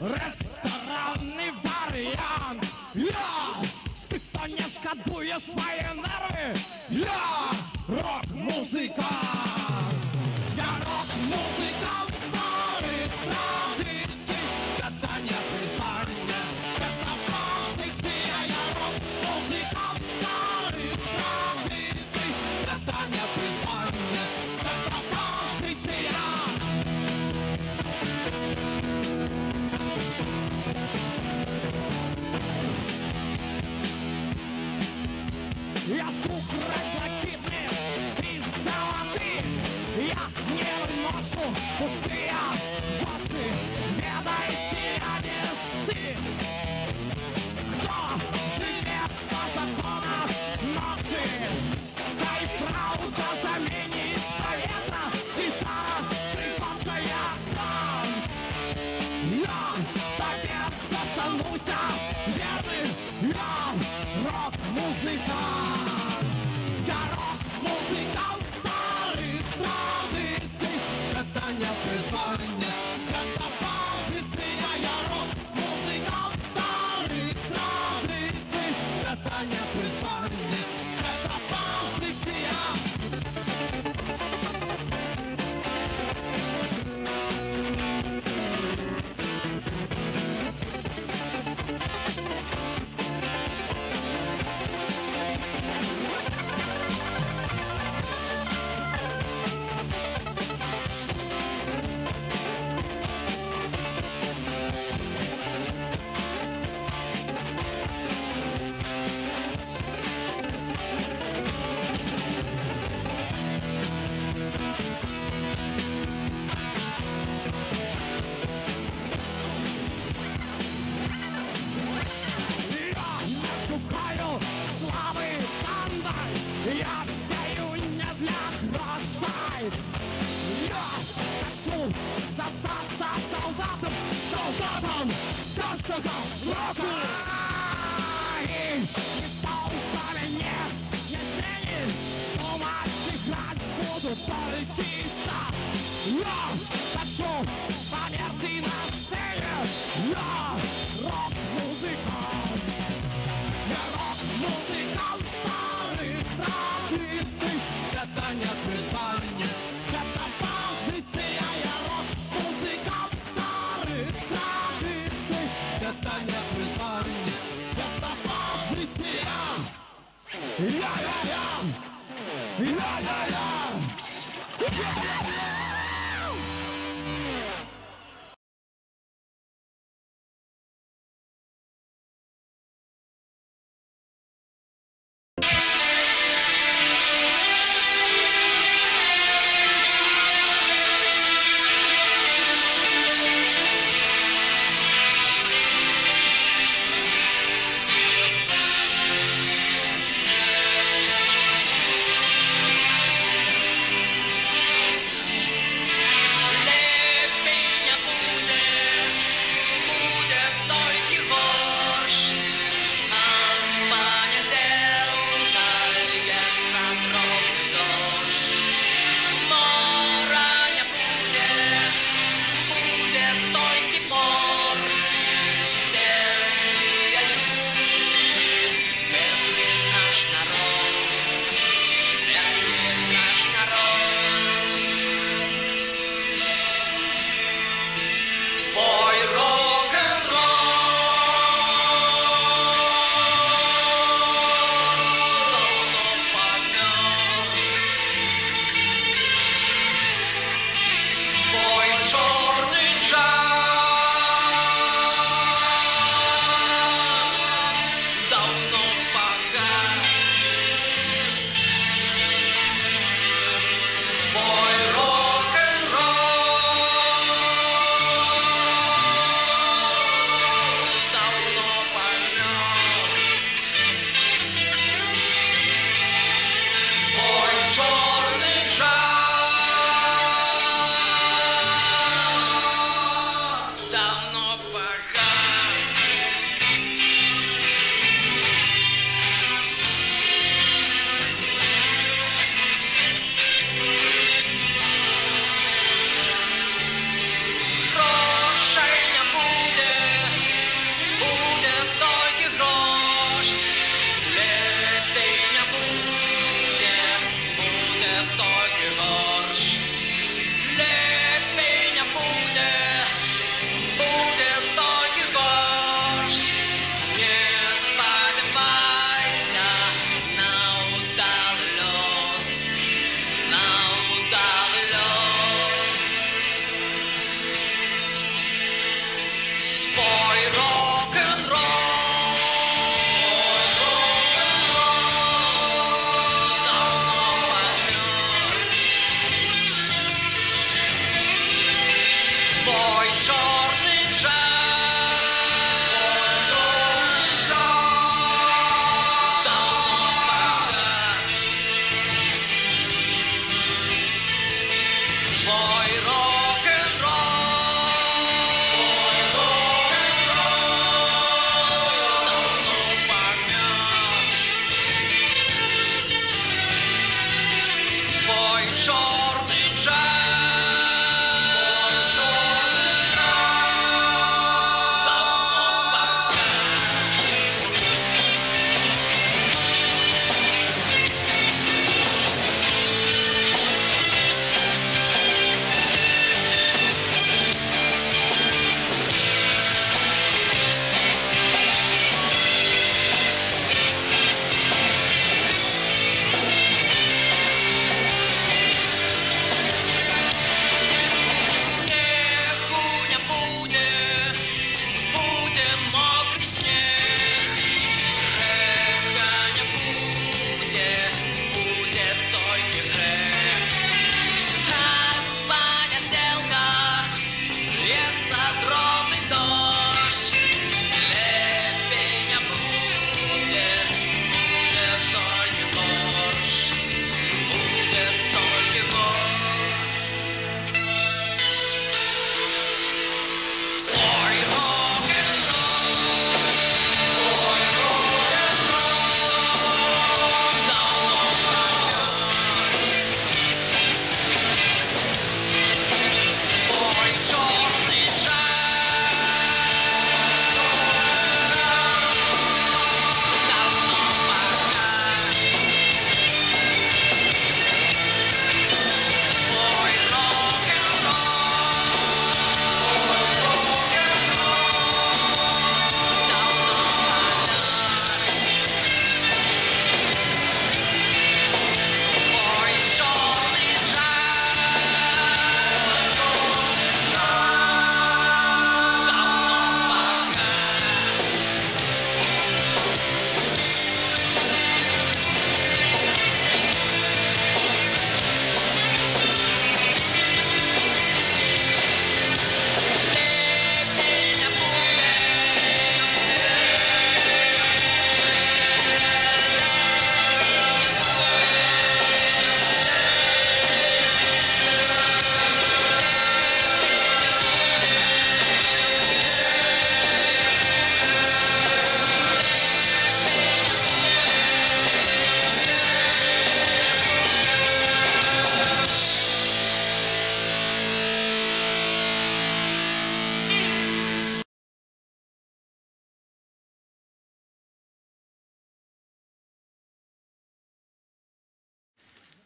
Ресторанний варіант. Я з тих, хто не шкодує свої нерви. Я рок-музикант. Я рок-музикант старих традицій. Это не признание, это позиция. Я рок-музыкант старых традиций. Это не признание, это позиция. Я звук блакитный и золотый. Я не выношу пустые ваши ведайте месты. Кто живет по законам ночи, дай правда заменить повета. Гитара, скрипавшая там. Я совет застануся верный. Я рок-музыкант. Я рок-музыкант старых традиций. Это не признание. музыка рока. И ничто уже меня не изменит. Думать, играть буду политика. Я хочу померти на сцене. Я рок-музыкант. Я рок-музыкант старых традиций. Это не признание, это позиция. Я рок-музыкант старых традиций. Это не признание, это позиция. Я-я-я! Я-я-я! Я-я-я!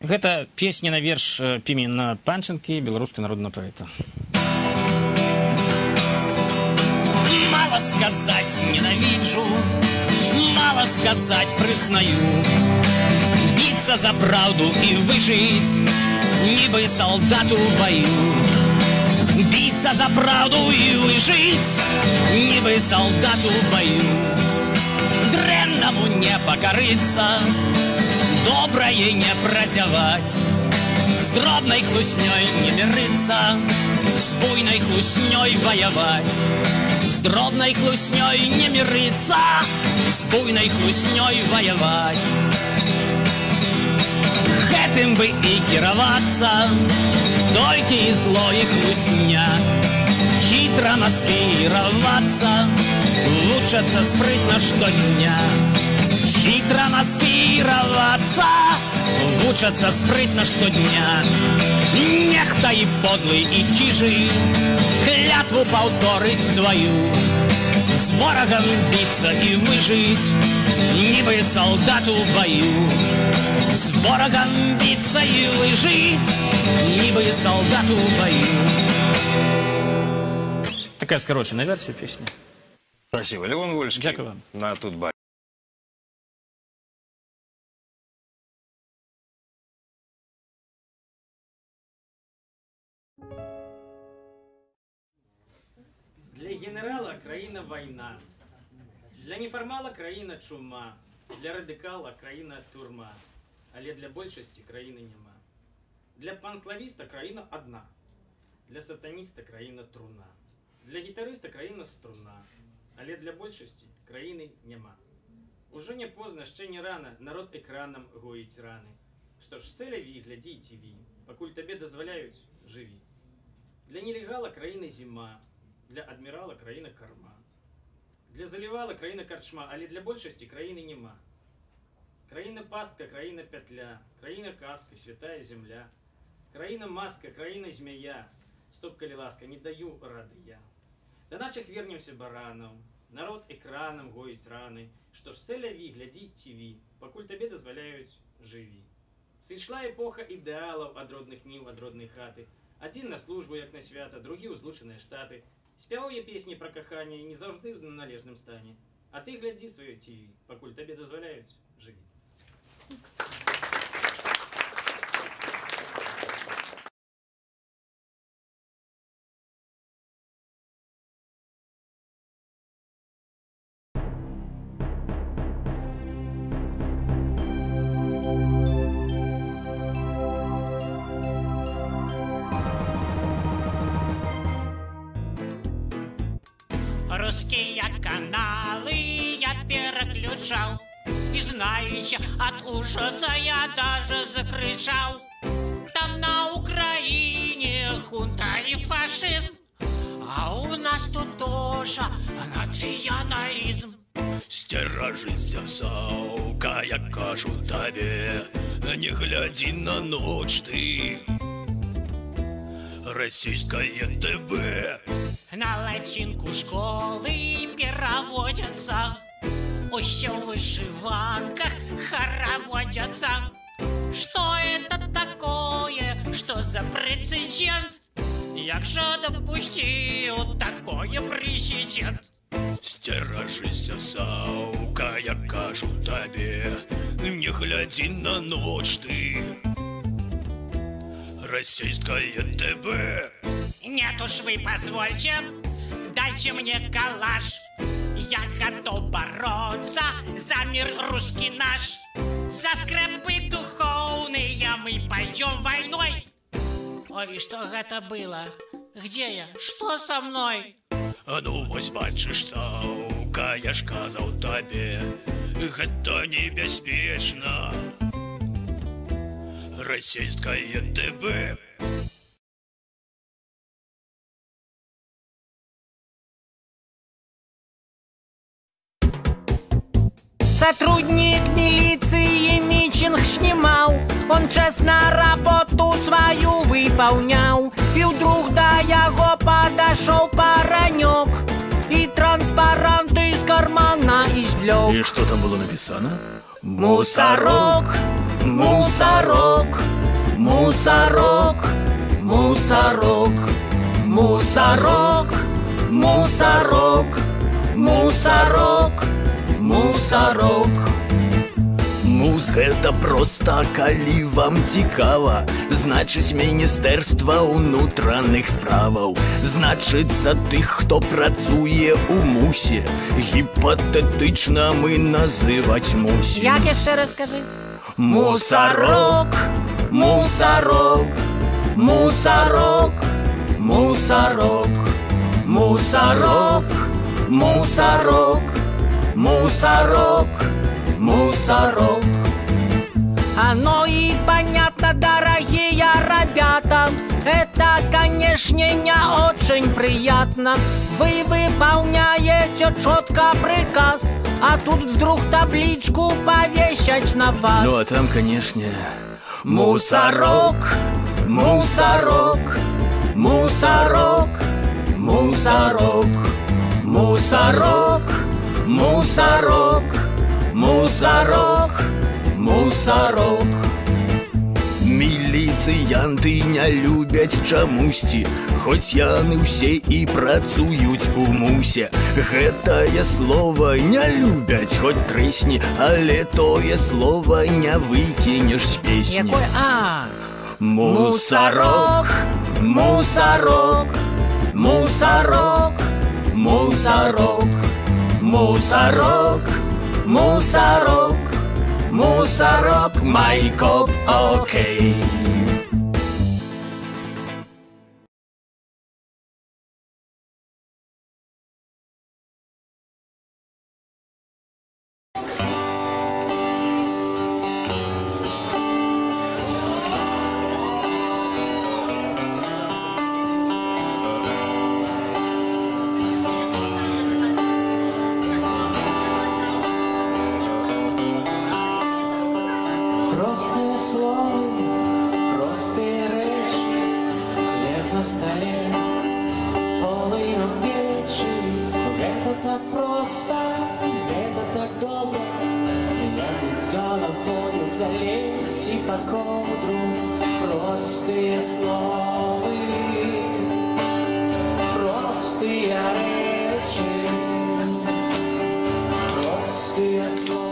Гэта песня на верш Пімена Панченкі, беларускага народнага паэта. Мало сказать ненавижу, мало сказать признаю. Биться за правду и выжить, нібы солдату в бою. Биться за правду и выжить, нібы солдату в бою. Дрэнному не покориться, доброе не прозявать, с дробной хлусней не мириться, с буйной хлусней воевать. С дробной хлусней не мириться, с буйной хлусней воевать. Гэтым бы и кіравацца, толькі зло и хлусня. Хитро маскироваться, вучацца спрытно штодня. Хитро маскироваться, вучацца спрытно штодня. Нехта и подлый, и хижий клятву паўторыць твою. С ворогом биться и выжить, нібы солдату в бою. С ворогом биться и выжить, нібы солдату в бою. Такая скороченная версия песни. Спасибо, Левон Вольский. Дякую вам. На Тутбай. Для генерала країна война, для неформала країна чума, для радикала країна турма, але для большості країни нема. Для панславіста країна одна, для сатаніста країна труна, для гітариста країна струна, але для большості країни нема. Уже не поздно, ще не рано, народ екраном гоїть рани. Що ж, селяві, гляді й тіві, покуль тобі дозволяють, живі. Для нелегала країна зима, для адмірала країна корма, для заливала країна корчма, але для большості країни нема. Країна пастка, країна петля, країна казка, святая земля, країна маска, країна змея. Стоп, коли ласка, не даю рады я. До наших вернемся баранов, народ экраном гоить раны. Что ж, селяві, гляді тіві, покуль тебе дозволяють, живі. Сійшла епоха ідеалів ад родних нів, ад родної хати. Один на службу, як на свята, другі у злучені штати. Спяваю песні про кохання, не завжди в належному стані. А ти гляді своє тіві, покуль тебе дозволяють, живі. Русские каналы я переключал, и знаете, от ужаса я даже закричал. Там на Украине хунта и фашизм, а у нас тут тоже национализм. Стеражися, саука, я кажу тебе, не гляди на ночь ты. Российское ТВ. На латинку школы переводятся, усё в вышиванках хороводятся. Что это такое? Что за прецедент? Як же допустил такое президент? Стеражися, саука, я кажу тебе, не гляди на ночь ты. Российское ТВ. Нет уж, вы позвольте, дайте мне калаш. Я готов бороться за мир русский наш. За скрепы духовные мы пойдем войной. Ой, что это было? Где я? Что со мной? А ну вось бачыш, саука, я ж казаў табе, гэта небяспечна. Российское ТВ. Сотрудник милиции митинг снимал, он честно работу свою выполнял. И вдруг до его подошел паренек и транспаранты из кармана извлек. И что там было написано? Мусорок, мусорок, Мусорок, мусорок, мусорок, мусорок, мусорок, мусорок. Муз гэта проста, калі вам цікава. Значыць, Міністэрства ўнутраных справаў. Значыцца, тых, хто працуе ў мусе, гіпатэтычна мы называць мусім. Як яшчэ раз скажы? Мусорок, мусорок, мусорок, мусорок, мусорок, мусорок, мусорок, мусорок. Оно и понятно, дорогие ребята, это, конечно, не очень приятно. Вы выполняете четко приказ, а тут вдруг табличку повесить на вас. Ну а там, конечно, мусорок, мусорок, мусорок, мусорок, мусорок, мусорок, мусорок, мусорок. Міліцыянты не любяць чамусьці, хоць яны ўсе і працуюць у мусе. Гэтае слова не любяць, хоць трэсні, але тое слова не выкінеш з песні. Якое? Мусорок, мусорок, мусорок, мусорок, мусорок, мусорок, мусорок, майкоп, окей. Простые слова, простые речи, хлеб на столе, полы на печи. Это так просто, это так добро. Я без головы залезть и под ковдру. Простые слова, простые речи, простые слова.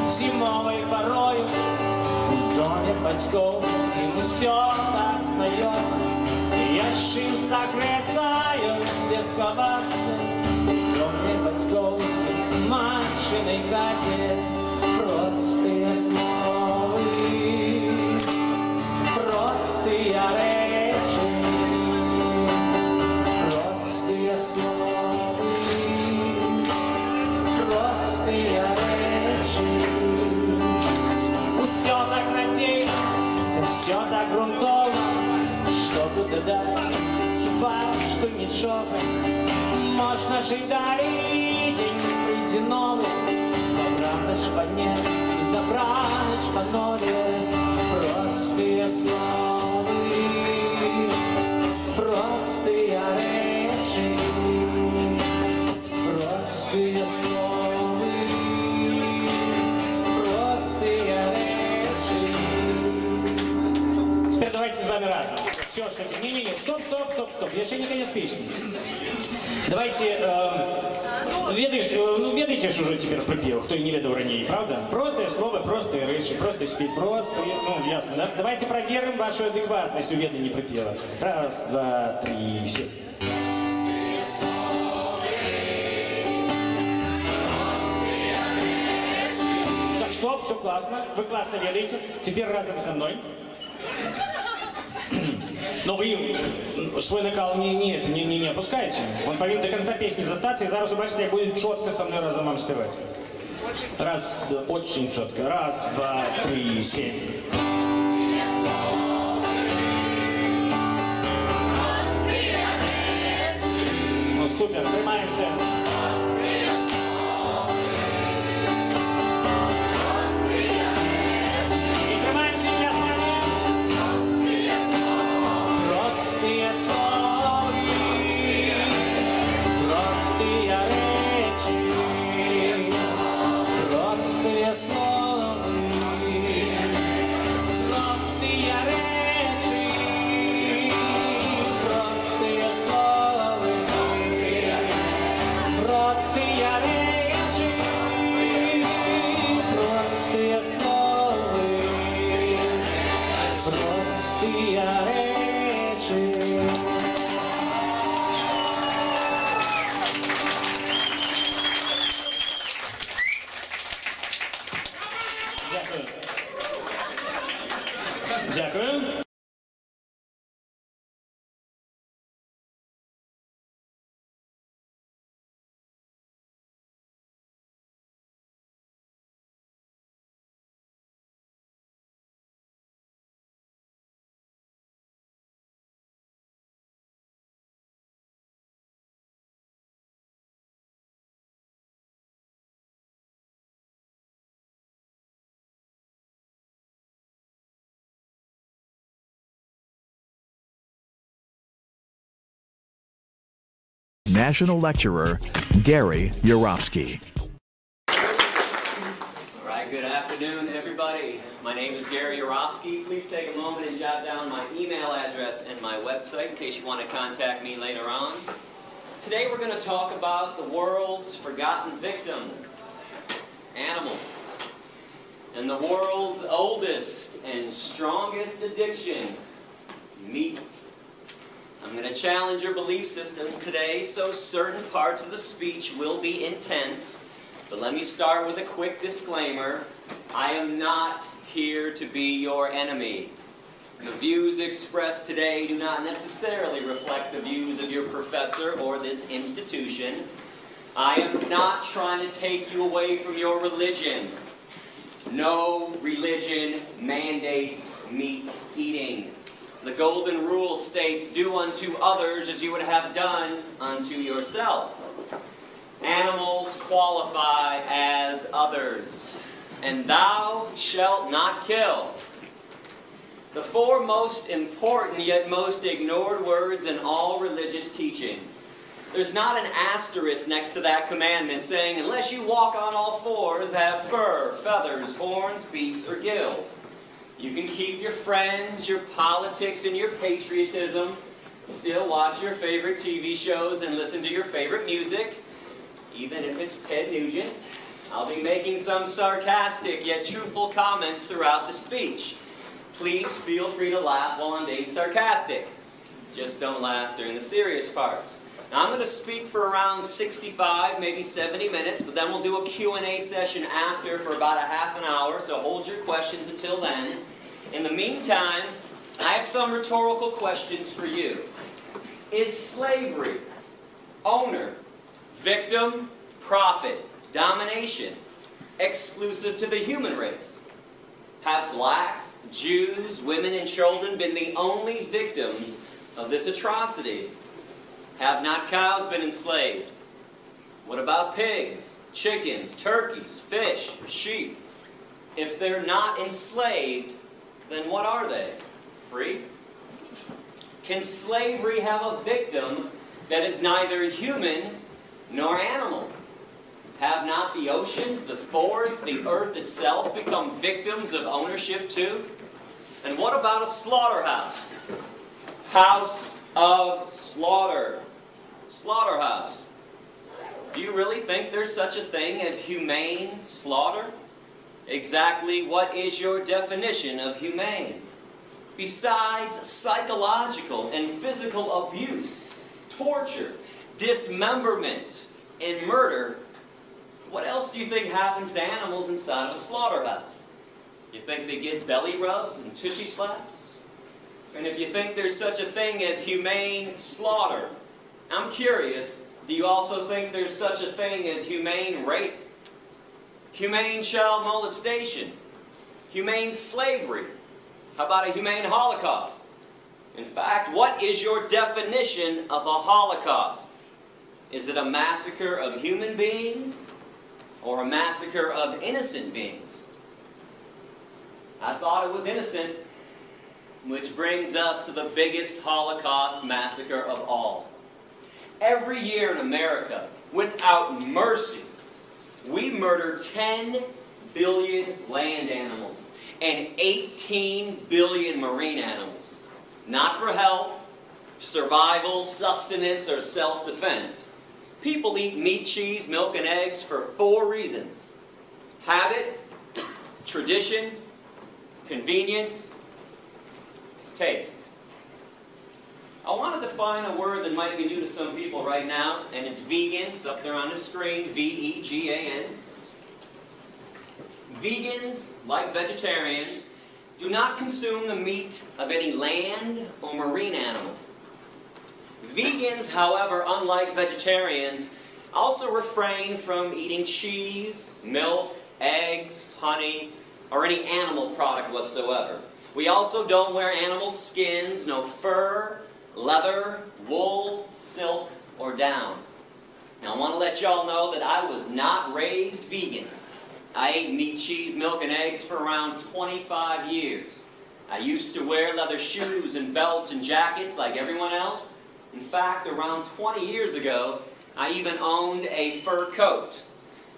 Зимовой порою в доме Батьковским все так знайомо. Я з чим согреться, где сховаться. В доме Батьковским, матчиной хате. Простые слова, простые речи, простые слова, простые речи. Все так надеюсь, все так грунтовно, что тут додать, хіба что нічого. Можна жить далі, день прийде новий, добра наш поднять, добра наш панове. Простые слова, простые речи, простые слова, простые речи. Теперь давайте с вами разом. Все, что это. Не-не-не, стоп. Я еще не конец песни. Давайте, ведаете, что уже теперь припев, кто и не ведал ранее, правда? Простое слово, простые речи, просто спеть, простые, ясно, да? Давайте проверим вашу адекватность у ведания припева. Раз, два, три, все. Так, стоп, все классно, вы классно ведаете. Теперь разом со мной. Но вы свой накал не опускаете. Он повинен до конца песни застаться, и зараз убачите, як будет четко со мной разом вам спевать. Раз, два, очень четко. Раз, два, три, 7. Ну супер, тримаемся. Простые слова, простые речи. National Lecturer Gary Yourofsky. All right, good afternoon, everybody. My name is Gary Yourofsky. Please take a moment and jot down my email address and my website in case you want to contact me later on. Today we're going to talk about the world's forgotten victims, animals, and the world's oldest and strongest addiction, meat. I'm going to challenge your belief systems today, so certain parts of the speech will be intense. But let me start with a quick disclaimer. I am not here to be your enemy. The views expressed today do not necessarily reflect the views of your professor or this institution. I am not trying to take you away from your religion. No religion mandates meat eating. The golden rule states, do unto others as you would have done unto yourself. Animals qualify as others. And thou shalt not kill. The four most important yet most ignored words in all religious teachings. There's not an asterisk next to that commandment saying, unless you walk on all fours, have fur, feathers, horns, beaks, or gills. You can keep your friends, your politics, and your patriotism, still watch your favorite TV shows and listen to your favorite music, even if it's Ted Nugent. I'll be making some sarcastic yet truthful comments throughout the speech. Please feel free to laugh while I'm being sarcastic. Just don't laugh during the serious parts. Now, I'm going to speak for around 65, maybe 70 minutes, but then we'll do a Q&A session after for about a half an hour, so hold your questions until then. In the meantime, I have some rhetorical questions for you. Is slavery, owner, victim, profit, domination, exclusive to the human race? Have blacks, Jews, women, and children been the only victims of this atrocity? Have not cows been enslaved? What about pigs, chickens, turkeys, fish, sheep? If they're not enslaved, then what are they? Free? Can slavery have a victim that is neither human nor animal? Have not the oceans, the forests, the earth itself become victims of ownership too? And what about a slaughterhouse? House of slaughter. Slaughterhouse. Do you really think there's such a thing as humane slaughter? Exactly what is your definition of humane? Besides psychological and physical abuse, torture, dismemberment, and murder, what else do you think happens to animals inside of a slaughterhouse? You think they get belly rubs and tushy slaps? And if you think there's such a thing as humane slaughter, I'm curious, do you also think there's such a thing as humane rape? Humane child molestation? Humane slavery? How about a humane Holocaust? In fact, what is your definition of a Holocaust? Is it a massacre of human beings or a massacre of innocent beings? I thought it was innocent, which brings us to the biggest Holocaust massacre of all. Every year in America, without mercy, we murder 10 billion land animals and 18 billion marine animals. Not for health, survival, sustenance, or self-defense. People eat meat, cheese, milk, and eggs for 4 reasons: habit, tradition, convenience, taste. I want to define a word that might be new to some people right now, and it's vegan. It's up there on the screen, V-E-G-A-N. Vegans, like vegetarians, do not consume the meat of any land or marine animal. Vegans, however, unlike vegetarians, also refrain from eating cheese, milk, eggs, honey, or any animal product whatsoever. We also don't wear animal skins, no fur, leather, wool, silk, or down. Now I want to let y'all know that I was not raised vegan. I ate meat, cheese, milk, and eggs for around 25 years. I used to wear leather shoes and belts and jackets like everyone else. In fact, around 20 years ago, I even owned a fur coat.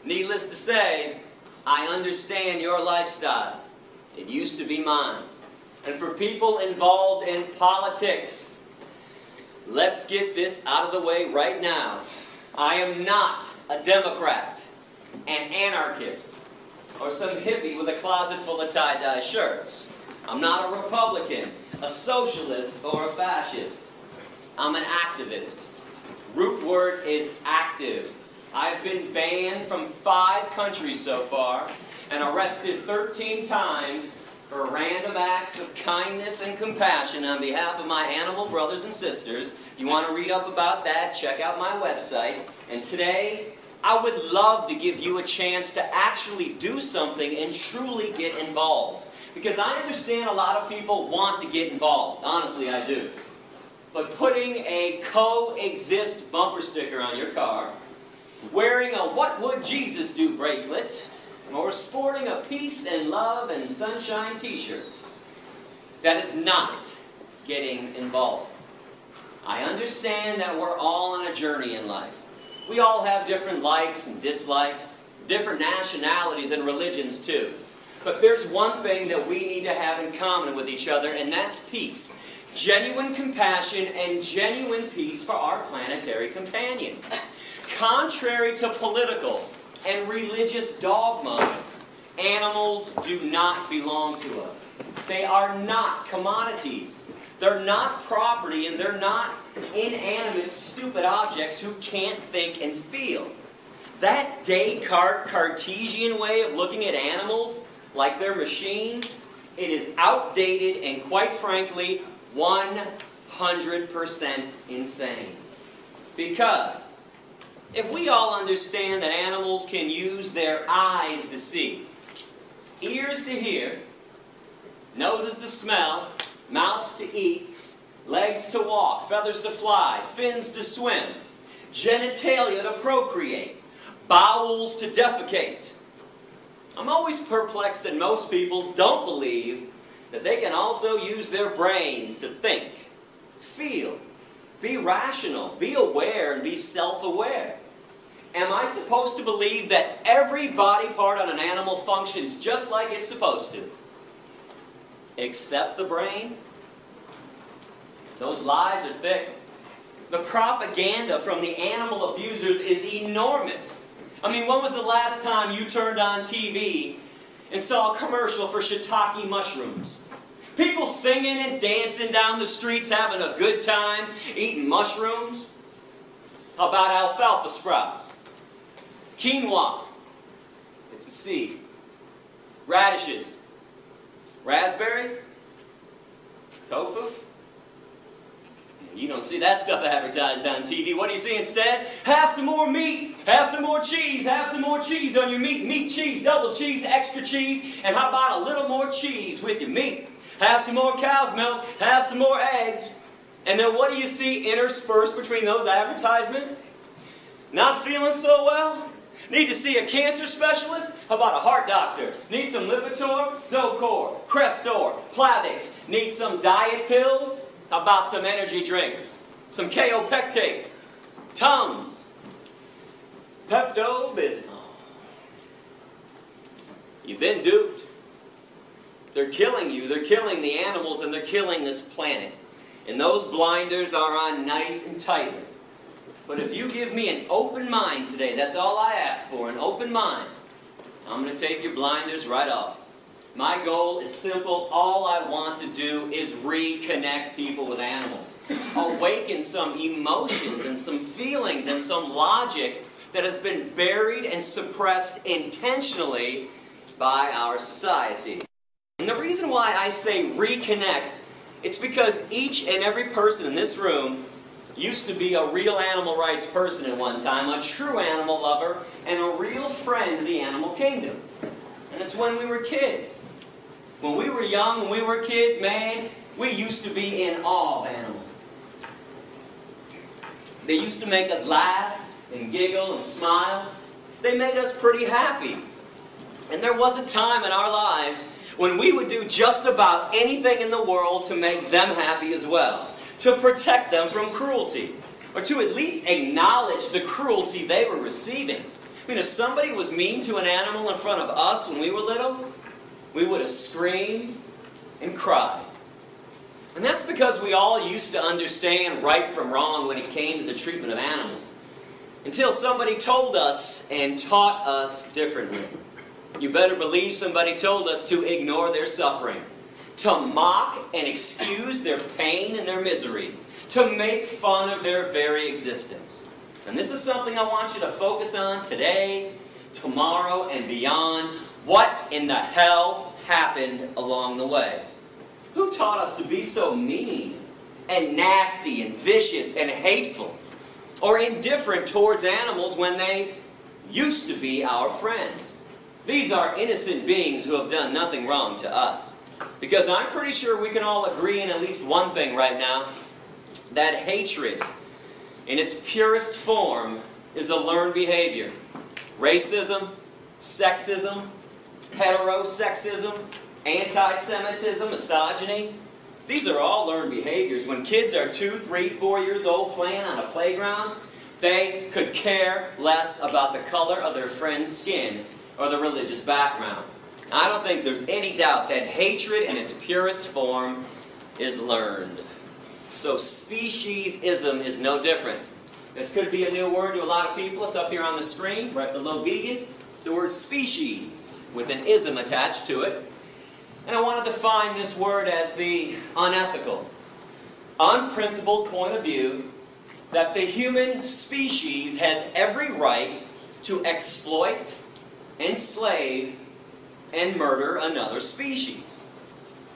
Needless to say, I understand your lifestyle. It used to be mine. And for people involved in politics, let's get this out of the way right now. I am not a Democrat, an anarchist, or some hippie with a closet full of tie-dye shirts. I'm not a Republican, a socialist, or a fascist. I'm an activist. Root word is active. I've been banned from 5 countries so far and arrested 13 times for random acts of kindness and compassion on behalf of my animal brothers and sisters. If you want to read up about that, check out my website. And today, I would love to give you a chance to actually do something and truly get involved. Because I understand a lot of people want to get involved. Honestly, I do. But putting a coexist bumper sticker on your car, wearing a What Would Jesus Do bracelet, or sporting a peace and love and sunshine t-shirt, that is not getting involved. I understand that we're all on a journey in life. We all have different likes and dislikes, different nationalities and religions too. But there's one thing that we need to have in common with each other, and that's peace. Genuine compassion and genuine peace for our planetary companions. Contrary to political and religious dogma, animals do not belong to us. They are not commodities. They're not property, and they're not inanimate, stupid objects who can't think and feel. That Descartes Cartesian way of looking at animals like they're machines, it is outdated and, quite frankly, 100% insane. Because if we all understand that animals can use their eyes to see, ears to hear, noses to smell, mouths to eat, legs to walk, feathers to fly, fins to swim, genitalia to procreate, bowels to defecate, I'm always perplexed that most people don't believe that they can also use their brains to think, feel, be rational, be aware, and be self-aware. Am I supposed to believe that every body part on an animal functions just like it's supposed to? Except the brain? Those lies are thick. The propaganda from the animal abusers is enormous. I mean, when was the last time you turned on TV and saw a commercial for shiitake mushrooms? People singing and dancing down the streets, having a good time, eating mushrooms? How about alfalfa sprouts? Quinoa, it's a seed. Radishes, raspberries, tofu. You don't see that stuff advertised on TV. What do you see instead? Have some more meat, have some more cheese, have some more cheese on your meat. Meat, cheese, double cheese, extra cheese, and how about a little more cheese with your meat? Have some more cow's milk, have some more eggs. And then what do you see interspersed between those advertisements? Not feeling so well? Need to see a cancer specialist? How about a heart doctor? Need some Lipitor, Zocor, Crestor, Plavix? Need some diet pills? How about some energy drinks? Some Kaopectate, Tums, Pepto-Bismol. You've been duped. They're killing you, they're killing the animals, and they're killing this planet. And those blinders are on nice and tightly. But if you give me an open mind today, that's all I ask for, an open mind, I'm going to take your blinders right off. My goal is simple. All I want to do is reconnect people with animals. Awaken some emotions and some feelings and some logic that has been buried and suppressed intentionally by our society. And the reason why I say reconnect, it's because each and every person in this room used to be a real animal rights person at one time, a true animal lover, and a real friend of the animal kingdom. And it's when we were kids. When we were young, when we were kids, man, we used to be in awe of animals. They used to make us laugh and giggle and smile. They made us pretty happy. And there was a time in our lives when we would do just about anything in the world to make them happy as well. to protect them from cruelty, or to at least acknowledge the cruelty they were receiving. I mean, if somebody was mean to an animal in front of us when we were little, we would have screamed and cried. And that's because we all used to understand right from wrong when it came to the treatment of animals, until somebody told us and taught us differently. You better believe somebody told us to ignore their suffering, to mock and excuse their pain and their misery, to make fun of their very existence. And this is something I want you to focus on today, tomorrow, and beyond. What in the hell happened along the way? Who taught us to be so mean and nasty and vicious and hateful, or indifferent towards animals when they used to be our friends? These are innocent beings who have done nothing wrong to us. Because I'm pretty sure we can all agree in at least one thing right now, that hatred in its purest form is a learned behavior. Racism, sexism, heterosexism, anti-Semitism, misogyny, these are all learned behaviors. When kids are 2, 3, 4 years old playing on a playground, they could care less about the color of their friend's skin or the religious background. I don't think there's any doubt that hatred in its purest form is learned. So speciesism is no different. This could be a new word to a lot of people. It's up here on the screen, right below vegan. It's the word species, with an ism attached to it. And I want to define this word as the unethical, unprincipled point of view that the human species has every right to exploit, enslave, and murder another species.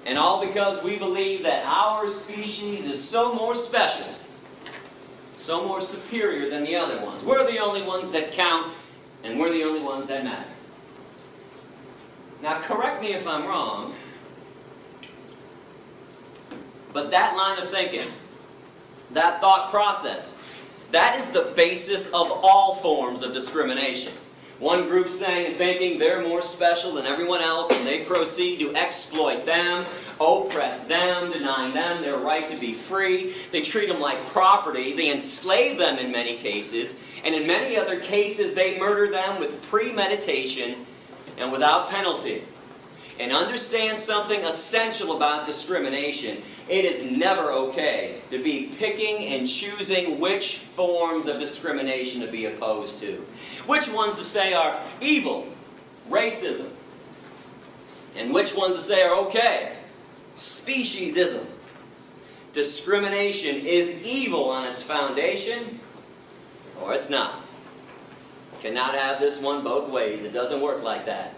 And all because we believe that our species is so more special, so more superior than the other ones. We're the only ones that count, and we're the only ones that matter. Now, correct me if I'm wrong, but that line of thinking, that thought process, that is the basis of all forms of discrimination. One group saying and thinking they're more special than everyone else, and they proceed to exploit them, oppress them, denying them their right to be free. They treat them like property. They enslave them in many cases, and in many other cases they murder them with premeditation and without penalty. And understand something essential about discrimination. It is never okay to be picking and choosing which forms of discrimination to be opposed to. Which ones to say are evil, racism, and which ones to say are okay, speciesism. Discrimination is evil on its foundation, or it's not. Cannot have this one both ways. It doesn't work like that.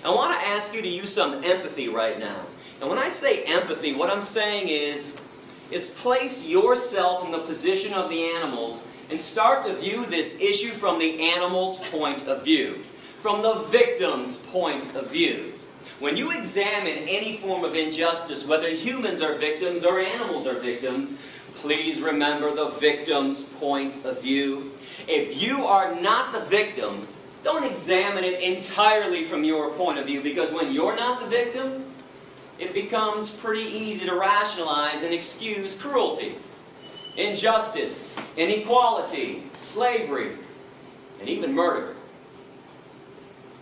I want to ask you to use some empathy right now. And when I say empathy, what I'm saying is place yourself in the position of the animals and start to view this issue from the animal's point of view, from the victim's point of view. When you examine any form of injustice, whether humans are victims or animals are victims, please remember the victim's point of view. If you are not the victim, don't examine it entirely from your point of view, because when you're not the victim, it becomes pretty easy to rationalize and excuse cruelty, injustice, inequality, slavery, and even murder.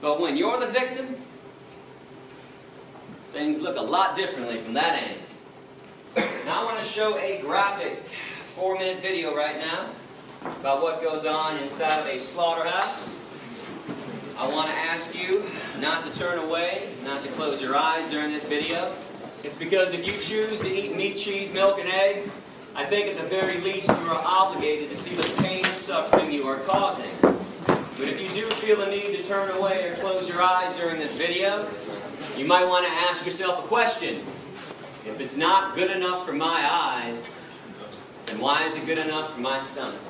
But when you're the victim, things look a lot differently from that angle. Now I want to show a graphic 4-minute video right now about what goes on inside of a slaughterhouse. I want to ask you not to turn away, not to close your eyes during this video. It's because if you choose to eat meat, cheese, milk, and eggs, I think at the very least you are obligated to see the pain and suffering you are causing. But if you do feel the need to turn away or close your eyes during this video, you might want to ask yourself a question. If it's not good enough for my eyes, then why is it good enough for my stomach?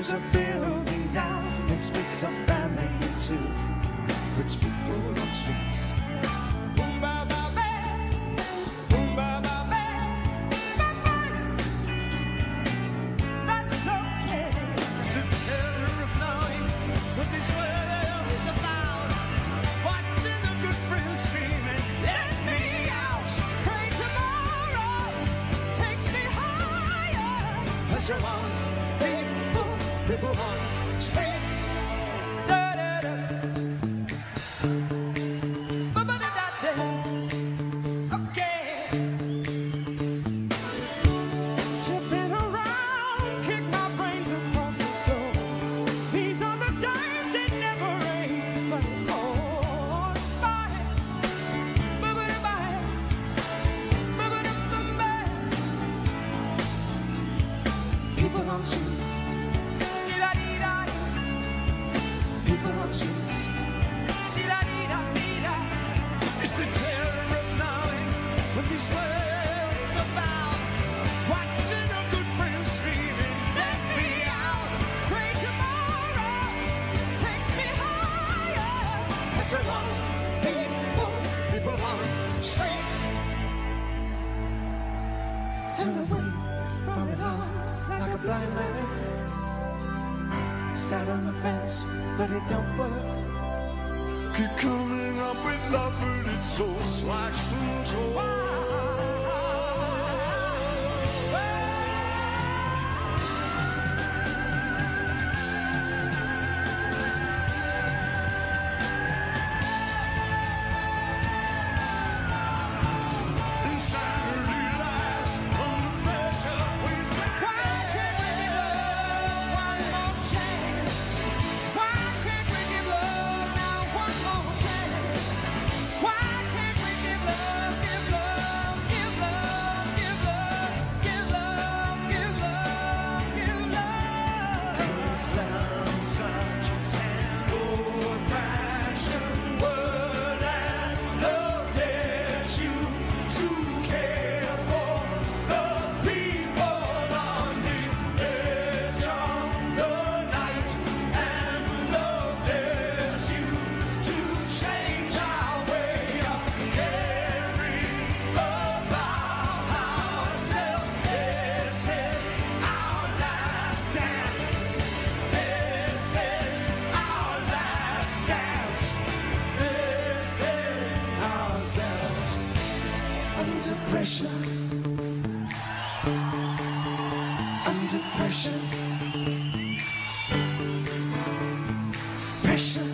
brings a building down and splits a family in two, puts people on streets. Boom, ba, ba, ba. Boom, ba, ba, ba. Ba, ba. That's okay. It's a terror of knowing what this world is about. Watching a good friend screaming, let me out. Pray tomorrow takes me higher. As you're on, people on streets. Da, da, da. Ba, ba, da, da, da. Okay. Jumping around, kick my brains across the floor. These are the days it never rains, but it pours by. Ba, ba, da, ba. Ba, ba, da, ba, ba. People on streets. People on streets. It's the terror of knowing what this world is about. Watching a good friend screaming, let me out. Pray tomorrow takes me higher. As I want people on streets. Turn away from it all like a blind man. Sat on the fence, but it don't work. Keep coming up with love, but it's so slashed and torn. Insanity lies under pressure. Why can't we give love one more chance? Why can't we give love now one more chance? Why can't we give love, give love, give love, give love, give love, give love, give love? Is love such an old-fashioned word, and love dares you to care for the people on the edge of the night, and love dares you to change our way of caring about ourselves. This is our last dance. This is our last dance. This is ourselves under pressure. Under pressure. Pressure.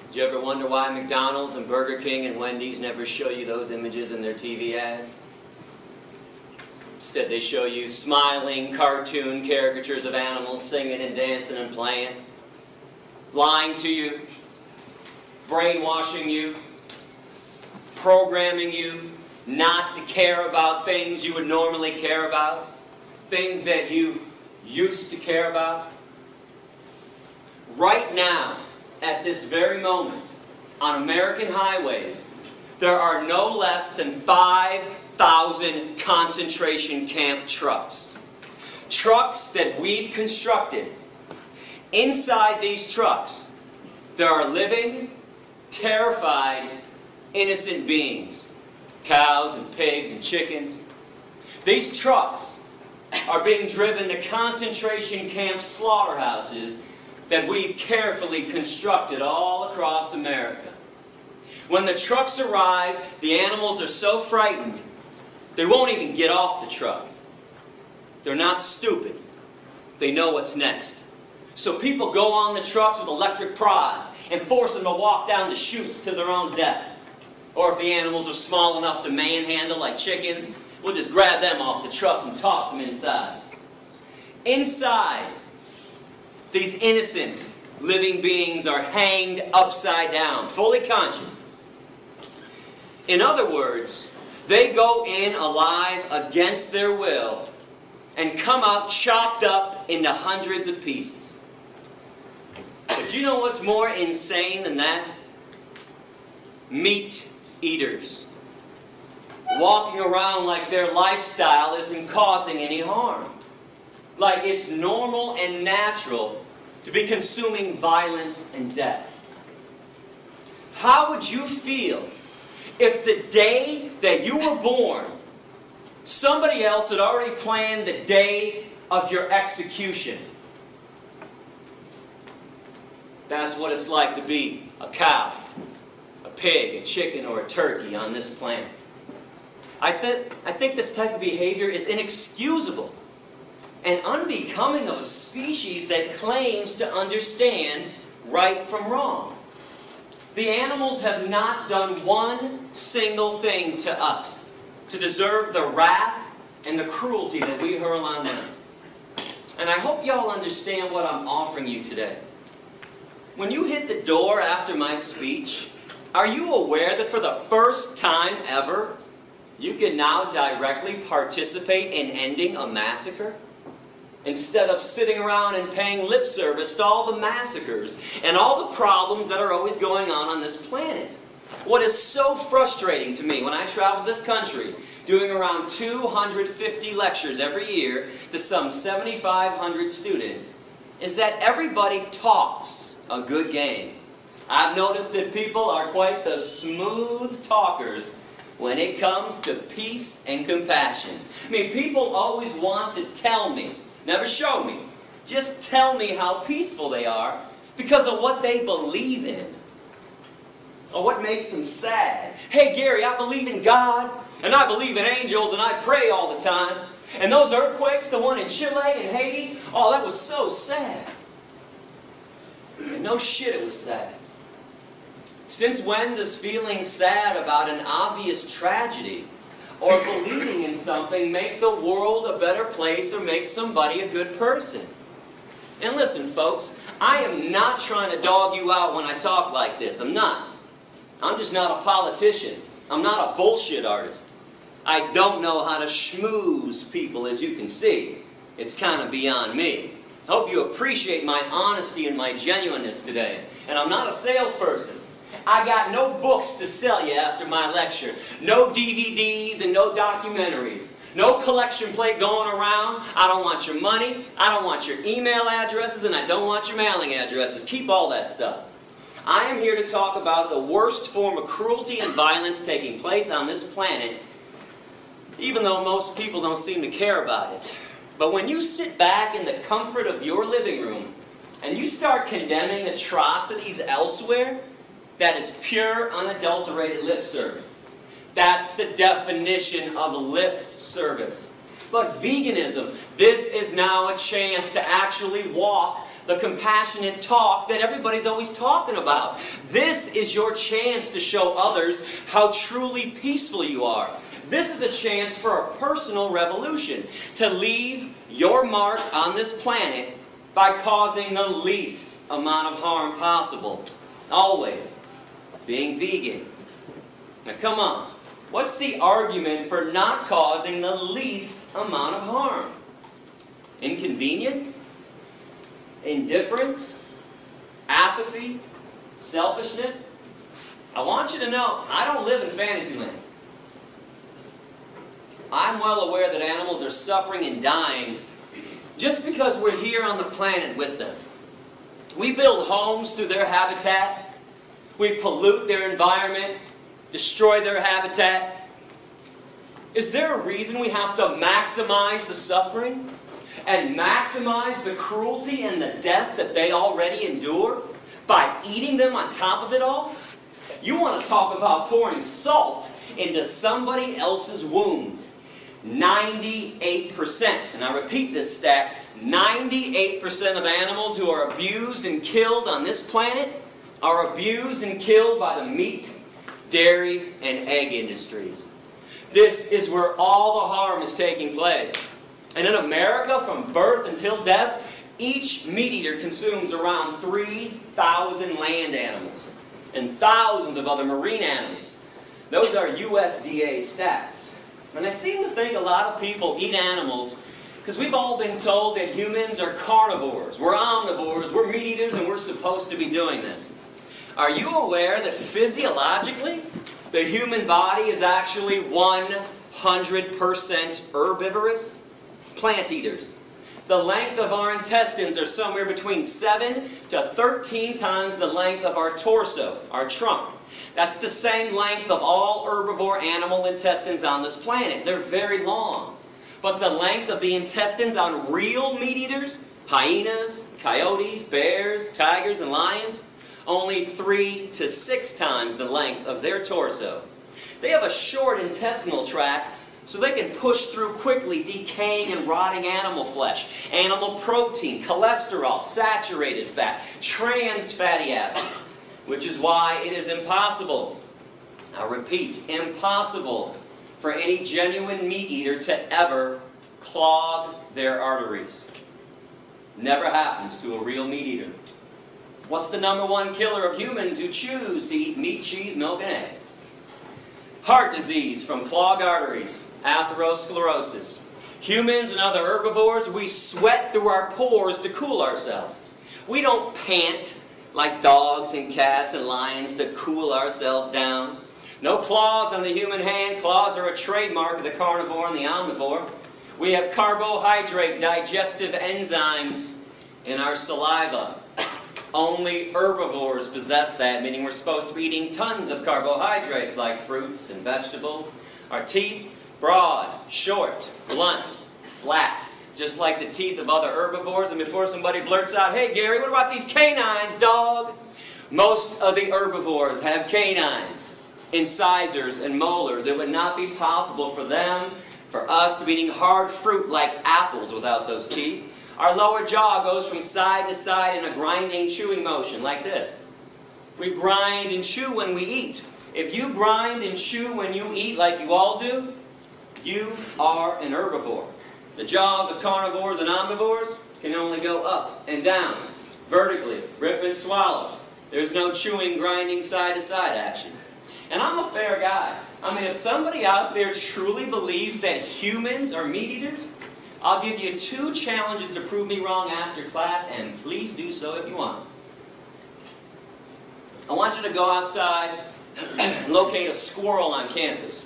Do you ever wonder why McDonald's and Burger King and Wendy's never show you those images in their TV ads? Instead, they show you smiling cartoon caricatures of animals singing and dancing and playing, lying to you, brainwashing you, programming you not to care about things you would normally care about, things that you used to care about. Right now, at this very moment, on American highways, there are no less than 5,000 concentration camp trucks. Trucks that we've constructed. Inside these trucks, there are living, terrified, innocent beings. Cows and pigs and chickens. These trucks are being driven to concentration camp slaughterhouses that we've carefully constructed all across America. When the trucks arrive, the animals are so frightened, they won't even get off the truck. They're not stupid. They know what's next. So people go on the trucks with electric prods and force them to walk down the chutes to their own death. Or if the animals are small enough to manhandle like chickens, we'll just grab them off the trucks and toss them inside. Inside, these innocent living beings are hanged upside down, fully conscious. In other words, They go in alive against their will and come out chopped up into hundreds of pieces. But you know what's more insane than that? Meat eaters. Walking around like their lifestyle isn't causing any harm. Like it's normal and natural to be consuming violence and death. How would you feel if the day that you were born, somebody else had already planned the day of your execution? That's what it's like to be a cow, a pig, a chicken, or a turkey on this planet. I think this type of behavior is inexcusable and unbecoming of a species that claims to understand right from wrong. The animals have not done one single thing to us to deserve the wrath and the cruelty that we hurl on them. And I hope y'all understand what I'm offering you today. When you hit the door after my speech, are you aware that for the first time ever, you can now directly participate in ending a massacre? Instead of sitting around and paying lip service to all the massacres and all the problems that are always going on this planet. What is so frustrating to me when I travel this country, doing around 250 lectures every year to some 7,500 students, is that everybody talks a good game. I've noticed that people are quite the smooth talkers when it comes to peace and compassion. I mean, people always want to tell me, never show me, just tell me how peaceful they are because of what they believe in or what makes them sad. Hey Gary, I believe in God and I believe in angels and I pray all the time. And those earthquakes, the one in Chile and Haiti, oh, that was so sad. And no shit, it was sad. Since when does feeling sad about an obvious tragedy or believing in something make the world a better place or make somebody a good person? And listen, folks, I am not trying to dog you out when I talk like this. I'm not. I'm just not a politician. I'm not a bullshit artist. I don't know how to schmooze people, as you can see. It's kind of beyond me. I hope you appreciate my honesty and my genuineness today. And I'm not a salesperson. I got no books to sell you after my lecture. No DVDs and no documentaries. No collection plate going around. I don't want your money. I don't want your email addresses. And I don't want your mailing addresses. Keep all that stuff. I am here to talk about the worst form of cruelty and violence taking place on this planet, even though most people don't seem to care about it. But when you sit back in the comfort of your living room and you start condemning atrocities elsewhere, that is pure, unadulterated lip service. That's the definition of lip service. But veganism, this is now a chance to actually walk the compassionate talk that everybody's always talking about. This is your chance to show others how truly peaceful you are. This is a chance for a personal revolution, to leave your mark on this planet by causing the least amount of harm possible. Always. Being vegan. Now come on, what's the argument for not causing the least amount of harm? Inconvenience? Indifference? Apathy? Selfishness? I want you to know, I don't live in Fantasyland. I'm well aware that animals are suffering and dying just because we're here on the planet with them. We build homes through their habitat. We pollute their environment, destroy their habitat. Is there a reason we have to maximize the suffering and maximize the cruelty and the death that they already endure by eating them on top of it all? You want to talk about pouring salt into somebody else's wound. 98%, and I repeat this stat, 98% of animals who are abused and killed on this planet are abused and killed by the meat, dairy, and egg industries. This is where all the harm is taking place. And in America, from birth until death, each meat eater consumes around 3,000 land animals and thousands of other marine animals. Those are USDA stats. And I seem to think a lot of people eat animals because we've all been told that humans are carnivores, we're omnivores, we're meat eaters, and we're supposed to be doing this. Are you aware that physiologically, the human body is actually 100% herbivorous? Plant eaters. The length of our intestines are somewhere between 7 to 13 times the length of our torso, our trunk. That's the same length of all herbivore animal intestines on this planet. They're very long. But the length of the intestines on real meat eaters, hyenas, coyotes, bears, tigers, and lions, only 3 to 6 times the length of their torso. They have a short intestinal tract so they can push through quickly decaying and rotting animal flesh, animal protein, cholesterol, saturated fat, trans fatty acids, which is why it is impossible, I repeat, impossible for any genuine meat eater to ever clog their arteries. Never happens to a real meat eater. What's the #1 killer of humans who choose to eat meat, cheese, milk, and eggs? Heart disease from clogged arteries, atherosclerosis. Humans and other herbivores, we sweat through our pores to cool ourselves. We don't pant like dogs and cats and lions to cool ourselves down. No claws on the human hand. Claws are a trademark of the carnivore and the omnivore. We have carbohydrate digestive enzymes in our saliva. Only herbivores possess that, meaning we're supposed to be eating tons of carbohydrates like fruits and vegetables. Our teeth, broad, short, blunt, flat, just like the teeth of other herbivores. And before somebody blurts out, "Hey Gary, what about these canines, dog?" Most of the herbivores have canines, incisors, and molars. It would not be possible for them, for us, to be eating hard fruit like apples without those teeth. Our lower jaw goes from side to side in a grinding, chewing motion, like this. We grind and chew when we eat. If you grind and chew when you eat like you all do, you are an herbivore. The jaws of carnivores and omnivores can only go up and down, vertically, rip and swallow. There's no chewing, grinding, side-to-side action. And I'm a fair guy. I mean, if somebody out there truly believes that humans are meat eaters, I'll give you 2 challenges to prove me wrong after class, and please do so if you want. I want you to go outside and locate a squirrel on campus.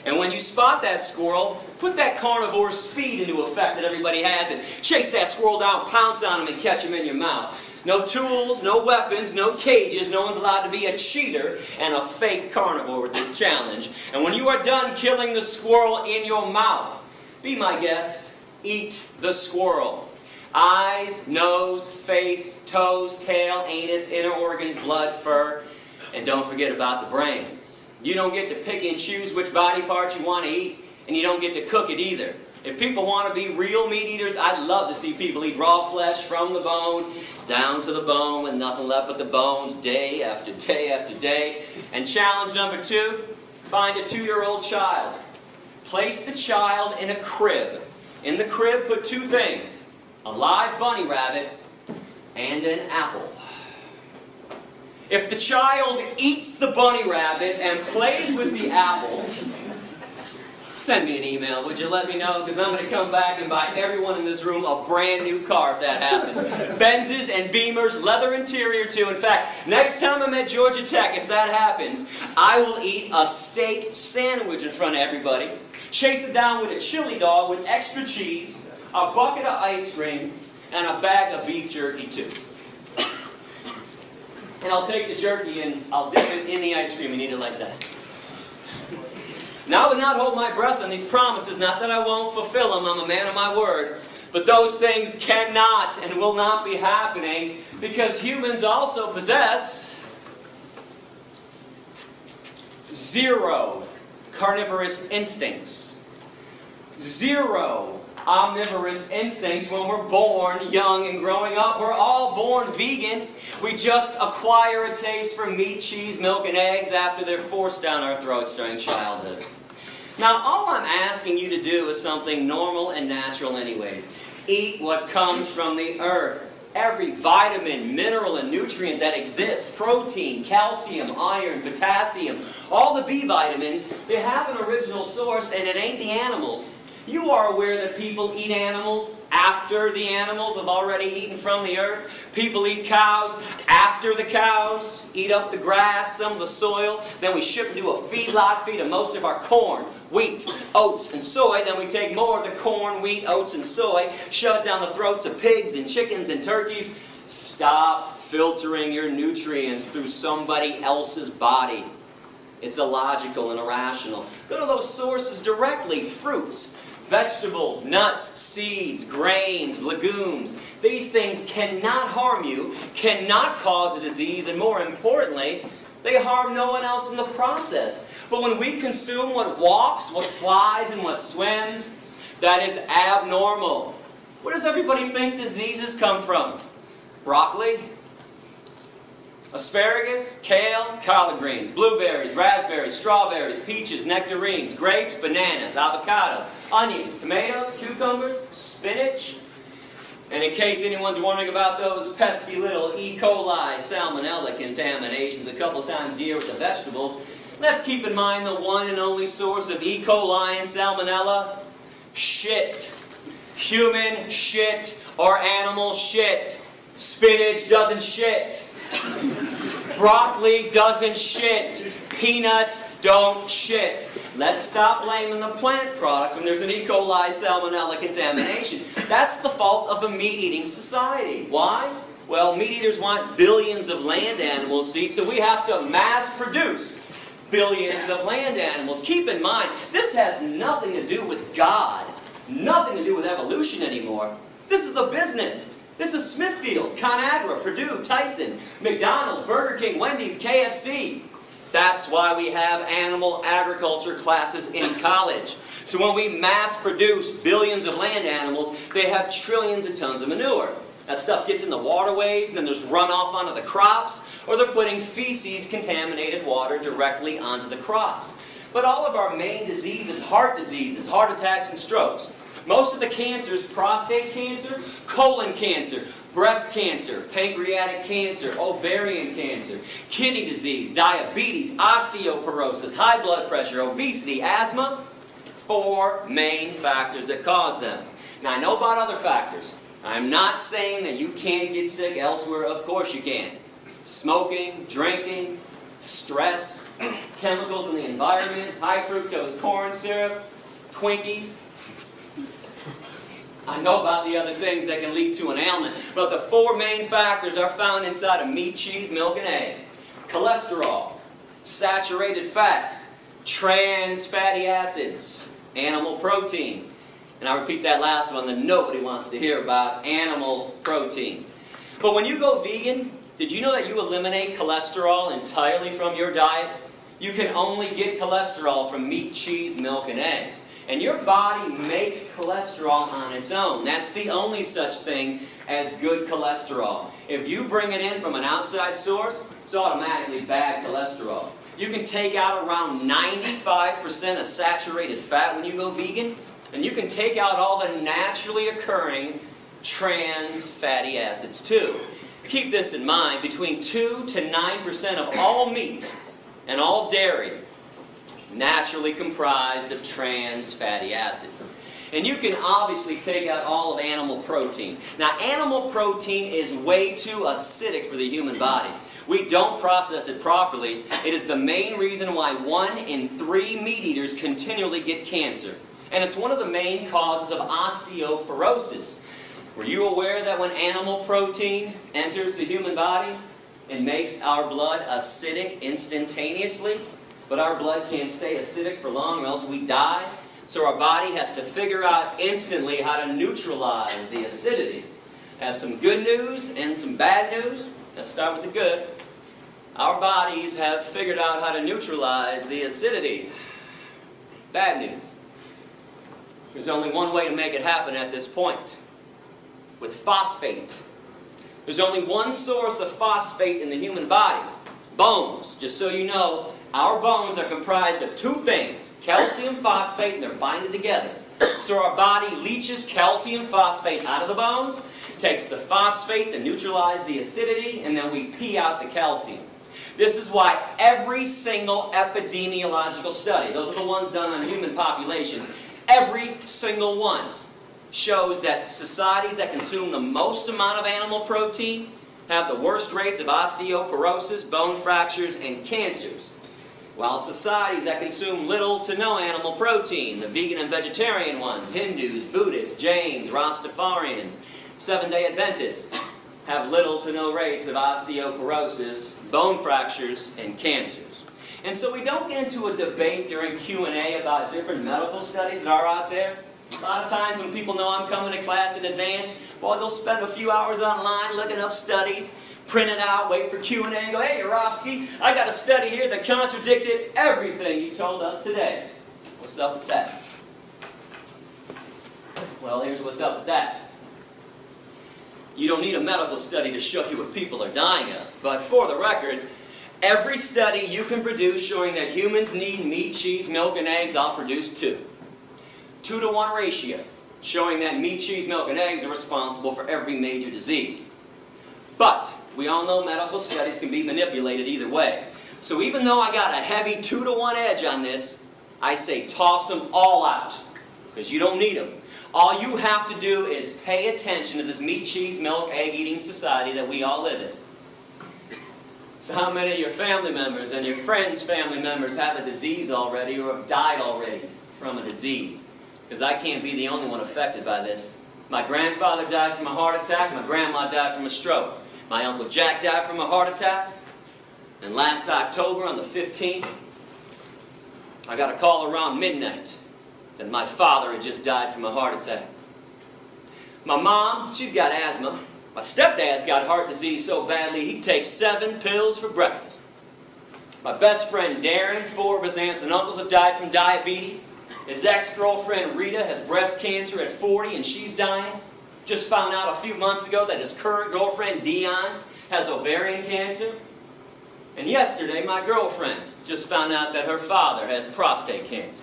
And when you spot that squirrel, put that carnivore speed into effect that everybody has and chase that squirrel down, pounce on him, and catch him in your mouth. No tools, no weapons, no cages. No one's allowed to be a cheater and a fake carnivore with this challenge. And when you are done killing the squirrel in your mouth, be my guest, eat the squirrel. Eyes, nose, face, toes, tail, anus, inner organs, blood, fur, and don't forget about the brains. You don't get to pick and choose which body parts you want to eat, and you don't get to cook it either. If people want to be real meat eaters, I'd love to see people eat raw flesh from the bone, down to the bone, with nothing left but the bones, day after day after day. And challenge #2, find a 2-year-old child. Place the child in a crib. In the crib, put 2 things: a live bunny rabbit and an apple. If the child eats the bunny rabbit and plays with the apple, send me an email, would you? Let me know, because I'm going to come back and buy everyone in this room a brand new car if that happens. Benzes and Beamers, leather interior too. In fact, next time I'm at Georgia Tech, if that happens, I will eat a steak sandwich in front of everybody, chase it down with a chili dog with extra cheese, a bucket of ice cream, and a bag of beef jerky too. And I'll take the jerky and I'll dip it in the ice cream and eat it like that. Now I would not hold my breath on these promises, not that I won't fulfill them, I'm a man of my word, but those things cannot and will not be happening because humans also possess 0 carnivorous instincts, 0 omnivorous instincts when we're born young and growing up. We're all born vegan. We just acquire a taste for meat, cheese, milk, and eggs after they're forced down our throats during childhood. Now, all I'm asking you to do is something normal and natural anyways. Eat what comes from the earth. every vitamin, mineral, and nutrient that exists, protein, calcium, iron, potassium, all the B vitamins, they have an original source, and it ain't the animals. You are aware that people eat animals after the animals have already eaten from the earth. People eat cows after the cows eat up the grass, some of the soil. Then we ship them to a feedlot, feed them most of our corn, wheat, oats, and soy. Then we take more of the corn, wheat, oats, and soy, shove it down the throats of pigs and chickens and turkeys. Stop filtering your nutrients through somebody else's body. It's illogical and irrational. Go to those sources directly. Fruits, vegetables, nuts, seeds, grains, legumes. These things cannot harm you, cannot cause a disease, and more importantly, they harm no one else in the process. But when we consume what walks, what flies, and what swims, that is abnormal. Where does everybody think diseases come from? Broccoli? Asparagus, kale, collard greens, blueberries, raspberries, strawberries, peaches, nectarines, grapes, bananas, avocados, onions, tomatoes, cucumbers, spinach. And in case anyone's wondering about those pesky little E. coli salmonella contaminations a couple times a year with the vegetables, let's keep in mind the one and only source of E. coli and salmonella: shit. Human shit or animal shit. Spinach doesn't shit. Broccoli doesn't shit. Peanuts don't shit. Let's stop blaming the plant products when there's an E. coli salmonella contamination. That's the fault of a meat-eating society. Why? Well, meat eaters want billions of land animals to eat, so we have to mass produce billions of land animals. Keep in mind, this has nothing to do with God, nothing to do with evolution anymore. This is a business. This is Smithfield, ConAgra, Purdue, Tyson, McDonald's, Burger King, Wendy's, KFC. That's why we have animal agriculture classes in college. So when we mass produce billions of land animals, they have trillions of tons of manure. That stuff gets in the waterways, and then there's runoff onto the crops, or they're putting feces-contaminated water directly onto the crops. But all of our main diseases, heart attacks, and strokes. Most of the cancers: prostate cancer, colon cancer, breast cancer, pancreatic cancer, ovarian cancer, kidney disease, diabetes, osteoporosis, high blood pressure, obesity, asthma. 4 main factors that cause them. Now, I know about other factors. I'm not saying that you can't get sick elsewhere. Of course you can. Smoking, drinking, stress, chemicals in the environment, high fructose corn syrup, Twinkies. I know about the other things that can lead to an ailment, but the 4 main factors are found inside of meat, cheese, milk, and eggs. Cholesterol, saturated fat, trans fatty acids, animal protein. And I repeat that last one that nobody wants to hear about: animal protein. But when you go vegan, did you know that you eliminate cholesterol entirely from your diet? You can only get cholesterol from meat, cheese, milk, and eggs. And your body makes cholesterol on its own. That's the only such thing as good cholesterol. If you bring it in from an outside source, it's automatically bad cholesterol. You can take out around 95% of saturated fat when you go vegan, and you can take out all the naturally occurring trans fatty acids too. Keep this in mind: between 2 to 9% of all meat and all dairy naturally comprised of trans fatty acids. And you can obviously take out all of animal protein. Now, animal protein is way too acidic for the human body. We don't process it properly. It is the main reason why 1 in 3 meat eaters continually get cancer. And it's one of the main causes of osteoporosis. Were you aware that when animal protein enters the human body, it makes our blood acidic instantaneously? But our blood can't stay acidic for long or else we die. So our body has to figure out instantly how to neutralize the acidity. I have some good news and some bad news. Let's start with the good. Our bodies have figured out how to neutralize the acidity. Bad news. There's only one way to make it happen at this point: with phosphate. There's only one source of phosphate in the human body: bones. Just so you know, our bones are comprised of 2 things: calcium phosphate, and they're binded together. So our body leaches calcium phosphate out of the bones, takes the phosphate to neutralize the acidity, and then we pee out the calcium. This is why every single epidemiological study, those are the ones done on human populations, every single one shows that societies that consume the most amount of animal protein have the worst rates of osteoporosis, bone fractures, and cancers. While societies that consume little to no animal protein, the vegan and vegetarian ones, Hindus, Buddhists, Jains, Rastafarians, Seventh-day Adventists, have little to no rates of osteoporosis, bone fractures, and cancers. And so we don't get into a debate during Q&A about different medical studies that are out there. A lot of times when people know I'm coming to class in advance, boy, they'll spend a few hours online looking up studies, print it out, wait for Q&A, and go, hey, Yourofsky, I got a study here that contradicted everything you told us today. What's up with that? Well, here's what's up with that. You don't need a medical study to show you what people are dying of. But for the record, every study you can produce showing that humans need meat, cheese, milk, and eggs, I'll produce 2. 2-to-1 ratio, showing that meat, cheese, milk, and eggs are responsible for every major disease. But we all know medical studies can be manipulated either way. So even though I got a heavy 2-to-1 edge on this, I say toss them all out, because you don't need them. All you have to do is pay attention to this meat, cheese, milk, egg-eating society that we all live in. So how many of your family members and your friends' family members have a disease already or have died already from a disease? Because I can't be the only one affected by this. My grandfather died from a heart attack, my grandma died from a stroke. My Uncle Jack died from a heart attack. And last October, on the 15th, I got a call around midnight that my father had just died from a heart attack. My mom, she's got asthma. My stepdad's got heart disease so badly he takes 7 pills for breakfast. My best friend Darren, 4 of his aunts and uncles have died from diabetes. His ex-girlfriend Rita has breast cancer at 40 and she's dying. Just found out a few months ago that his current girlfriend Dion has ovarian cancer. And yesterday my girlfriend just found out that her father has prostate cancer.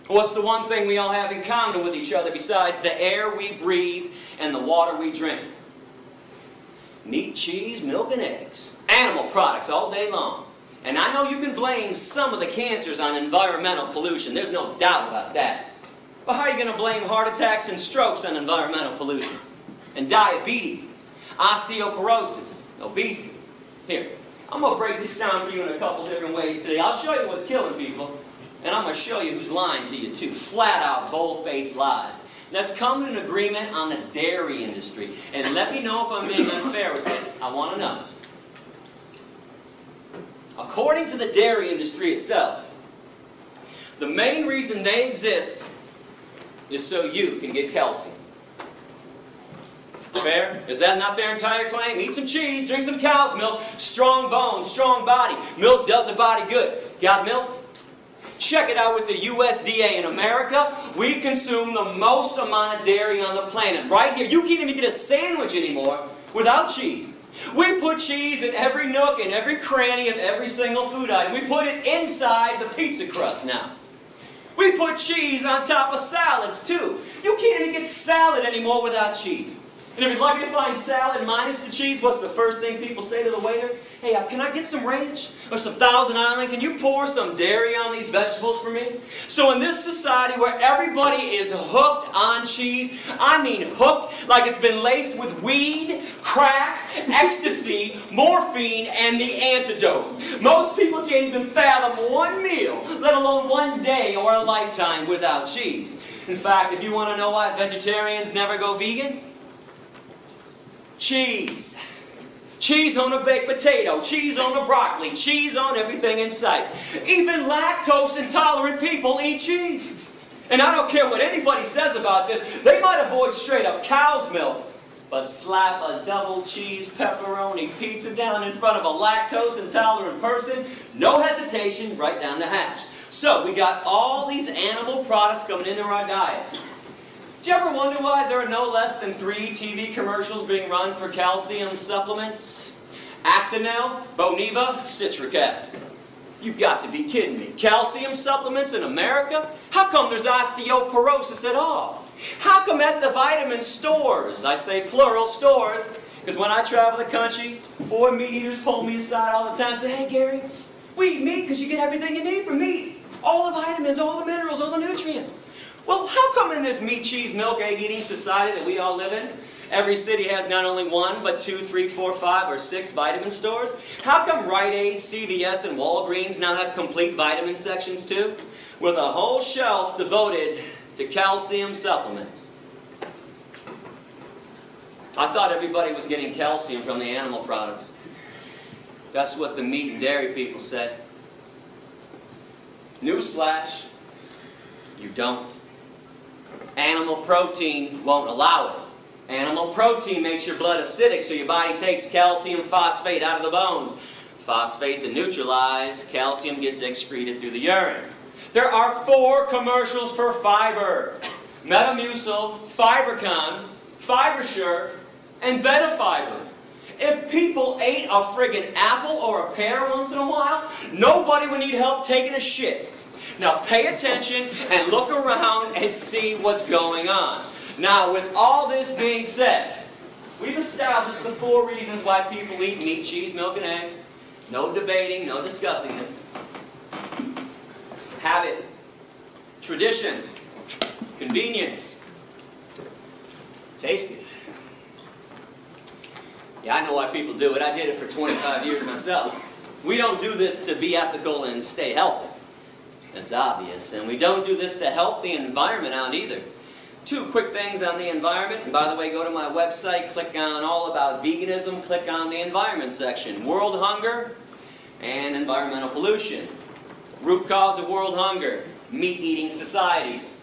What's the one thing we all have in common with each other besides the air we breathe and the water we drink? Meat, cheese, milk, and eggs. Animal products all day long. And I know you can blame some of the cancers on environmental pollution. There's no doubt about that. But how are you going to blame heart attacks and strokes on environmental pollution? And diabetes, osteoporosis, obesity. Here, I'm going to break this down for you in a couple different ways today. I'll show you what's killing people. And I'm going to show you who's lying to you too. Flat out, bold-faced lies. Let's come to an agreement on the dairy industry. And let me know if I'm being unfair with this. I want to know. According to the dairy industry itself, the main reason they exist is so you can get calcium. Fair? Is that not their entire claim? Eat some cheese, drink some cow's milk, strong bones, strong body. Milk does a body good. Got milk? Check it out with the USDA. In America, we consume the most amount of dairy on the planet. Right here, you can't even get a sandwich anymore without cheese. We put cheese in every nook and every cranny of every single food item. We put it inside the pizza crust now. We put cheese on top of salads too. You can't even get salad anymore without cheese. And if you're lucky to find salad minus the cheese, what's the first thing people say to the waiter? Hey, can I get some ranch? Or some Thousand Island? Can you pour some dairy on these vegetables for me? So in this society where everybody is hooked on cheese, I mean hooked like it's been laced with weed, crack, ecstasy, morphine, and the antidote. Most people can't even fathom one meal, let alone one day or a lifetime without cheese. In fact, if you want to know why vegetarians never go vegan, cheese. Cheese on a baked potato, cheese on a broccoli, cheese on everything in sight. Even lactose intolerant people eat cheese. And I don't care what anybody says about this, they might avoid straight up cow's milk, but slap a double cheese pepperoni pizza down in front of a lactose intolerant person, no hesitation, right down the hatch. So we got all these animal products coming into our diet. Do you ever wonder why there are no less than 3 TV commercials being run for calcium supplements? Actonel, Boniva, Citracal. You got to be kidding me. Calcium supplements in America? How come there's osteoporosis at all? How come at the vitamin stores, I say plural stores, because when I travel the country, boy, meat eaters pull me aside all the time and say, hey Gary, we eat meat because you get everything you need from meat. All the vitamins, all the minerals, all the nutrients. Well, how come in this meat, cheese, milk, egg eating society that we all live in, every city has not only 1, but 2, 3, 4, 5, or 6 vitamin stores? How come Rite Aid, CVS, and Walgreens now have complete vitamin sections too? With a whole shelf devoted to calcium supplements. I thought everybody was getting calcium from the animal products. That's what the meat and dairy people said. Newsflash, you don't. Animal protein won't allow it. Animal protein makes your blood acidic, so your body takes calcium phosphate out of the bones. Phosphate to neutralize, calcium gets excreted through the urine. There are 4 commercials for fiber. Metamucil, Fibercon, FiberSure, and Betafiber. If people ate a friggin' apple or a pear once in a while, nobody would need help taking a shit. Now pay attention and look around and see what's going on. Now with all this being said, we've established the 4 reasons why people eat meat, cheese, milk, and eggs. No debating, no discussing it. Habit, tradition, convenience, taste good. Yeah, I know why people do it. I did it for 25 years myself. We don't do this to be ethical and stay healthy. That's obvious. And we don't do this to help the environment out either. 2 quick things on the environment. And by the way, go to my website, click on All About Veganism, click on the environment section. World hunger and environmental pollution. Root cause of world hunger, meat-eating societies.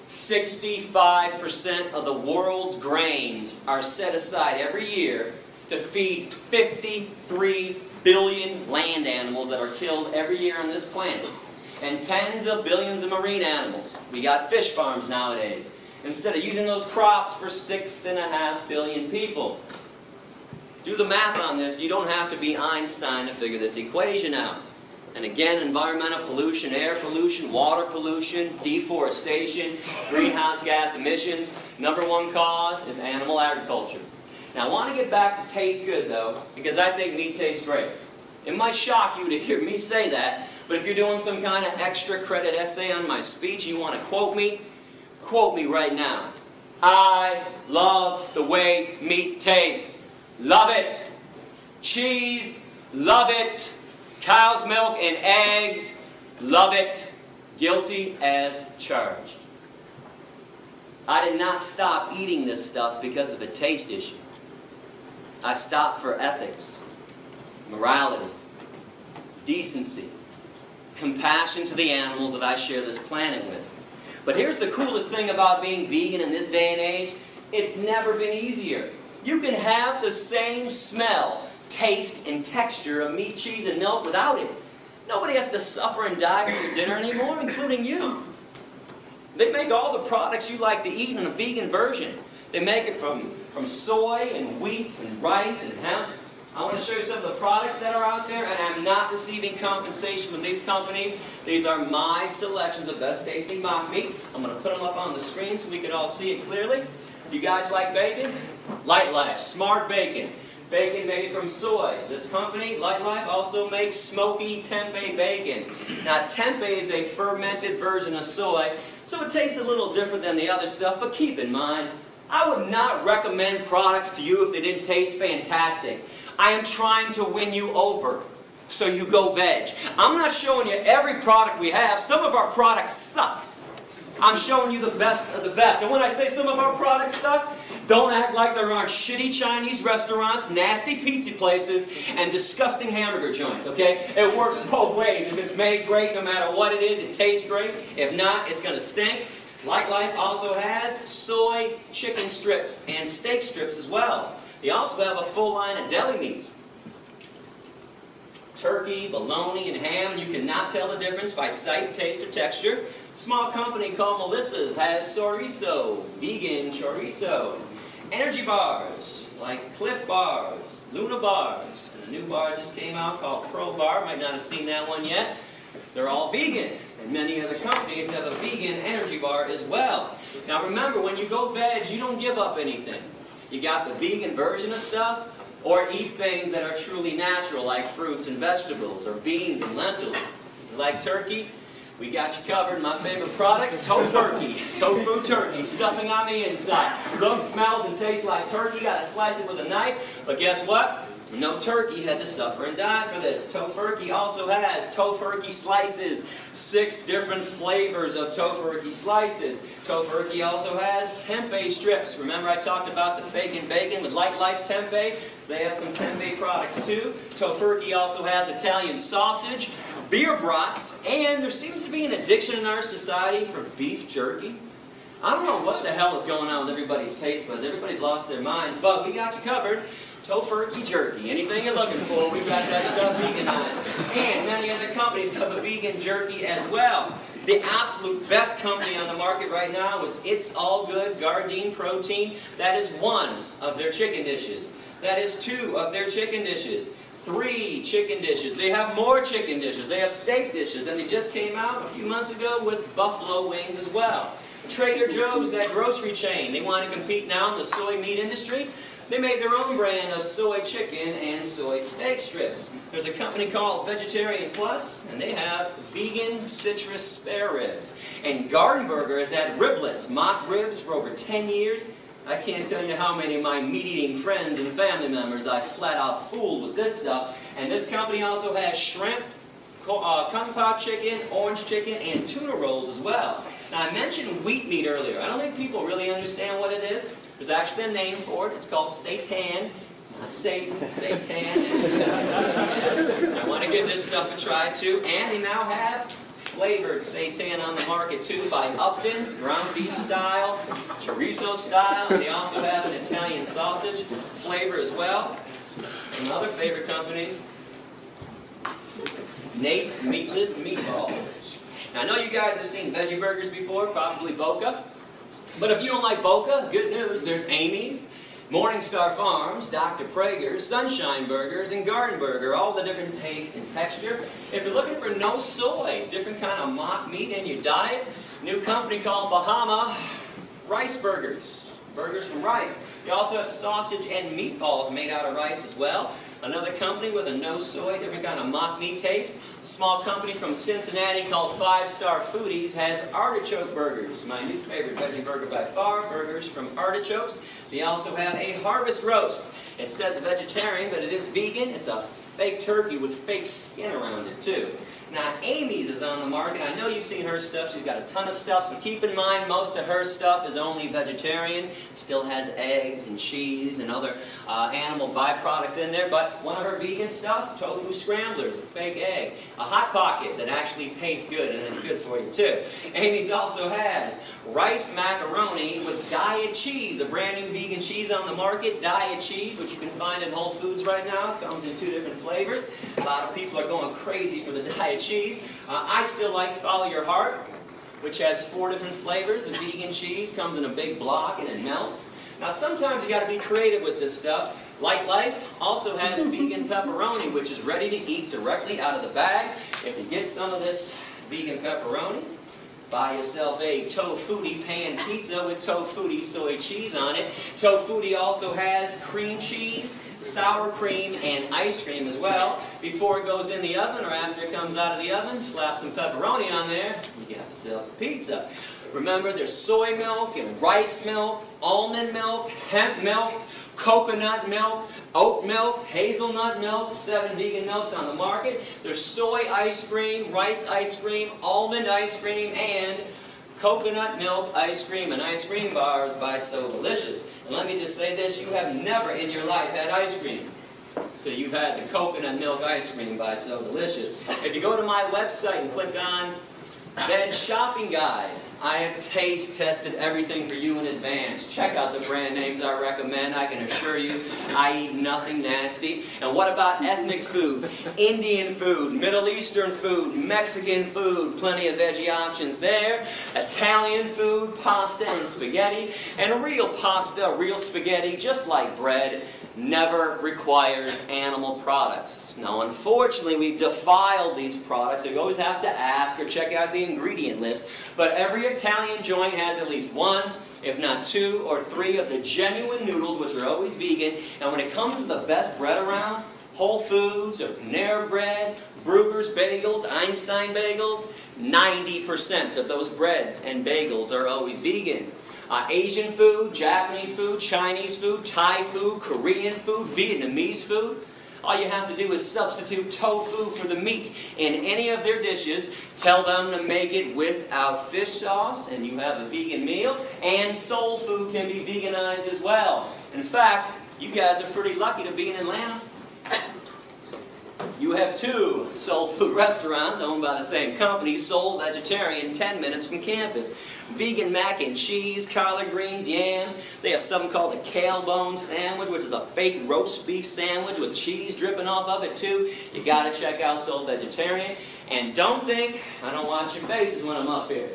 65% of the world's grains are set aside every year to feed 53 billion land animals that are killed every year on this planet. And tens of billions of marine animals. We got fish farms nowadays. Instead of using those crops for 6.5 billion people. Do the math on this. You don't have to be Einstein to figure this equation out. And again, environmental pollution, air pollution, water pollution, deforestation, greenhouse gas emissions. #1 cause is animal agriculture. Now I want to get back to taste good though, because I think meat tastes great. It might shock you to hear me say that, but if you're doing some kind of extra credit essay on my speech, you want to quote me right now. I love the way meat tastes. Love it. Cheese, love it. Cow's milk and eggs, love it. Guilty as charged. I did not stop eating this stuff because of a taste issue. I stopped for ethics, morality, decency, compassion to the animals that I share this planet with. But here's the coolest thing about being vegan in this day and age. It's never been easier. You can have the same smell, taste, and texture of meat, cheese, and milk without it. Nobody has to suffer and die for your dinner anymore, including you. They make all the products you like to eat in a vegan version. They make it from soy and wheat and rice and hemp. I want to show you some of the products that are out there, and I'm not receiving compensation from these companies. These are my selections of best tasting mock meat. I'm going to put them up on the screen so we can all see it clearly. You guys like bacon? Light Life, Smart Bacon. Bacon made from soy. This company, Light Life, also makes smoky tempeh bacon. Now tempeh is a fermented version of soy, so it tastes a little different than the other stuff, but keep in mind, I would not recommend products to you if they didn't taste fantastic. I am trying to win you over, so you go veg. I'm not showing you every product we have. Some of our products suck. I'm showing you the best of the best. And when I say some of our products suck, don't act like there aren't shitty Chinese restaurants, nasty pizza places, and disgusting hamburger joints, okay? It works both ways. If it's made great, no matter what it is, it tastes great. If not, it's going to stink. Light Life also has soy chicken strips and steak strips as well. They also have a full line of deli meats. Turkey, bologna, and ham, and you cannot tell the difference by sight, taste, or texture. A small company called Melissa's has chorizo, vegan chorizo. Energy bars, like Cliff Bars, Luna Bars, and a new bar just came out called Pro Bar. Might not have seen that one yet. They're all vegan, and many other companies have a vegan energy bar as well. Now remember, when you go veg, you don't give up anything. You got the vegan version of stuff, or eat things that are truly natural, like fruits and vegetables, or beans and lentils. You like turkey? We got you covered. My favorite product, Tofurkey. Tofu turkey, stuffing on the inside. Looks, smells, and tastes like turkey. You gotta slice it with a knife, but guess what? No turkey had to suffer and die for this. Tofurkey also has Tofurkey slices, 6 different flavors of Tofurkey slices. Tofurkey also has tempeh strips. Remember I talked about the fake and bacon with Light Life tempeh? So they have some tempeh products too. Tofurkey also has Italian sausage, beer brats, and there seems to be an addiction in our society for beef jerky. I don't know what the hell is going on with everybody's taste buds. Everybody's lost their minds, but we got you covered. Tofurkey jerky. Anything you're looking for, we've got that stuff veganized. And many other companies have a vegan jerky as well. The absolute best company on the market right now is It's All Good Gardein Protein. That is 1 of their chicken dishes. That is 2 of their chicken dishes. 3 chicken dishes. They have more chicken dishes. They have steak dishes. And they just came out a few months ago with buffalo wings as well. Trader Joe's, that grocery chain, they want to compete now in the soy meat industry. They made their own brand of soy chicken and soy steak strips. There's a company called Vegetarian Plus, and they have vegan citrus spare ribs. And Garden Burger has had riblets, mock ribs, for over 10 years. I can't tell you how many of my meat-eating friends and family members I flat out fooled with this stuff. And this company also has shrimp, kung pao chicken, orange chicken, and tuna rolls as well. Now I mentioned wheat meat earlier. I don't think people really understand what it is. There's actually a name for it. It's called seitan. Not Satan, seitan. I want to give this stuff a try too. And they now have flavored seitan on the market too by Upton's, ground beef style, chorizo style. They also have an Italian sausage flavor as well. Some other favorite companies, Nate's Meatless Meatballs. Now, I know you guys have seen veggie burgers before, probably Boca. But if you don't like Boca, good news, there's Amy's, Morningstar Farms, Dr. Prager's, Sunshine Burgers, and Garden Burger, all the different taste and texture. If you're looking for no soy, different kind of mock meat in your diet, new company called Bahama Rice Burgers, burgers from rice. They also have sausage and meatballs made out of rice as well. Another company with a no soy, different kind of mock meat taste. A small company from Cincinnati called 5 Star Foodies has artichoke burgers. My new favorite veggie burger by far, burgers from artichokes. They also have a harvest roast. It says vegetarian, but it is vegan. It's a fake turkey with fake skin around it too. Now, Amy's is on the market. I know you've seen her stuff. She's got a ton of stuff, but keep in mind most of her stuff is only vegetarian. Still has eggs and cheese and other animal byproducts in there, but one of her vegan stuff, tofu scramblers, a fake egg, a Hot Pocket that actually tastes good, and it's good for you too. Amy's also has rice macaroni with diet cheese, a brand new vegan cheese on the market, diet cheese, which you can find in Whole Foods right now. It comes in 2 different flavors. A lot of people are going crazy for the diet cheese. I still like Follow Your Heart, which has 4 different flavors. The vegan cheese comes in a big block and it melts. Now sometimes you got to be creative with this stuff. Light Life also has vegan pepperoni, which is ready to eat directly out of the bag. If you get some of this vegan pepperoni, buy yourself a Tofutti pan pizza with Tofutti soy cheese on it. Tofutti also has cream cheese, sour cream, and ice cream as well. Before it goes in the oven or after it comes out of the oven, slap some pepperoni on there, you got yourself a pizza. Remember, there's soy milk and rice milk, almond milk, hemp milk, coconut milk, oat milk, hazelnut milk, 7 vegan milks on the market. There's soy ice cream, rice ice cream, almond ice cream, and coconut milk ice cream and ice cream bars by So Delicious. And let me just say this, you have never in your life had ice cream till you've had the coconut milk ice cream by So Delicious. If you go to my website and click on Veg Shopping Guide, I have taste tested everything for you in advance. Check out the brand names I recommend. I can assure you I eat nothing nasty. And what about ethnic food, Indian food, Middle Eastern food, Mexican food, plenty of veggie options there. Italian food, pasta and spaghetti, and real pasta, real spaghetti, just like bread. never requires animal products. Now, unfortunately, we've defiled these products, so you always have to ask or check out the ingredient list. But every Italian joint has at least one, if not 2 or 3 of the genuine noodles, which are always vegan. And when it comes to the best bread around, Whole Foods or Panera Bread, Bruegger's Bagels, Einstein Bagels, 90% of those breads and bagels are always vegan. Asian food, Japanese food, Chinese food, Thai food, Korean food, Vietnamese food. All you have to do is substitute tofu for the meat in any of their dishes. Tell them to make it without fish sauce, and you have a vegan meal. And soul food can be veganized as well. In fact, you guys are pretty lucky to be in Atlanta. You have 2 soul food restaurants owned by the same company, Soul Vegetarian, 10 minutes from campus. Vegan mac and cheese, collard greens, yams. They have something called a kale bone sandwich, which is a fake roast beef sandwich with cheese dripping off of it too. You gotta check out Soul Vegetarian. And don't think I don't watch your faces when I'm up here.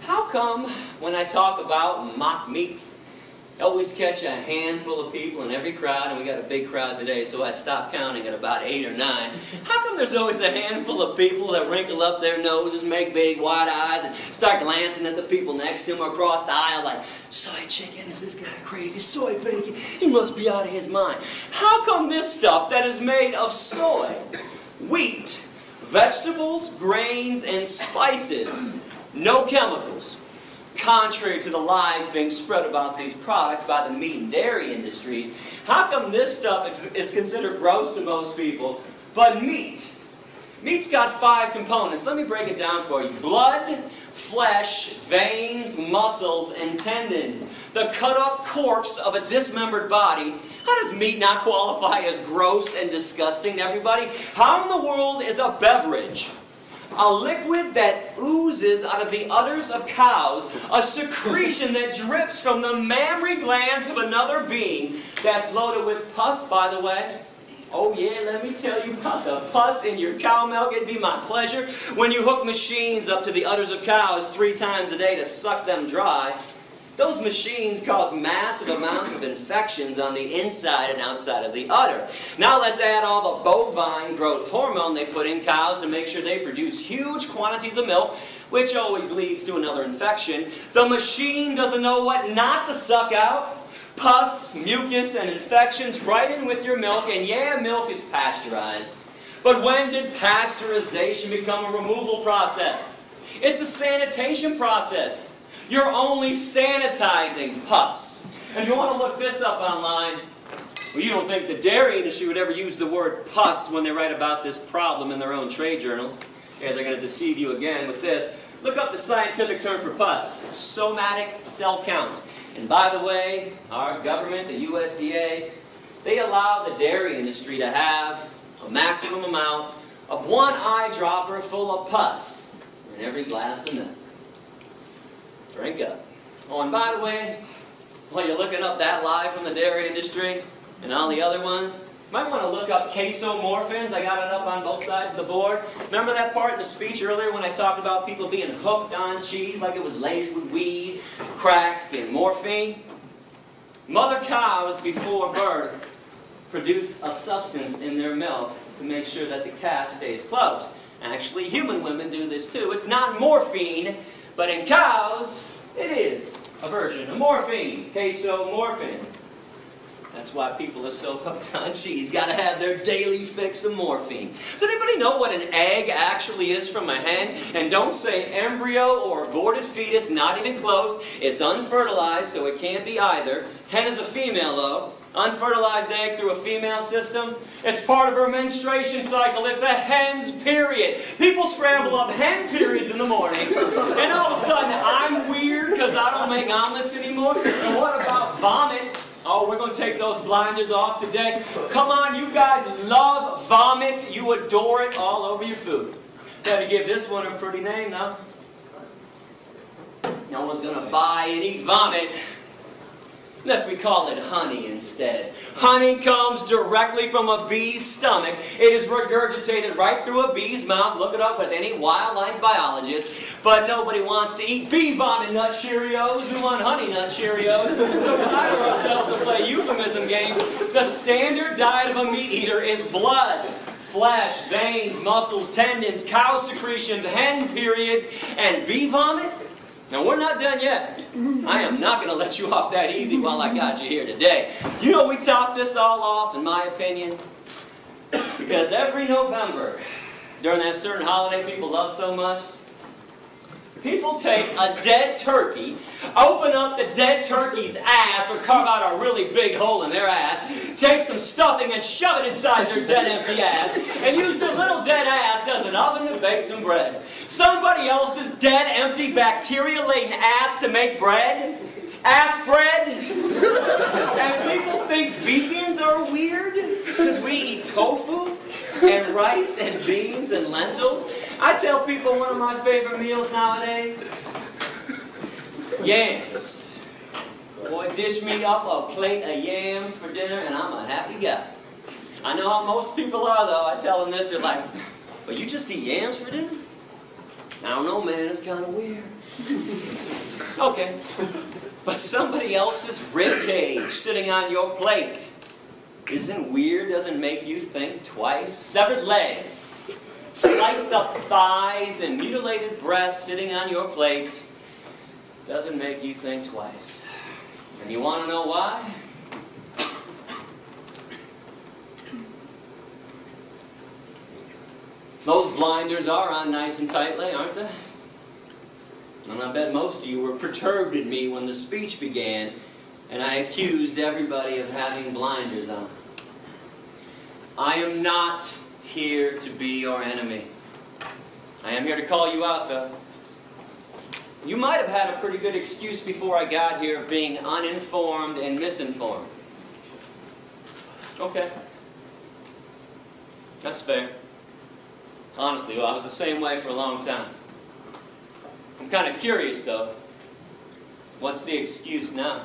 How come when I talk about mock meat, I always catch a handful of people in every crowd, and we got a big crowd today, so I stopped counting at about 8 or 9. How come there's always a handful of people that wrinkle up their noses, make big wide eyes, and start glancing at the people next to them across the aisle like, soy chicken, is this guy crazy? Soy bacon, he must be out of his mind. How come this stuff that is made of soy, wheat, vegetables, grains, and spices, no chemicals, contrary to the lies being spread about these products by the meat and dairy industries, how come this stuff is considered gross to most people, but meat's got 5 components. Let me break it down for you. Blood, flesh, veins, muscles, and tendons. The cut-up corpse of a dismembered body. How does meat not qualify as gross and disgusting to everybody? How in the world is a beverage, a liquid that oozes out of the udders of cows, a secretion that drips from the mammary glands of another being, that's loaded with pus, by the way? Oh yeah, let me tell you about the pus in your cow milk. It'd be my pleasure. When you hook machines up to the udders of cows 3 times a day to suck them dry, those machines cause massive amounts of infections on the inside and outside of the udder. Now let's add all the bovine growth hormone they put in cows to make sure they produce huge quantities of milk, which always leads to another infection. The machine doesn't know what not to suck out. Pus, mucus, and infections right in with your milk, and yeah, milk is pasteurized. But when did pasteurization become a removal process? It's a sanitation process. You're only sanitizing pus. And if you want to look this up online, well, you don't think the dairy industry would ever use the word pus when they write about this problem in their own trade journals. Yeah, they're going to deceive you again with this. Look up the scientific term for pus, somatic cell count. And by the way, our government, the USDA, they allow the dairy industry to have a maximum amount of 1 eyedropper full of pus in every glass of milk. Drink up. Oh, and by the way, while you're looking up that lie from the dairy industry and all the other ones, you might want to look up casomorphins. I got it up on both sides of the board. Remember that part in the speech earlier when I talked about people being hooked on cheese like it was laced with weed, crack, and morphine? Mother cows before birth produce a substance in their milk to make sure that the calf stays close. Actually, human women do this too. It's not morphine, but in cows, it is a version of morphine, casomorphins. That's why people are so hooked on cheese. Gotta have their daily fix of morphine. Does anybody know what an egg actually is from a hen? And don't say embryo or aborted fetus, not even close. It's unfertilized, so it can't be either. Hen is a female, though. Unfertilized egg through a female system. It's part of her menstruation cycle. It's a hen's period. People scramble up hen periods in the morning, and all of a sudden I'm weird because I don't make omelets anymore. And what about vomit? Oh, we're going to take those blinders off today. Come on, you guys love vomit. You adore it all over your food. Better give this one a pretty name, though. No one's going to buy and eat vomit. Unless we call it honey instead. Honey comes directly from a bee's stomach. It is regurgitated right through a bee's mouth. Look it up with any wildlife biologist. But nobody wants to eat bee vomit nut Cheerios. We want honey nut Cheerios. So we hire ourselves to play euphemism games. The standard diet of a meat eater is blood, flesh, veins, muscles, tendons, cow secretions, hen periods, and bee vomit. Now, we're not done yet. I am not going to let you off that easy while I got you here today. You know, we top this all off, in my opinion, because every November, during that certain holiday people love so much, people take a dead turkey, open up the dead turkey's ass, or carve out a really big hole in their ass, take some stuffing and shove it inside their dead empty ass, and use their little dead ass as an oven to bake some bread. Somebody else's dead, empty, bacteria-laden ass to make bread? Ass bread? And people think vegans are weird because we eat tofu and rice and beans and lentils. I tell people one of my favorite meals nowadays, yams. Boy, dish me up a plate of yams for dinner and I'm a happy guy. I know how most people are though. I tell them this, they're like, but you just eat yams for dinner? I don't know, man, it's kind of weird. Okay. But somebody else's rib cage sitting on your plate isn't weird, doesn't make you think twice. Severed legs, sliced up thighs, and mutilated breasts sitting on your plate doesn't make you think twice. And you want to know why? Those blinders are on nice and tightly, aren't they? And I bet most of you were perturbed at me when the speech began and I accused everybody of having blinders on. I am not here to be your enemy. I am here to call you out, though. You might have had a pretty good excuse before I got here of being uninformed and misinformed. Okay. That's fair. Honestly, well, I was the same way for a long time. I'm kind of curious, though. What's the excuse now?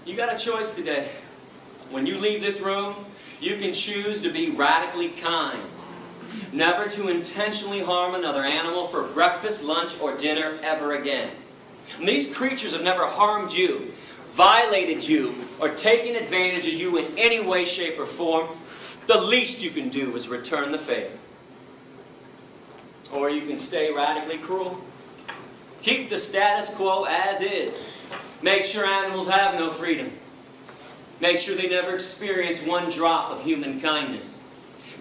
You got a choice today. When you leave this room, you can choose to be radically kind. Never to intentionally harm another animal for breakfast, lunch, or dinner ever again. And these creatures have never harmed you, violated you, or taken advantage of you in any way, shape, or form. The least you can do is return the favor. Or you can stay radically cruel. Keep the status quo as is. Make sure animals have no freedom. Make sure they never experience one drop of human kindness.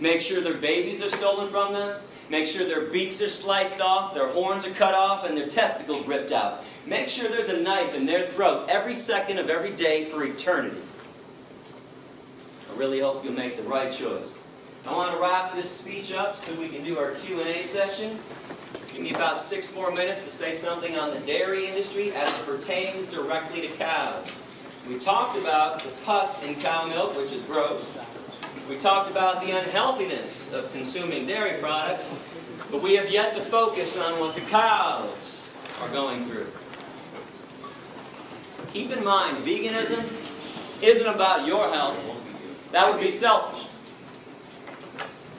Make sure their babies are stolen from them. Make sure their beaks are sliced off, their horns are cut off, and their testicles ripped out. Make sure there's a knife in their throat every second of every day for eternity. I really hope you'll make the right choice. I want to wrap this speech up so we can do our Q&A session. Give me about 6 more minutes to say something on the dairy industry as it pertains directly to cows. We talked about the pus in cow milk, which is gross. We talked about the unhealthiness of consuming dairy products, but we have yet to focus on what the cows are going through. Keep in mind, veganism isn't about your health. That would be selfish.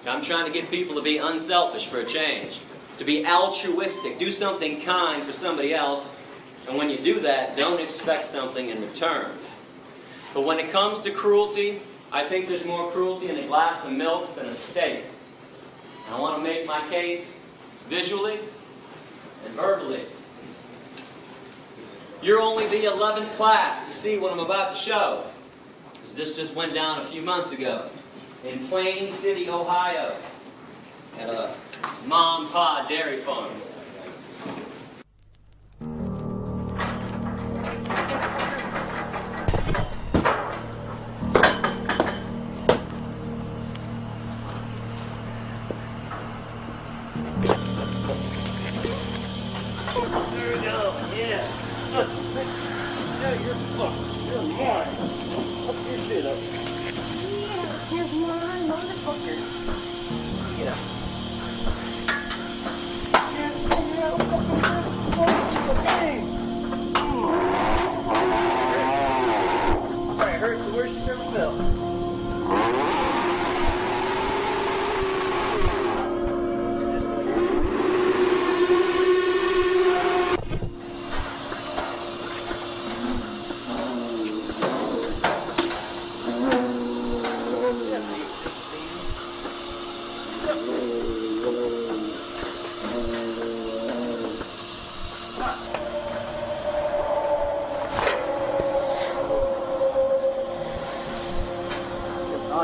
I'm trying to get people to be unselfish for a change, to be altruistic, do something kind for somebody else, and when you do that, don't expect something in return. But when it comes to cruelty, I think there's more cruelty in a glass of milk than a steak. And I want to make my case visually and verbally. You're only the 11th class to see what I'm about to show, because this just went down a few months ago in Plain City, Ohio, at a mom and pa dairy farm. There we go, yeah. Yeah, you're fucked. You're mine. Fuck your shit up. Yeah, you're mine, motherfucker. Yeah. Yeah, fucking motherfucker.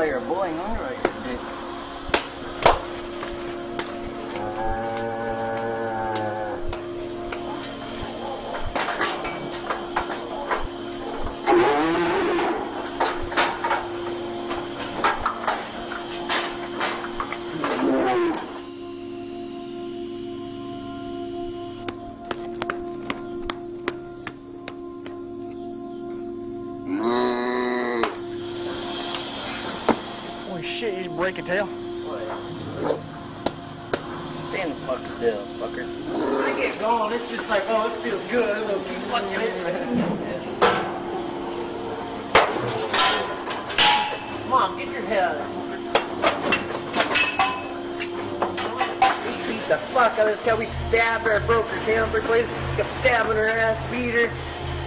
Oh, you're a boy, huh? Right. Holy shit, you just break a tail? Stand the fuck still, fucker. When I get going, it's just like, oh, this feels good. I'm gonna be fucking it. Mom, get your head out of there. We beat the fuck out of this cow. We stabbed her, broke her tail in her place, kept stabbing her ass, beat her.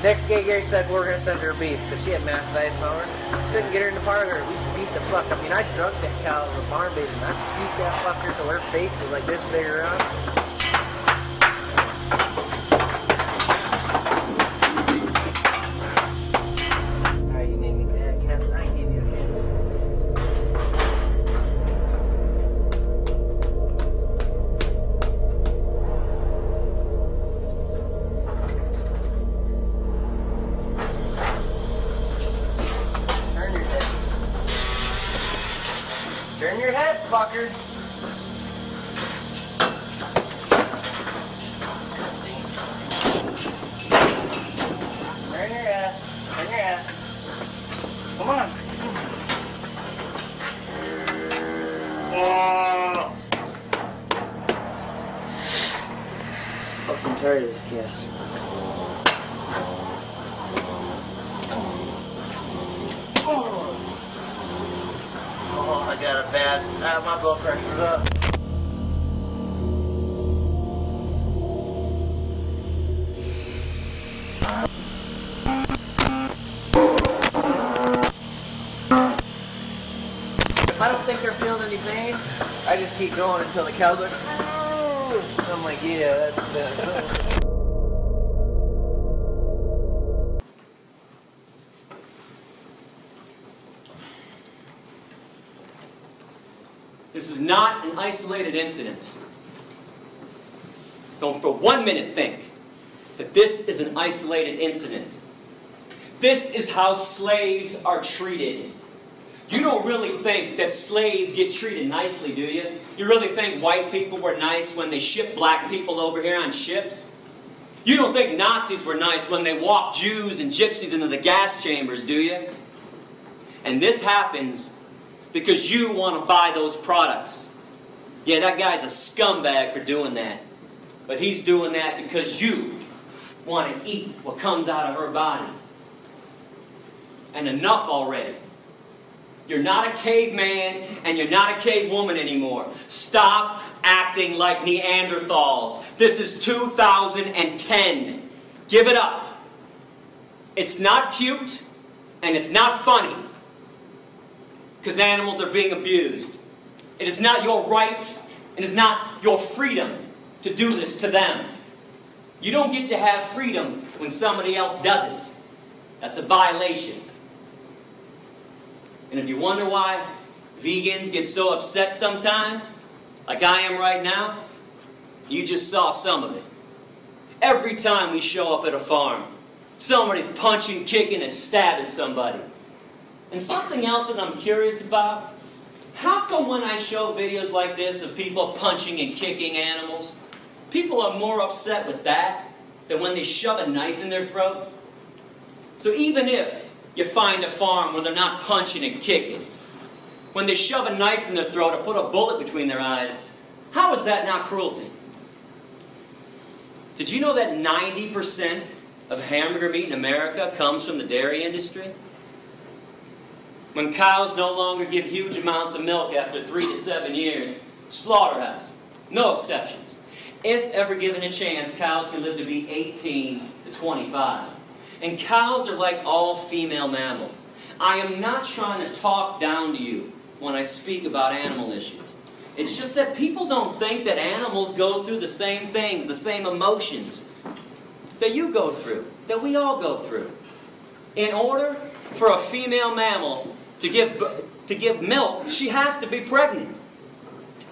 Next day, Gary said we're gonna send her a beef because she had mastitis power. Couldn't get her in the parlor. We beat the fuck. I mean, I drugged that cow with a barn bait and I beat that fucker till her face was like this big around. Alright, you made me mad, Captain. I gave you a chance. Turn your head, fucker. Turn your ass. Turn your ass. Come on. Oh. Fucking tired of this kid. Oh, I got a bad. My blood pressure's up. If I don't think they're feeling any pain, I just keep going until the cow's like, "Oh." I'm like, yeah, that's bad. This is not an isolated incident. Don't for 1 minute think that this is an isolated incident. This is how slaves are treated. You don't really think that slaves get treated nicely, do you? You really think white people were nice when they shipped black people over here on ships? You don't think Nazis were nice when they walked Jews and gypsies into the gas chambers, do you? And this happens because you want to buy those products. Yeah, that guy's a scumbag for doing that. But he's doing that because you want to eat what comes out of her body. And enough already. You're not a caveman and you're not a cavewoman anymore. Stop acting like Neanderthals. This is 2010. Give it up. It's not cute and it's not funny. Because animals are being abused. It is not your right, it is not your freedom to do this to them. You don't get to have freedom when somebody else doesn't. That's a violation. And if you wonder why vegans get so upset sometimes, like I am right now, you just saw some of it. Every time we show up at a farm, somebody's punching, kicking, and stabbing somebody. And something else that I'm curious about, how come when I show videos like this of people punching and kicking animals, people are more upset with that than when they shove a knife in their throat? So even if you find a farm where they're not punching and kicking, when they shove a knife in their throat or put a bullet between their eyes, how is that not cruelty? Did you know that 90% of hamburger meat in America comes from the dairy industry? When cows no longer give huge amounts of milk after 3 to 7 years, slaughterhouse, no exceptions. If ever given a chance, cows can live to be 18 to 25. And cows are like all female mammals. I am not trying to talk down to you when I speak about animal issues. It's just that people don't think that animals go through the same things, the same emotions that you go through, that we all go through. In order for a female mammal To give milk, she has to be pregnant.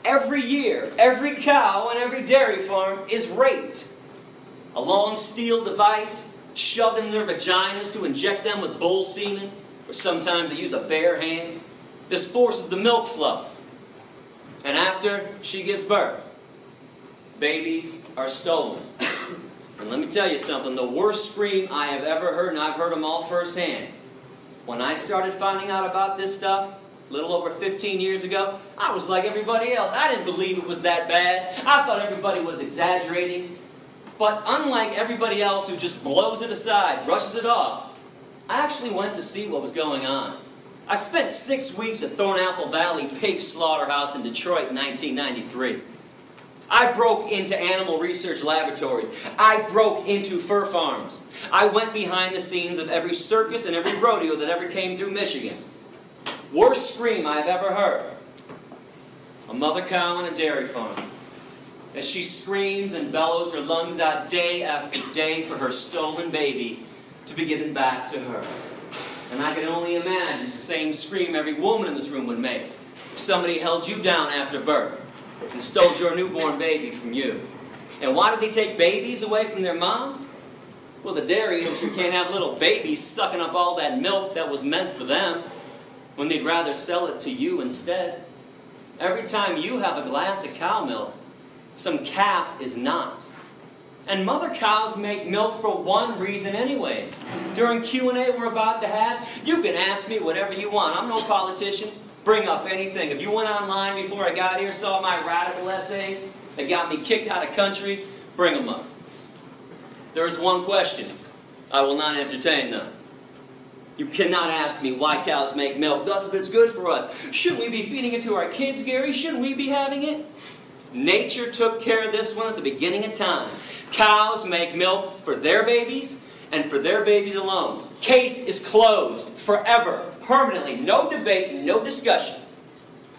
Every year, every cow and every dairy farm is raped. A long steel device shoved in their vaginas to inject them with bull semen, or sometimes they use a bare hand. This forces the milk flow. And after she gives birth, babies are stolen. And let me tell you something, the worst scream I have ever heard, and I've heard them all firsthand. When I started finding out about this stuff, a little over 15 years ago, I was like everybody else. I didn't believe it was that bad. I thought everybody was exaggerating. But unlike everybody else who just blows it aside, brushes it off, I actually went to see what was going on. I spent 6 weeks at Thornapple Valley Pig Slaughterhouse in Detroit in 1993. I broke into animal research laboratories. I broke into fur farms. I went behind the scenes of every circus and every rodeo that ever came through Michigan. Worst scream I've ever heard. A mother cow on a dairy farm. As she screams and bellows her lungs out day after day for her stolen baby to be given back to her. And I can only imagine the same scream every woman in this room would make if somebody held you down after birth and stole your newborn baby from you. And why did they take babies away from their mom? Well, the dairy industry can't have little babies sucking up all that milk that was meant for them when they'd rather sell it to you instead. Every time you have a glass of cow milk, some calf is not. And mother cows make milk for one reason anyways. During Q&A we're about to have, you can ask me whatever you want. I'm no politician. Bring up anything. If you went online before I got here, saw my radical essays that got me kicked out of countries, bring them up. There's one question. I will not entertain them. You cannot ask me why cows make milk, thus if it's good for us. Shouldn't we be feeding it to our kids, Gary? Shouldn't we be having it? Nature took care of this one at the beginning of time. Cows make milk for their babies and for their babies alone. Case is closed forever, permanently. No debate, no discussion.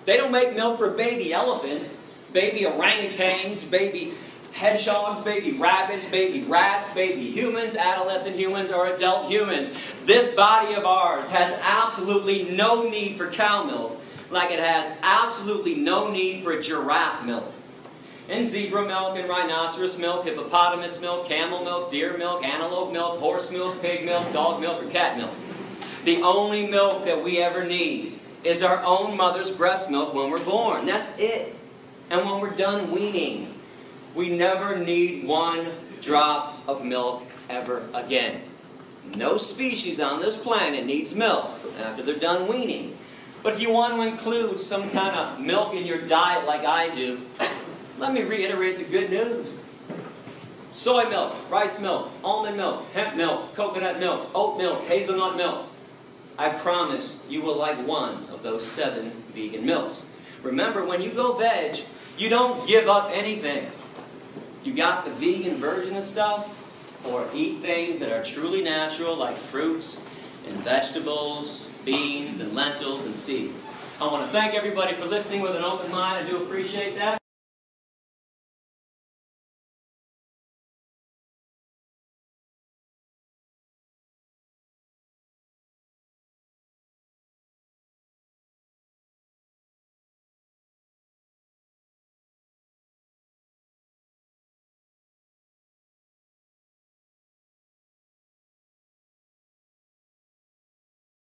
They don't make milk for baby elephants, baby orangutans, baby hedgehogs, baby rabbits, baby rats, baby humans, adolescent humans, or adult humans. This body of ours has absolutely no need for cow milk, like it has absolutely no need for giraffe milk. And zebra milk and rhinoceros milk, hippopotamus milk, camel milk, deer milk, antelope milk, horse milk, pig milk, dog milk, or cat milk. The only milk that we ever need is our own mother's breast milk when we're born. That's it. And when we're done weaning, we never need one drop of milk ever again. No species on this planet needs milk after they're done weaning. But if you want to include some kind of milk in your diet like I do, let me reiterate the good news. Soy milk, rice milk, almond milk, hemp milk, coconut milk, oat milk, hazelnut milk. I promise you will like one of those 7 vegan milks. Remember, when you go veg, you don't give up anything. You got the vegan version of stuff, or eat things that are truly natural, like fruits and vegetables, beans and lentils and seeds. I want to thank everybody for listening with an open mind. I do appreciate that.